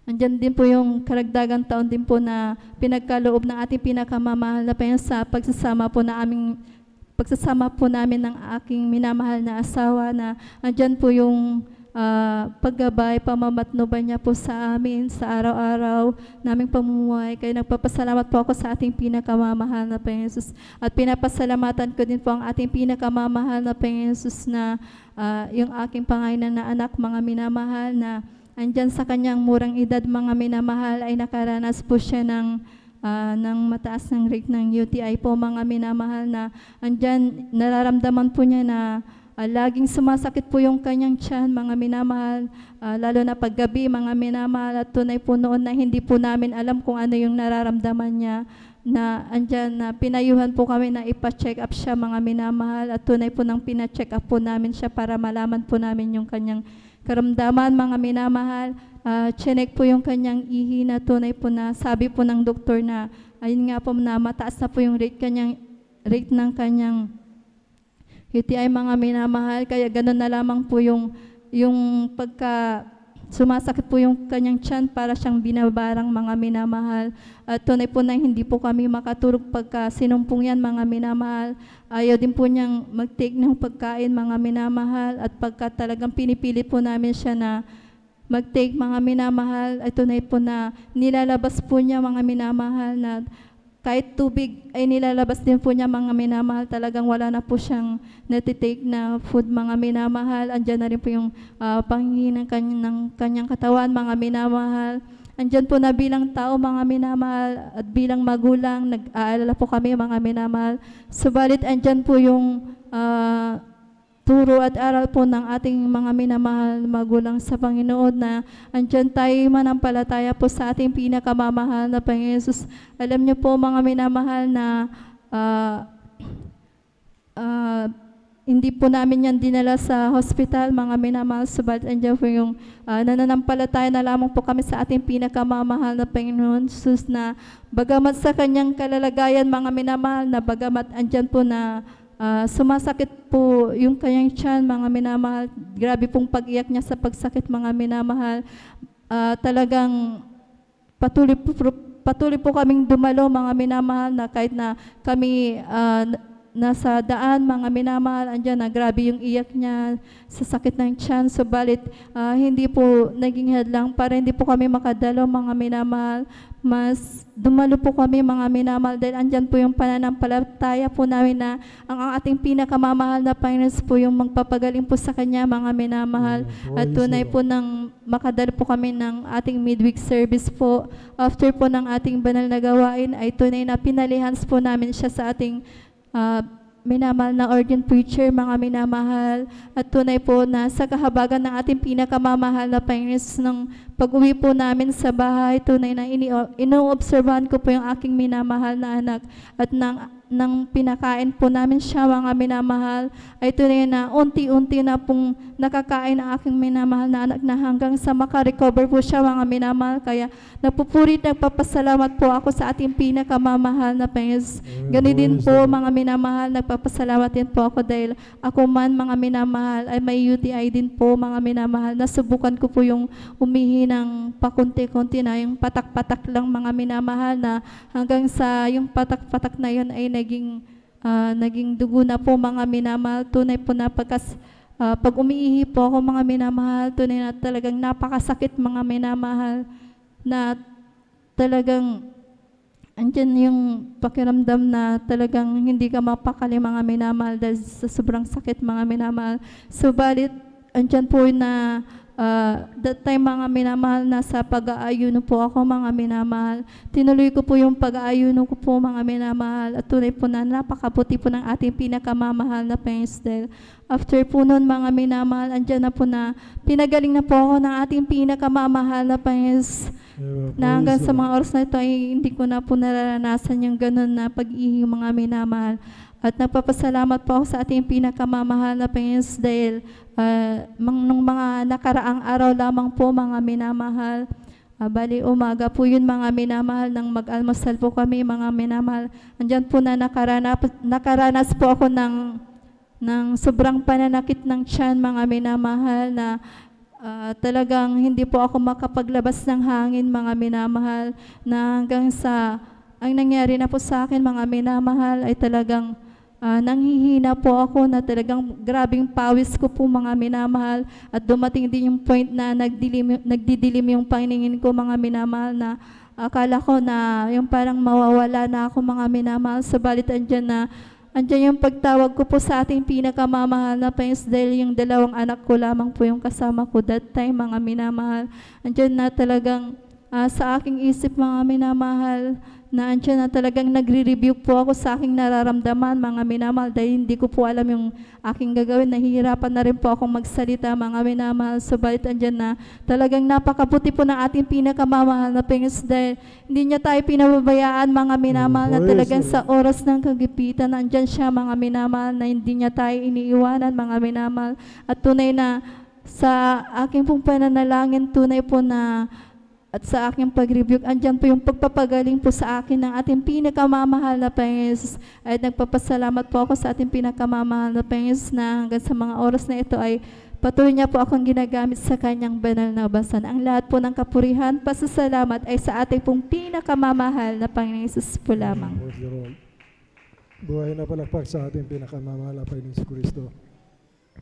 S11: andyan din po yung karagdagang taon din po na pinagkaloob ng ating pinakamamahal na Panginoon, sa pagsasama po namin ng aking minamahal na asawa, na andyan po yung paggabay, pamamatnuban niya po sa amin sa araw-araw naming pamumuhay. Kaya nagpapasalamat po ako sa ating pinakamamahal na Panginoon Jesus. At pinapasalamatan ko din po ang ating pinakamamahal na Panginoon Jesus, na yung aking pangainan na anak mga minamahal, na andyan sa kanyang murang edad mga minamahal, ay nakaranas po siya ng mataas ng rate ng UTI po mga minamahal, na andyan nararamdaman po niya na laging sumasakit po yung kanyang tiyan mga minamahal, lalo na paggabi mga minamahal. At tunay po noon na hindi po namin alam kung ano yung nararamdaman niya, na andyan na pinayuhan po kami na ipa-check up siya mga minamahal. At tunay po nang pina-check up po namin siya para malaman po namin yung kanyang karamdaman mga minamahal. Chinek po yung kanyang ihi, na tunay po na sabi po ng doktor na ayun nga po na mataas na po yung rate ng kanyang UTI mga minamahal. Kaya ganun na lamang po yung sumasakit po yung kanyang tiyan para siyang binabarang, mga minamahal. At tunay po na hindi po kami makatulog pagka sinumpong yan, mga minamahal. Ayaw din po niyang mag-take ng pagkain, mga minamahal. At pagka talagang pinipilit po namin siya na mag-take, mga minamahal, ay tunay po na nilalabas po niya, mga minamahal, na kahit tubig ay nilalabas din po niya, mga minamahal. Talagang wala na po siyang natitake na food, mga minamahal. Andyan na rin po yung panghingi ng kanyang katawan, mga minamahal. Andyan po na bilang tao, mga minamahal, at bilang magulang, nag-aalala po kami, mga minamahal. Subalit andyan po yung turo at aral po ng ating mga minamahal magulang sa Panginoon, na andyan tayo manampalataya po sa ating pinakamamahal na Panginoon Jesus. Alam niyo po, mga minamahal, na hindi po namin yan dinala sa hospital, mga minamahal. Subalit andyan po yung nananampalataya na lamang po kami sa ating pinakamamahal na Panginoon Jesus, na bagamat sa kanyang kalalagayan, mga minamahal, na bagamat andyan po na sumasakit po yung kanyang tiyan, mga minamahal. Grabe pong pag-iyak niya sa pagsakit, mga minamahal. Talagang patuloy po kaming dumalo, mga minamahal, na kahit na kami nasa daan, mga minamahal, andyan na grabe yung iyak niya sa sakit ng tiyan. Subalit hindi po naging hadlang para hindi po kami makadalo, mga minamahal. Mas dumalo po kami, mga minamahal, dahil andyan po yung pananampalataya po namin na ang ating pinakamamahal na Panginoon po yung magpapagaling po sa Kanya, mga minamahal. At tunay po nang makadalo po kami ng ating midweek service po. After po ng ating banal na gawain, ay tunay na pinalihans po namin siya sa ating minamahal na ordained preacher, mga minamahal. At tunay po na sa kahabagan ng ating pinakamamahal na Panginoon, ng pag-uwi po namin sa bahay, tunay na inoobserbahan ko po yung aking minamahal na anak. At nang pinakain po namin siya, mga minamahal, ay tunay na unti-unti na pong nakakain ang aking minamahal na anak, na hanggang sa makarecover po siya, mga minamahal. Kaya nagpupurit, nagpapasalamat po ako sa ating pinakamamahal na Panginoon. Ganun din po, mga minamahal, nagpapasalamat din po ako dahil ako man, mga minamahal, ay may UTI din po, mga minamahal. Nasubukan ko po yung umihi ng pakunti-kunti na yung patak-patak lang, mga minamahal, na hanggang sa yung patak-patak na yun ay naging dugo na po, mga minamahal. Tunay po na pag umiihi po ako, mga minamahal, tunay na talagang napakasakit, mga minamahal, na talagang andyan yung pakiramdam na talagang hindi ka mapakali, mga minamahal, dahil sa sobrang sakit, mga minamahal. Subalit andyan po na that time, mga minamahal, nasa pag-aayuno po ako, mga minamahal. Tinuloy ko po yung pag-aayuno ko po, mga minamahal. At tunay po na napakabuti po ng ating pinakamamahal na Panginoon. After po nun, mga minamahal, andyan na po na pinagaling na po ako ng ating pinakamamahal na Panginoon. Na hanggang sa mga oras na ito ay hindi ko na po nararanasan yung ganun na pag-ihi, mga minamahal. At nagpapasalamat po ako sa ating pinakamamahal na Panginoon dahil nung mga nakaraang araw lamang po, mga minamahal, bali umaga po yun, mga minamahal, nang mag-almusal po kami, mga minamahal. Andyan po na nakaranas po ako ng sobrang pananakit ng tiyan, mga minamahal, na talagang hindi po ako makapaglabas ng hangin, mga minamahal, na hanggang sa ang nangyari na po sa akin, mga minamahal, ay talagang nanghihina po ako, na talagang grabing pawis ko po, mga minamahal. At dumating din yung point na nagdidilim yung paningin ko, mga minamahal, na akala ko na yung parang mawawala na ako, mga minamahal. Subalit andyan yung pagtawag ko po sa ating pinakamamahal na Panginoon, dahil yung dalawang anak ko lamang po yung kasama ko that time, mga minamahal. Andyan na talagang sa aking isip, mga minamahal, na andyan na talagang nagre-review po ako sa aking nararamdaman, mga minamahal, dahil hindi ko po alam yung aking gagawin. Nahihirapan na rin po akong magsalita, mga minamahal. Subalit andyan na talagang napakabuti po ng ating pinakamamahal na Panginoon, dahil hindi niya tayo pinababayaan, mga minamahal, na talagang sa oras ng kagipitan, andyan siya, mga minamahal, na hindi niya tayo iniiwanan, mga minamahal. At tunay na sa aking pong pananalangin, tunay po na at sa aking pag-rebuke, andyan po yung pagpapagaling po sa akin ng ating pinakamamahal na Panginoon. At nagpapasalamat po ako sa ating pinakamamahal na Panginoon, na hanggang sa mga oras na ito ay Patuloy niya po akong ginagamit sa kanyang banal na basan. Ang lahat po ng kapurihan, pasasalamat ay sa ating pong pinakamamahal na Panginoong Hesus po lamang.
S12: Praise the Lord. Buhay na palakpak sa ating pinakamamahal na Panginoong Kristo.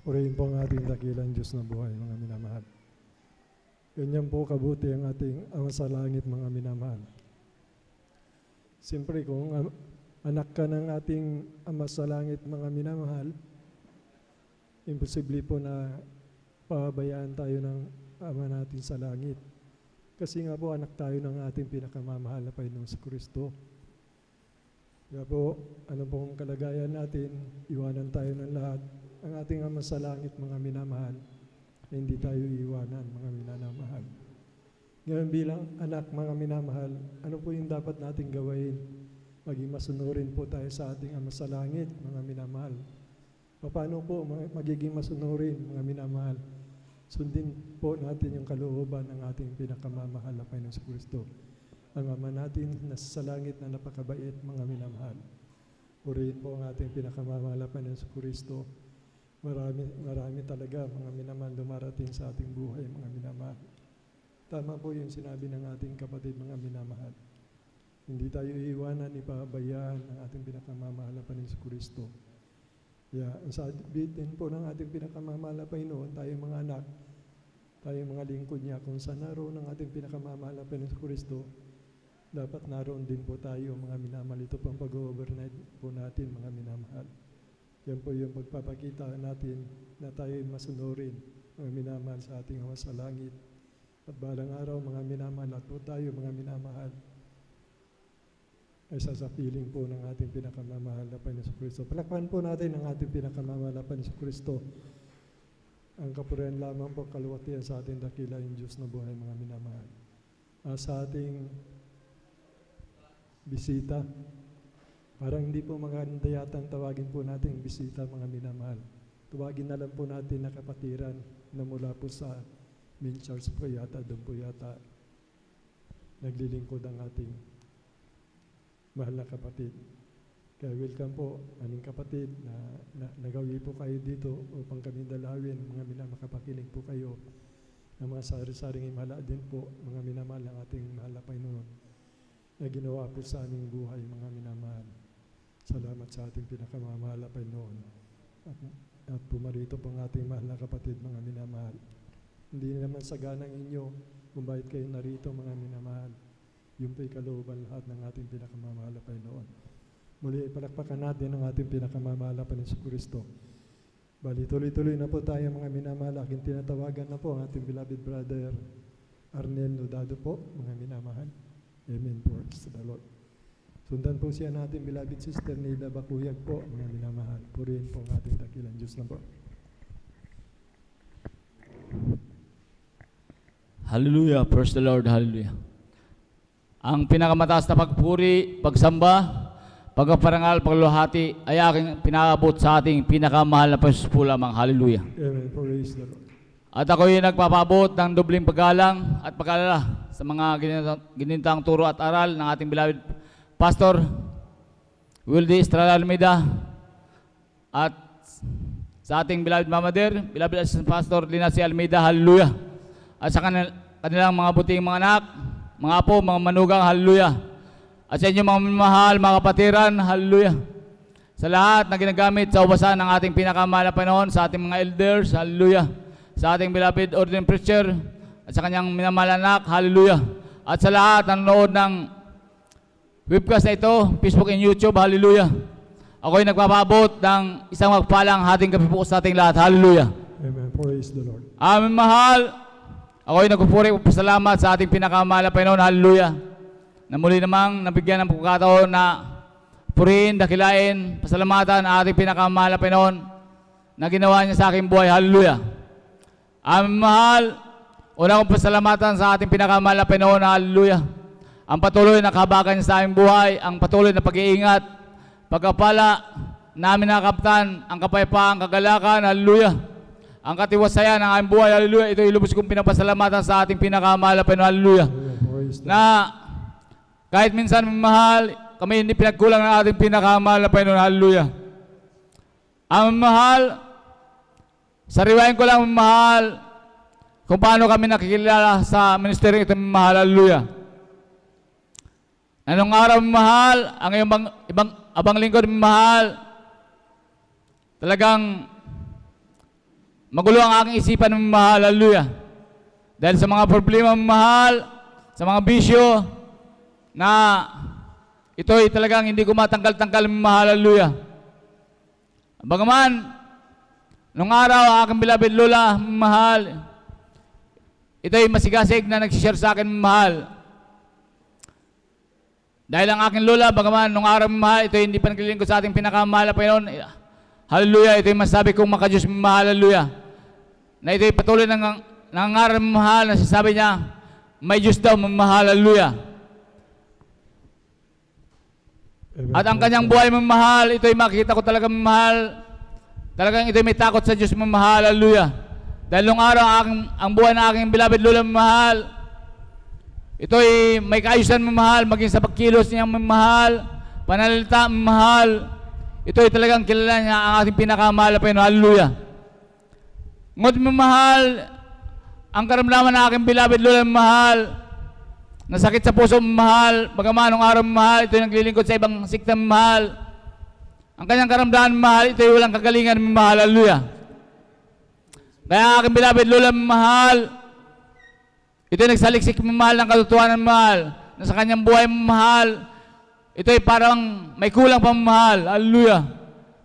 S12: Purihin po ang ating dakilang Diyos na buhay, mga minamahal. Ganyan po kabuti ang ating Ama sa langit, mga minamahal. Siyempre kung anak ka ng ating Ama sa langit, mga minamahal, imposible po na pabayaan tayo ng Ama natin sa langit. Kasi nga po anak tayo ng ating pinakamamahal na Panginoong Kristo. Kaya po, ano pong kalagayan natin, iwanan tayo ng lahat. Ang ating Ama sa langit, mga minamahal, hindi tayo iwanan, mga minamahal. Ngayon bilang anak, mga minamahal, ano po yung dapat nating gawin? Maging masunurin po tayo sa ating Ama sa langit, mga minamahal. Paano po magiging masunurin, mga minamahal? Sundin po natin yung kalooban ng ating pinakamamahal na Panginoong Kristo. Ang Ama natin nasa langit na napakabait, mga minamahal. Purihin po ang ating pinakamamahal na Panginoong Kristo. Marami talaga, mga minamahal, dumarating sa ating buhay, mga minamahal. Tama po yung sinabi ng ating kapatid, mga minamahal. Hindi tayo iiwanan, ipabayaan ng ating pinakamamahal na Panginoong Kristo. Ang sabi din po ng ating pinakamamahal na Panginoon, tayo mga anak, tayo mga lingkod niya, kung saan naroon ng ating pinakamamahal na Panginoong Kristo, dapat naroon din po tayo, mga minamahal. Ito pang pag-overnight po natin, mga minamahal. Yan po yung pagpapakita natin na tayo masunurin, mga minamahal, sa ating Ama sa langit. At balang araw, mga minamahal, at po tayo, mga minamahal, ay sasapiling po ng ating pinakamamahal na Panginoong Kristo. Palakpakan po natin ang ating pinakamamahal na Panginoong Kristo. Ang kapurihan lamang po, kaluwatian sa ating dakila yung Diyos na buhay, mga minamahal. Sa ating bisita, parang hindi po maganda yata ang tawagin po natin bisita, mga minamahal. Tawagin na lang po natin na kapatiran na mula po sa main church po yata, doon po yata naglilingkod ang ating mahal na kapatid. Kaya welcome po, aming kapatid, na nagawi po kayo dito upang kami dalawin, mga minamakapakinig po kayo ng mga sari-saring himala din po, mga minamahal ng ating mahal na Panginoon na ginawa po sa aming buhay, mga minamahal. Salamat sa ating pinakamamahal na Panginoon. At pumarito po ang ating mahal na kapatid, mga minamahal. Hindi naman saganang inyo kung bakit kayo narito, mga minamahal. Yung po'y kalooban lahat ng ating pinakamamahal na Panginoon. Muli, palakpakan natin ang ating pinakamamahal na Panginoong Kristo. Bali, tuloy-tuloy na po tayo, mga minamahal. Aking tinatawagan na po ang ating beloved brother Arnel Nodado po, mga minamahal. Amen. Praise the Lord. Sundan po siya natin, beloved sister Nida Bakuyag po, mga minamahal. Purihin po ang ating dakilang Diyos na po.
S13: Hallelujah. Praise the Lord. Hallelujah. Ang pinakamataas na pagpuri, pagsamba, pagpaparangal, pagluhati ay aking pinakabot sa ating pinakamahal na Panginoon po lamang. Hallelujah.
S12: Amen. Praise the Lord.
S13: At ako'y nagpapabot ng dobling paggalang at pagkalala sa mga ginintang turo at aral ng ating beloved Pastor Wildy Estrada Almeida at sa ating beloved Mama Der, beloved Assistant Pastor Lina C. Almeida. Hallelujah. At sa kanilang mga buting mga anak, mga apo, mga manugang, hallelujah. At sa inyo mga mahal, mga kapatiran, hallelujah. Sa lahat na ginagamit sa ubasan ng ating pinakamahal na Panginoon, sa ating mga elders, hallelujah. Sa ating beloved ordained preacher, at sa kanyang minamahal anak, hallelujah. At sa lahat na nanonood ng webcast na ito, Facebook and YouTube, hallelujah. Ako'y nagpapabot ng isang magpalang hating gabi po sa ating lahat, hallelujah.
S12: Amen. Praise the Lord.
S13: Amen, mahal. Ako'y nagpupuri at pasalamat sa ating pinakamahal na Panginoon, hallelujah. Na muli namang nabigyan ng pagkakataon na purihin, dakilain, pasalamatan ang ating pinakamahal na Panginoon na ginawa niya sa aking buhay, hallelujah. Amen, mahal. Una kong pasalamatan sa ating pinakamahal na Panginoon, hallelujah. Ang patuloy na kahabagan niya sa aking buhay, ang patuloy na pag-iingat, pagkapala namin nakakaptan, ang kapayapaan, kagalakan, hallelujah. Ang katiwasayan ng aming buhay, hallelujah. Ito ilubos kong pinapasalamatan sa ating pinakamahal na Panginoon, hallelujah. Na kahit minsan mahal, kami hindi pinagkulang ng ating pinakamahal na Panginoon, hallelujah. Ang mahal, Sariwain ko lang, mahal, kung paano kami nakikilala sa ministeryo ito, mahal. Hallelujah. Anong araw, mahal, ang ibang abang lingkod, mahal, talagang magulo ang aking isipan, mahal. Hallelujah. Dahil sa mga problema, mahal, sa mga bisyo, na ito'y talagang hindi ko matanggal-tanggal, mahal. Hallelujah. Bagaman, nung araw, aking beloved lola, mahal, ito'y masigasig na nagsishare sa akin, mahal. Dahil ang aking lola, bagaman nung araw, mahal, ito'y hindi pa naglilingkod sa ating pinakamahal na Panginoon. Hallelujah, ito'y masabi kong makadiyos, mahal. Hallelujah. Na ito'y patuloy ng nangangarap, mahal, na sasabi niya, may Diyos daw, mahal. Hallelujah. At ang kanyang buhay, mahal, ito'y makita ko talaga, mahal. Talagang ito'y may takot sa Diyos, mahal. Hallelujah. Dahil nung araw, ang buhay na aking beloved lola, mahal, ito'y may kaayusan, mahal, maging sa pagkilos niya, mahal, panalita, mahal. Ito'y talagang kilala niya ang ating pinakamahal na Panginoon. Hallelujah. Ngunit, mahal, ang karamdaman na aking beloved lola, mahal, nasakit sa puso, mahal, bagaman nung araw, mahal, ito'y naglilingkod sa ibang sikta, mahal. Ang kanyang karamdaman, mahal, ito'y walang kagalingan, mahal. Hallelujah. Kaya aking beloved lola, mahal, ito'y nagsaliksik, mahal, ng katotohanan, mahal, na sa kanyang buhay, mahal, ito'y parang may kulang pa, mahal. Hallelujah.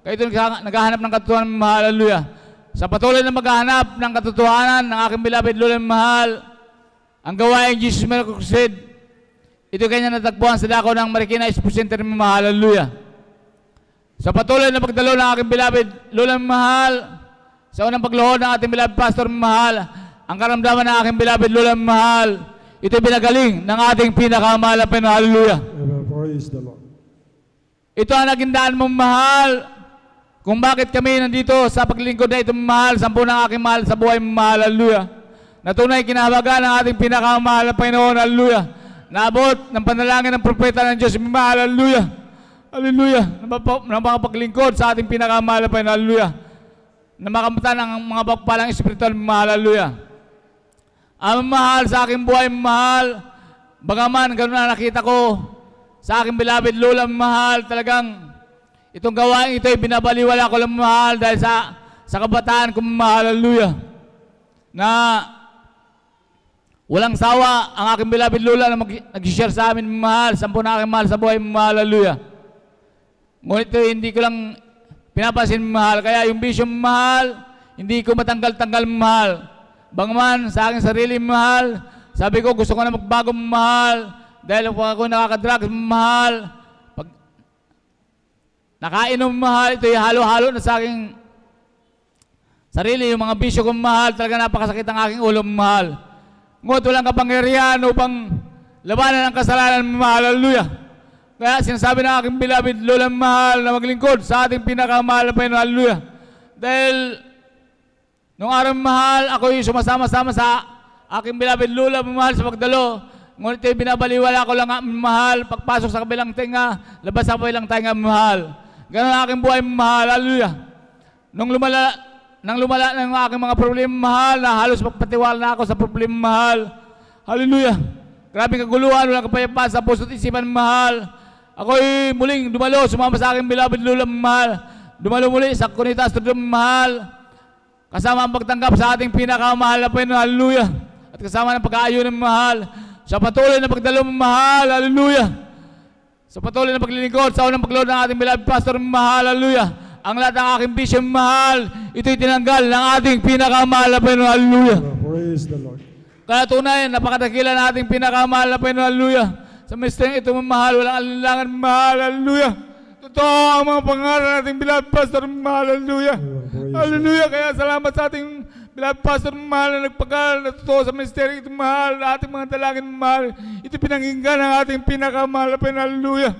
S13: Kaya ito'y naghahanap ng katotohanan, mahal. Hallelujah. Sa patuloy na maghahanap ng katotohanan ng aking beloved lola, mahal, ang gawain Jesus Miracle Crusade, ito kanya natagpuan sa dako ng Marikina Expo Center, mahal. Hallelujah. Sa patuloy na pagdalo ng aking beloved lola, mahal, sa unang pagluhod ng ating beloved pastor, mahal, ang karamdaman ng aking beloved lola, mahal, ito'y binagaling ng ating pinakamahal na Panginoon. Hallelujah.
S12: Praise the Lord.
S13: Ito ang naging mo, mahal, kung bakit kami nandito sa paglingkod na ito, mahal, sampu ng aking mahal sa buhay, mahal. Hallelujah. Na tunay kinahabagan ng ating pinakamahal na Panginoon. Hallelujah. Naabot ng panalangin ng propeta ng Diyos, mahal. Hallelujah. Hallelujah. Na makapaglingkod sa ating pinakamahal na Panginoon. Hallelujah. Na makamtan ang mga pagpalang espiritual, mahal. Hallelujah. Ang mahal sa aking buhay, mahal, bagaman ganoon na nakita ko sa aking beloved lola, mahal, talagang itong gawain ito ay binabaliwala ko lang, mahal, dahil sa kabataan ko, mahal. Hallelujah. Na walang sawa ang aking beloved lola na nag-share sa amin, mahal, sampu na aking mahal sa buhay, mahal. Hallelujah. Ngunit ito hindi ko lang pinapansin, mahal. Kaya yung bisyo, mahal, hindi ko matanggal-tanggal, mahal. Bagaman sa aking sarili, mahal, sabi ko gusto ko na magbago, mahal, dahil pag ako nakaka-drugs, mahal, pag nakainom, mahal, ito'y halo-halo na sa aking sarili, yung mga bisyo ko, mahal, talaga napakasakit ang aking ulo, mahal. Ngunit walang kapangyarihan upang labanan ang kasalanan, mahal. Hallelujah. Kaya sinasabi ng aking beloved lola, mahal, na maglingkod sa ating pinakamahal na Panginoon. Hallelujah. Dahil nung araw, mahal, ako yung sumasama-sama sa aking beloved lola, mahal, sa pagdalo. Ngunit ito'y binabaliwala ko lang, mahal, pagpasok sa kabilang tenga, labas sa kabilang tenga, mahal. Ganun ang aking buhay, mahal. Hallelujah. Nung lumala ng aking mga problema, mahal, na halos magpatiwala na ako sa problema, mahal. Hallelujah. Grabing kaguluhan, walang kapayapaan sa puso't isipan, mahal. Ako'y muling dumalo, sumama sa aking beloved lola, mahal. Dumalo muli sa Cunita Studio, mahal. Kasama ang pagtanggap sa ating pinakamahal na Panginoon. Hallelujah. At kasama ng pag-aayon ng mahal. Sa patuloy na pagdalo, mahal. Hallelujah. Sa patuloy na paglilingkod sa unang pagload ng ating beloved pastor, mahal. Hallelujah. Ang lahat ng aking bisyo, mahal, ito'y tinanggal ng ating pinakamahal na Panginoon. Hallelujah.
S12: Praise the Lord.
S13: Kaya tunay, napakadakila ng ating pinakamahal na Panginoon. Hallelujah. Sa misteryo ito, mahal, walang alinlangan, mahal. Hallelujah. Totoo ang mga pangalan nating beloved pastor, mahal. Hallelujah. Hallelujah. Kaya salamat sa ating beloved pastor, mahal, na nagpagalan na totoo sa misteryo ito, mahal, na ating mga dalangin, mahal. Ito pinanginggan ng ating pinakamahal na Panginoon. Hallelujah.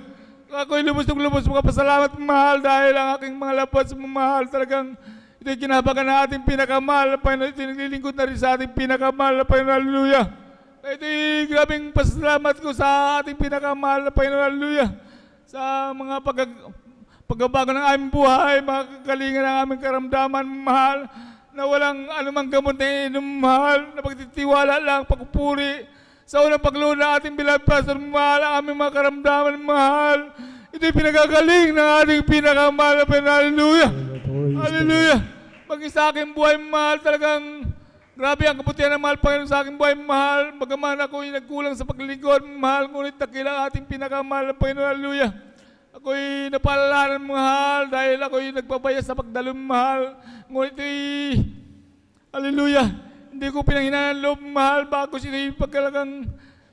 S13: Ako'y lubos-lubos magpasalamat, mahal, dahil ang aking mga lapas, mahal, talagang ito'y kinahabagan ng ating pinakamahal na Panginoon. Ito'y naglilingkod na rin sa ating pinakamahal na Panginoon. Hallelujah. Ito'y grabing pasalamat ko sa ating pinakamahal na Panginoon. Hallelujah. Sa mga pagbabago ng aming buhay, mga kagalingan ng aming karamdaman, mahal.
S14: na walang anumang gamot na inom, mahal, na pagtitiwala lang, pagpupuri sa unang pagluhod ng ating beloved pastor, mahal, ang aming mga karamdaman, mahal. Ito'y pinagagaling ng ating pinakamahal na Panginoon. Hallelujah! Hallelujah! Maging sa aking buhay, mahal, talagang grabe ang kabutihan ng mahal, Panginoon, sa aking buhay, mahal. Bagaman ako'y nagkulang sa paglingkod, mahal, ngunit dakila ating pinakamahal na Panginoon. Hallelujah! Ako'y napaalala ng mahal dahil ako'y nagpabaya sa pagdalong, mahal. Ngunit hallelujah, hindi ko pinanghinaan ng loob, mahal, bago sila pagkalagang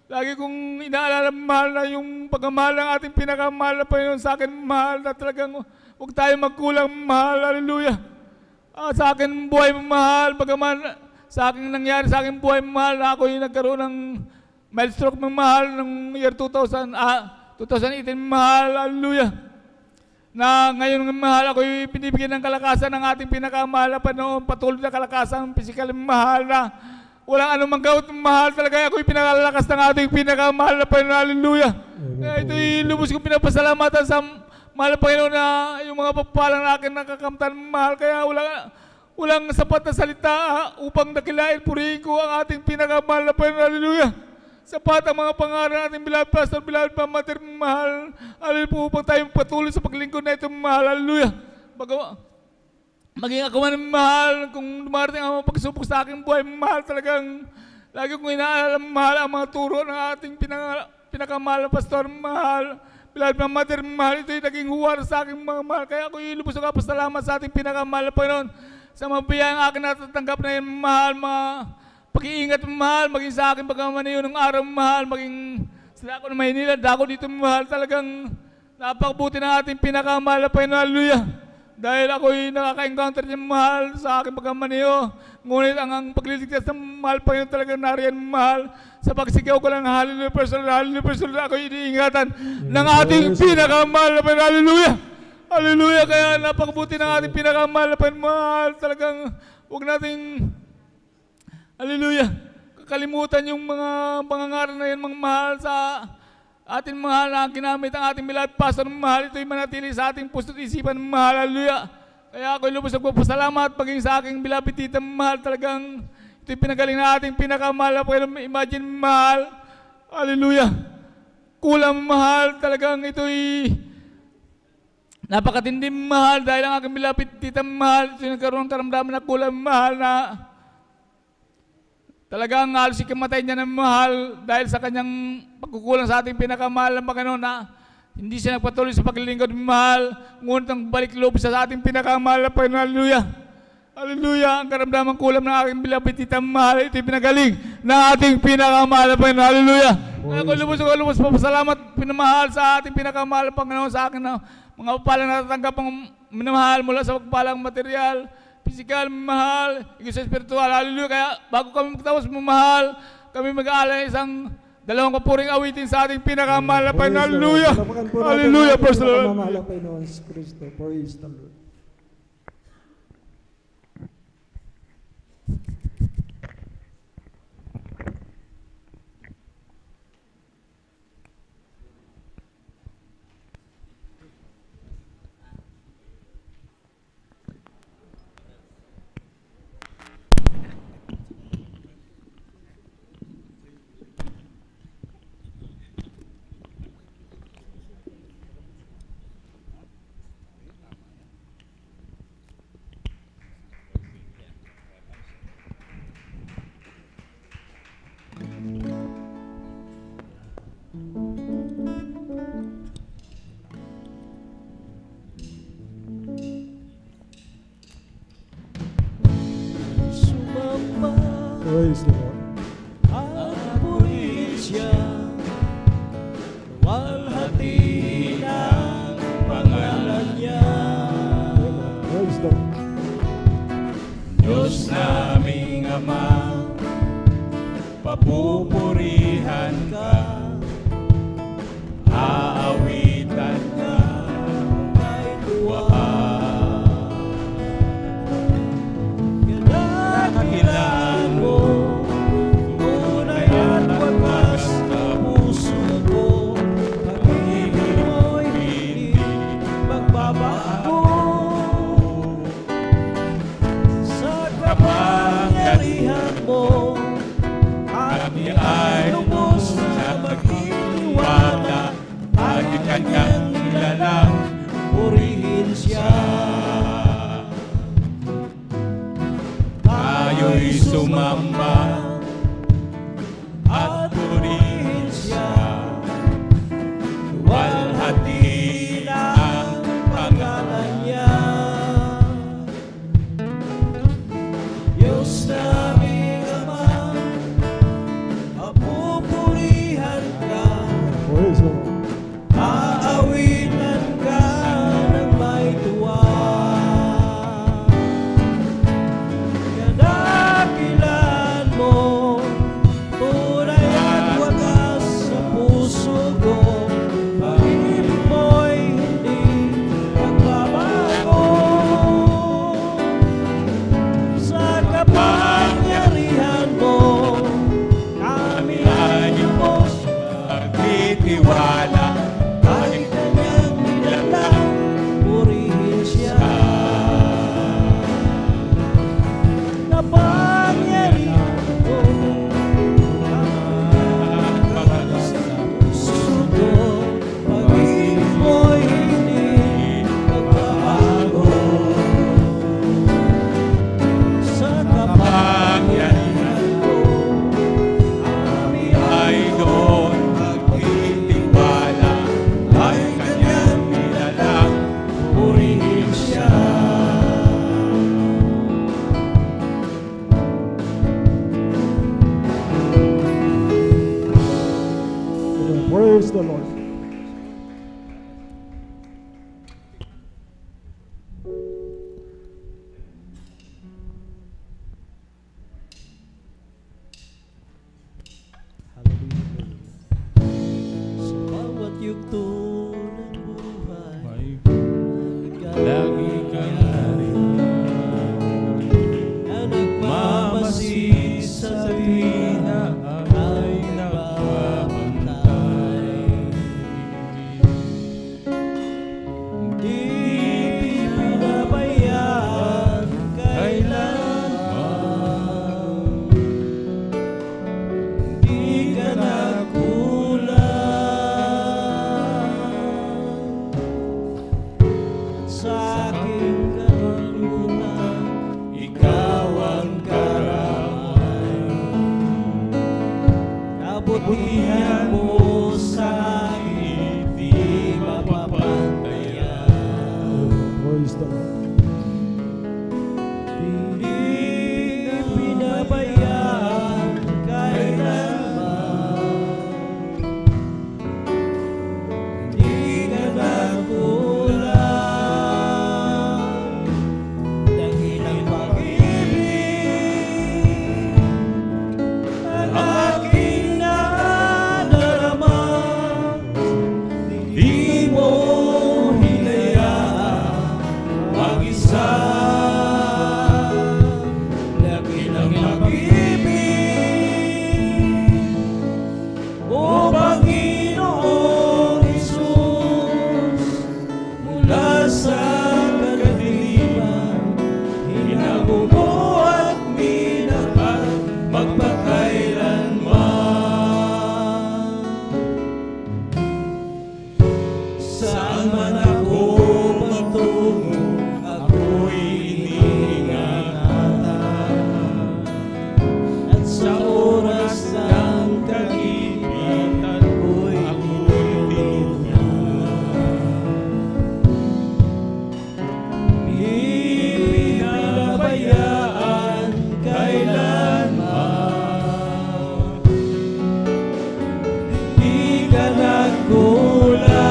S14: lagi kong inaalala, mahal, na yung pagmamahal ng ating pinakamahal na Panginoon sa akin, mahal, na talagang huwag tayo magkulang, mahal. Hallelujah. Sa akin buhay, mahal, bagaman sa akin nangyari sa akin buhay, mahal, na ako'y nagkaroon ng mild stroke, mahal, ng year 2018, mahal. Hallelujah. Na ngayon, mahal, ako'y pinibigyan ng kalakasan ng ating pinakamahal na Panginoon, patuloy na kalakasan, physical, mahal, na walang anumang gawat, mahal, talaga ako'y pinakalakas ng ating pinakamahal na Panginoon. Hallelujah. Ito'y lubos kong pinapasalamatan sa mahal na Panginoon na yung mga pagpalang na akin nakakamtan, mahal, kaya walang sapat na salita upang dakilain, purihin ko ang ating pinakamahal na Panginoon. Hallelujah. Sapat ang mga pangalan natin, beloved pastor, beloved pamater, mahal. Hallelujah po, upang tayo patuloy sa paglingkod na ito, mahal. Hallelujah. Maging ako man, mahal, kung dumarating ang mga pagsubok sa aking buhay, mahal, talagang lagi kong inaalala, mahal, ang mga turo ng ating pinakamahal na pastor, mahal. Beloved pamater, mahal, ito'y naging huwar sa aking mga mahal. Kaya ako ilubos ang kapasalamat sa ating pinakamahal na Panginoon sa mga biyayang akin natatanggap na yun, mahal, pag-iingat, mahal, maging sa akin pagkamaniyo ng araw, mahal, maging sila ako na Maynila, dako dito, mahal, talagang napakabuti ng ating pinakamahal na Panginoon. Hallelujah. Dahil ako'y nakaka-encounter niya, mahal, sa aking pagkamaniyo, ngunit ang pagliligtas ng mahal, Panginoon, talagang nariyan, mahal, sa pagsigaw ko lang, hallelujah, personal, ako'y iniingatan ng ating pinakamahal na Panginoon. Hallelujah. Hallelujah. Kaya napakabuti ng ating pinakamahal na Panginoon, mahal, talagang huwag nating hallelujah, kakalimutan yung mga pangangaral na yan, mga mahal, sa ating mahal na ginamit ang ating beloved pastor, mahal, ito'y manatili sa ating puso at isipan, mahal. Hallelujah. Kaya ako'y lubos nagpapasalamat paging sa aking beloved tita, mahal, talagang ito'y pinagaling na ating pinakamahal na Panginoon. Imagine, mahal, hallelujah, kulang, mahal, talagang ito'y napakatindi, mahal, dahil ang aking beloved tita, mahal, ito'y nagkaroon ng karamdaman na kulang, mahal, na talagang halos ikamatay niya ng mahal dahil sa kanyang pagkukulang sa ating pinakamahal na Panginoon, na hindi siya nagpatuloy sa paglilingkod, mahal, ngunit ang balik loob sa ating pinakamahal na Panginoon. Hallelujah. Hallelujah. Ang karamdaman kulam ng aking beloved tita, mahal, ito'y pinagaling na ating pinakamahal na Panginoon. Hallelujah. Ako lubos papasalamat, pinamahal sa ating pinakamahal na Panginoon, sa akin na mga papalang natatanggap ang minamahal mula sa pagpalang material, physical, mahal, higit sa spiritual. Hallelujah. Kaya bago kami magtapos, mahal, kami mag-aalay isang dalawang kapuring awitin sa ating pinakamahal na Panginoon. Hallelujah. Hallelujah. Praise the Lord.
S12: Pinakamahal na Panginoon Kristo. Praise the Lord. Praise the Lord.
S3: Purihin siya, walhati ng pangalan niya.
S12: Praise the Lord.
S3: Diyos naming Ama, papupurihan ka, aawitan ka, may tuwaan. Dakilaan mo, tunay at wagas na puso ko, pag-ibig mo'y hindi magbabago. Sa purihin siya. Tayo'y sumamba at purihin siya. Luwalhati ang pangalan niya. Diyos naming Ama, papupurihan ka.
S12: Praise the Lord.
S3: Aawitan ka ng may tuwa. Kadakilan mo, tunay at wagas sa puso ko. Pag-ibig mo'y hindi nagbabago. Sa kapangyarihan mo, kami ay lubos magtitiwala. Kahit kanyang nilalang, purihin siya. Napangyarihan mo, nakakalas sa puso ko. Pag-ibig mo'y hindi nagbabago. Sa kapangyarihan mo, kami ay doon magtitiwala. Ay kanyang nilalang, purihin siya.
S12: Praise the Lord.
S3: Sa bawat yugto ng buhay,
S7: Lagi kang nariyan
S3: na nagmamasid sa tuwina ay nagbabantay. Di pinabayaan kailanman. Di ka nagkulang. Sa aking kalulutan, ikaw ang karamay. Kabutihan mo sa akin, di mapapantayan.
S12: Praise the Lord.
S3: Di pinabayaan kailanman. Di ka nagkulang. Dakilang pag-ibig ang aking nadarama. Di mo hinayaan mag-isa. Dakilang pag-ibig, O Panginoong Hesus, mula sa kadiliman, hinago mo at minahal magpakailanman. Saan man ako magtungo, ako'y iniingatan. At sa oras ng kagipitan ko'y di pinabayaan kailanman. Di ka nagkulang.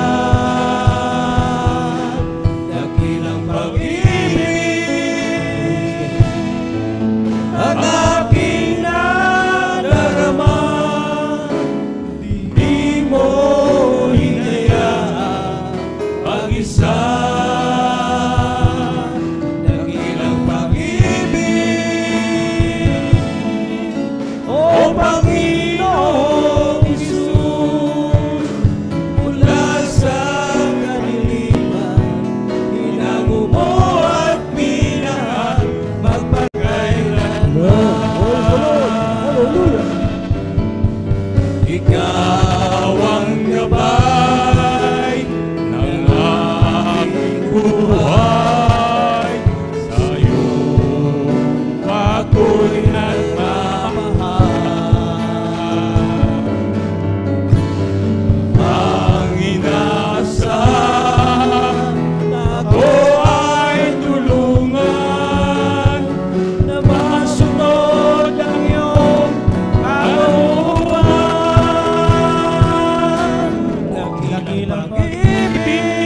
S3: Dakilang pag-ibig ang aking nadarama. Di mo hinayaan mag-isa. Dakilang pag-ibig, O Panginoong Hesus, mula sa kadiliman, hinago mo at minahal magpakailanman. Ikaw ang gabay ng buhay sa'yo ako'y nagmamahal. Ang inaasahan ako ay tulungan na masunod ang iyong kalooban. Dakilang pag-ibig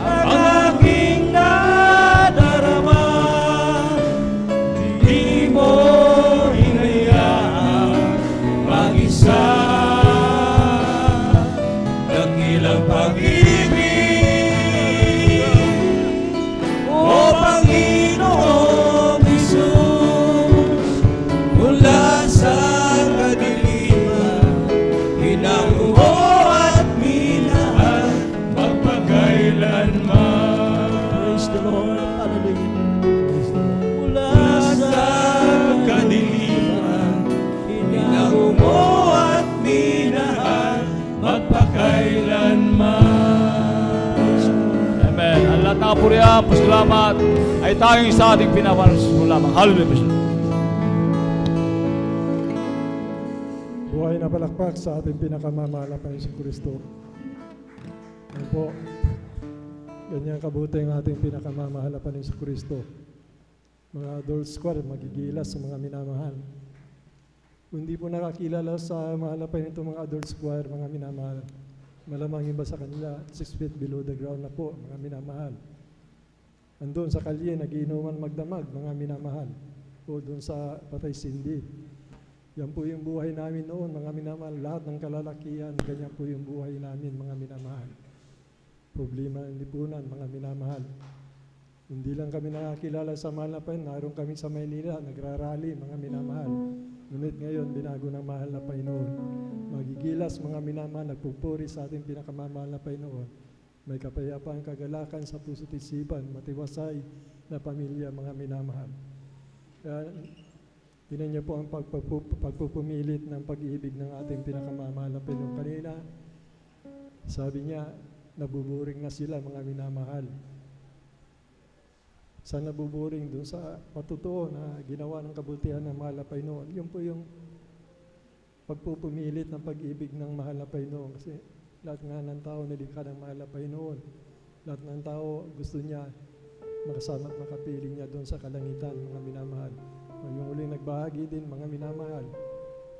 S3: ang aking nadarama. Di mo hinayaan mag-isa. Dakilang pag-ibig, O Panginoong Hesus, mula sa kadiliman, hinango at minahal magpakailanman. Praise the Lord. Hallelujah. Mula sa kadiliman, hinango at minahal magpakailanman.
S13: Amen. Ang lahat ng kapurihan, pasalamat ay tanging sa ating pinapansin lamang. Hallelujah.
S12: Buhay na palakpak sa ating pinakamamahal na Panginoong Kristo. Ano po, ganyan kabuti ang ating pinakamamahal na Panginoong Kristo. Mga adult squad, magigilas sa mga minamahal. Kung hindi po nakakilala sa mahal na Panginoon mga adult squad, mga minamahal, malamang iba sa kanila, 6 feet below the ground na po, mga minamahal. Andun sa kalye, nagiinuman magdamag, mga minamahal. O doon sa Patay Sindi. Yan po yung buhay namin noon, mga minamahal. Lahat ng kalalakihan, ganyan po yung buhay namin, mga minamahal. Problema ng lipunan, mga minamahal. Hindi lang kami nakakilala sa mahal na Panginoon, naroon kami sa Maynila, nagrarally, mga minamahal. Ngunit ngayon, binago ng mahal na Panginoon. Magigilas, mga minamahal, nagpupuri sa ating pinakamamahal na Panginoon. May kapayapaan, kagalakan sa puso't isipan, matiwasay na pamilya, mga minamahal. Kaya, tinan niyo po ang pagpupumilit ng pag-ibig ng ating pinakamamahal na Panginoon. Kanina, sabi niya, nabuburing na sila, mga minamahal. Saan nabuburing? Doon sa patutuo na ginawa ng kabutihan ng mahal na Panginoon. Yun po yung pagpupumilit ng pag-ibig ng mahal na Panginoon. Kasi lahat nga ng tao nilikha ng mahal na Panginoon. Lahat ng tao gusto niya makasama at makapiling niya doon sa kalangitan, mga minamahal. Yung uling nagbahagi din, mga minamahal.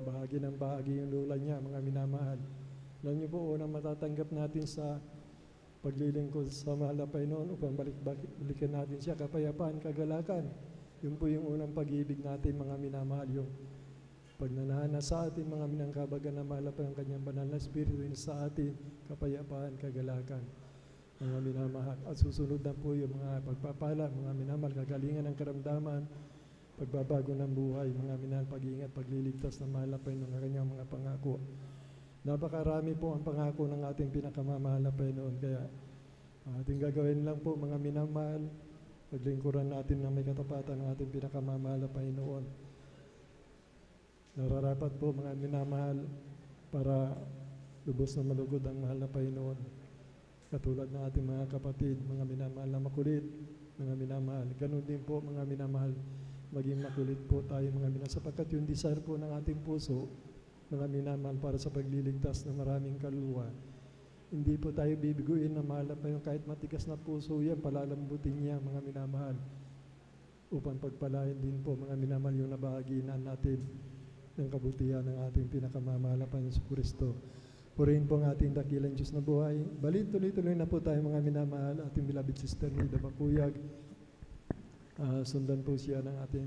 S12: Bahagi ng bahagi yung lula niya, mga minamahal. Alam niyo po, unang matatanggap natin sa paglilingkod sa mahal na Panginoon upang balikan natin siya, kapayapaan, kagalakan. Yun po yung unang pag-ibig natin, mga minamahal. Yung pagnanahana sa atin, mga minangkabagan na mahal na Panginoon, kanyang banal na Espiritu sa atin, kapayapaan, kagalakan. Mga minamahal. At susunod na po yung mga pagpapala, mga minamahal, kagalingan ng karamdaman, pagbabago ng buhay, mga minahal, pag-iingat, pagliligtas ng mahal na Panginoon, ng kanyang mga pangako. Napakarami po ang pangako ng ating pinakamamahal na Panginoon. Kaya ating gagawin lang po, mga minamahal, paglingkuran natin na may katapatan ng ating pinakamamahal na Panginoon. Nararapat po, mga minamahal, para lubos na malugod ang mahal na Panginoon. Katulad ng ating mga kapatid, mga minamahal na makulit, mga minamahal. Ganun din po, mga minamahal, maging makulit po tayo, mga minamahal, sapagkat yung desire po ng ating puso, mga minamahal, para sa pagliligtas ng maraming kaluluwa. Hindi po tayo bibiguin na mahal na Panginoon, kahit matigas na puso yan, palalambutin niya, mga minamahal, upang pagpalain din po, mga minamahal, yung nabahaginan natin ng kabutihan ng ating pinakamamahal na Panginoon Kristo. Purihin po ang ating dakilang Diyos na buhay. Bali, tuloy-tuloy na po tayo, mga minamahal, ating beloved sister Nida Mapuyag. Sundan po siya ng ating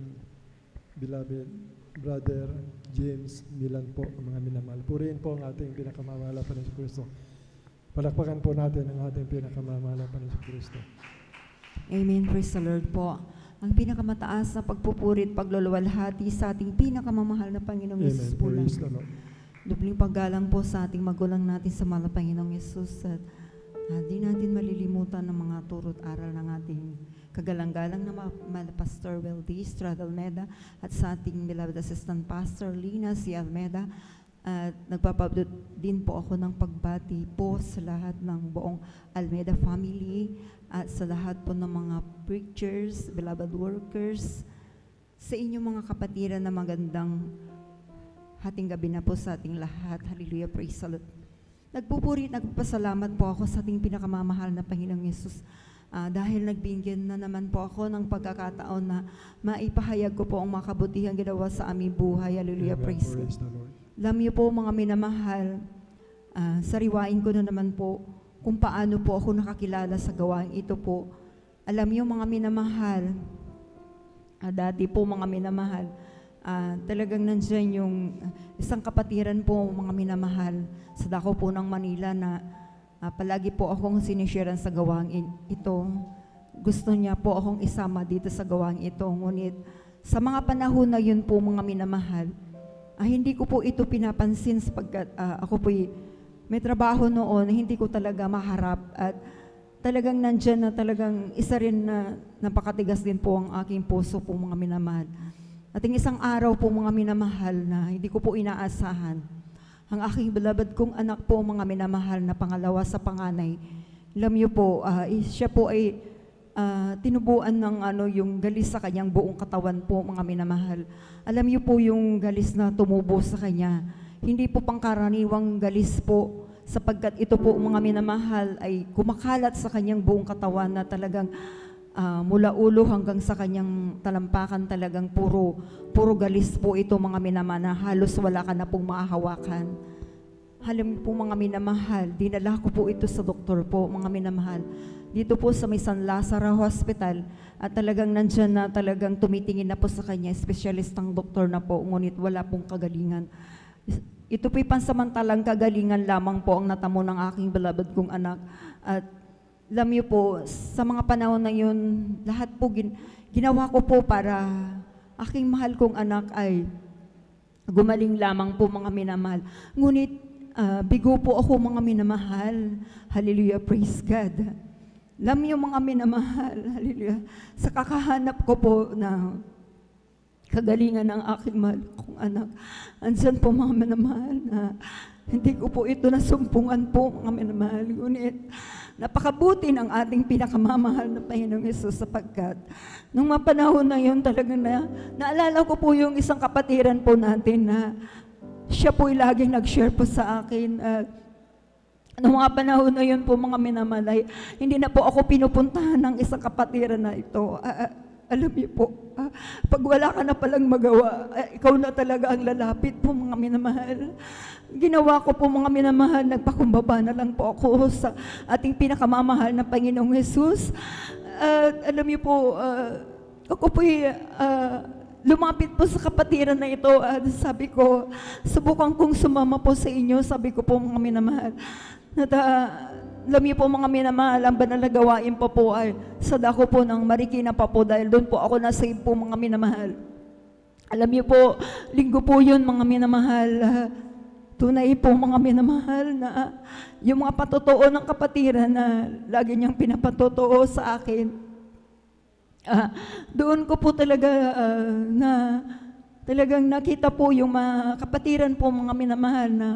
S12: beloved brother James Milan po, mga minamahal. Purihin po ang ating pinakamamahal na Panginoon Kristo. Palakpakan po natin ang ating pinakamamahal na Panginoon Kristo.
S15: Amen. Praise the Lord po. Ang pinakamataas na pagpupurit, pagluluwalhati sa ating pinakamamahal na Panginoong Yesus po lang. Dubling paggalang po sa ating magulang natin sa mahal na Panginoong Yesus. At di natin malilimutan ng mga turo't aral ng ating kagalang-galang na mahal Pastor Weldy Estrada Almeda at sa ating beloved assistant Pastor Lina C. Almeda At nagpapabot din po ako ng pagbati po sa lahat ng buong Almeida family at sa lahat po ng mga preachers, beloved workers, sa inyong mga kapatiran na magandang hating gabi na po sa ating lahat. Hallelujah, praise the Lord. Nagpupuri, nagpasalamat po ako sa ating pinakamamahal na Panginoong Yesus dahil nagbigyan na naman po ako ng pagkakataon na maipahayag ko po ang mga kabutihang ginawa sa aming buhay. Hallelujah, praise the Lord. Alam niyo po mga minamahal, sariwain ko na naman po kung paano po ako nakakilala sa gawain ito po. Alam niyo mga minamahal, dati po mga minamahal, talagang nandyan yung isang kapatiran po mga minamahal sa dako po ng Manila na palagi po akong sinisharean sa gawain ito. Gusto niya po akong isama dito sa gawain ito. Ngunit sa mga panahon na yun po mga minamahal, hindi ko po ito pinapansin sapagkat ako po may trabaho noon, hindi ko talaga maharap at talagang nandyan na talagang isa rin na napakatigas din po ang aking puso po mga minamahal. At isang araw po mga minamahal na hindi ko po inaasahan, ang aking beloved kong anak po mga minamahal na pangalawa sa panganay, alam niyo po, siya po ay tinubuan ng yung galis sa kanyang buong katawan po mga minamahal. Alam niyo po yung galis na tumubo sa kanya, hindi po pangkaraniwang galis po sapagkat ito po mga minamahal ay kumakalat sa kanyang buong katawan na talagang mula ulo hanggang sa kanyang talampakan talagang puro galis po ito mga minamahal na halos wala ka na pong mahahawakan. Alam niyo po mga minamahal, dinala ko po ito sa doktor po mga minamahal. Dito po sa may San Lazaro Hospital at talagang nandyan na talagang tumitingin na po sa kanya, specialistang doktor na po, ngunit wala pong kagalingan. Ito po'y pansamantalang kagalingan lamang po ang natamo ng aking beloved kong anak. At alam niyo po, sa mga panahon na yun, lahat po ginawa ko po para aking mahal kong anak ay gumaling lamang po mga minamahal. Ngunit bigo po ako mga minamahal. Hallelujah, praise God. Alam niyo mga minamahal, hallelujah, sa kakahanap ko po na kagalingan ng aking mahal kong anak, andyan po mga minamahal na hindi ko po ito nasumpungan po mga minamahal. Ngunit napakabuti ng ating pinakamamahal na Panginoong Yesus sapagkat nung mga panahon na yun talagang naalala ko po yung isang kapatiran po natin na siya po'y laging nag-share po sa akin. Noong mga panahon na yun po mga minamalay, hindi na po ako pinupuntahan ng isang kapatiran na ito. Alam niyo po, pag wala ka na palang magawa, ikaw na talaga ang lalapit po mga minamahal. Ginawa ko po mga minamahal, nagpakumbaba na lang po ako sa ating pinakamamahal na Panginoong Jesus. Alam niyo po, ako po'y lumapit po sa kapatiran na ito at sabi ko, subukan kong sumama po sa inyo, sabi ko po mga minamahal. Alam niyo po mga minamahal, ang banal na gawain pa po ay sa dako po ng Marikina pa po dahil doon po ako nasave po mga minamahal. Alam niyo po, linggo po yun mga minamahal. Tunay po mga minamahal na yung mga patotoo ng kapatiran na lagi niyang pinapatotoo sa akin. Doon ko po talaga na talagang nakita po yung mga kapatiran po mga minamahal na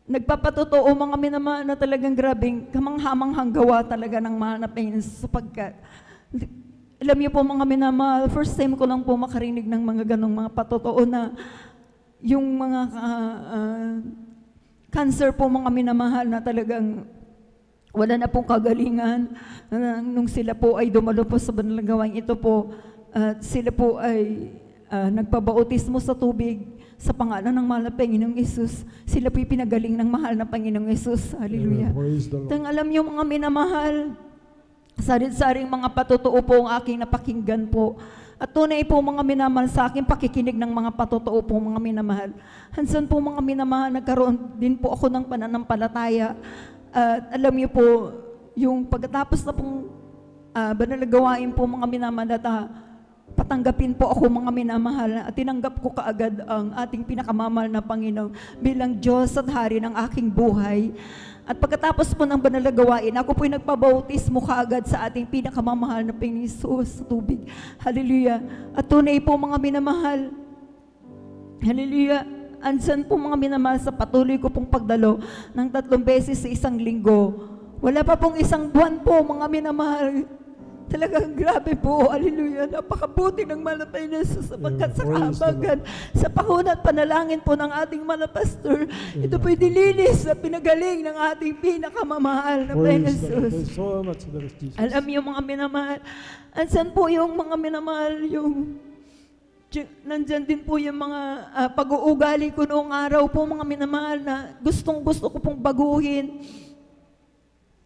S15: nagpapatotoo mga minamahal na talagang grabing kamanghamanghang gawa talaga ng mahal na Panginoon sapagkat alam niyo po mga minamahal, first time ko lang po makarinig ng mga ganong mga patotoo na yung mga cancer po mga minamahal na talagang wala na pong kagalingan. Nung sila po ay dumalo po sa banal na gawain ito po, sila po ay nagpabautismo sa tubig sa pangalan ng mahal na Panginoong Yesus. Sila po'y pinagaling ng mahal na Panginoong Yesus. Hallelujah. Tang alam niyo mga minamahal, sarit-saring mga patotoo po ang aking napakinggan po. At tunay po mga minamahal sa akin, pakikinig ng mga patotoo po mga minamahal. Hansan po mga minamahal, nagkaroon din po ako ng pananampalataya. At alam niyo po, yung pagkatapos na pong banal na gawain po mga minamahal at patanggapin po ako mga minamahal at tinanggap ko kaagad ang ating pinakamamahal na Panginoon bilang Diyos at Hari ng aking buhay. At pagkatapos po ng banal na gawain, ako po'y nagpabautismo kaagad sa ating pinakamamahal na Panginoon Jesus sa tubig. Hallelujah. At tunay po mga minamahal, hallelujah, andyan po mga minamahal sa patuloy ko pong pagdalo ng 3 beses sa isang linggo. Wala pa pong isang buwan po mga minamahal. Talagang grabe po, hallelujah, napakabuti ng mahal na Panginoon sapagkat sa kahabagan, sa panguna't panalangin po ng ating mahal na pastor, ito po'y dilinis na pinagaling ng ating pinakamamahal na Panginoon. Alam niyo mga minamahal, ansan po yung mga minamahal, nandyan din po yung mga pag-uugali ko noong araw po mga minamahal na gustong gusto ko pong baguhin.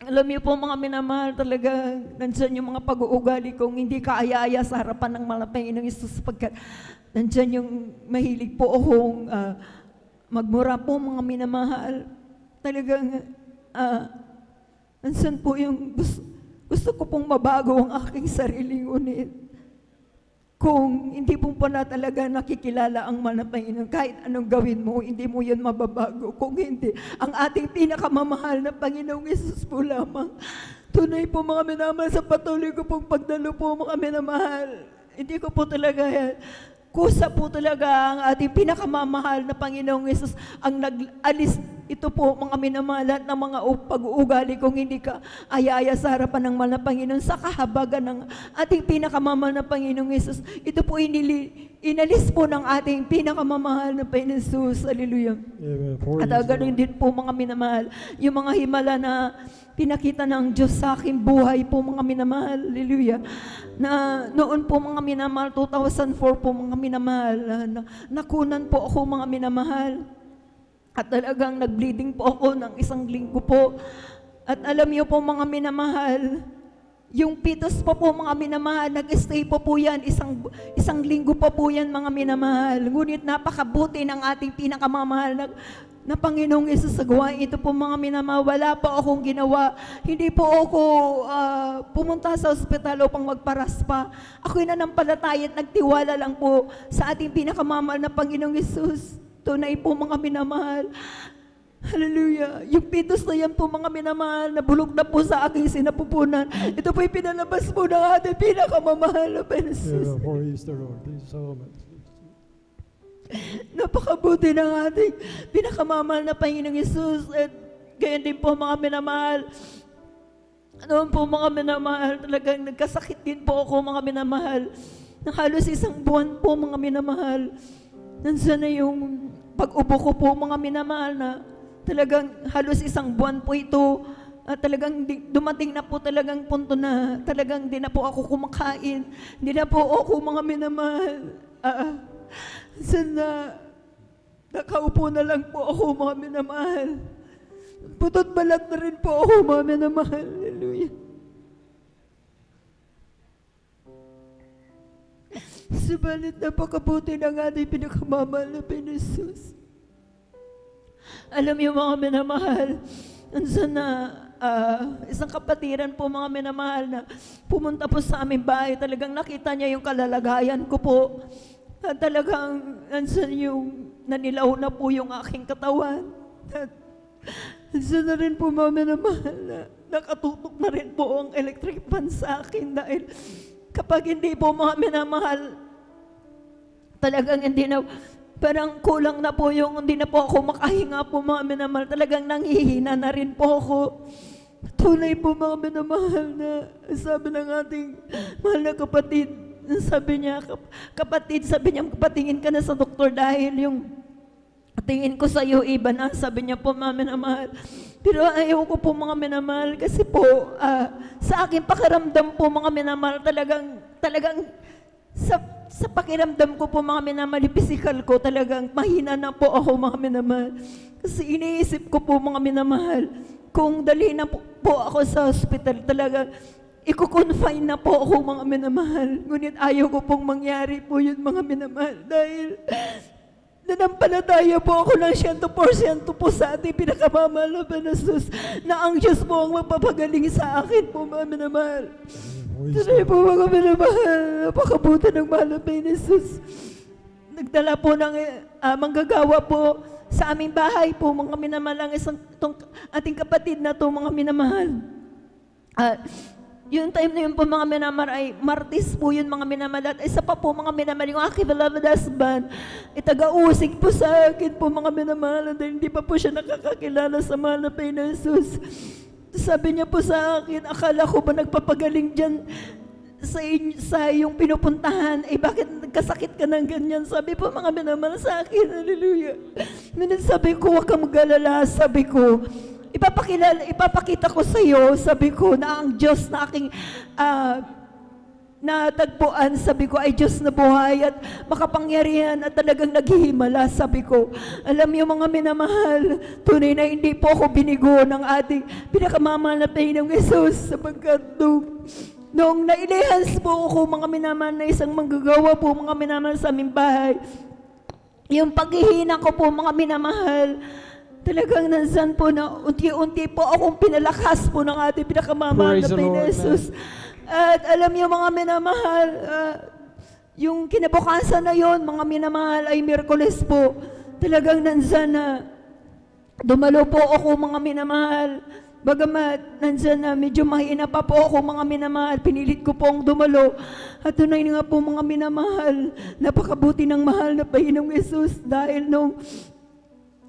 S15: Alam niyo po mga minamahal, talaga nandyan yung mga pag-uugali kong hindi kaaya-aya sa harapan ng malapay ng Isus sapagkat nandyan yung mahilig po akong magmura po mga minamahal. Talagang nandyan po yung gusto ko pong mabago ang aking sariling unit. Kung hindi po pala talaga nakikilala ang mahal na Panginoon, kahit anong gawin mo, hindi mo yan mababago. Kung hindi, ang ating pinakamamahal na Panginoong Isus po lamang. Tunay po mga minamahal, sa patuloy ko pong pagdalo po mga minamahal. Hindi ko po talaga yan. Kusa po talaga ang ating pinakamamahal na Panginoong Isus ang nag-alis ito po mga minamahal ng mga pag-uugali kung hindi ka ayaya sa harapan ng mahal na Panginoon sa kahabagan ng ating pinakamamahal na Panginoong Isus. Ito po inalis po ng ating pinakamamahal na Panginoong Isus. Hallelujah. At ganoon din po mga minamahal, yung mga himala na pinakita ng Diyos sa aking buhay po mga minamahal. Hallelujah. Na noon po mga minamahal, 2004 po mga minamahal, nakunan po ako mga minamahal. At talagang nag-bleeding po ako ng isang linggo po. At alam niyo po mga minamahal, yung pitos po mga minamahal, nag-stay po yan, isang linggo po yan mga minamahal. Ngunit napakabuti ng ating pinakamamahal na Panginoong Isus sa gawain ito po mga minamahal. Wala pa akong ginawa. Hindi po ako pumunta sa ospital upang magparaspa. Ako'y nanampalataya at nagtiwala lang po sa ating pinakamamahal na Panginoong Isus. Tunay po mga minamahal. Hallelujah. Yung pitos na yan po mga minamahal, nabulok na po sa aking sinapupunan. Ito po'y pinalabas po ng ating pinakamamahal na Panginoon.
S12: Praise the Lord. Thank you so much.
S15: Napakabuti ng ating pinakamamahal na Panginoong Isus. At gayon din po mga minamahal. Noon po mga minamahal, talagang nagkasakit din po ako mga minamahal. Nang halos isang buwan po mga minamahal. Nandiyan na yung pag-upo ko po mga minamahal na talagang halos isang buwan po ito. Talagang dumating na po talagang punto na talagang di na po ako kumakain. Di na po ako mga minamahal. Sana nakaupo na lang po ako mga minamahal. Putot balat na rin po ako mga minamahal. Hallelujah. Subalit napakabuti ng ating pinakamamahal na Panginoon. Alam niyo mga minamahal, sana isang kapatiran po mga minamahal na pumunta po sa aming bahay, talagang nakita niya yung kalalagayan ko po. At talagang nansan yung nanilaw na po yung aking katawan. At nansan na rin po mga minamahal na nakatutok na rin po ang electric fan sa akin dahil kapag hindi po mga minamahal, talagang hindi na, parang kulang na po yung, hindi na po ako makahinga po mga minamahal, talagang nanghihina na rin po ako. Tunay po mga minamahal na sabi ng ating mahal na kapatid, sabi niya, kapatid, patingin ka na sa doktor dahil yung tingin ko sa iyo iba na, sabi niya po mga minamahal. Pero ayaw ko po mga minamahal kasi po sa akin pakiramdam po mga minamahal talagang sa pakiramdam ko po mga minamahal, physical ko talagang mahina na po ako mga minamahal. Kasi iniisip ko po mga minamahal, kung dali na po ako sa hospital talaga, iko-confine na po ako mga minamahal. Ngunit ayaw ko pong mangyari po yun mga minamahal dahil nanampalataya po ako ng 100% po sa ating pinakamamahal na Panginoon na ang Diyos po ang magpapagaling sa akin po mga minamahal. Tunay po mga minamahal, napakabuti ng mahal na Panginoon. Nagdala po ng manggagawa po sa aming bahay po mga minamahal ang ating kapatid na to mga minamahal.
S16: Yung time na yun po mga minamahal ay Martes po yun mga minamahal. At isa pa po mga minamahal, yung aking beloved husband, itaga-usig po sa akin po mga minamahal dahil hindi pa po siya nakakakilala sa mahal na Panginoong Jesus. Sabi niya po sa akin, akala ko ba nagpapagaling dyan sa iyong pinupuntahan, bakit nagkasakit ka ng ganyan? Sabi po mga minamahal sa akin, hallelujah. Sabi ko, huwag kang mag-alala, sabi ko, ipapakita ko sa iyo, sabi ko, na ang Diyos na aking natagpuan, sabi ko, ay Diyos na buhay at makapangyarihan at talagang naghihimala, sabi ko. Alam niyo mga minamahal, tunay na hindi po ako binigo ng ating pinakamamahal na Panginoong Jesus sapagkat noong nailihans po ako mga minamahal na isang manggagawa po mga minamahal sa aming bahay, yung paghihina ko po mga minamahal, talagang nandiyan po na unti-unti po akong pinalakas po ng ating pinakamamahal na Panginoong Jesus. At alam niyo mga minamahal, yung kinabukasan na yon mga minamahal ay Miyerkules po. Talagang nandiyan na dumalo po ako mga minamahal. Bagamat nandiyan na medyo mahina pa po ako mga minamahal, pinilit ko pong dumalo. At tunay nga po mga minamahal, napakabuti ng mahal na Panginoong Jesus dahil nung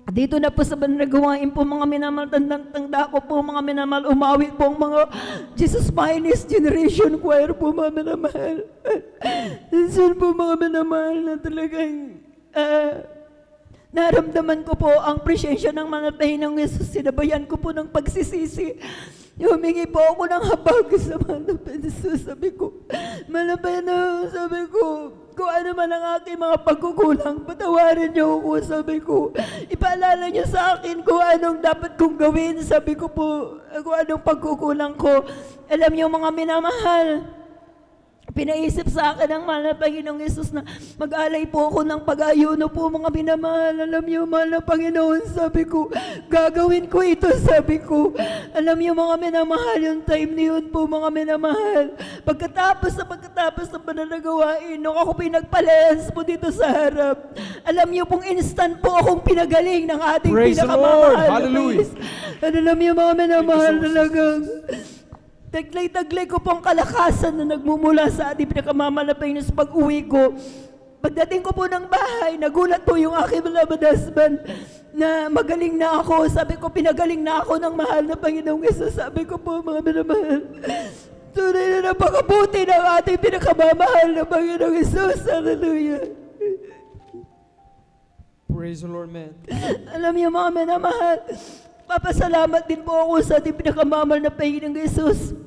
S16: dito na po sa banagawain po mga minamahal, tanda ko po mga minamahal, umawit po ang mga Jesus Finest Generation Choir po mga minamahal. Nandiyan po mga minamahal na talagang naramdaman ko po ang presensya ng mga Panginoong Jesus. Sinabayan ko po ng pagsisisi. Humingi po ako ng habag sa mga Jesus. Sabi ko, Malapeno, sabi ko, kung ano man ang aking mga pagkukulang, patawarin niyo ako, sabi ko. Ipaalala niyo sa akin kung anong dapat kong gawin, sabi ko po, kung anong pagkukulang ko. Alam niyo mga minamahal, pinaisip sa akin ng mahal na Panginoong Jesus na mag-alay po ako ng pag-ayuno po mga minamahal. Alam niyo mahal na Panginoon, sabi ko, gagawin ko ito, sabi ko. Alam niyo mga minamahal, yung time na yun po mga minamahal. Pagkatapos ng pananagawain, nung ako pinagpalayas po dito sa harap, alam niyo pong instant po akong pinagaling ng ating pinakamamahal.
S3: Hallelujah.
S16: Alam niyo mga minamahal, talagang taglay-taglay ko pong kalakasan na nagmumula sa ating pinakamamahal na Panginoon sa pag-uwi ko. Pagdating ko po ng bahay, nagulat po yung aking beloved husband na magaling na ako. Sabi ko, pinagaling na ako ng mahal na Panginoong Jesus. Sabi ko po, mga minamahal, tunay na napakabuti ng ating pinakamamahal na Panginoong Jesus. Hallelujah.
S3: Praise the Lord, man.
S16: Alam niyo mga minamahal, papasalamat din po ako sa ating pinakamamahal na Panginoong Jesus.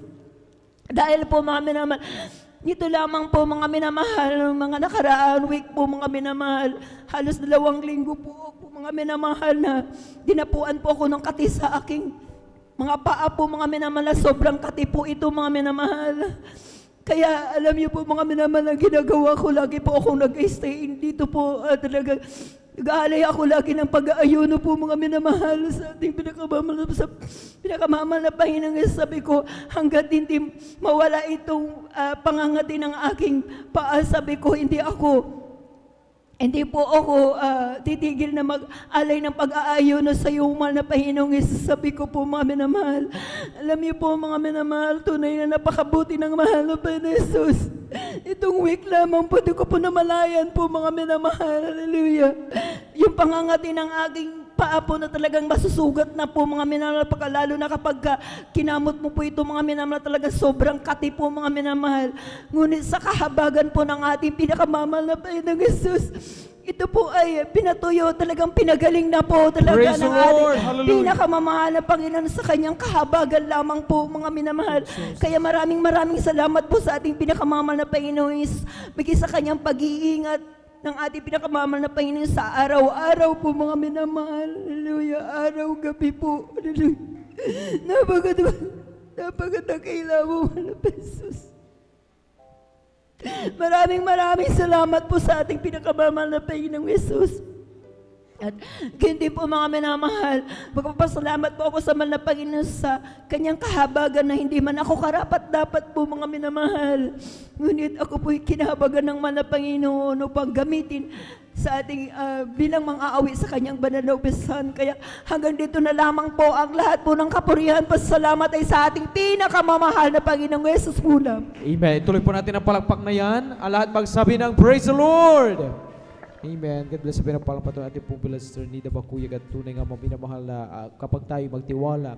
S16: Dahil po mga minamahal, nito lamang po mga minamahal, mga nakaraan week po mga minamahal, halos 2 linggo po mga minamahal na dinapuan po ako ng kati sa aking mga paa po mga minamahal. Sobrang kati po ito mga minamahal. Kaya alam niyo po mga minamahal, ang ginagawa ko, lagi po akong nag-stay dito po. Talaga nag-aalay ako lagi ng pag-aayuno po mga minamahal sa ating pinakamamahal na Panginoong. Sabi ko, hanggat hindi mawala itong pangangati ng aking paa, sabi ko, hindi po ako titigil na mag-alay ng pag-aayuno sa iyo, mahal na Panginoong Jesus. Sabi ko po mga minamahal, alam niyo po mga minamahal, tunay na napakabuti ng mahal na Panginoong Jesus. Itong week lamang po, di ko po namalayan po mga minamahal, hallelujah. Yung pangangati ng aking paa po na talagang masusugat na po mga minamahal, pagkalalo na kapag kinamot mo po ito mga minamahal, talagang sobrang kati po mga minamahal. Ngunit sa kahabagan po ng ating pinakamamahal na Panginoong Jesus, ito po ay pinatuyo, talagang pinagaling na po talaga ng ating pinakamamahal na Panginoon sa kanyang kahabagan lamang po mga minamahal. Kaya maraming salamat po sa ating pinakamamahal na Panginoon, bigay sa kanyang pag-iingat ng ating pinakamamahal na Panginoon sa araw-araw po mga minamahal. Hallelujah. Araw, gabi po. Hallelujah. Napakadakila mo, mahal na Jesus. Maraming salamat po sa ating pinakamamahal na Panginoong Jesus. At hindi po mga minamahal, magpapasalamat po ako sa mahal na Panginoon sa kanyang kahabagan na hindi man ako karapat-dapat po mga minamahal. Ngunit ako po'y kinahabagan ng mahal na Panginoon upang gamitin sa ating bilang mang-aawi sa kanyang banal na upisan. Kaya hanggang dito na lamang po ang lahat po ng kapurihan, pasalamat ay sa ating pinakamamahal na Panginoong Yesus po namin.
S17: Amen. Ituloy po natin ang palakpak na yan. Ang lahat magsabi ng Praise the Lord! Amen. God bless. Pinapalang patuloy natin po bila Sister Nida Bakuyag at tunay nga maminamahal na kapag tayo magtiwala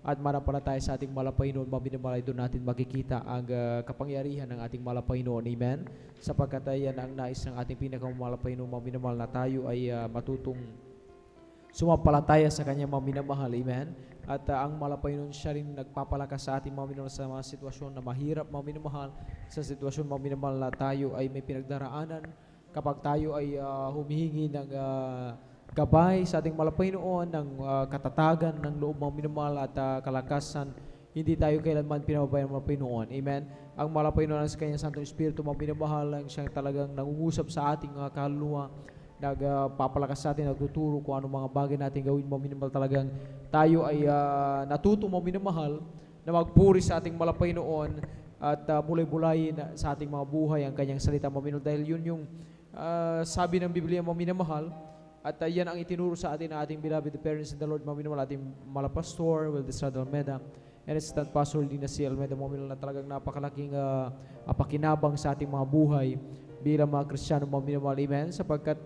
S17: at manampalataya sa ating Malapaynoon, maminamahal doon natin makikita ang kapangyarihan ng ating Malapaynoon. Amen. Sapagkat yan ang nais ng ating pinakamalapaynoon, maminamahal na tayo ay matutong sumampalataya sa kanya maminamahal. Amen. At ang Malapaynoon siya rin nagpapalakas sa ating maminamahal sa mga sitwasyon na mahirap maminamahal, sa sitwasyon maminamahal na tayo ay may pinagdaraanan. Kapag tayo ay humihingi ng gabay sa ating Malapaynoon, ng katatagan ng loob ng minamahal at kalakasan, hindi tayo kailanman pinababayan ng Malapaynoon. Amen. Ang Malapaynoon sa kanyang Santong Espiritu, minamahal ang siyang talagang nangungusap sa ating kaluluwa, nagpapalakas sa atin, nagtuturo kung anong mga bagay natin gawin. Minamahal talagang tayo ay natutong minamahal na magpuri sa ating Malapaynoon at bulay-bulayin sa ating mga buhay ang kanyang salita. Minamahal dahil yun yung sabi ng Biblia, minamahal. At yan ang itinuro sa atin na ating beloved parents in the Lord, minamahal, ating Malapastor, Will Estrada Almeda, and Assistant Pastor Lina C. Almeda, minamahal na talagang napakalaking pakinabang sa ating mga buhay bilang mga Kristiyano, minamahal. Amen. Sapagkat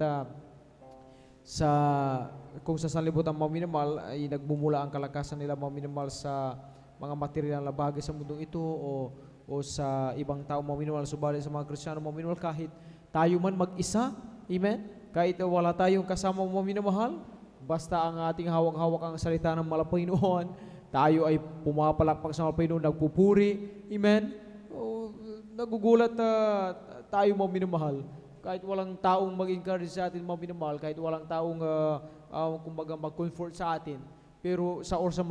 S17: kung sa sanlibutan minamahal ay nagmumula ang kalakasan nila, minamahal, sa mga material na bagay sa mundong ito o sa ibang tao, minamahal. Subalit sa mga Kristiyano, minamahal, kahit tayo man mag-isa, amen, kahit wala tayong kasama minamahal, basta ang ating hawak-hawak ang salita ng Malapaynoon, tayo ay pumapalakpak sa Malapaynoon, nagpupuri, amen. Nagugulat tayo minamahal, kahit walang taong mag-encourage sa atin minamahal, kahit walang taong kumbaga mag-comfort sa atin, pero sa oras na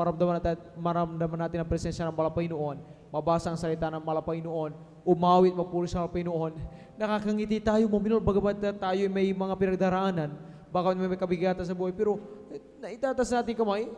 S17: maramdaman natin ang presensya ng Malapaynoon, mabasa ang salita ng Malapaynoon, umawit, magpuri sa Malapaynoon, nakakangiti tayo minamahal, bagamat tayo may mga pinagdaraanan, baka may kabigatan sa buhay, pero naitatas natin kamay,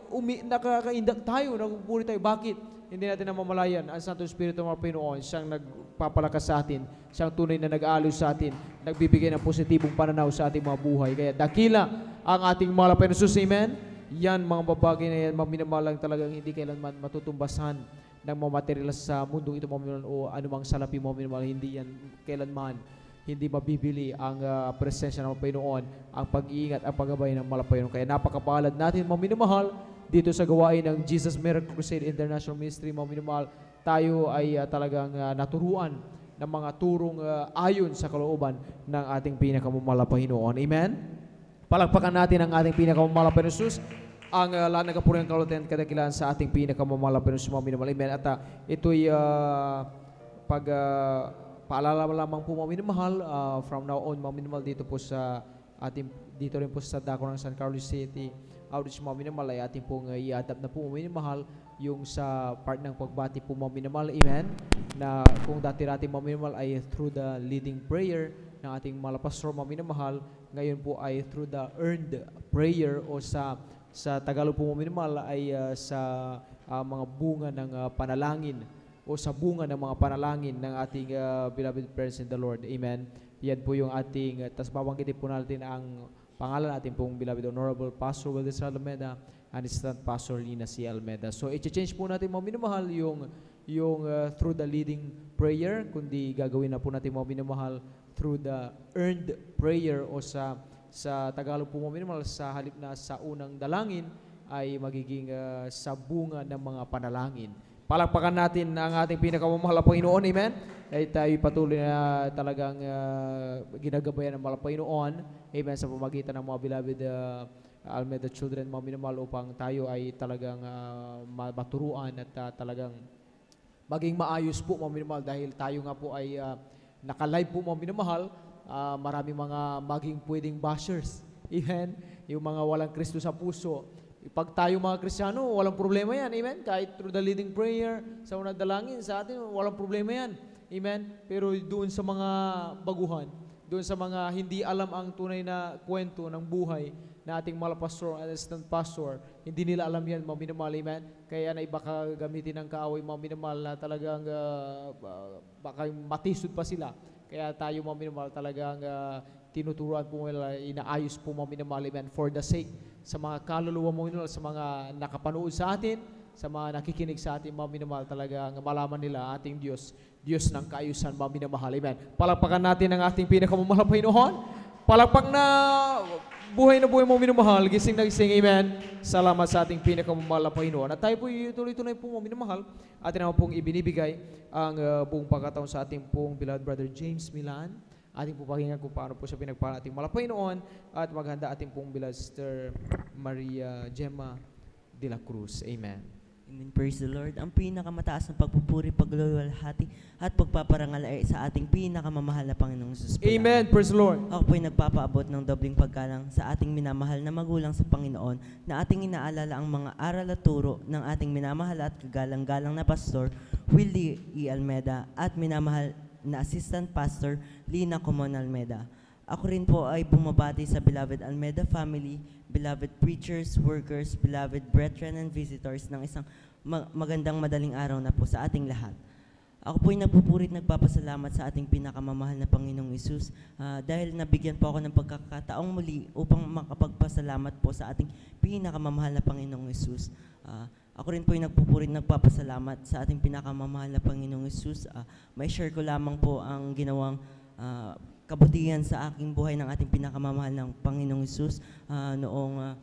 S17: nakakaindak tayo, nagpupuri tayo. Bakit? Hindi natin namamalayan ang Santo Espiritu ng Malapaynoon, siyang nagpapalakas sa atin, siyang tunay na nag-aalos sa atin, nagbibigay ng positibong pananaw sa ating mga buhay. Kaya dakila ang ating Malapaynoon. Amen? Yan, mga babagay na yan, minamahal, talagang hindi kailanman matutumbasan ng mga material sa mundong ito o anumang salapi minamahal. Hindi yan kailanman, hindi mabibili ang presensya ng Panginoon, ang pag-iingat, ang paggabay ng Malapaynoon. Kaya napakapalad natin minamahal dito sa gawain ng Jesus Miracle Crusade International Ministry. Minamahal, tayo ay talagang naturuan ng mga turong ayon sa kalooban ng ating pinakamamahal Panginoon. Amen? Palakpakan natin ang ating pinakamamahal Panginoon Jesus, ang lahat ng kapurihan, kaluluwa, kadakilaan sa ating pinakamamahal Panginoon, minamahal. Amen. At ito'y paalala lamang po minamahal, from now on minamahal, dito po sa ating, dito rin po sa Dako ng San Carlos City Outreach minamahal, ay ating pong i-adapt na po minamahal yung sa part ng pagbati po minamahal. Amen. Na kung dati-dati minamahal ay through the leading prayer ng ating Malapastor minamahal, ngayon po ay through the earned prayer o sa Tagalog po minamahal ay sa mga bunga ng panalangin o sa bunga ng mga panalangin ng ating beloved parents in the Lord. Amen. Yan po yung ating, tas babanggitin po natin ang pangalan natin pong beloved Honorable Pastor Will Estrada Almeda and Assistant Pastor Lina C. Almeda. So i-change po natin minamahal yung through the leading prayer, kundi gagawin na po natin minamahal through the earned prayer o sa Tagalog po minamahal, sa halip na sa unang dalangin ay magiging sa bunga ng mga panalangin. Palakpakan natin ang ating pinakamamahal na Panginoon. Amen? Ay tayo patuloy na talagang ginagabayan ng Malapaynoon. Amen? Sa pamagitan ng mga beloved Almeda children, minamahal, upang tayo ay talagang maturuan at talagang maging maayos po minamahal, dahil tayo nga po ay naka-live po minamahal. Maraming mga maging pwedeng bashers. Amen? Yung mga walang Kristo sa puso. Pag tayo mga Kristiyano, walang problema yan. Amen? Kahit through the leading prayer, sa unang dalangin, sa atin, walang problema yan. Amen? Pero doon sa mga baguhan, doon sa mga hindi alam ang tunay na kwento ng buhay na ating Malapastor at Assistant Pastor, hindi nila alam yan, minamahal. Amen? Kaya na baka gamitin ng kaaway, minamahal, na talagang baka matisod pa sila. Kaya tayo minamahal, talagang tinuturuan po nila, inaayos po mga minamahal, amen, for the sake sa mga kaluluwa mo, sa mga nakapanood sa atin, sa mga nakikinig sa atin, mga minamahal, talaga ang malaman nila ating Diyos, Diyos ng kaayusan, mga minamahal, amen. Palakpakan natin ang ating pinakamamahal na Panginoon. Palakpak na buhay mo minamahal, gising na gising, amen. Salamat sa ating pinakamamahal na Panginoon. At tayo po tuloy-tuloy po mga minamahal, atin naman pong ibinibigay ang buong pagkataon sa ating pong beloved brother James Milan. Ating po pakinggan kung paano po siya pinagpala ating malapay noon at maghanda ating pong beloved Sister Maria Gemma de la Cruz. Amen.
S18: Amen. Praise the Lord. Ang pinakamataas na pagpupuri, pagluluwalhati at pagpaparangal ay sa ating pinakamamahal na Panginoong Jesus.
S17: Amen. Praise the Lord.
S18: Ako po'y nagpapaabot ng dobling paggalang sa ating minamahal na magulang sa Panginoon na ating inaalala ang mga aral at turo ng ating minamahal at kagalang-galang na Pastor Willie E. Almeda at minamahal na Assistant Pastor Lina Comon Almeda. Ako rin po ay bumabati sa beloved Almeda family, beloved preachers, workers, beloved brethren and visitors ng isang magandang madaling araw na po sa ating lahat. Ako po'y nagpupurit nagpapasalamat sa ating pinakamamahal na Panginoong Hesus dahil nabigyan po ako ng pagkakataong muli upang makapagpasalamat po sa ating pinakamamahal na Panginoong Hesus. Ako rin po'y nagpupurit nagpapasalamat sa ating pinakamamahal na Panginoong Hesus. May share ko lamang po ang ginawang kabutihan sa aking buhay ng ating pinakamamahal ng Panginoong Hesus. Noong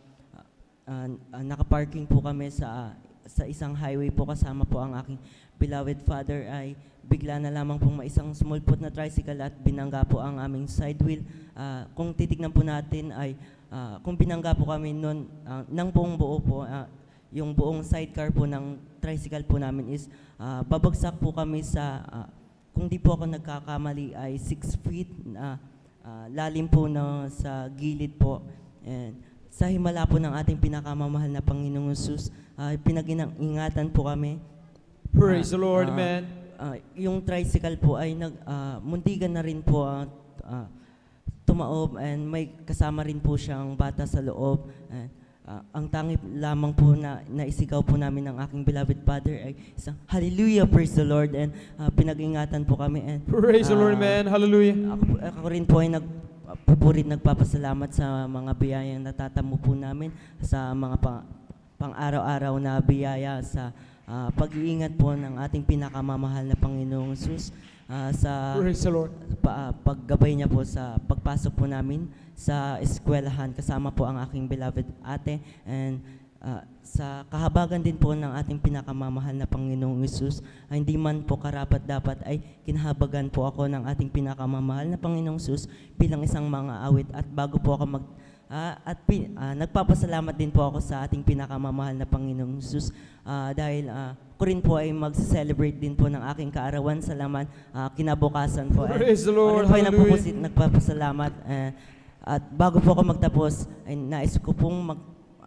S18: nakaparking po kami sa isang highway po, kasama po ang aking beloved father, ay bigla na lamang pong isang small foot na tricycle at binangga po ang aming side wheel. Kung titignan po natin ay kung binangga po kami noon ng buong buo po, yung buong sidecar po ng tricycle po namin is babagsak po kami sa kung di po ako nagkakamali ay 6 feet lalim po na sa gilid po. And sa himala po ng ating pinakamamahal na Panginoong Hesus, pinag-ingatan po kami.
S17: Praise the Lord, amen.
S18: Yung tricycle po ay muntikan na rin po tumaob, and may kasama rin po siyang bata sa loob. Ang tangi lamang po na naisigaw po namin ng aking beloved father ay isang hallelujah, praise the Lord, and pinag-ingatan po kami. And
S17: praise the Lord, man, hallelujah.
S18: Ako rin po ay nagpupurit nagpapasalamat sa mga biyayang natatamo po namin, sa mga pang-araw-araw na biyaya, sa pag-iingat po ng ating pinakamamahal na Panginoong Hesus, sa paggabay niya po sa pagpasok po namin sa eskwelahan, kasama po ang aking beloved ate, and sa kahabagan din po ng ating pinakamamahal na Panginoong Hesus, hindi man po karapat dapat ay kinahabagan po ako ng ating pinakamamahal na Panginoong Hesus bilang isang mga awit. At bago po ako nagpapasalamat din po ako sa ating pinakamamahal na Panginoong Hesus dahil ko rin po ay mag-celebrate din po ng aking kaarawan sa laman kinabukasan po.
S17: Praise the Lord,
S18: hallelujah. Nagpapasalamat. At bago po ako magtapos, ay nais ko pong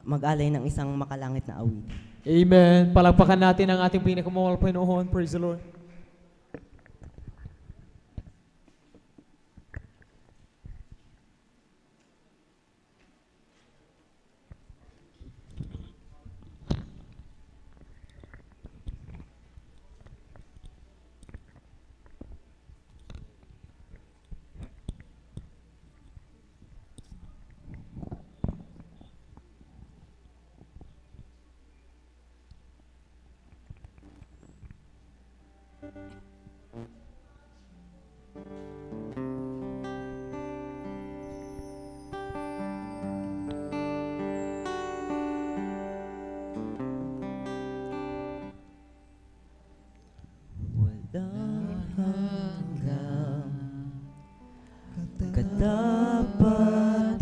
S18: mag-alay ng isang makalangit na awit.
S17: Amen. Palakpakan natin ang ating pinakamamahal na Panginoon. Praise the Lord.
S18: Katapatan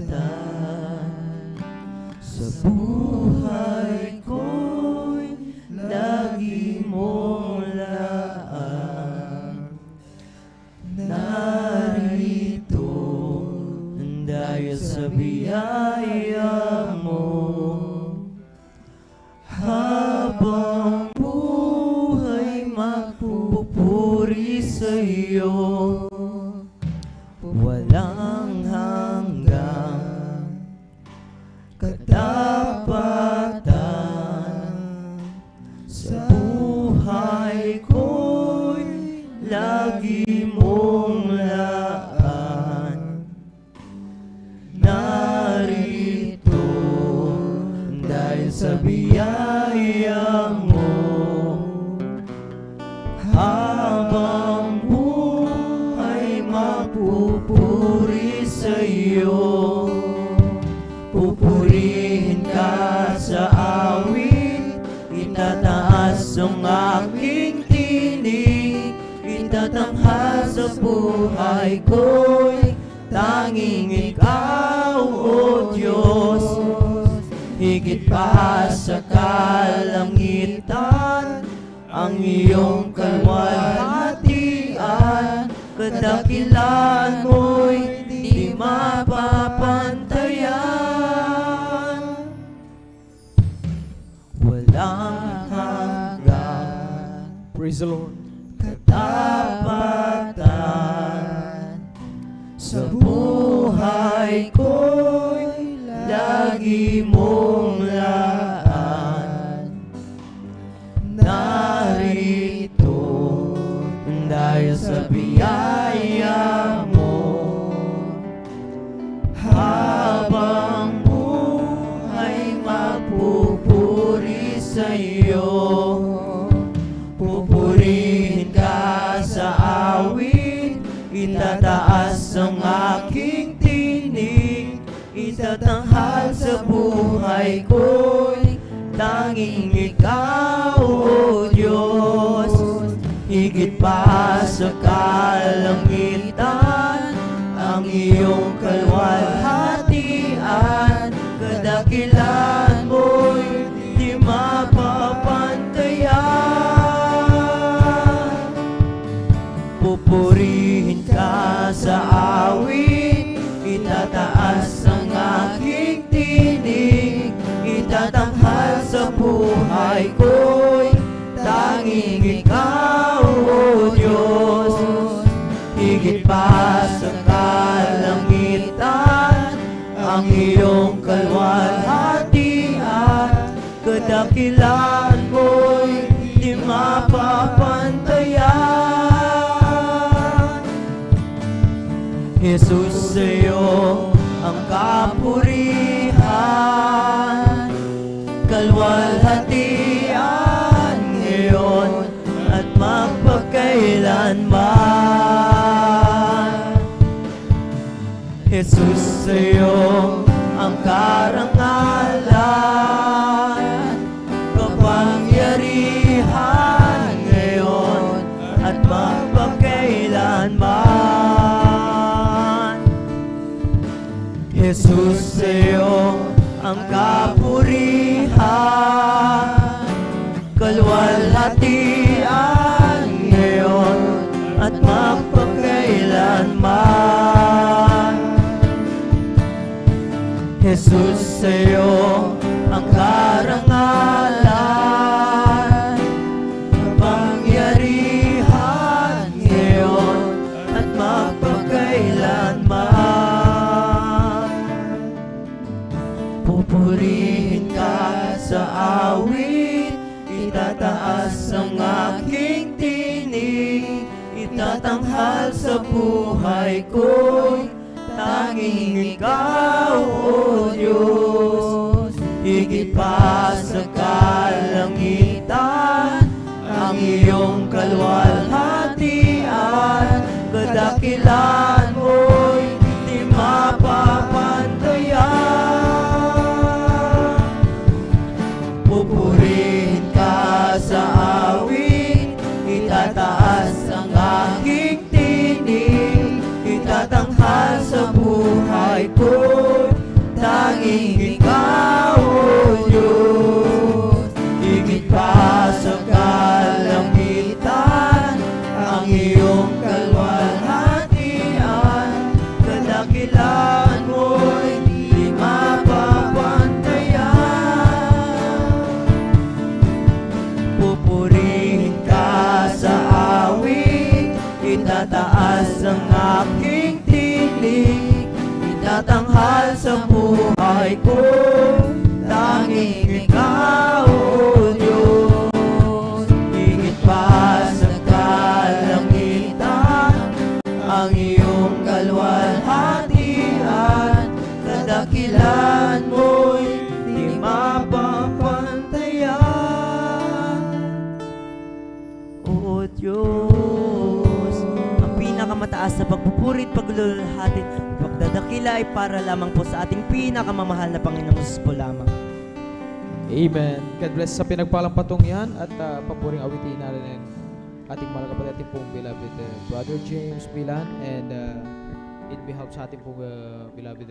S18: sa buhay ko'y lagi mong laan. Narito dahil sa biyaya mo, habang buhay magpupuri sa iyo. Walang hanggang katapatan sa buhay ko'y lagi mong laan. iyo. Pupurihin ka sa awit, itataas ang aking tinig, itatanghal sa buhay ko'y tanging ikaw, O Diyos. Higit pa sa kalangitan, ang iyong kalwalhatian, kadakilan mo'y di mapapantayan. Walang hanggan,
S17: praise the Lord,
S18: katapatan sa buhay ko'y lagi mong laan. Narito dahil sa biyaya mo, habang buhay magpupuri sa iyo. Pupurihin ka sa awit, itataas ang aking tinig, itatanghal sa buhay ko'y tanging ikaw, O Diyos. Higit pa sa kalangitan, ang iyong kalwalhatian, kadakilan mo'y di mapapantayan. Pupurihin ka sa awit, itataas ang aking tinig, itatanghal sa buhay ko'y tanging ikaw, O Diyos. Higit pa sa kalangitan, ang iyong kalwalhatian, kadakilan mo'y di mapapantayan. Jesus, sa'yo ang kapurihan, kalwalhatian ngayon at magpakailanman. Jesus, sa'yo ang karangalan, kapangyarihan ngayon at magpakailanman. Jesus, sa'yo ang kapurihan, kalwalhatian ngayon at magpakailanman. Jesus, sa'yo ang karangalan, kapangyarihan ngayon at magpakailanman. Pupurihin ka sa awit, itataas ang aking tinig, itatanghal sa buhay ko'y tanging ikaw, O Diyos. Higit pa sa kalangitan, ang iyong kalwalhatian, kadakilan mo'y di mapapantayan. Pupurihin ka sa awit, itataas ang aking tinig, itatanghal sa buhay ko'y tanging ikaw, O Diyos. Higit pa sa kalangitan, ang iyong kalwalhatian, kadakilan mo'y di mapapantayan. Pupurihin ka sa awit, itataas ang aking tinig, itatanghal sa buhay ko, tanging ikaw, O Diyos. Higit pa sa kalangitan, ang iyong kalwalhatian, kadakilan mo'y di mapapantayan. O Diyos, ang pinakamataas na pagpupuri at pagluluwalhati, pagdadakila ay para lamang po sa ating pinakamamahal na Panginoong Hesus po lamang.
S17: Amen. God bless sa pinagpalang patong yan at papuring awitin natin ang ating mga kapatid, ating pong beloved Brother James Milan, and in behalf sa ating pong beloved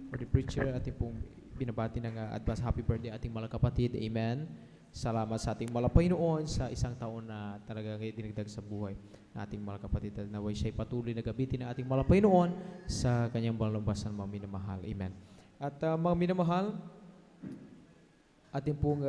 S17: for the preacher, ating pong binabati ng advance happy birthday ating mga kapatid. Amen. Salamat sa ating mga Panginoon sa isang taon na talaga kayo dinagdag sa buhay na ating mga kapatid, at naway siya'y patuloy na gabitin ng ating mga Panginoon sa kanyang balumbasan, mga minamahal. Amen. At mga minamahal, ating pong